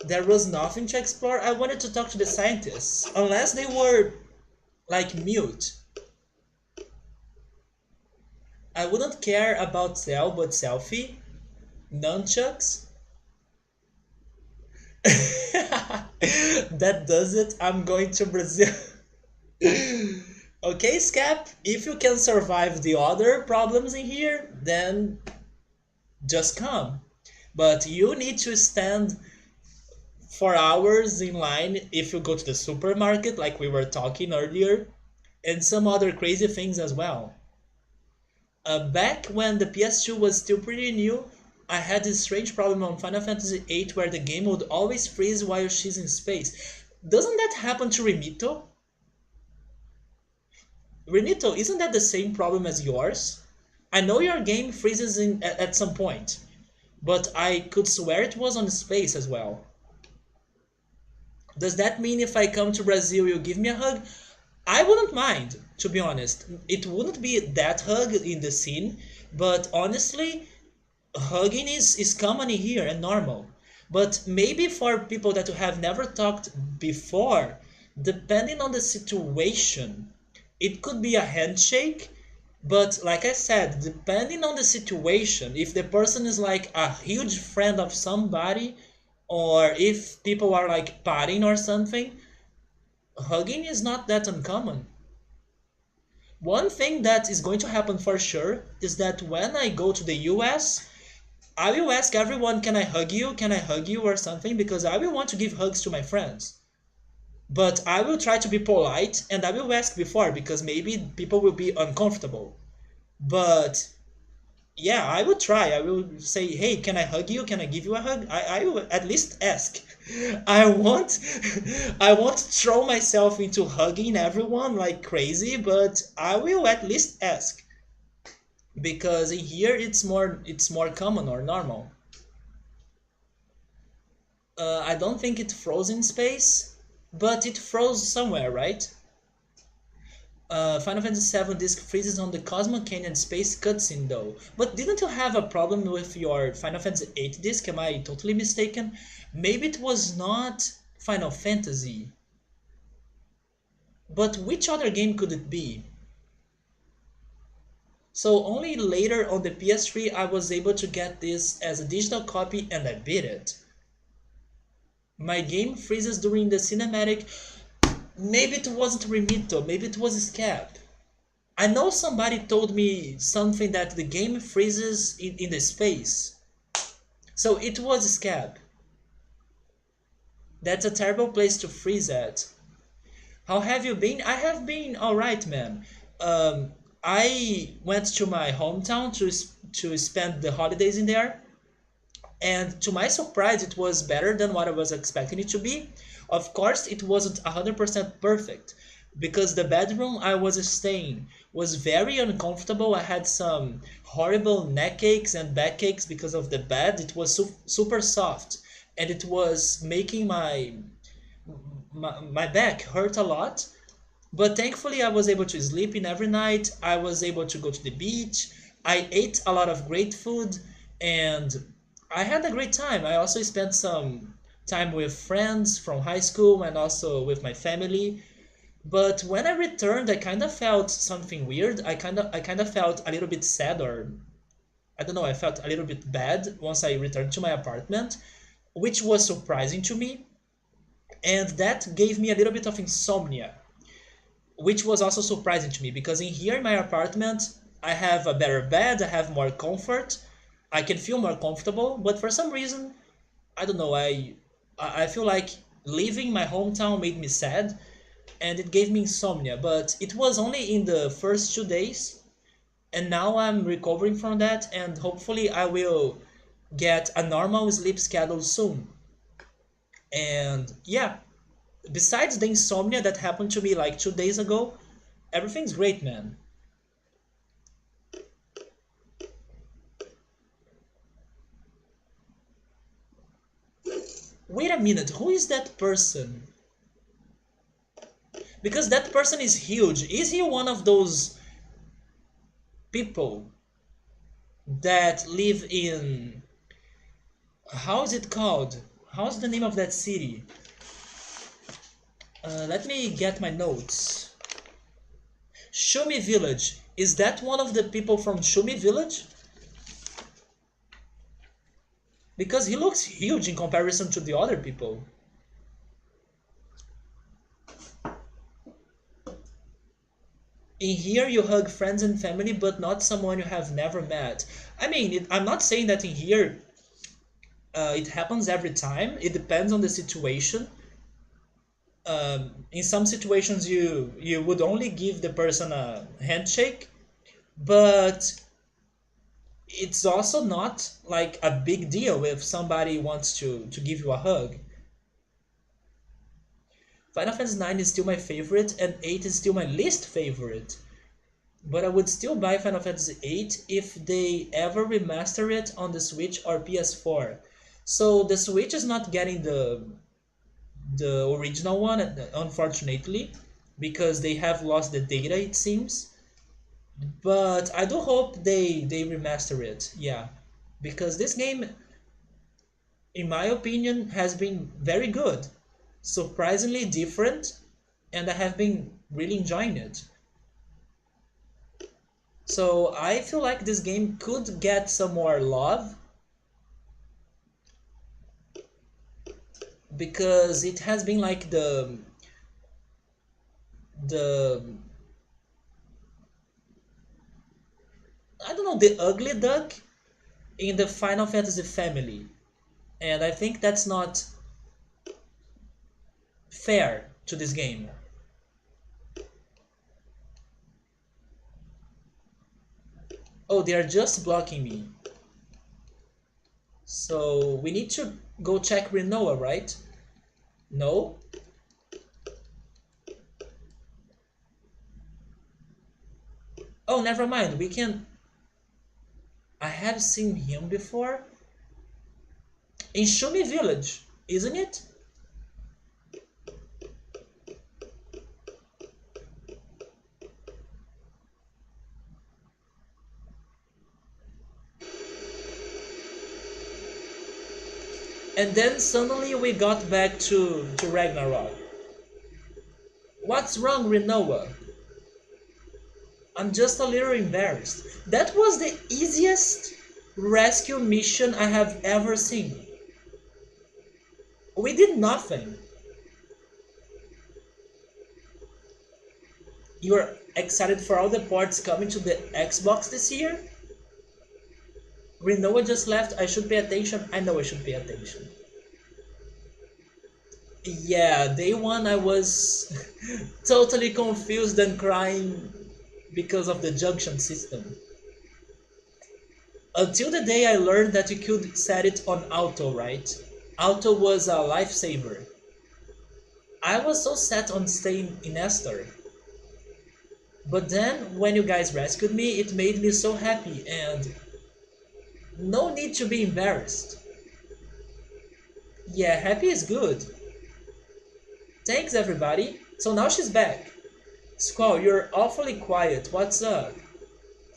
There was nothing to explore. I wanted to talk to the scientists, unless they were like mute. I wouldn't care about Cell, but selfie, nunchucks. That does it. I'm going to Brazil. Okay, Scap, if you can survive the other problems in here, then just come. But you need to stand for hours in line if you go to the supermarket, like we were talking earlier, and some other crazy things as well. Back when the PS2 was still pretty new, I had this strange problem on Final Fantasy VIII where the game would always freeze while she's in space. Doesn't that happen to Remito? Renito, isn't that the same problem as yours? I know your game freezes at some point, but I could swear it was on space as well. Does that mean if I come to Brazil you give me a hug? I wouldn't mind, to be honest. It wouldn't be that hug in the scene, but honestly, hugging is common in here and normal. But maybe for people that have never talked before, depending on the situation, it could be a handshake, but like I said, depending on the situation, if the person is like a huge friend of somebody, or if people are like partying or something, hugging is not that uncommon. One thing that is going to happen for sure is that when I go to the US, I will ask everyone, can I hug you? Can I hug you or something? Because I will want to give hugs to my friends. But I will try to be polite and I will ask before because maybe people will be uncomfortable. But yeah, I will try. I will say, hey, can I hug you? Can I give you a hug? I will at least ask. I won't I won't throw myself into hugging everyone like crazy, but I will at least ask. Because in here it's more common or normal. I don't think it froze in space, but it froze somewhere, right? Final Fantasy VII disc freezes on the Cosmo Canyon space cutscene though. But didn't you have a problem with your Final Fantasy VIII disc? Am I totally mistaken? Maybe it was not Final Fantasy. But which other game could it be? So only later on the PS3 I was able to get this as a digital copy and I beat it. My game freezes during the cinematic. maybe it wasn't Remito, maybe it was Scab. I know somebody told me something that the game freezes in the space. So it was Scab. That's a terrible place to freeze at. How have you been? I have been alright, man. I went to my hometown to spend the holidays in there, and to my surprise, it was better than what I was expecting it to be. Of course, it wasn't 100% perfect because the bedroom I was staying was very uncomfortable. I had some horrible neck aches and back aches because of the bed. It was super soft and it was making my back hurt a lot. But thankfully, I was able to sleep in every night. I was able to go to the beach. I ate a lot of great food and I had a great time. I also spent some time with friends from high school and also with my family. But when I returned, I kind of felt something weird. I kind of felt a little bit sad, or I don't know, I felt a little bit bad once I returned to my apartment, which was surprising to me. And that gave me a little bit of insomnia, which was also surprising to me because in here in my apartment, I have a better bed, I have more comfort, I can feel more comfortable, but for some reason, I don't know, I feel like leaving my hometown made me sad and it gave me insomnia, but it was only in the first 2 days and now I'm recovering from that and hopefully I will get a normal sleep schedule soon. And yeah, besides the insomnia that happened to me like 2 days ago, everything's great, man. Wait a minute, who is that person? Because that person is huge. Is he one of those people that live in, how is it called? How's the name of that city? Let me get my notes. Shumi Village. Is that one of the people from Shumi Village? Because he looks huge in comparison to the other people. In here you hug friends and family, but not someone you have never met. I mean, I'm not saying that in here it happens every time. It depends on the situation. In some situations, you would only give the person a handshake, but it's also not like a big deal if somebody wants to give you a hug. Final Fantasy 9 is still my favorite, and 8 is still my least favorite. But I would still buy Final Fantasy 8 if they ever remaster it on the Switch or PS4. So the Switch is not getting the original one, unfortunately, because they have lost the data, it seems. But I do hope they remaster it, yeah, because this game, in my opinion, has been very good, surprisingly different, and I have been really enjoying it. So I feel like this game could get some more love because it has been like the I don't know, the ugly duck in the Final Fantasy family, and I think that's not fair to this game. Oh, they are just blocking me. So we need to go check Renoa, right? No? Oh, never mind. We can. I have seen him before in Shumi Village, isn't it? And then suddenly we got back to Ragnarok. What's wrong, Renoa? I'm just a little embarrassed. That was the easiest rescue mission I have ever seen. We did nothing. You're excited for all the ports coming to the Xbox this year? Renoa just left. I should pay attention. I know I should pay attention. Yeah, day one I was totally confused and crying because of the junction system. Until the day I learned that you could set it on auto, right? Auto was a lifesaver. I was so set on staying in Esther. But then, when you guys rescued me, it made me so happy and no need to be embarrassed. Yeah, happy is good. Thanks, everybody. So now she's back. Squall, you're awfully quiet. What's up?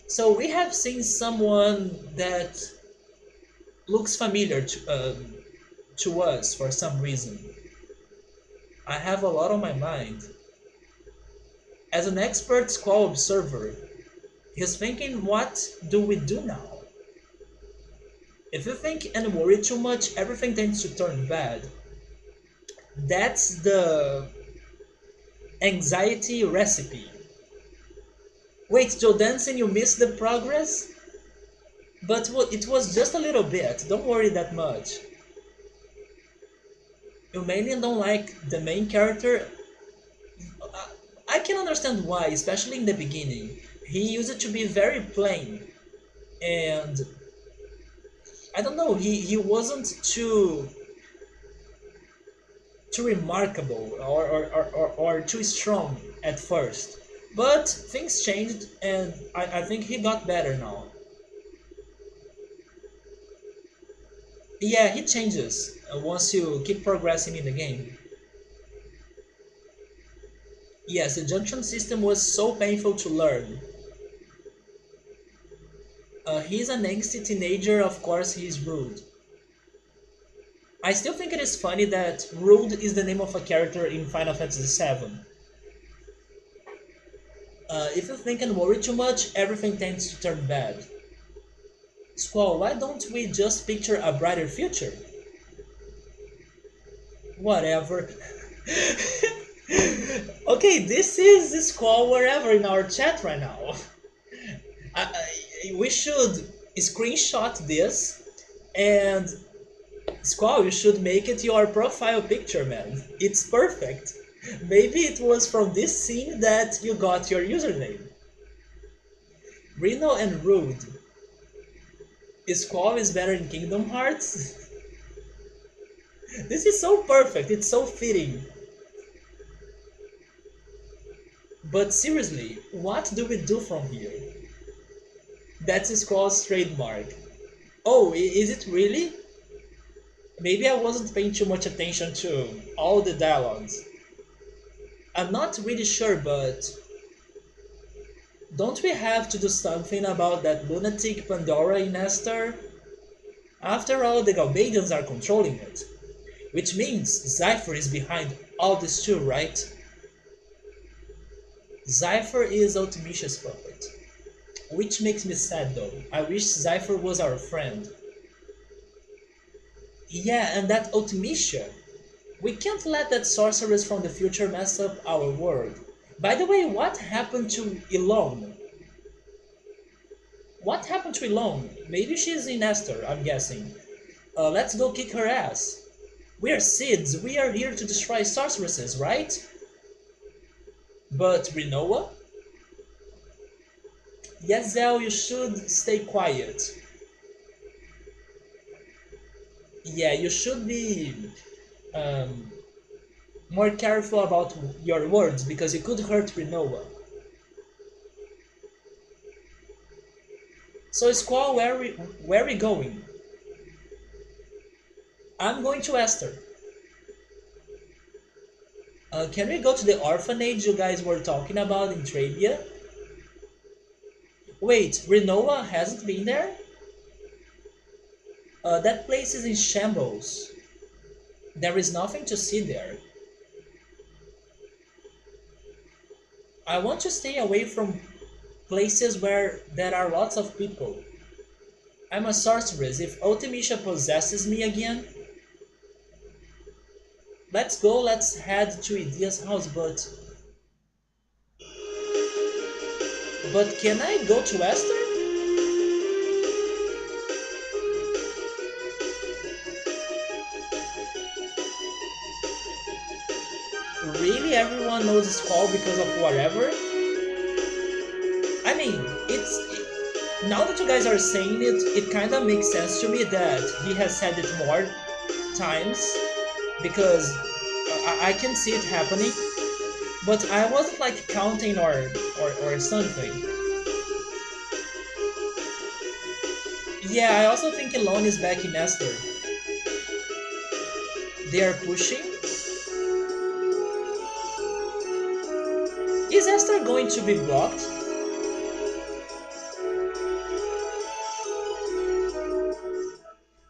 So we have seen someone that looks familiar to us for some reason. I have a lot on my mind. As an expert Squall observer, he's thinking, what do we do now? If you think and worry too much, everything tends to turn bad. That's the anxiety recipe. Wait, Joe Danson, you missed the progress? But it was just a little bit, don't worry that much. You mainly don't like the main character. I can understand why, especially in the beginning. He used to be very plain, and I don't know, he wasn't too remarkable or too strong at first. But things changed, and I think he got better now. Yeah, he changes once you keep progressing in the game. Yes, the junction system was so painful to learn. He's an angsty teenager, of course he's rude. I still think it is funny that Rude is the name of a character in Final Fantasy VII. If you think and worry too much, everything tends to turn bad. Squall, why don't we just picture a brighter future? Whatever. Okay, this is the Squall wherever in our chat right now. We should screenshot this and Squall, you should make it your profile picture, man. It's perfect. Maybe it was from this scene that you got your username. Reno and Rude. Squall is better in Kingdom Hearts? This is so perfect, it's so fitting. But seriously, what do we do from here? That's Squall's trademark. Oh, is it really? Maybe I wasn't paying too much attention to all the dialogues. I'm not really sure, but don't we have to do something about that lunatic Pandora in Esther? After all, the Galbadians are controlling it. Which means Zephyr is behind all this too, right? Zephyr is Ultimicia's puppet. Which makes me sad though. I wish Zephyr was our friend. Yeah, and that Ultimicia. We can't let that sorceress from the future mess up our world. By the way, what happened to Elone? What happened to Elone? Maybe she's in Esther, I'm guessing. Let's go kick her ass. We're Sids, we are here to destroy sorceresses, right? But Rinoa? Yes, Zell, you should stay quiet. Yeah, you should be more careful about your words because you could hurt Rinoa. So Squall, where are we going? I'm going to Esther. Can we go to the orphanage you guys were talking about in Trabia? Wait, Rinoa hasn't been there? That place is in shambles. There is nothing to see there. I want to stay away from places where there are lots of people. I'm a sorceress. If Ultimisha possesses me again... Let's go, let's head to Idia's house, but... But can I go to Esther? Really, everyone knows Skull because of whatever? I mean, now that you guys are saying it, it kind of makes sense to me that he has said it more times because I can see it happening. But I wasn't like counting or something. Yeah, I also think Elon is back in Esther. They are pushing. Is Esther going to be blocked?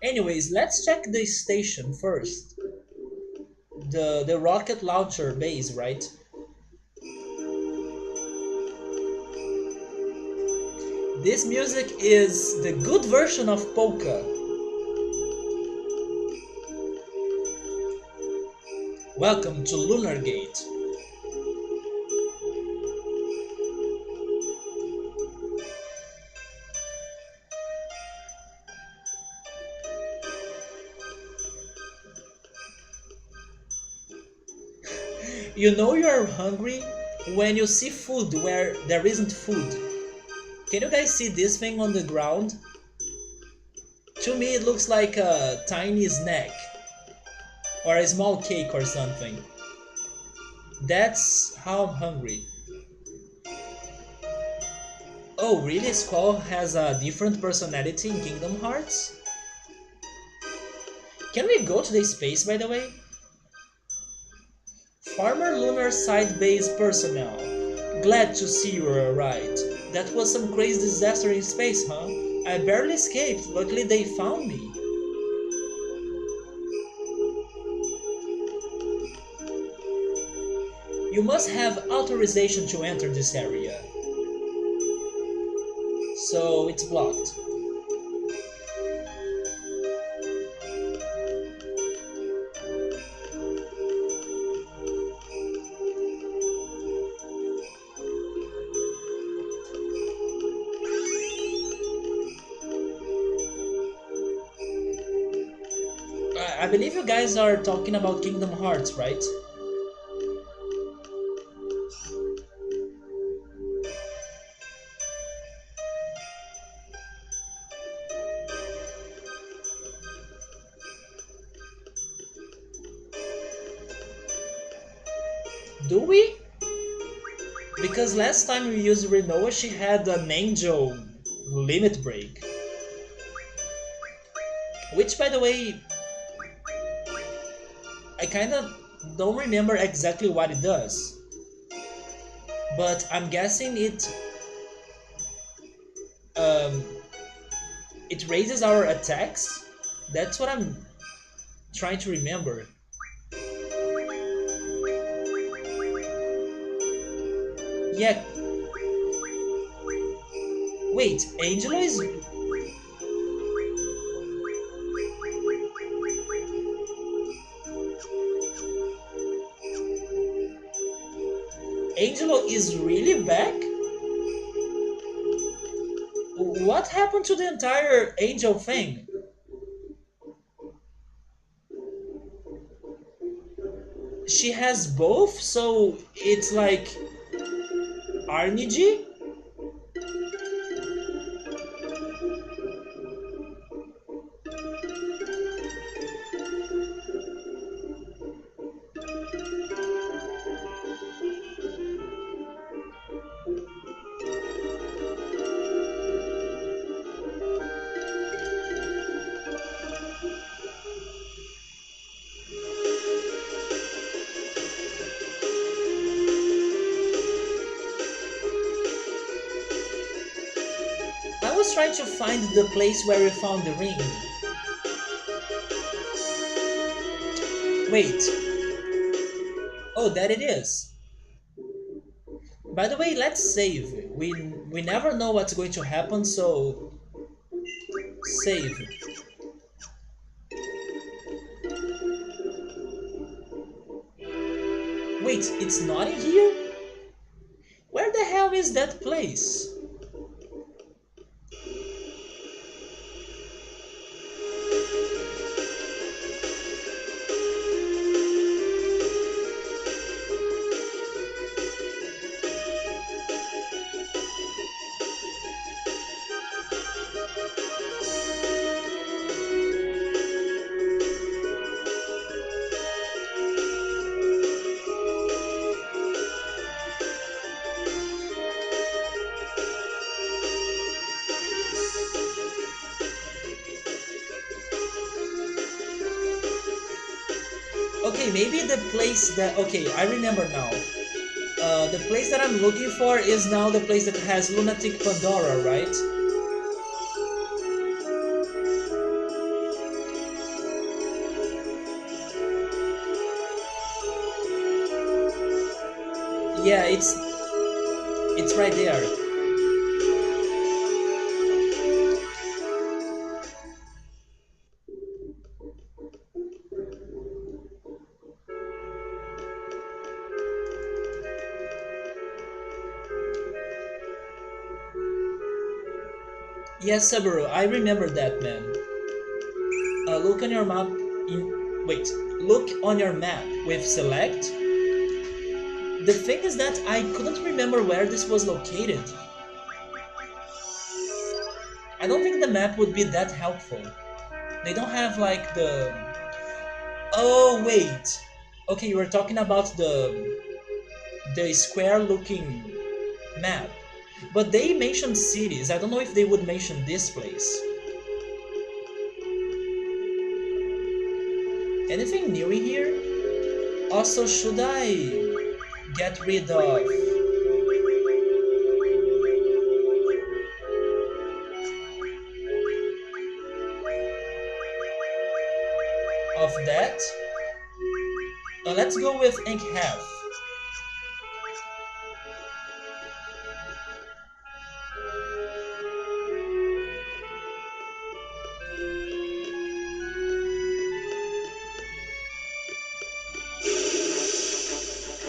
Anyways, let's check the station first. The rocket launcher base, right? This music is the good version of polka. Welcome to Lunar Gate. You know you're hungry when you see food where there isn't food. Can you guys see this thing on the ground? To me, it looks like a tiny snack or a small cake or something. That's how I'm hungry. Oh, really? Squall has a different personality in Kingdom Hearts? Can we go to the space, by the way? Farmer Lunar Side Base personnel. Glad to see you alright. That was some crazy disaster in space, huh? I barely escaped. Luckily they found me. You must have authorization to enter this area. So it's blocked. I believe you guys are talking about Kingdom Hearts, right? Do we? Because last time we used Renoa, she had an angel limit break. Which, by the way, I kinda don't remember exactly what it does. But I'm guessing um, it raises our attacks. That's what I'm trying to remember. Yeah. Wait, Angelo is. Angelo is really back? What happened to the entire Angel thing? She has both, so it's like Arniji? I was trying to find the place where we found the ring. Wait. Oh, that it is. By the way, let's save. We never know what's going to happen, so save. Wait, it's not in here? Where the hell is that place? Okay, maybe the place that... Okay, I remember now. The place that I'm looking for is now the place that has Lunatic Pandora, right? Yeah, it's right there. Yes, Saburo, I remember that, man. Look on your map. Wait, look on your map with select. The thing is that I couldn't remember where this was located. I don't think the map would be that helpful. They don't have like the... Oh wait. Okay, you were talking about the square looking map. But they mentioned cities. I don't know if they would mention this place. Anything new in here? Also, should I get rid of that? Let's go with ink half.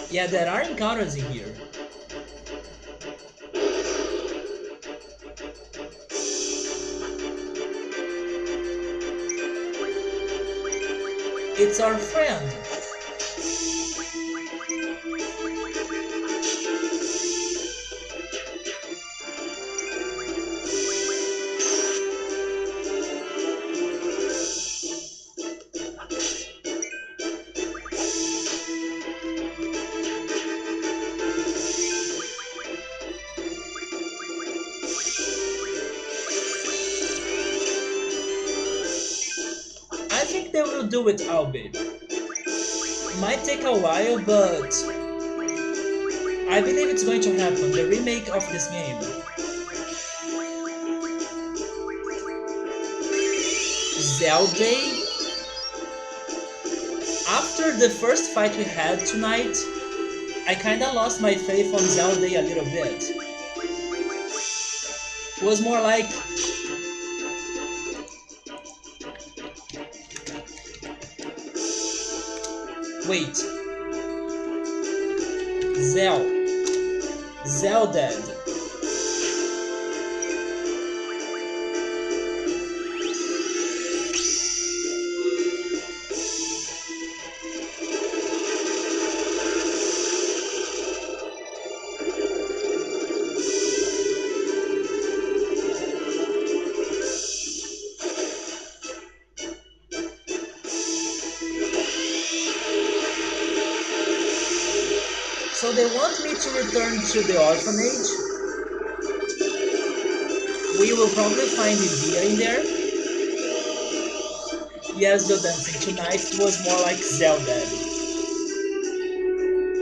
Yeah, there are encounters in here. It's our friend. I think they will do it, Albi. Might take a while, but I believe it's going to happen. The remake of this game. Zelda? After the first fight we had tonight, I kinda lost my faith on Zelda a little bit. It was more like... Wait. Zelda. So they want me to return to the orphanage. We will probably find Evia in there. Yes, the dancing tonight was more like Zelda.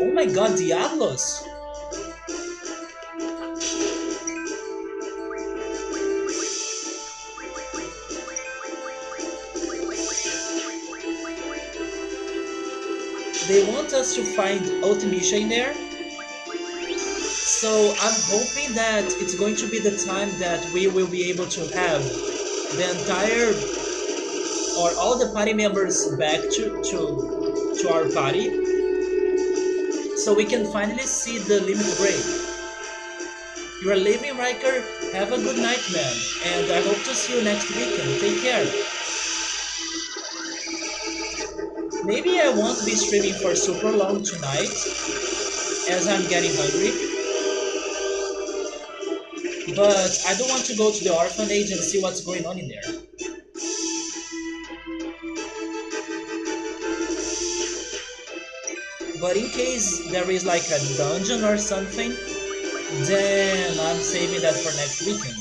Oh my god, Diablos! They want us to find Ultimisha in there. So I'm hoping that it's going to be the time that we will be able to have the entire or all the party members back to our party, so we can finally see the limit break. You are leaving, Riker. Have a good night, man, and I hope to see you next weekend. Take care. Maybe I won't be streaming for super long tonight, as I'm getting hungry. But I don't want to go to the orphanage and see what's going on in there. But in case there is like a dungeon or something, then I'm saving that for next weekend.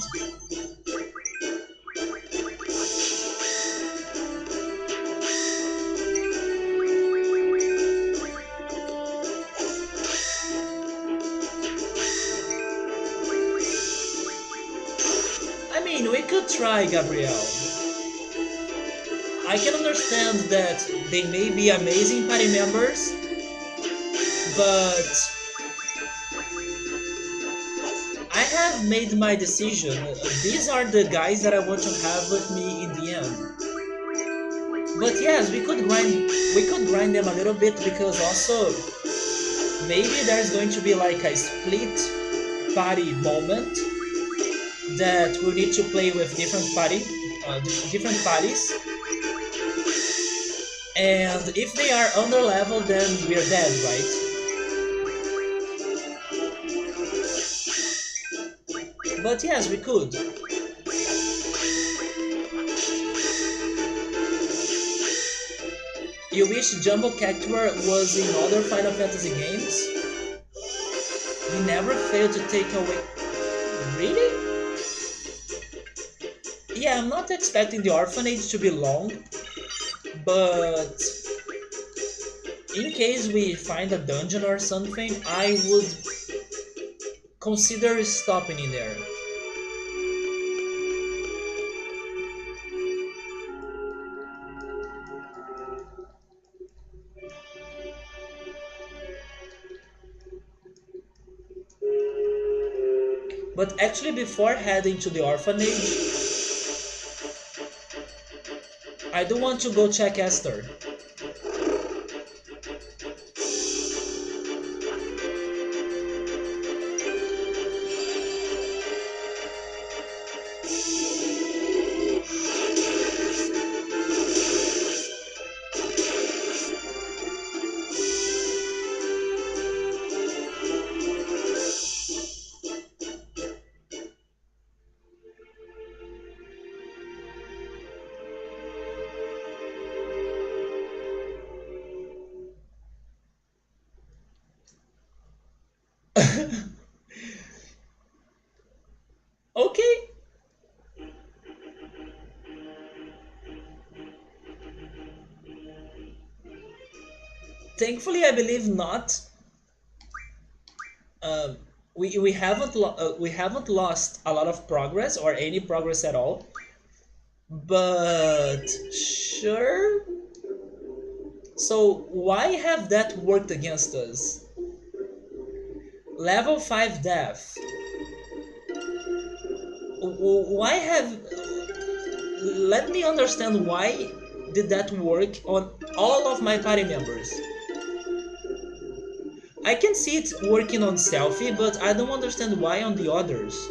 could try, Gabriel. I can understand that they may be amazing party members, but I have made my decision. These are the guys that I want to have with me in the end. But yes, we could grind them a little bit because also maybe there's going to be like a split party moment that we need to play with different parties, and if they are under level, then we're dead, right? But yes, we could. You wish Jumbo Cactuar was in other Final Fantasy games? He never failed to take away. Really? Yeah, I'm not expecting the orphanage to be long, but in case we find a dungeon or something, I would consider stopping in there. But actually, before heading to the orphanage, I do want to go check Esther. Okay. Thankfully, I believe not. Uh, we haven't lost a lot of progress or any progress at all. But sure. So why have that worked against us? Level 5 death. Why have... Let me understand why did that work on all of my party members. I can see it working on Selfie, but I don't understand why on the others.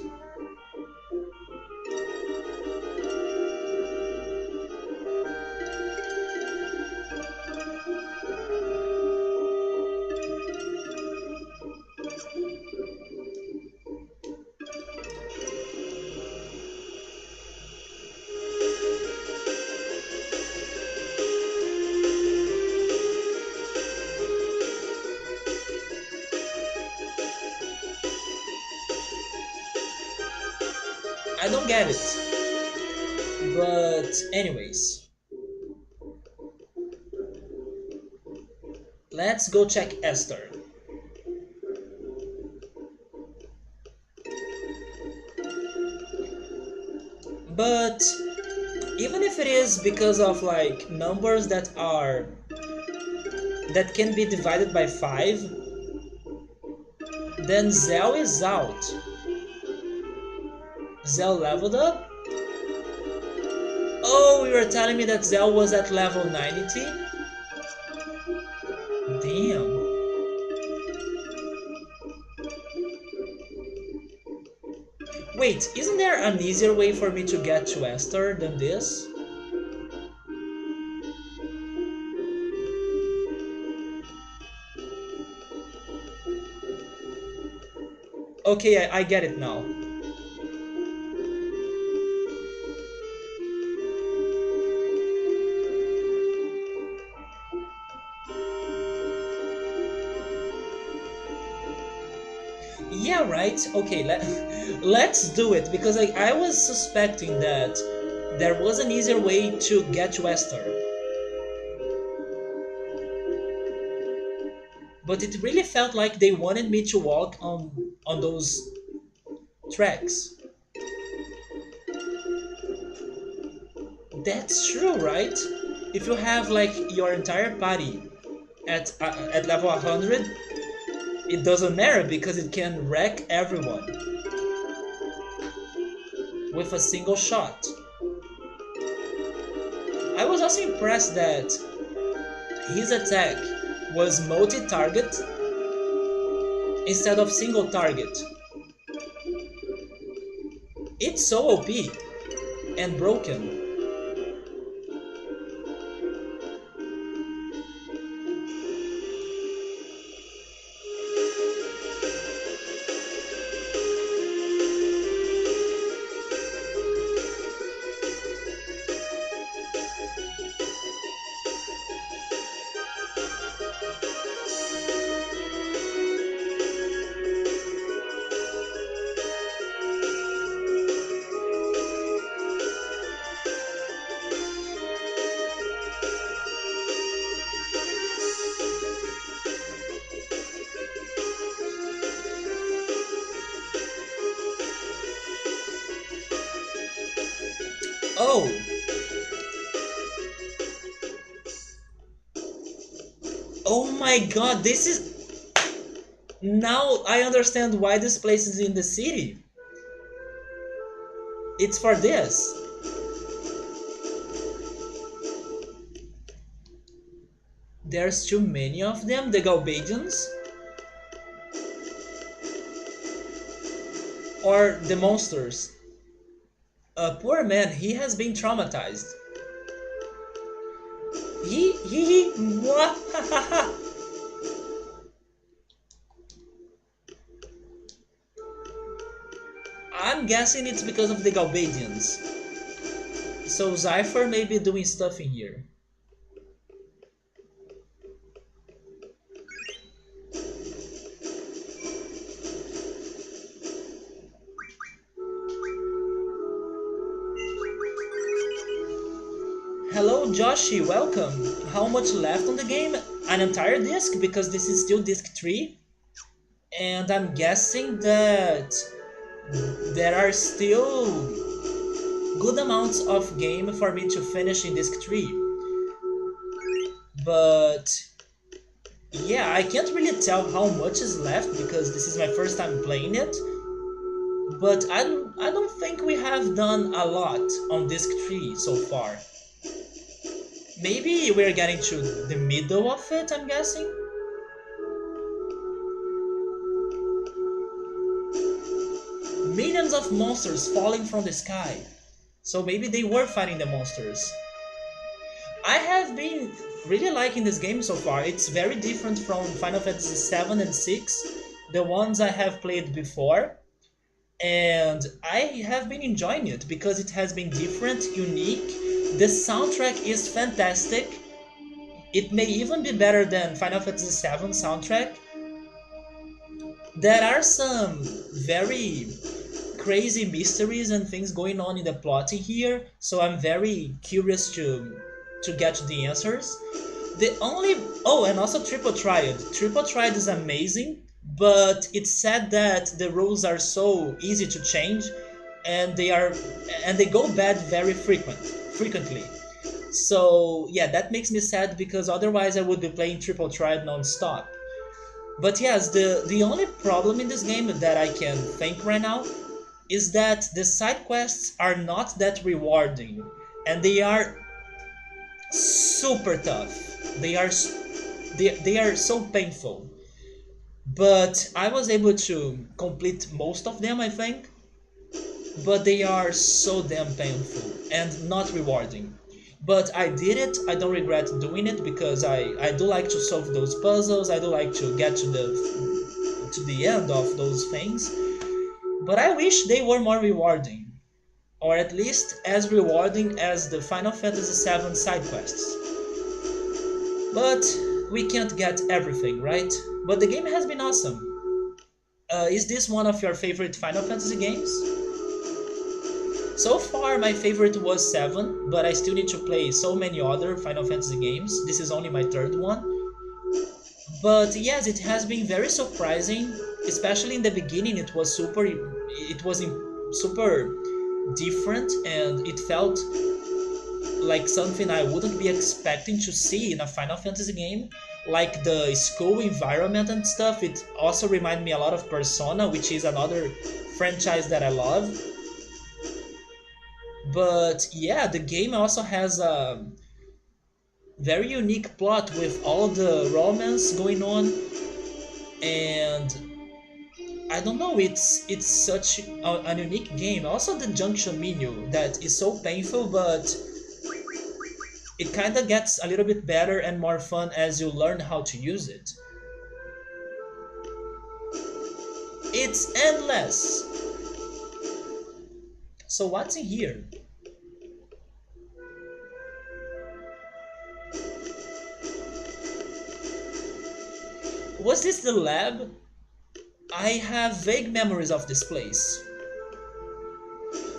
I don't get it. But anyways, let's go check Esther. But even if it is because of like numbers that can be divided by 5, then Zell is out. Zell leveled up? Oh, you were telling me that Zell was at level 90? Damn. Wait, isn't there an easier way for me to get to Esther than this? Okay, I get it now. Yeah, right. Okay, let's do it because I was suspecting that there was an easier way to get to Esther. But it really felt like they wanted me to walk on those tracks. That's true, right? If you have like your entire party at level 100, it doesn't matter because it can wreck everyone with a single shot. I was also impressed that his attack was multi-target instead of single target. It's so OP and broken. Oh, oh my god, this is... Now I understand why this place is in the city. It's for this. There's too many of them, the Galbadians. Or the monsters. Poor man, he has been traumatized. Mwah. I'm guessing it's because of the Galbadians. So Zypher may be doing stuff in here. Hello Joshi, welcome. How much left on the game? An entire disc because this is still disc 3. And I'm guessing that there are still good amounts of game for me to finish in disc 3. But yeah, I can't really tell how much is left because this is my first time playing it. But I don't think we have done a lot on disc 3 so far. Maybe we're getting to the middle of it, I'm guessing. Millions of monsters falling from the sky. So maybe they were fighting the monsters. I have been really liking this game so far. It's very different from Final Fantasy 7 and 6, the ones I have played before. And I have been enjoying it because it has been different, unique. The soundtrack is fantastic. It may even be better than Final Fantasy 7 soundtrack. There are some very crazy mysteries and things going on in the plot in here, so I'm very curious to get to the answers. The only... Oh, and also Triple Triad. Triple Triad is amazing, but it's sad that the rules are so easy to change and they go bad very frequently. So yeah, that makes me sad because otherwise I would be playing Triple Triad non-stop. But yes, the only problem in this game that I can think right now is that the side quests are not that rewarding and they are super tough. They are so painful. But I was able to complete most of them, I think. But they are so damn painful and not rewarding. But I did it, I don't regret doing it because I do like to solve those puzzles, I do like to get to the end of those things. But I wish they were more rewarding. Or at least as rewarding as the Final Fantasy VII side quests. But we can't get everything, right? But the game has been awesome. Is this one of your favorite Final Fantasy games? So far my favorite was 7, but I still need to play so many other Final Fantasy games. This is only my third one. But yes, it has been very surprising, especially in the beginning. It was super different and it felt like something I wouldn't be expecting to see in a Final Fantasy game, like the school environment and stuff. It also reminded me a lot of Persona, which is another franchise that I love. But yeah, the game also has a very unique plot with all the romance going on, and I don't know, it's such an unique game. Also the junction menu that is so painful, but it kind of gets a little bit better and more fun as you learn how to use it. It's endless. So what's in here? Was this the lab? I have vague memories of this place.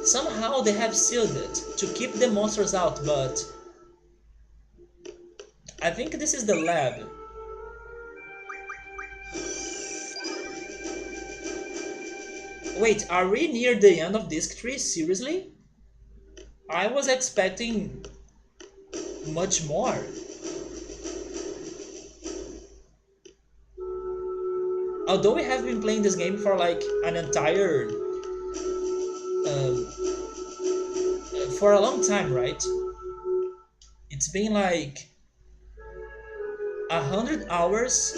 Somehow they have sealed it to keep the monsters out, but I think this is the lab. Wait, are we near the end of Disc 3? Seriously? I was expecting much more. Although we have been playing this game for like an entire um, for a long time, right? It's been like 100 hours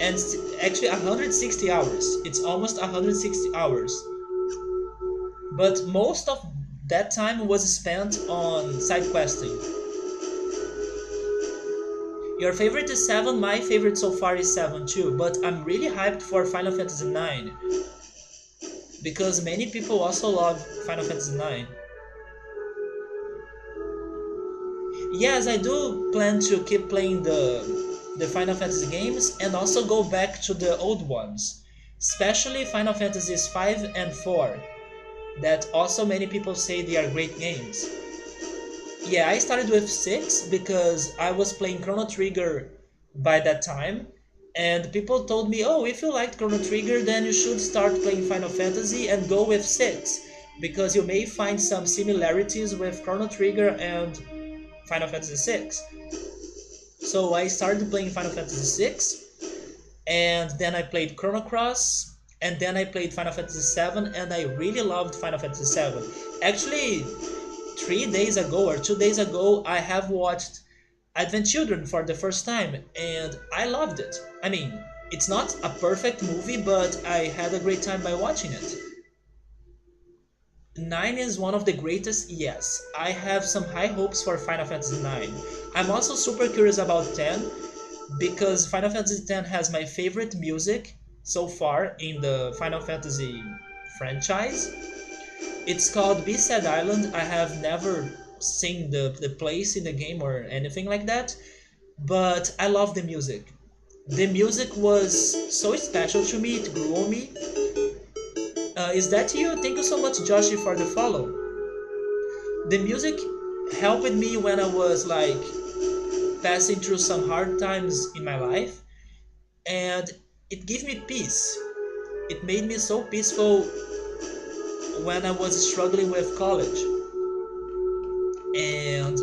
and actually 160 hours. It's almost 160 hours. But most of that time was spent on side questing. Your favorite is 7, my favorite so far is 7 too, but I'm really hyped for Final Fantasy 9 because many people also love Final Fantasy 9. Yes, I do plan to keep playing the Final Fantasy games and also go back to the old ones, especially Final Fantasies 5 and 4, that also many people say they are great games. Yeah, I started with 6 because I was playing Chrono Trigger by that time, and people told me, oh, if you liked Chrono Trigger, then you should start playing Final Fantasy and go with 6, because you may find some similarities with Chrono Trigger and Final Fantasy 6. So I started playing Final Fantasy 6, and then I played Chrono Cross, and then I played Final Fantasy 7, and I really loved Final Fantasy 7. Actually, 3 days ago or 2 days ago, I have watched Advent Children for the first time, and I loved it. I mean, it's not a perfect movie, but I had a great time by watching it. 9 is one of the greatest, yes. I have some high hopes for Final Fantasy 9. I'm also super curious about 10 because Final Fantasy 10 has my favorite music so far in the Final Fantasy franchise. It's called B-Sad Island. I have never seen the place in the game or anything like that, but I love the music. The music was so special to me, it grew on me. Is that you? Thank you so much, Joshi, for the follow. The music helped me when I was like passing through some hard times in my life, and it gave me peace. It made me so peaceful when I was struggling with college. And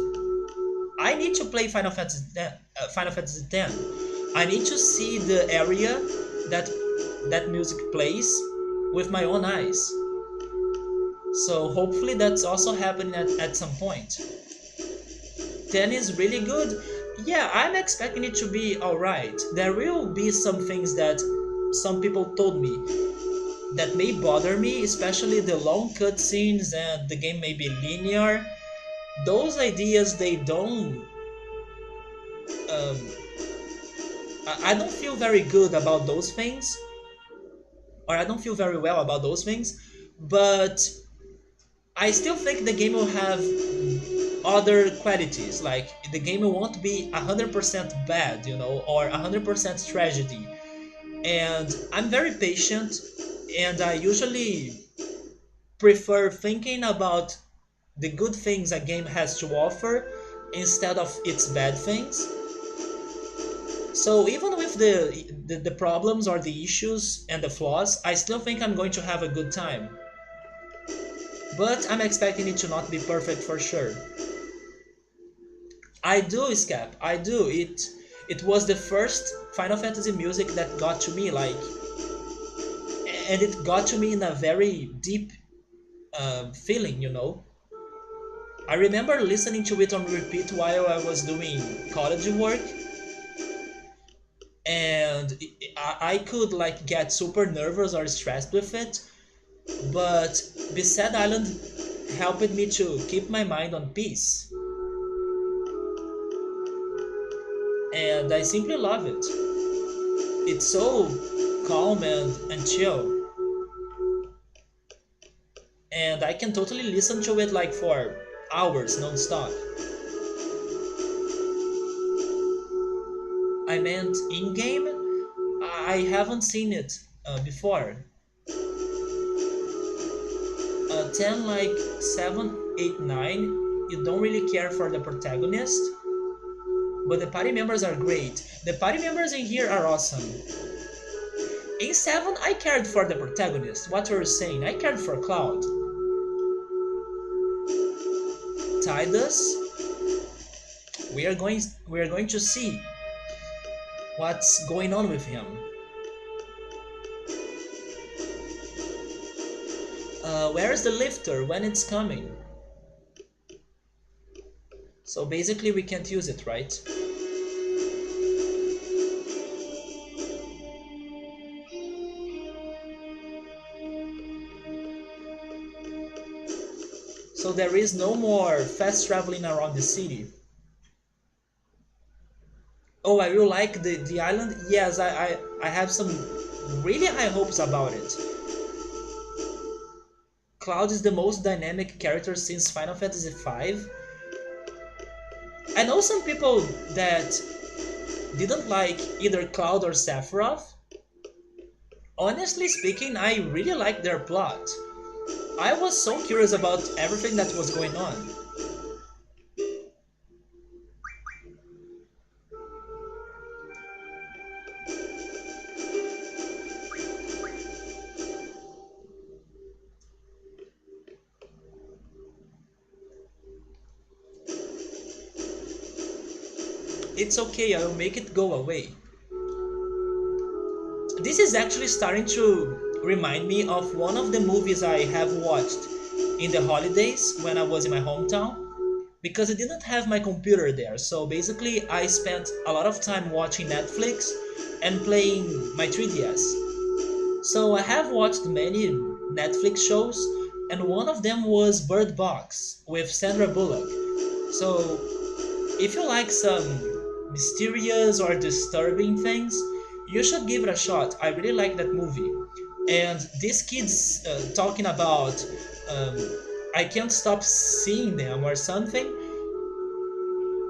I need to play Final Fantasy X. Final Fantasy X. I need to see the area that that music plays with my own eyes. So hopefully that's also happening at some point. 10 is really good. Yeah, I'm expecting it to be alright. There will be some things that some people told me that may bother me, especially the long cutscenes and the game may be linear. Those ideas, they don't. Um, I don't feel very good about those things, or I don't feel very well about those things, but I still think the game will have other qualities. Like the game won't be 100% bad, or 100% tragedy. And I'm very patient, and I usually prefer thinking about the good things a game has to offer instead of its bad things. So even with the problems or the issues and the flaws, I still think I'm going to have a good time. but I'm expecting it to not be perfect for sure. I do, Scap. I do. It was the first Final Fantasy music that got to me, like, and it got to me in a very deep feeling, you know. I remember listening to it on repeat while I was doing college work, and I could like get super nervous or stressed with it, but Beset Island helped me to keep my mind on peace, and I simply love it. It's so calm and chill, and I can totally listen to it like for hours non-stop. I meant in-game? I haven't seen it before. 10 like 7, 8, 9, you don't really care for the protagonist, but the party members are great. The party members in here are awesome. In 7, I cared for the protagonist. What were you saying? I cared for Cloud. Tidus, we are going to see what's going on with him. Where is the lifter when it's coming? So basically we can't use it, right? So there is no more fast traveling around the city. Oh, I really like the island. Yes, I have some really high hopes about it. Cloud is the most dynamic character since Final Fantasy V. I know some people that didn't like either Cloud or Sephiroth. Honestly speaking, I really liked their plot. I was so curious about everything that was going on. It's okay, I will make it go away. This is actually starting to remind me of one of the movies I have watched in the holidays when I was in my hometown, because I didn't have my computer there. So basically, I spent a lot of time watching Netflix and playing my 3DS. So I have watched many Netflix shows, and one of them was Bird Box with Sandra Bullock. So if you like some mysterious or disturbing things, you should give it a shot. I really like that movie. And these kids talking about um, I can't stop seeing them or something,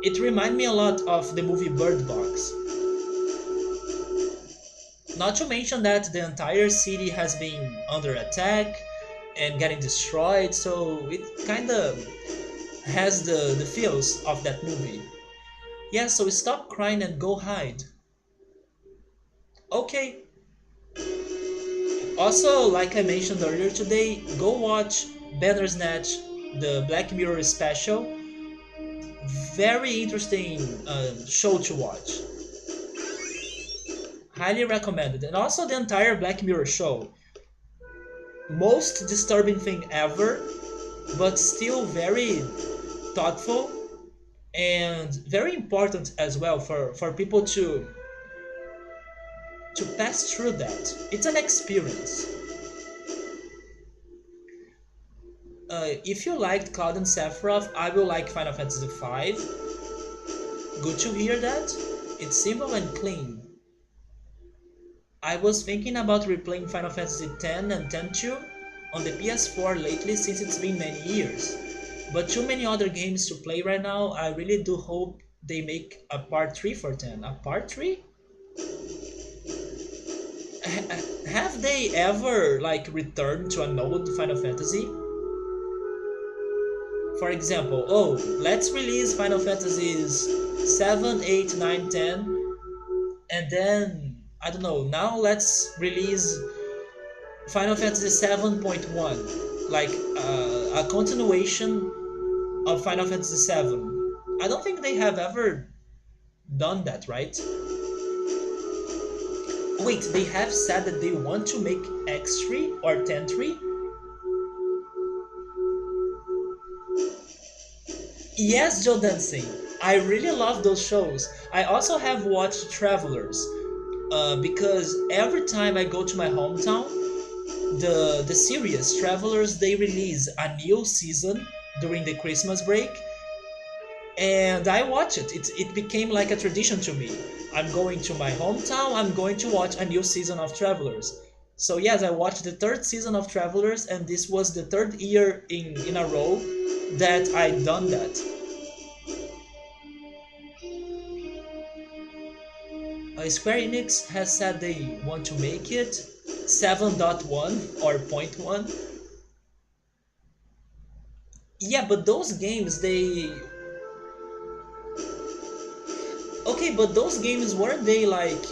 it reminded me a lot of the movie Bird Box. Not to mention that the entire city has been under attack and getting destroyed, so it kind of has the feels of that movie. Yeah, so stop crying and go hide. Okay. Also, like I mentioned earlier today, go watch Bandersnatch, the Black Mirror special. Very interesting show to watch. Highly recommended. And also the entire Black Mirror show. Most disturbing thing ever, but still very thoughtful and very important as well for people to pass through that. It's an experience. If you liked Cloud and Sephiroth, I will like Final Fantasy V. Good to hear that. It's simple and clean. I was thinking about replaying Final Fantasy X and X-2 on the PS4 lately since it's been many years. But too many other games to play right now, I really do hope they make a part 3 for 10. A part 3? Have they ever like returned to an old Final Fantasy? For example, oh, let's release Final Fantasies 7, 8, 9, 10, and then, I don't know, now let's release Final Fantasy 7.1, like a continuation of Final Fantasy VII. I don't think they have ever done that, right? Wait, they have said that they want to make X3 or 10-3? Yes, Joe Dancing. I really love those shows. I also have watched Travelers because every time I go to my hometown, the series Travelers they release a new season during the Christmas break, and I watch it. It became like a tradition to me. I'm going to my hometown. I'm going to watch a new season of Travelers. So yes, I watched the third season of Travelers, and this was the third year in a row that I done that. Square Enix has said they want to make it 7.1 or point 1. Yeah, but those games they okay, but those games weren't they like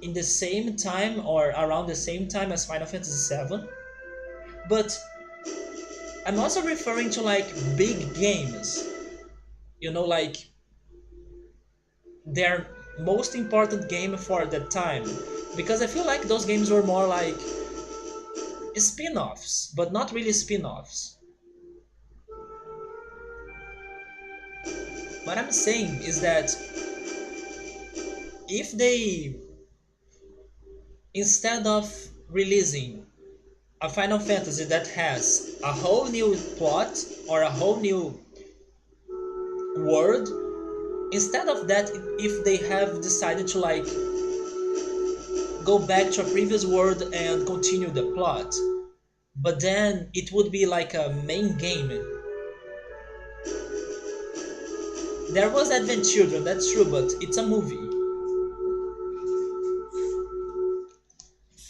in the same time or around the same time as Final Fantasy VII? But I'm also referring to like big games. You know, like their most important game for the time. Because I feel like those games were more like spin-offs, but not really spin-offs. What I'm saying is that if they, instead of releasing a Final Fantasy that has a whole new plot or a whole new world, instead of that, if they have decided to like go back to a previous world and continue the plot, but then it would be like a main game. There was Advent Children, that's true, but it's a movie.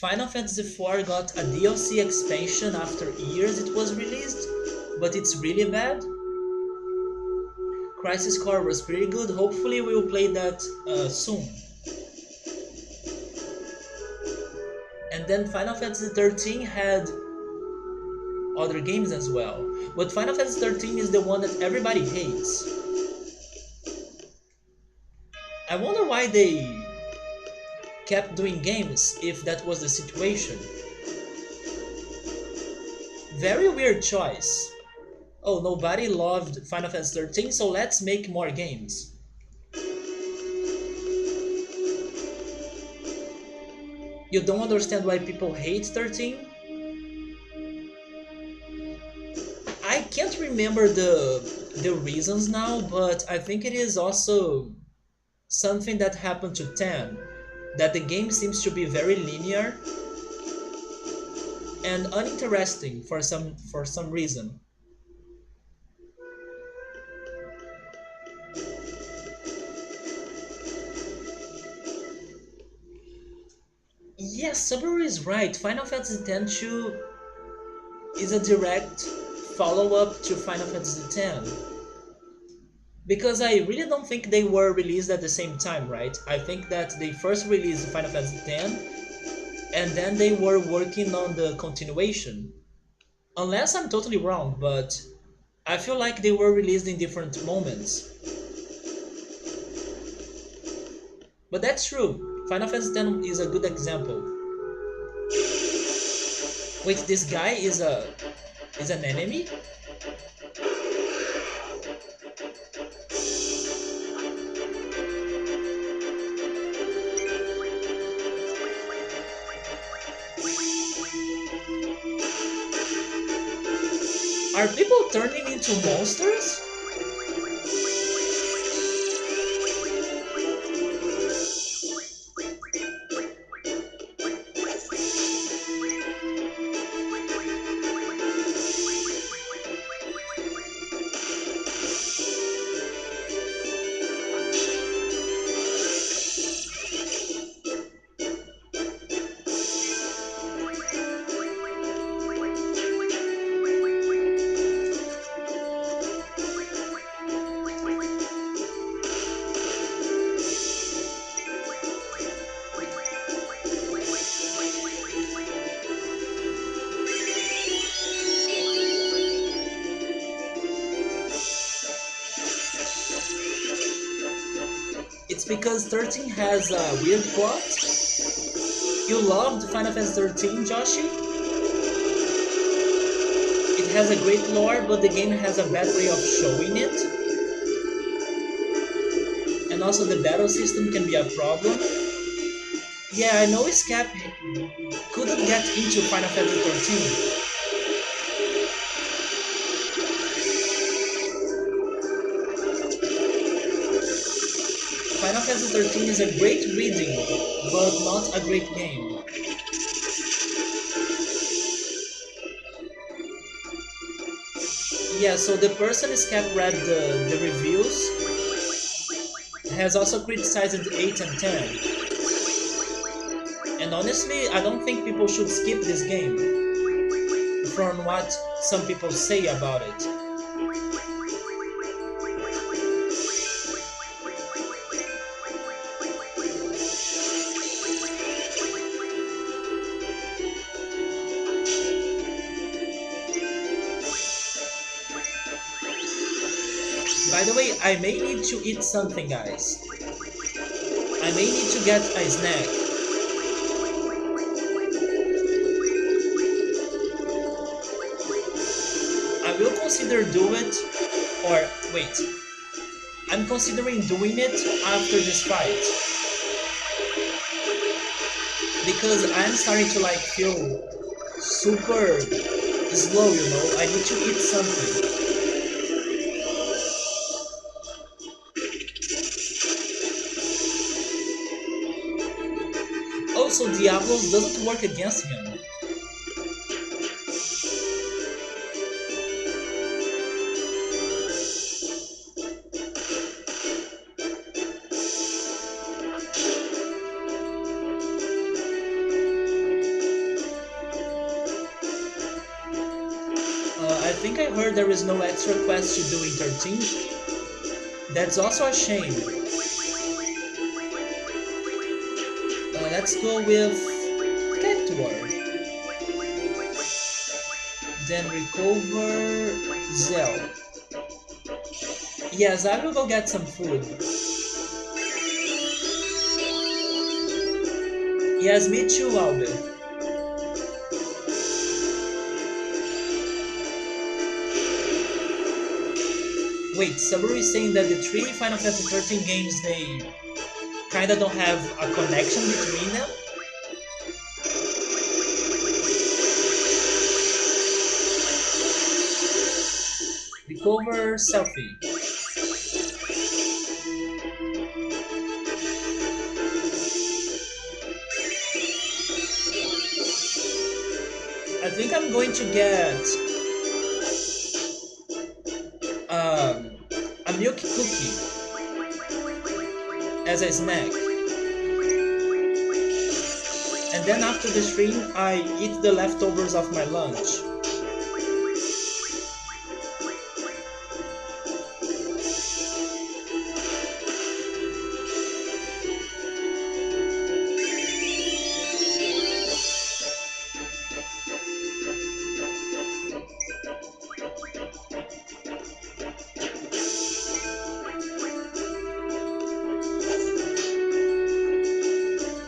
Final Fantasy IV got a DLC expansion after years it was released, but it's really bad. Crisis Core was pretty good. Hopefully we'll play that soon. And then Final Fantasy XIII had other games as well. But Final Fantasy XIII is the one that everybody hates. I wonder why they kept doing games if that was the situation. Very weird choice. Oh, nobody loved Final Fantasy XIII, so let's make more games. You don't understand why people hate 13? I can't remember the reasons now, but I think it is also something that happened to 10, that the game seems to be very linear and uninteresting for some reason. Yes, Subaru is right. Final Fantasy X-2 is a direct follow-up to Final Fantasy X. Because I really don't think they were released at the same time, right? I think that they first released Final Fantasy X, and then they were working on the continuation. Unless I'm totally wrong, but I feel like they were released in different moments. But that's true. Final Fantasy X is a good example. Wait, this guy is an enemy? Are people turning into monsters? It's because 13 has a weird plot. You loved Final Fantasy 13, Joshi? It has a great lore, but the game has a bad way of showing it. And also the battle system can be a problem. Yeah, I know Scap couldn't get into Final Fantasy 13. Final Fantasy 13 is a great reading, but not a great game. Yeah, so the person Scap read the reviews has also criticized 8 and 10. And honestly, I don't think people should skip this game from what some people say about it. By the way, I may need to eat something, guys. I may need to get a snack. I will consider do it, or wait. I'm considering doing it after this fight. Because I'm starting to like feel super slow, you know? I need to eat something. Also, Diablos doesn't work against him. I think I heard there is no extra quest to do in 13. That's also a shame. Let's go with Cactuar. Then recover Zell. Yes, I will go get some food. Yes, me too, Albert. Wait, Saburo is saying that the three Final Fantasy 13 games, they kinda don't have a connection between them? Recover selfie. I think I'm going to get a milk cookie as a snack. And then after the stream, I eat the leftovers of my lunch.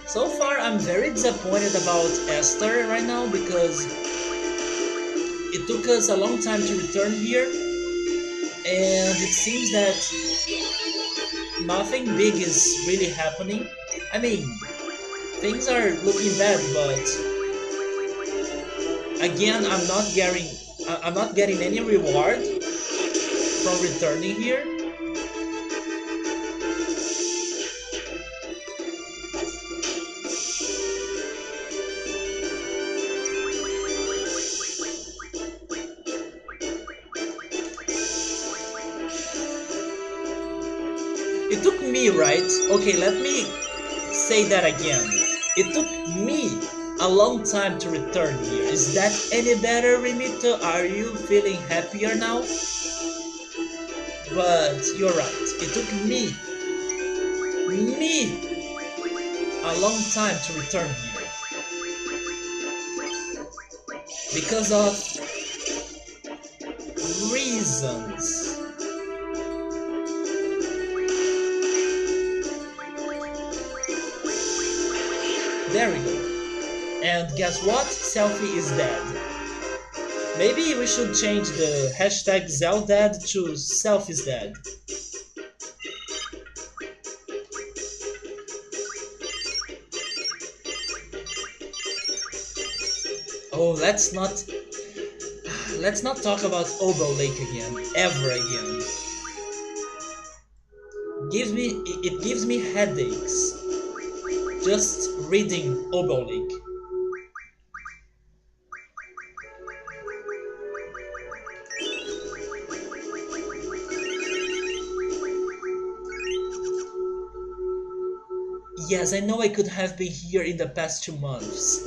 So far, I'm very disappointed about Esther right now because it took us a long time to return here, and it seems that nothing big is really happening. I mean, things are looking bad, but again, I'm not getting any reward from returning here. It took me, right? Okay, let me say that again. It took me a long time to return here. Is that any better, Remito? Are you feeling happier now? But you're right. It took me a long time to return here. Because of reasons. There we go. And guess what? Selfie is dead. Maybe we should change the hashtag Zeldad to selfies dead. Oh, let's not talk about Obo Lake again, ever again. It gives me headaches just reading Obo Lake. Yes, I know I could have been here in the past 2 months.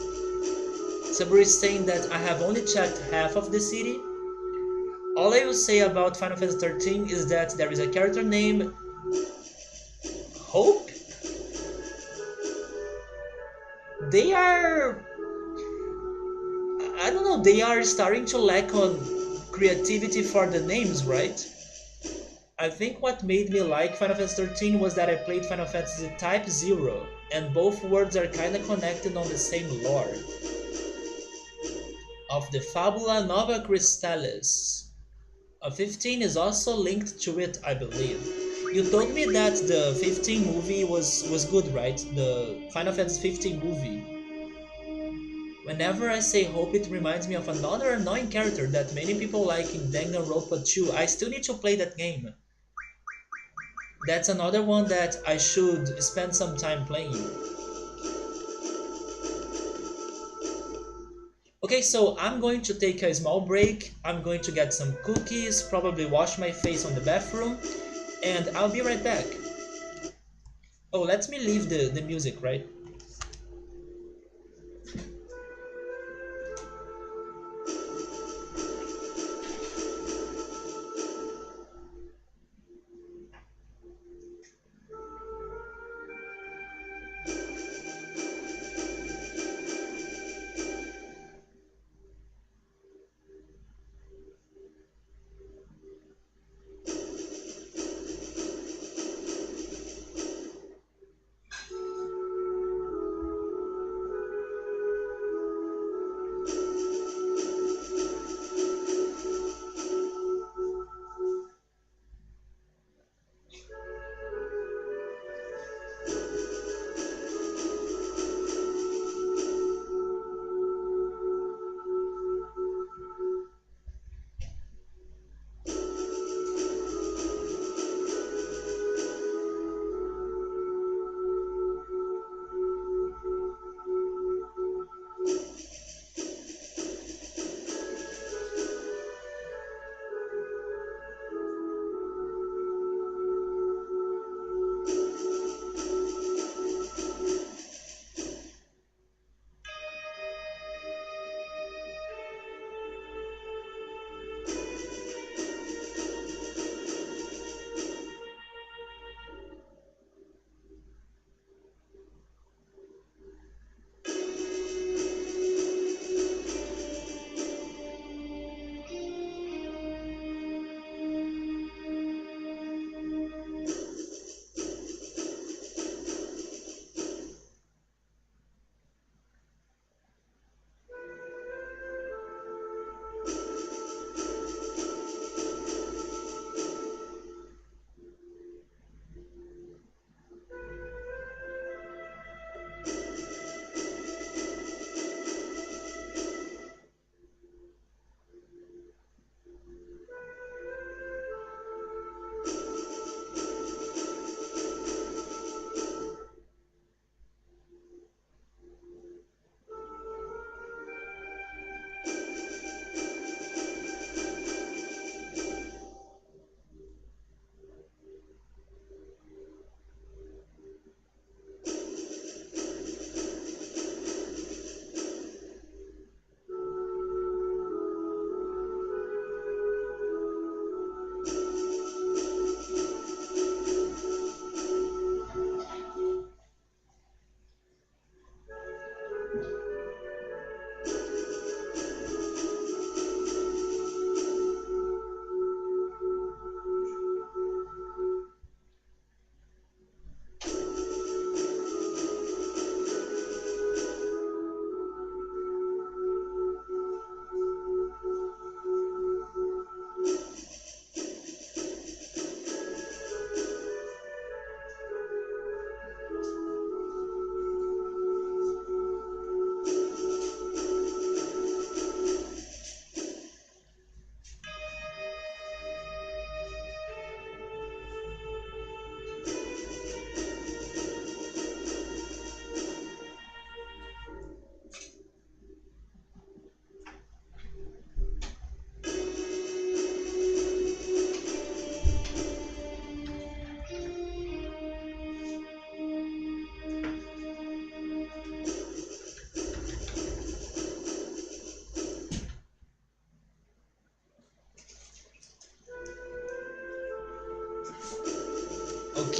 Sabri is saying that I have only checked half of the city. All I will say about Final Fantasy 13 is that there is a character named Hope. They are, I don't know, they are starting to lack on creativity for the names, right? I think what made me like Final Fantasy 13 was that I played Final Fantasy Type 0, and both worlds are kinda connected on the same lore. Of the Fabula Nova Crystallis. 15 is also linked to it, I believe. You told me that the 15 movie was good, right? The Final Fantasy 15 movie. Whenever I say Hope, it reminds me of another annoying character that many people like in Danganronpa 2. I still need to play that game. That's another one that I should spend some time playing. Okay, so I'm going to take a small break. I'm going to get some cookies, probably wash my face on the bathroom, and I'll be right back. Oh, let me leave the music, right?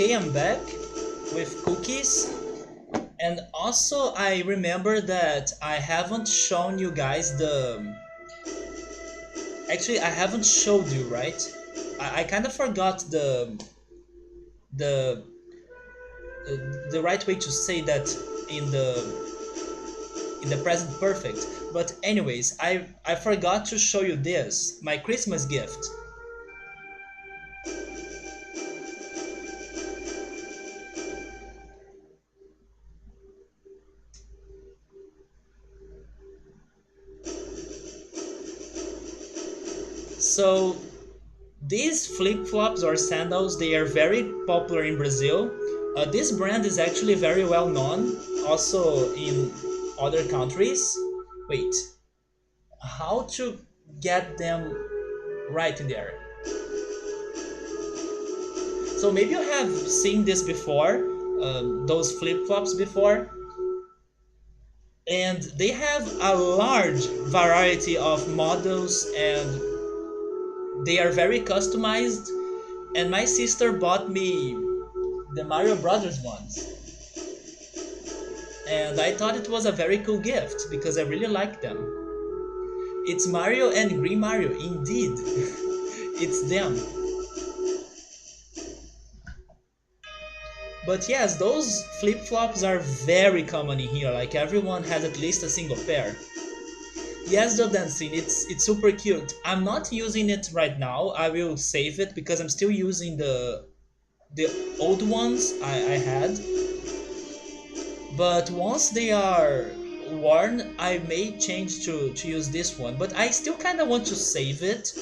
Okay, I'm back with cookies. And also, I remember that I haven't shown you guys the. Actually, I haven't showed you, right? I kind of forgot the the right way to say that in the present perfect. But anyways, I forgot to show you this, my Christmas gift. So these flip-flops or sandals, they are very popular in Brazil. This brand is actually very well known also in other countries. Wait, how to get them right in there? So maybe you have seen this before, those flip-flops before, and they have a large variety of models and they are very customized. And my sister bought me the Mario Brothers ones, and I thought it was a very cool gift because I really like them. It's Mario and Green Mario, indeed. It's them. But yes, those flip-flops are very common in here, like everyone has at least a single pair. Yes, the dancing, it's super cute. I'm not using it right now. I will save it because I'm still using the old ones I had. But once they are worn, I may change to use this one. But I still kind of want to save it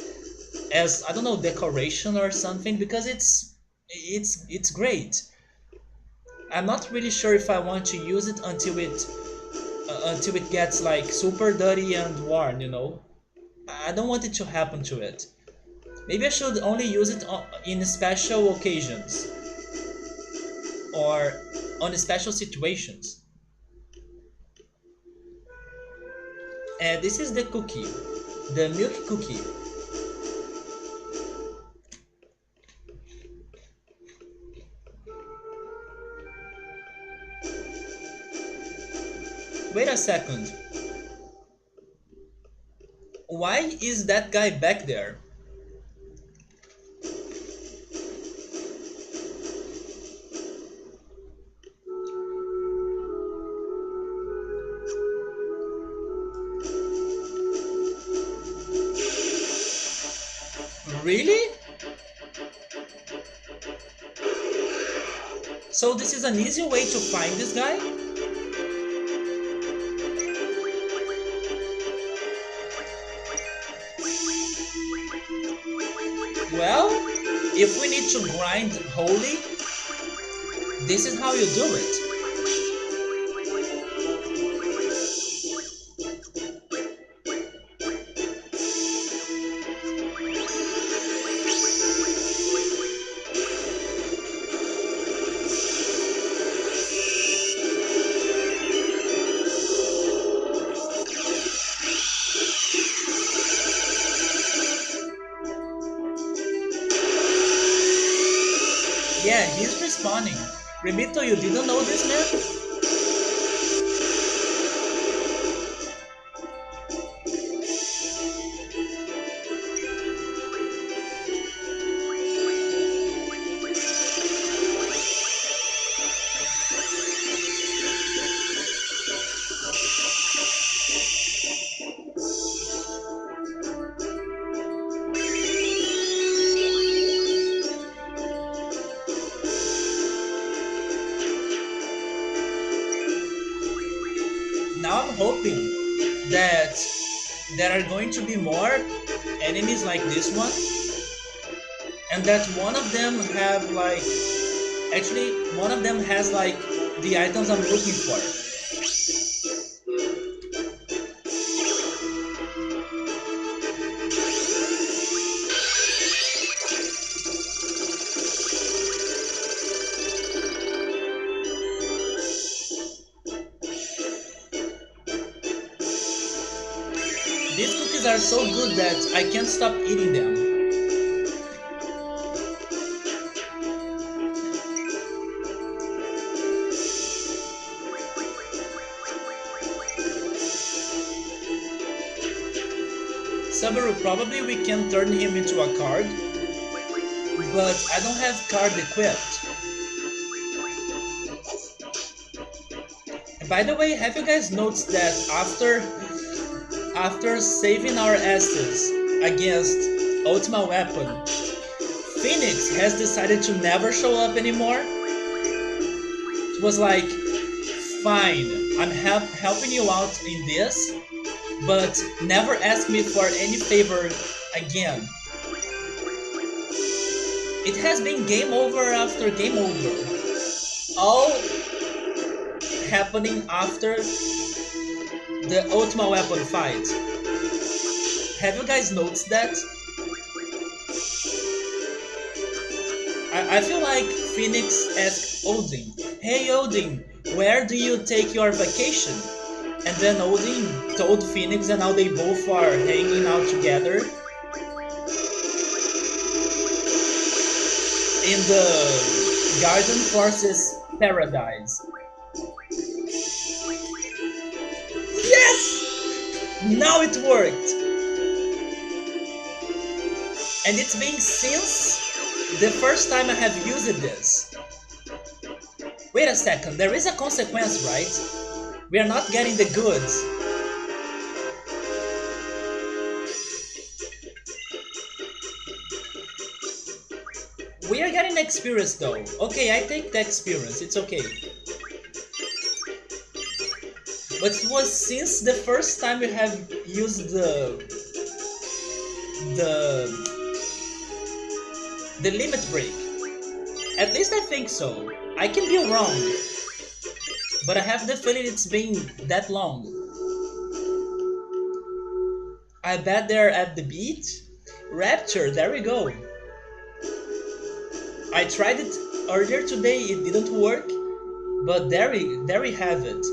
as, I don't know, decoration or something because it's great. I'm not really sure if I want to use it until it gets like super dirty and worn, you know. I don't want it to happen to it. Maybe I should only use it in special occasions or on special situations. And this is the cookie, the milk cookie. Wait a second. Why is that guy back there? Really? So this is an easy way to find this guy? Well, if we need to grind holy, this is how you do it. Yeah, he's responding. Remito, you didn't know this, man? Now I'm hoping that there are going to be more enemies like this one, and that one of them have like, actually one of them has like the items I'm looking for. These cookies are so good that I can't stop eating them. Subaru, probably we can turn him into a card, but I don't have card equipped. And by the way, have you guys noticed that after saving our asses against Ultima Weapon, Phoenix has decided to never show up anymore? It was like, fine, I'm helping you out in this, but never ask me for any favor again. It has been game over after game over, all happening after the Ultima Weapon fight. Have you guys noticed that? I feel like Phoenix asked Odin, "Hey Odin, where do you take your vacation?" And then Odin told Phoenix, and now they both are hanging out together in the Garden Forces Paradise. Yes! Now it worked! And it's been since the first time I have used this. Wait a second, there is a consequence, right? We are not getting the goods. We are getting experience though. Okay, I take the experience, it's okay. But it was since the first time we have used the limit break. At least I think so. I can be wrong, but I have the feeling it's been that long. I bet they're at the beach. Rapture, there we go. I tried it earlier today, it didn't work, but there we have it.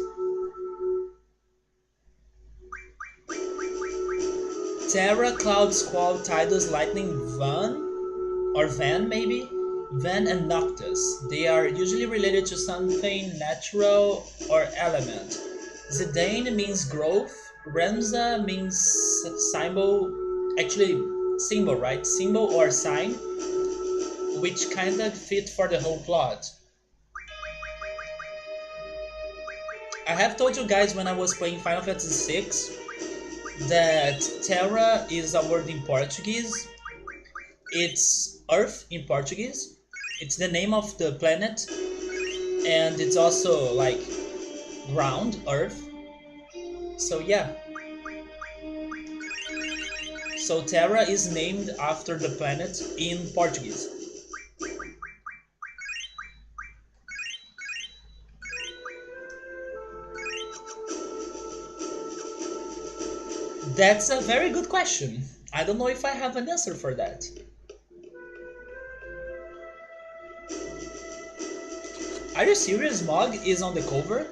Terra, Cloud, Squall, Tidus, Lightning, Van maybe? Van and Noctis. They are usually related to something natural or element. Zidane means growth. Remza means symbol, actually symbol, right? Symbol or sign, which kinda fit for the whole plot. I have told you guys when I was playing Final Fantasy VI that Terra is a word in Portuguese. It's Earth in Portuguese. It's the name of the planet, and it's also like ground, Earth. So yeah. So Terra is named after the planet in Portuguese. That's a very good question. I don't know if I have an answer for that. Are you serious? Mog is on the cover?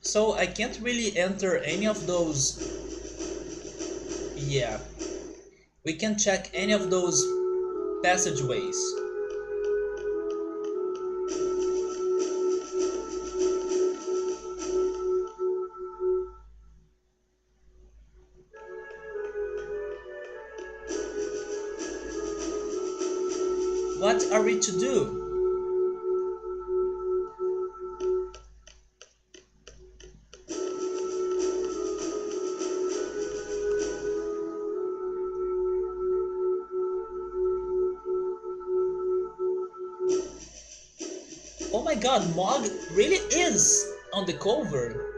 So I can't really enter any of those. Yeah. We can check any of those passageways. What are we to do? Oh my god, Mog really is on the cover.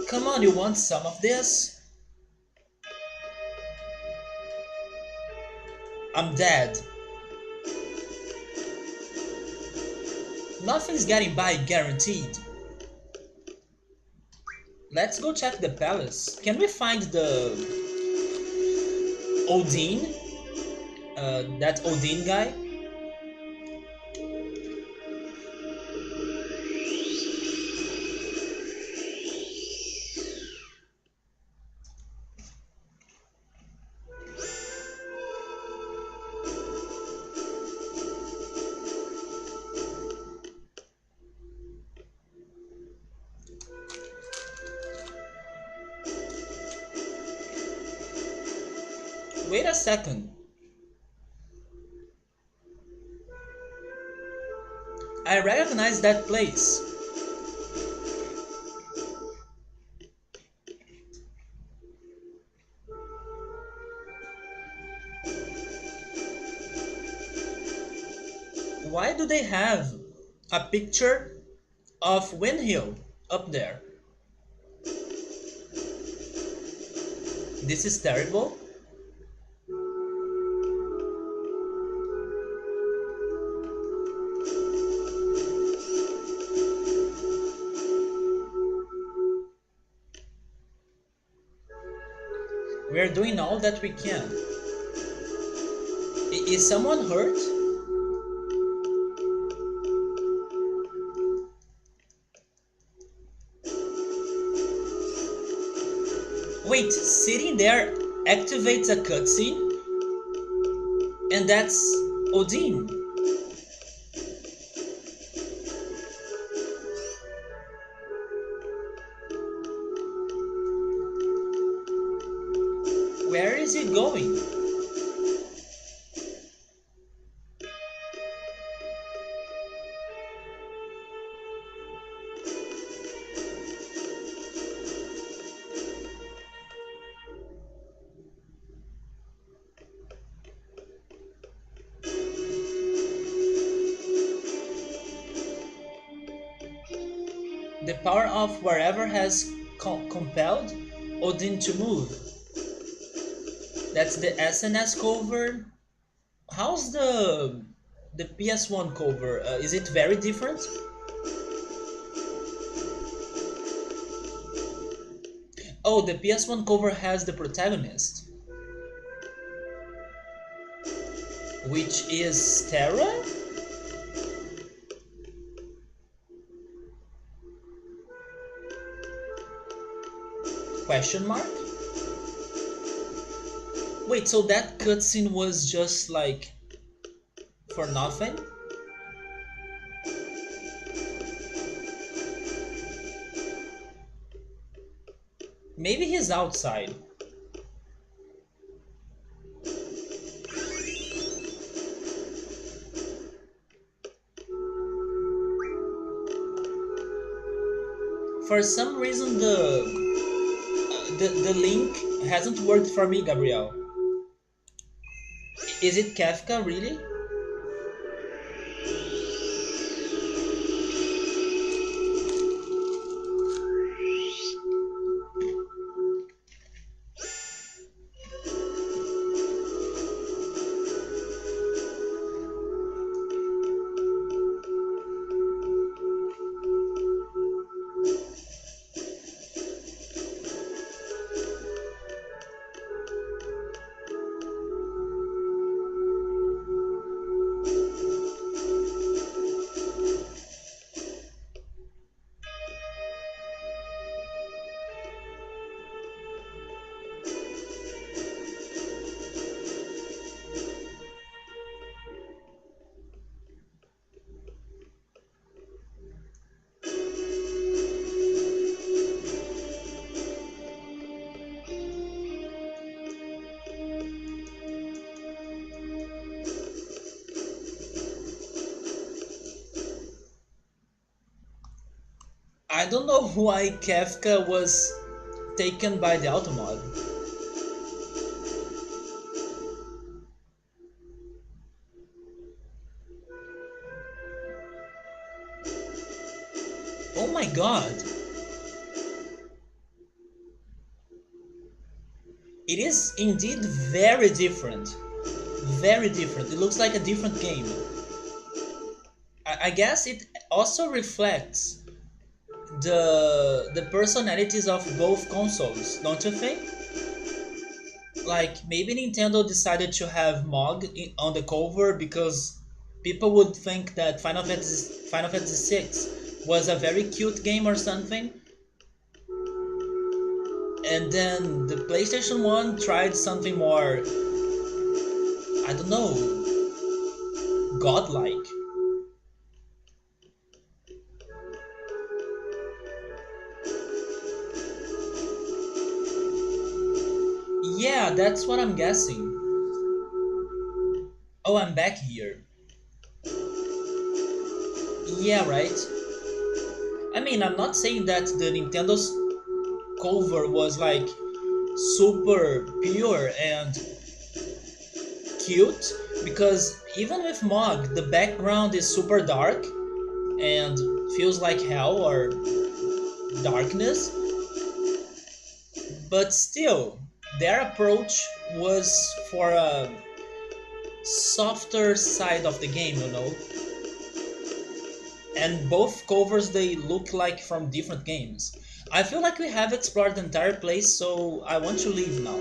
Come on, you want some of this? I'm dead. Nothing's getting by guaranteed. Let's go check the palace. Can we find the Odin? that Odin guy. Wait a second. I recognize that place. Why do they have a picture of Windhill up there? This is terrible. We are doing all that we can. Is someone hurt? Wait, sitting there activates a cutscene? And that's Odin. Where is he going? The power of wherever has compelled Odin to move. That's the SNS cover. How's the PS1 cover? Is it very different? Oh, the PS1 cover has the protagonist, which is Terra? Question mark? Wait, so that cutscene was just like for nothing? Maybe he's outside. For some reason the link hasn't worked for me, Gabriel. Is it Kafka really? I don't know why Kafka was taken by the Automod. Oh my god. It is indeed very different. Very different. It looks like a different game. I guess it also reflects the personalities of both consoles, don't you think? Like maybe Nintendo decided to have on the cover because people would think that Final Fantasy 6 was a very cute game or something, and then the PlayStation 1 tried something more, I don't know, godlike. Yeah, that's what I'm guessing. Oh, I'm back here. Yeah, right. I mean, I'm not saying that the Nintendo's cover was like super pure and cute, because even with Mog, the background is super dark and feels like hell or darkness, but still, their approach was for a softer side of the game, you know. And both covers they look like from different games. I feel like we have explored the entire place, so I want to leave now.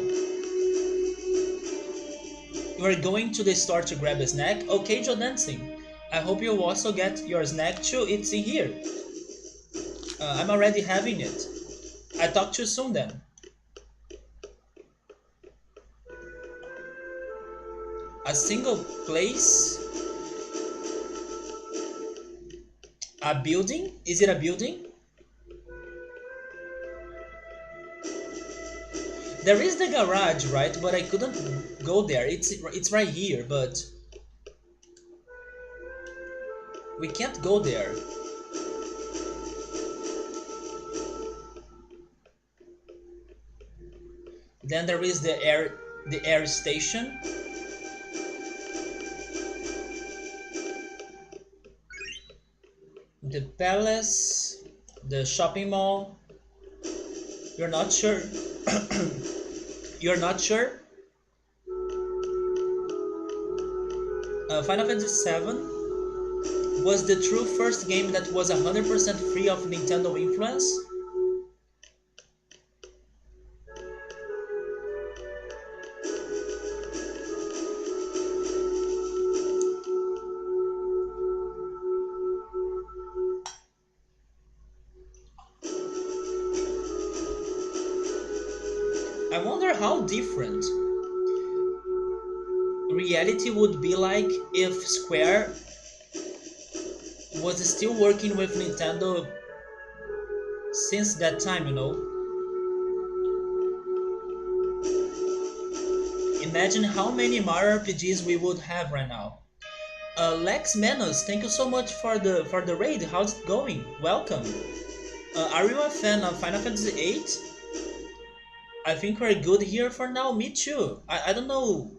You are going to the store to grab a snack? Okay, Joe Dancing. I hope you also get your snack too. It's in here. I'm already having it. I talk to you soon then. A single place? A building? Is it a building? There is the garage, right? But I couldn't go there. It's right here, but we can't go there. Then there is the air station, the palace, the shopping mall. You're not sure? You're not sure? Final Fantasy VII was the true first game that was 100% free of Nintendo influence. I wonder how different reality would be like if Square was still working with Nintendo since that time, you know. Imagine how many Mario RPGs we would have right now. Lex Menos, thank you so much for the raid. How's it going? Welcome. Are you a fan of Final Fantasy VIII? I think we're good here for now. Me too. I don't know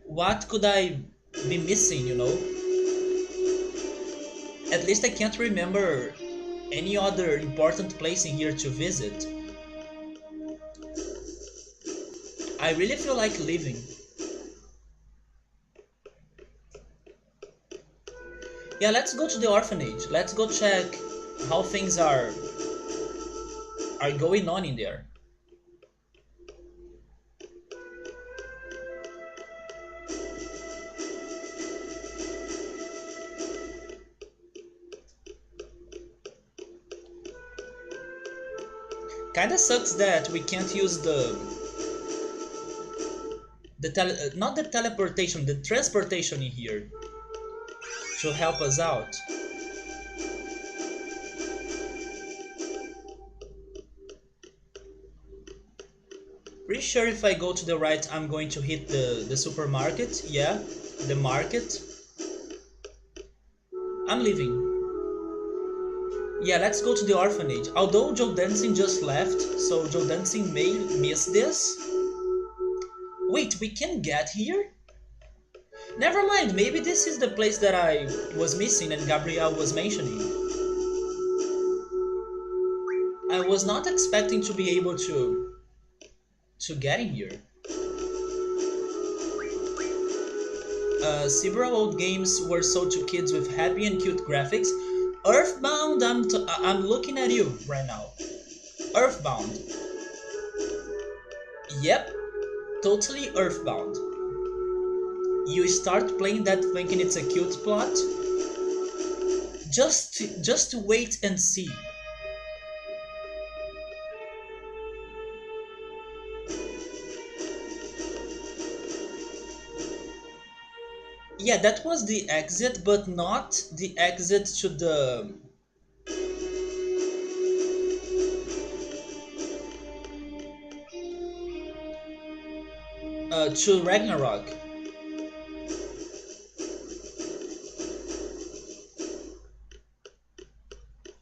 what could I be missing, you know. At least I can't remember any other important place in here to visit. I really feel like leaving. Yeah, let's go to the orphanage. Let's go check how things are going on in there. Kinda sucks that we can't use not the teleportation, the transportation in here to help us out. Pretty sure if I go to the right, I'm going to hit the supermarket. Yeah, the market. I'm leaving. Yeah, let's go to the orphanage. Although Joe Dancing just left, so Joe Dancing may miss this. Wait, we can get here? Never mind, maybe this is the place that I was missing and Gabrielle was mentioning. I was not expecting to be able to get in here. Several old games were sold to kids with happy and cute graphics. Earthbound, I'm looking at you right now. Earthbound. Yep. totally earthbound. You start playing that thinking it's a cute plot, just to wait and see. Yeah, that was the exit, but not the exit to the to Ragnarok.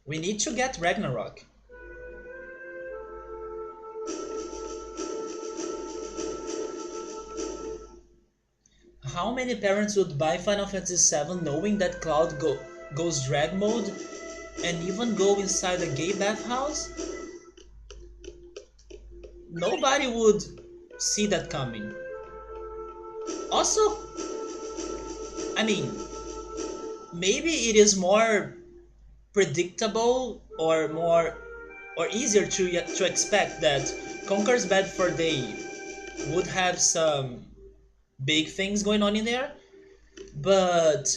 We need to get Ragnarok. How many parents would buy Final Fantasy VII knowing that Cloud goes drag mode and even go inside a gay bathhouse? Nobody would see that coming. Also, I mean, maybe it is more predictable or more or easier to expect that Conker's Bad Fur Day would have some big things going on in there, but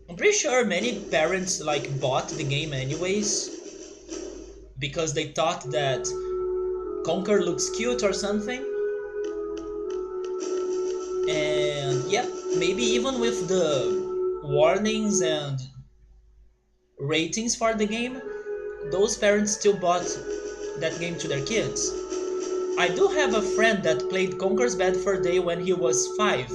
I'm pretty sure many parents like bought the game anyways because they thought that Conker looks cute or something. And yeah, maybe even with the warnings and ratings for the game, those parents still bought that game to their kids. I do have a friend that played Conker's Bad Fur Day when he was 5,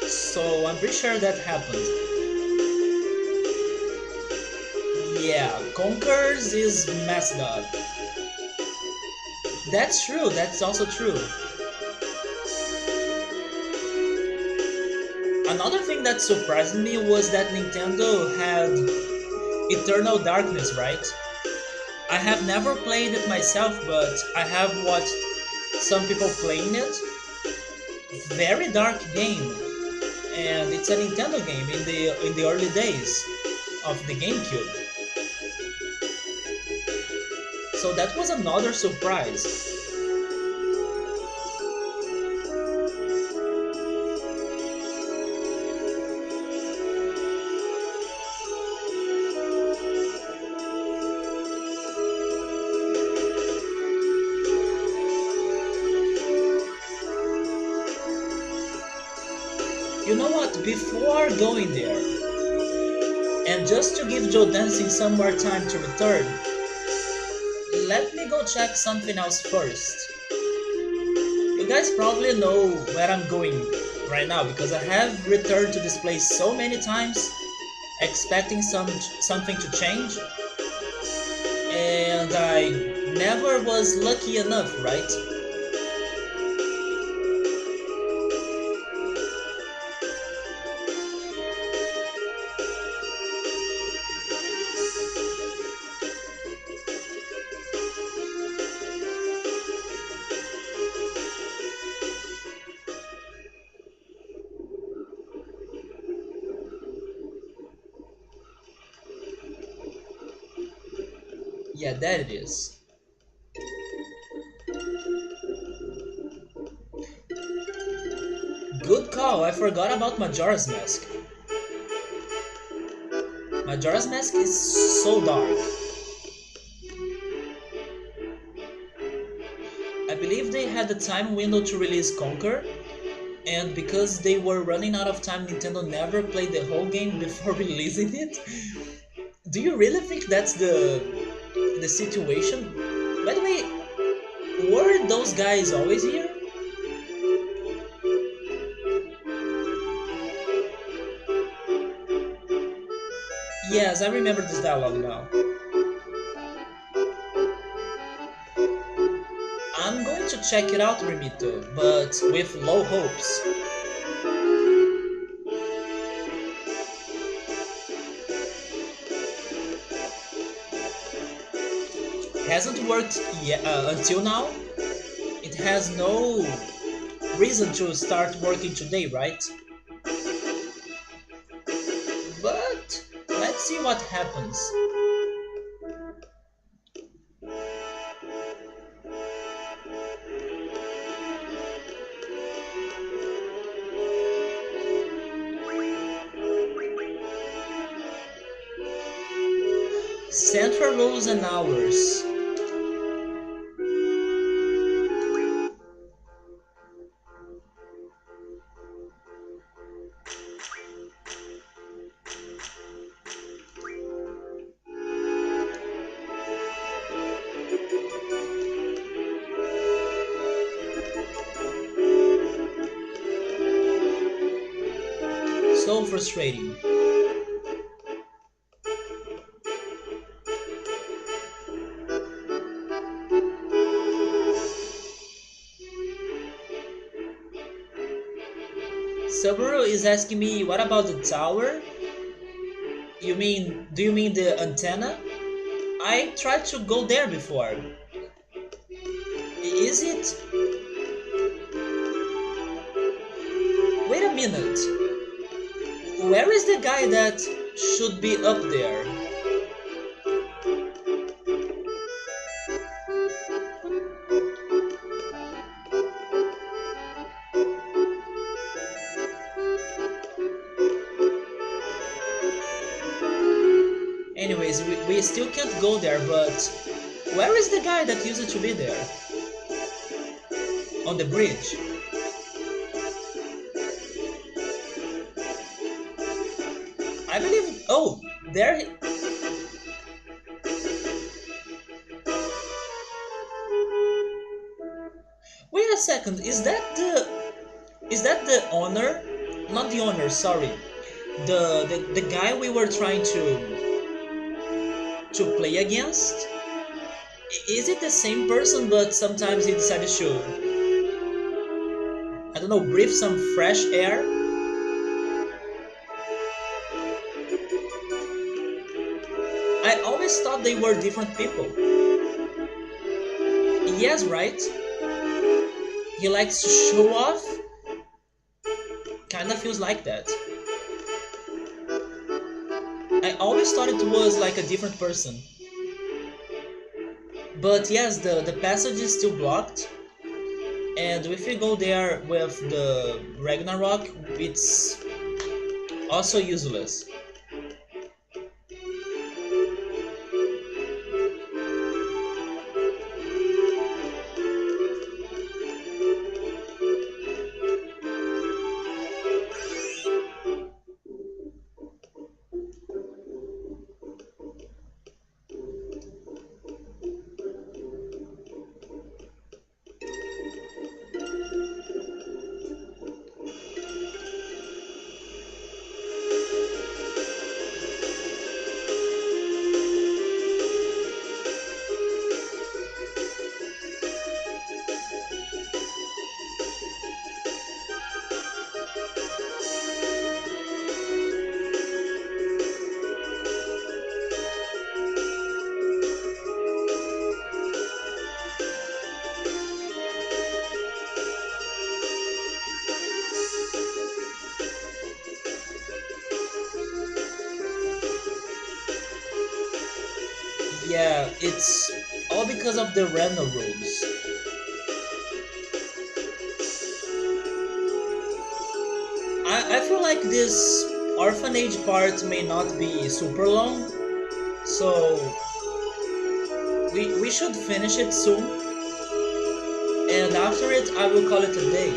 so I'm pretty sure that happened. Yeah, Conker's is messed up. That's true, that's also true. Another thing that surprised me was that Nintendo had Eternal Darkness, right? I have never played it myself, but I have watched some people playing it. Very dark game, and it's a Nintendo game in the early days of the GameCube. So that was another surprise. You know what? Before going there, and just to give Joe Dancing some more time to return, let me go check something else first. You guys probably know where I'm going right now because I have returned to this place so many times, expecting something to change, and I never was lucky enough, right? Yeah, that it is. Good call, I forgot about Majora's Mask. Majora's Mask is so dark. I believe they had a time window to release Conquer, and because they were running out of time, Nintendo never played the whole game before releasing it. Do you really think that's the situation? By the way, were those guys always here? Yes, I remember this dialogue now. I'm going to check it out, Remito, but with low hopes. Hasn't worked yet until now. It has no reason to start working today, right? But let's see what happens. Central rules and hours. So frustrating. Subaru is asking me, what about the tower? Do you mean the antenna? I tried to go there before. Is it? Wait a minute. Where is the guy that should be up there? Anyways, we still can't go there, but where is the guy that used to be there? On the bridge. I believe. Oh, there. Wait a second. Is that the owner? Not the owner. Sorry. The guy we were trying to play against. Is it the same person? But sometimes he decided to, I don't know, breathe some fresh air. I always thought they were different people. Yes, right? He likes to show off. Kinda feels like that. I always thought it was like a different person. But yes, the passage is still blocked. And if we go there with the Ragnarok, it's also useless. Yeah, it's all because of the random rules. I feel like this orphanage part may not be super long, so we should finish it soon, and after it I will call it a day.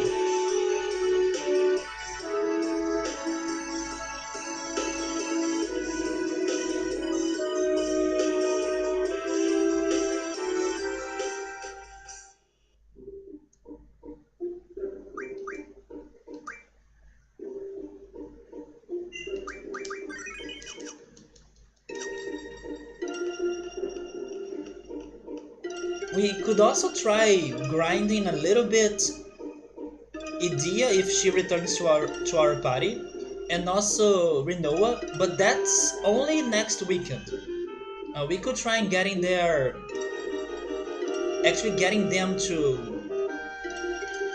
We could also try grinding a little bit Idea if she returns to our party, and also Rinoa, but that's only next weekend. We could try and getting them to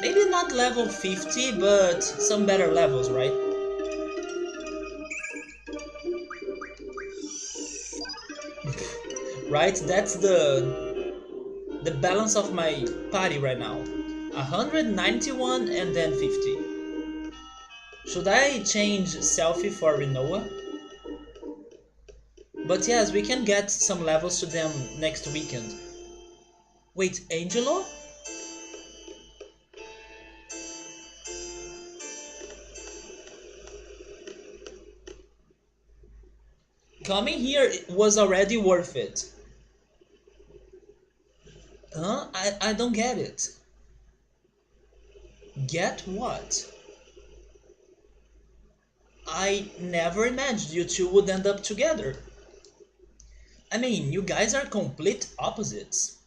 maybe not level 50, but some better levels, right? Right? That's the balance of my party right now. 191 and then 50. Should I change selfie for Rinoa? But yes, we can get some levels to them next weekend. Wait, Angelo? Coming here was already worth it. Huh? I don't get it. Get what? I never imagined you two would end up together. I mean, you guys are complete opposites.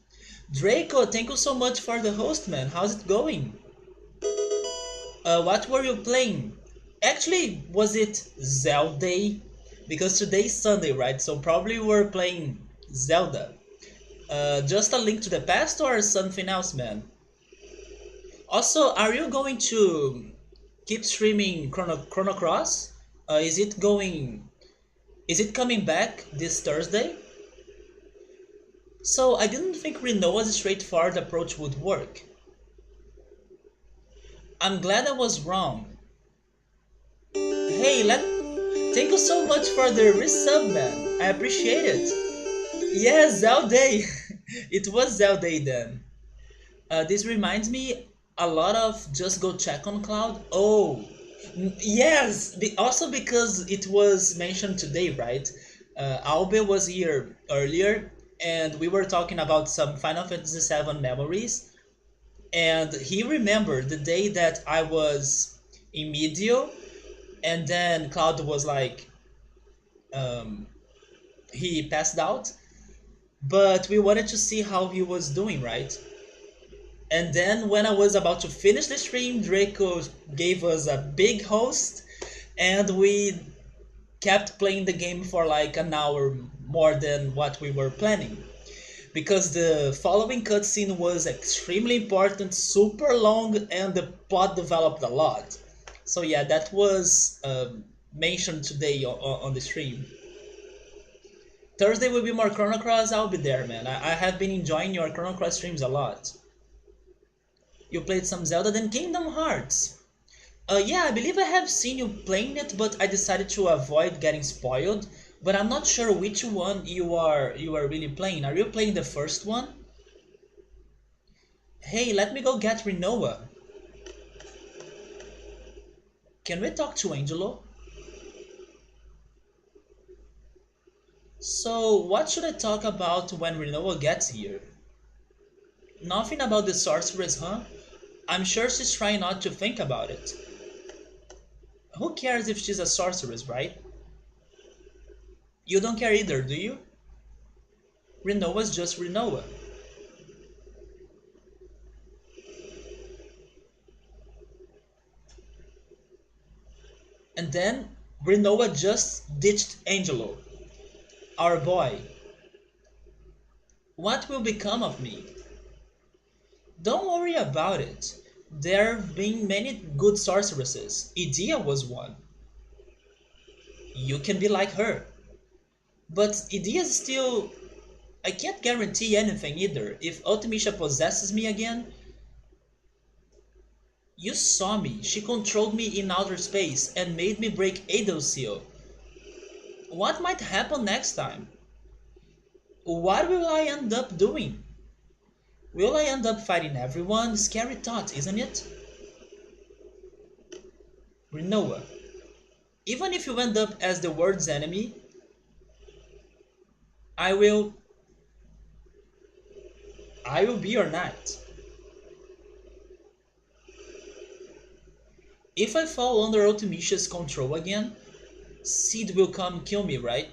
Draco, thank you so much for the host, man. How's it going? What were you playing? Actually, was it Zelda? Because today's Sunday, right? So probably we're playing Zelda. Just a link to the past or something else, man? Also, are you going to keep streaming Chrono Cross? Is it going? Is it coming back this Thursday? So I didn't think Renoa's straightforward approach would work. I'm glad I was wrong. Hey, thank you so much for the resub, man. I appreciate it. Yeah, Zelda. It was Zelda then. This reminds me a lot of Just Go Check on Cloud. Oh, yes. Also because it was mentioned today, right? Albe was here earlier, and we were talking about some Final Fantasy VII memories, and he remembered the day that I was in Medio, and then Cloud was like, um, he passed out, but we wanted to see how he was doing, right? And then when I was about to finish the stream, Draco gave us a big host, and we kept playing the game for like an hour more than what we were planning. Because the following cutscene was extremely important, super long, and the plot developed a lot. So yeah, that was mentioned today on the stream. Thursday will be more Chrono Cross. I'll be there, man. I have been enjoying your Chrono Cross streams a lot. You played some Zelda, then Kingdom Hearts. Yeah, I believe I have seen you playing it, but I decided to avoid getting spoiled. But I'm not sure which one you are really playing. Are you playing the first one? Hey, let me go get Rinoa. Can we talk to Angelo? So, what should I talk about when Rinoa gets here? Nothing about the sorceress, huh? I'm sure she's trying not to think about it. Who cares if she's a sorceress, right? You don't care either, do you? Rinoa's just Rinoa. And then Rinoa just ditched Angelo, our boy. What will become of me? Don't worry about it. There have been many good sorceresses. Idea was one. You can be like her. But Idea is still... I can't guarantee anything either. If Ultimisha possesses me again... You saw me. She controlled me in outer space and made me break Adel's seal. What might happen next time? What will I end up doing? Will I end up fighting everyone? Scary thought, isn't it? Rinoa, even if you end up as the world's enemy, I will... I will be your knight. If I fall under Ultimisha's control again, Sid will come kill me, right?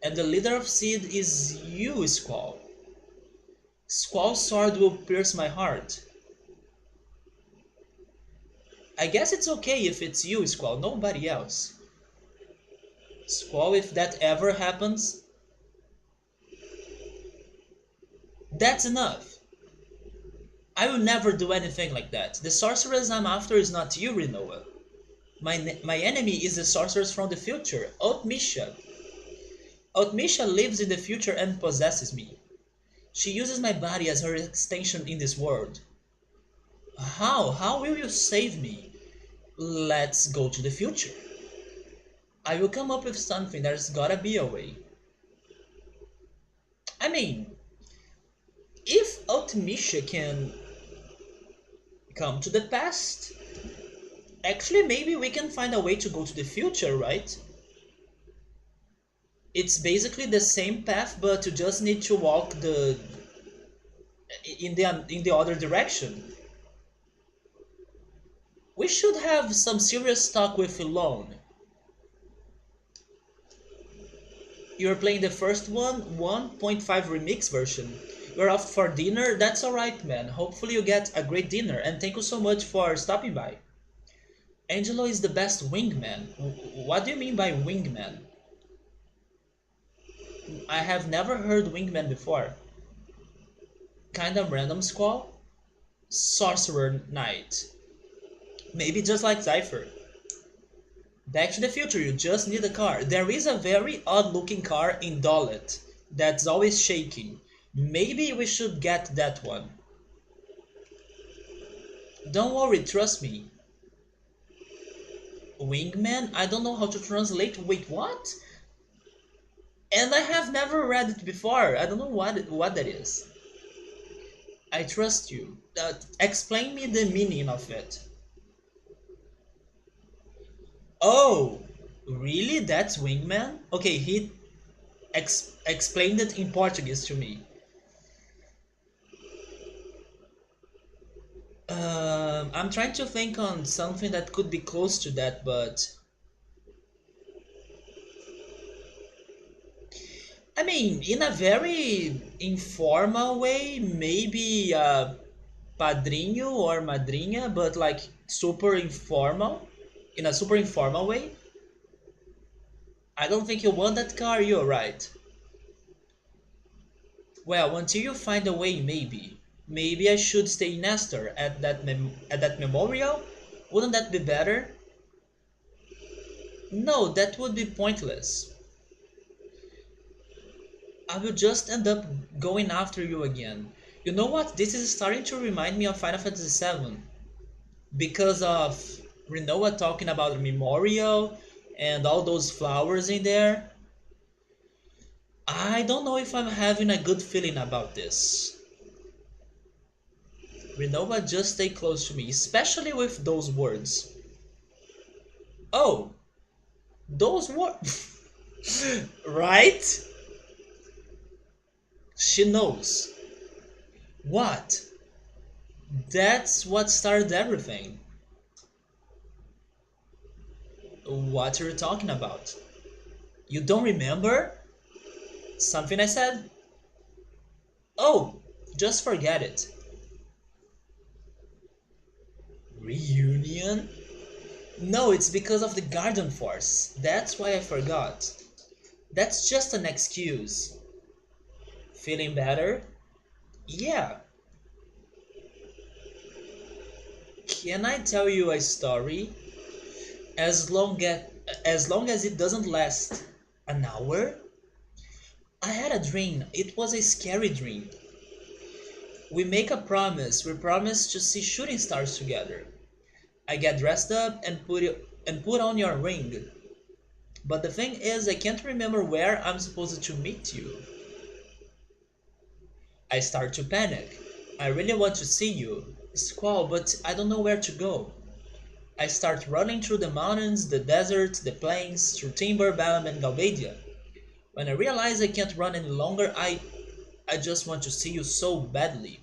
And the leader of Sid is you, Squall. Squall's sword will pierce my heart. I guess it's okay if it's you, Squall, nobody else. Squall, if that ever happens... That's enough. I will never do anything like that. The sorceress I'm after is not you, Rinoa. My enemy is the sorceress from the future, Outmisha. Outmisha lives in the future and possesses me. She uses my body as her extension in this world. How? How will you save me? Let's go to the future. I will come up with something. There's gotta be a way. I mean, if Ultimecia can come to the past, actually maybe we can find a way to go to the future, right? It's basically the same path, but you just need to walk in the other direction. We should have some serious talk with Elone. You're playing the first one, 1.5 remix version. You're off for dinner? That's alright, man. Hopefully you get a great dinner, and thank you so much for stopping by. Angelo is the best wingman. What do you mean by wingman? I have never heard wingman before. Kinda random squall? Sorcerer Knight. Maybe just like Cypher. Back to the Future, you just need a car. There is a very odd looking car in Dolet that's always shaking. Maybe we should get that one. Don't worry, trust me. Wingman? I don't know how to translate. Wait, what? And I have never read it before. I don't know what that is. I trust you. Explain me the meaning of it. Oh, really? That's Wingman? Okay, he explained it in Portuguese to me. I'm trying to think on something that could be close to that, but I mean, in a very informal way, maybe padrinho or madrinha, but like super informal, in a super informal way. I don't think you want that car, you're right. Well, until you find a way, maybe. Maybe I should stay in Nestor at that memorial? Wouldn't that be better? No, that would be pointless. I will just end up going after you again. You know what? This is starting to remind me of Final Fantasy VII because of Rinoa talking about the memorial and all those flowers in there. I don't know if I'm having a good feeling about this. Rinoa, just stay close to me, especially with those words. Oh, those words. Right? She knows. What? That's what started everything. What are you talking about? You don't remember? Something I said? Oh, just forget it. Reunion? No, it's because of the Garden Force. That's why I forgot. That's just an excuse. Feeling better? Yeah. Can I tell you a story? As long as it doesn't last an hour? I had a dream. It was a scary dream. We make a promise. We promise to see shooting stars together. I get dressed up and put on your ring. But the thing is, I can't remember where I'm supposed to meet you. I start to panic. I really want to see you, Squall, but I don't know where to go. I start running through the mountains, the desert, the plains, through Timber, Balam, and Galbadia. When I realize I can't run any longer, I just want to see you so badly.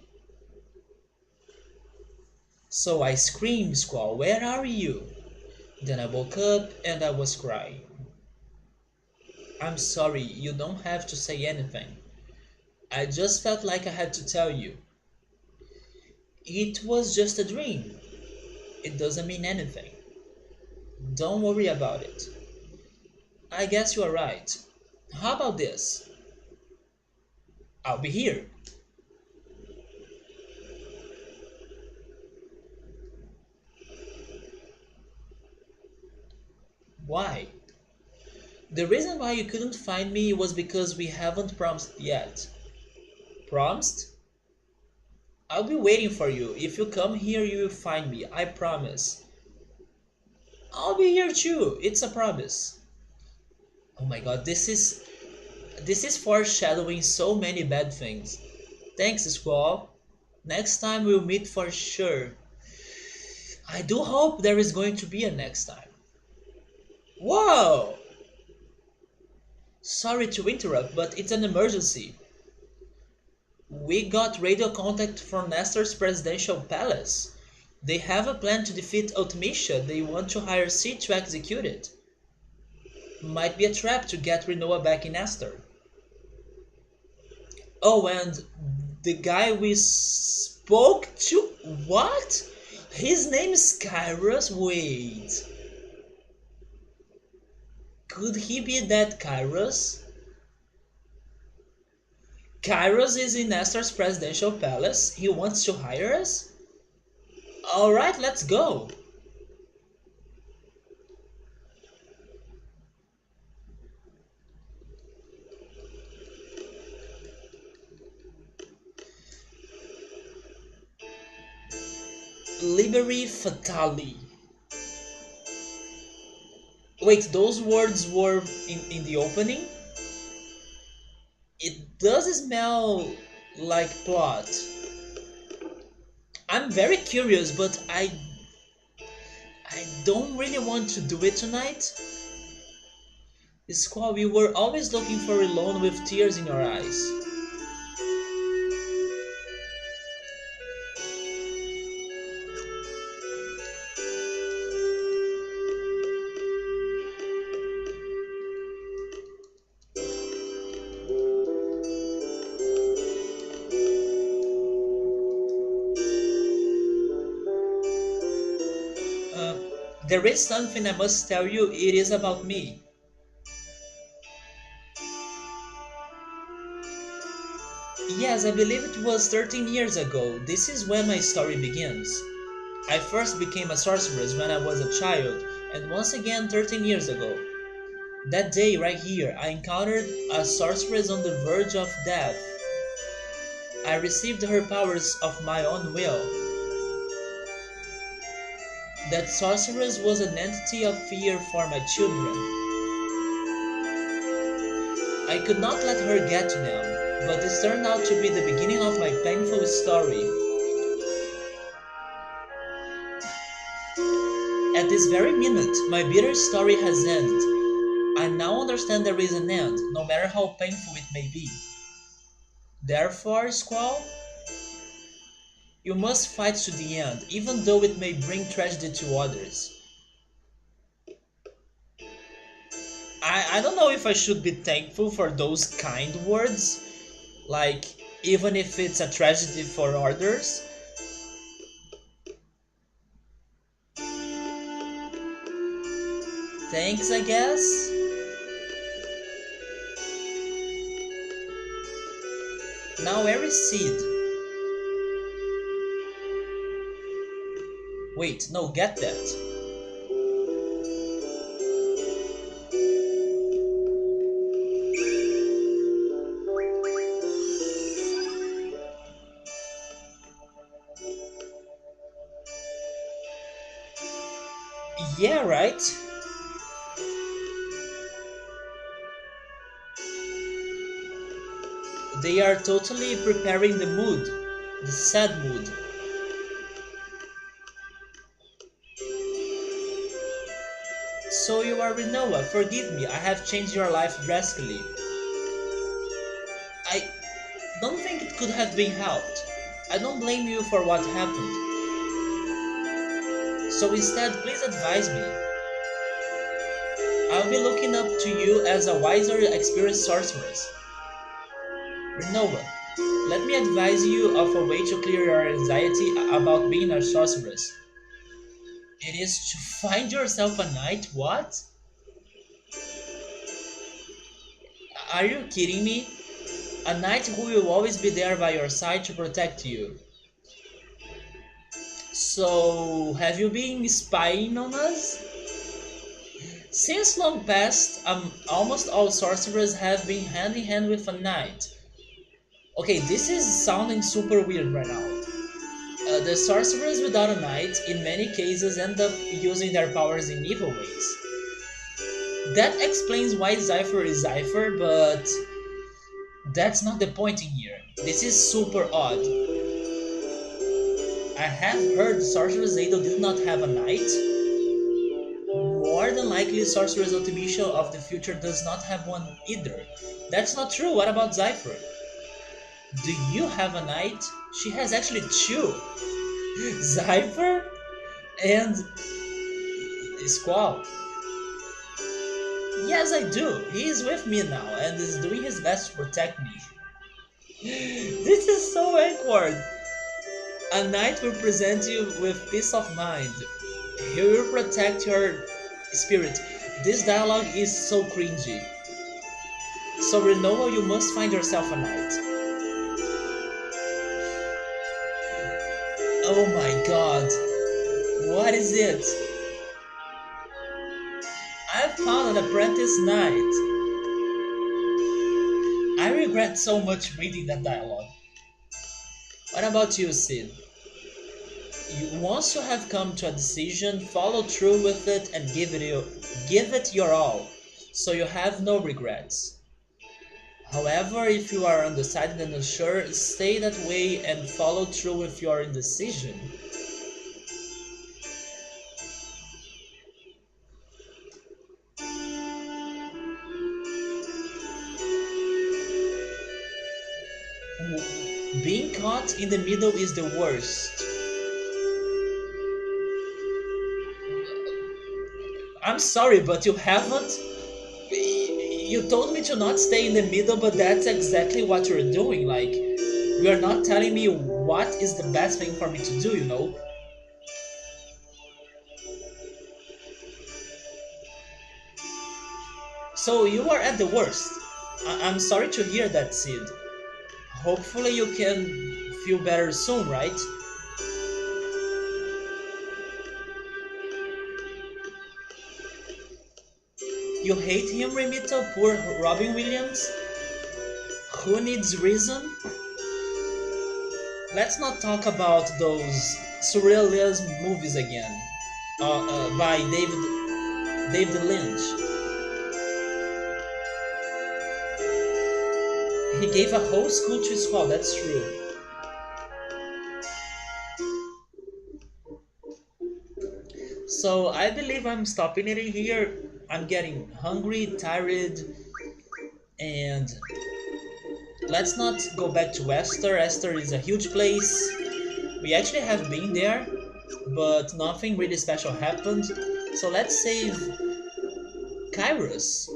So I screamed, Squall, where are you? Then I woke up and I was crying. I'm sorry, you don't have to say anything. I just felt like I had to tell you. It was just a dream. It doesn't mean anything. Don't worry about it. I guess you are right. How about this? I'll be here. Why? The reason why you couldn't find me was because we haven't promised yet. Promised? I'll be waiting for you. If you come here, you will find me. I promise. I'll be here too. It's a promise. Oh my god, this is foreshadowing so many bad things. Thanks, Squall. Next time we'll meet for sure. I do hope there is going to be a next time. Whoa! Sorry to interrupt, but it's an emergency. We got radio contact from Nestor's presidential palace. They have a plan to defeat Ultimecia. They want to hire C to execute it. Might be a trap to get Renoa back in Nestor. Oh, and the guy we spoke to. What? His name is Kairos? Wait. Could he be that Kairos? Kairos is in Nestor's presidential palace. He wants to hire us? Alright, let's go. Liberi Fatali. Wait, those words were in the opening? It does smell like plot. I'm very curious, but I don't really want to do it tonight. Squaw, we were always looking for a loan with tears in your eyes. Uh, there is something I must tell you. It is about me. Yes, I believe it was 13 years ago. This is when my story begins. I first became a sorceress when I was a child, and once again 13 years ago. That day, right here, I encountered a sorceress on the verge of death. I received her powers of my own will. That sorceress was an entity of fear for my children. I could not let her get to them, but this turned out to be the beginning of my painful story. At this very minute, my bitter story has ended. I now understand there is an end, no matter how painful it may be. Therefore, Squall, you must fight to the end, even though it may bring tragedy to others. I don't know if I should be thankful for those kind words, like, even if it's a tragedy for others. Thanks, I guess. Now where is Sid? Wait, no, get that. Yeah, right? They are totally preparing the mood, the sad mood. So you are Renoa, forgive me, I have changed your life drastically. I don't think it could have been helped. I don't blame you for what happened. So instead, please advise me. I'll be looking up to you as a wiser, experienced sorceress. Renoa, let me advise you of a way to clear your anxiety about being a sorceress. It is to find yourself a knight, what? Are you kidding me? A knight who will always be there by your side to protect you. So, have you been spying on us? Since long past, almost all sorcerers have been hand in hand with a knight. Okay, this is sounding super weird right now. The sorcerers without a knight, in many cases, end up using their powers in evil ways. That explains why Cypher is Cypher, but that's not the point in here. This is super odd. I have heard Sorcerer's Idol did not have a knight. More than likely, Sorcerer's Ultimation of the Future does not have one either. That's not true. What about Cypher? Do you have a knight? She has actually two. Cypher and Squall. Yes, I do. He is with me now and is doing his best to protect me. This is so awkward. A knight will present you with peace of mind. He will protect your spirit. This dialogue is so cringy. So Renoa, you must find yourself a knight. Oh my god. What is it? I found an apprentice knight. I regret so much reading that dialogue. What about you, Sid? Once you have come to a decision, follow through with it and give it your all, so you have no regrets. However, if you are undecided and unsure, stay that way and follow through with your indecision. Being caught in the middle is the worst. I'm sorry, but you haven't. You told me to not stay in the middle, but that's exactly what you're doing. Like, you're not telling me what is the best thing for me to do, you know? So you are at the worst. I'm sorry to hear that, Sid. Hopefully you can feel better soon, right? You hate him, Remito? Poor Robin Williams? Who needs reason? Let's not talk about those surrealism movies again. By David Lynch. He gave a whole school to Squall, that's true. So I believe I'm stopping it here. I'm getting hungry, tired, and let's not go back to Esther. Esther is a huge place. We actually have been there, but nothing really special happened. So let's save Kairos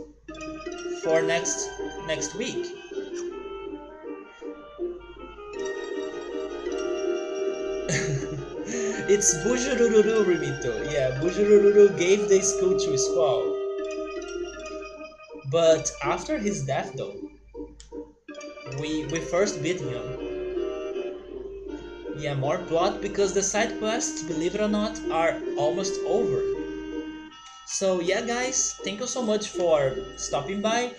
for next week. It's Bujururu, Remito. Yeah, Bujururu gave the school to Squall. But after his death, though, we first beat him. Yeah, more plot because the side quests, believe it or not, are almost over. So yeah, guys, thank you so much for stopping by.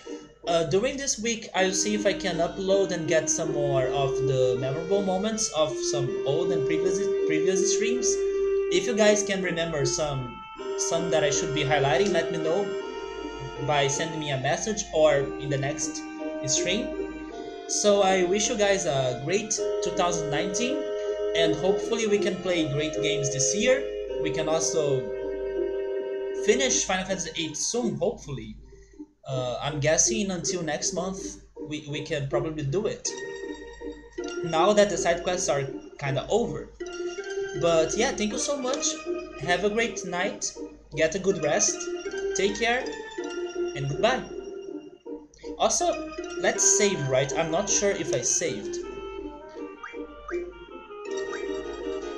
During this week, I'll see if I can upload and get some more of the memorable moments of some old and previous streams. If you guys can remember some that I should be highlighting, let me know by sending me a message or in the next stream. So I wish you guys a great 2019 and hopefully we can play great games this year. We can also finish Final Fantasy VIII soon, hopefully. I'm guessing until next month we can probably do it. Now that the side quests are kinda over. But yeah, thank you so much. Have a great night. Get a good rest. Take care and goodbye. Also, let's save, right? I'm not sure if I saved.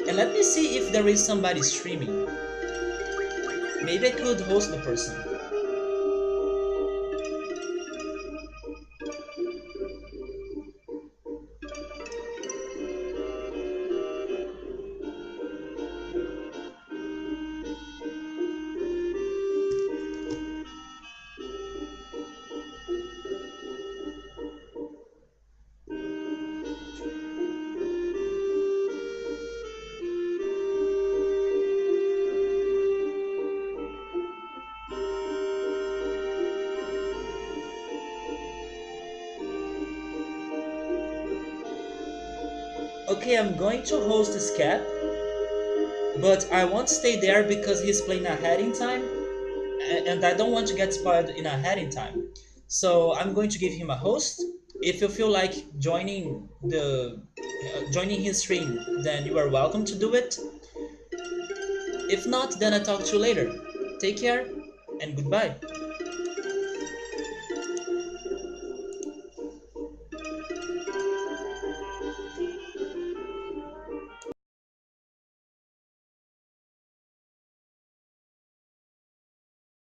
And let me see if there is somebody streaming. Maybe I could host the person. Okay, I'm going to host Scap, but I won't stay there because he's playing ahead in time, and I don't want to get spoiled in ahead in time. So I'm going to give him a host. If you feel like joining his stream, then you are welcome to do it. If not, then I talk to you later. Take care and goodbye.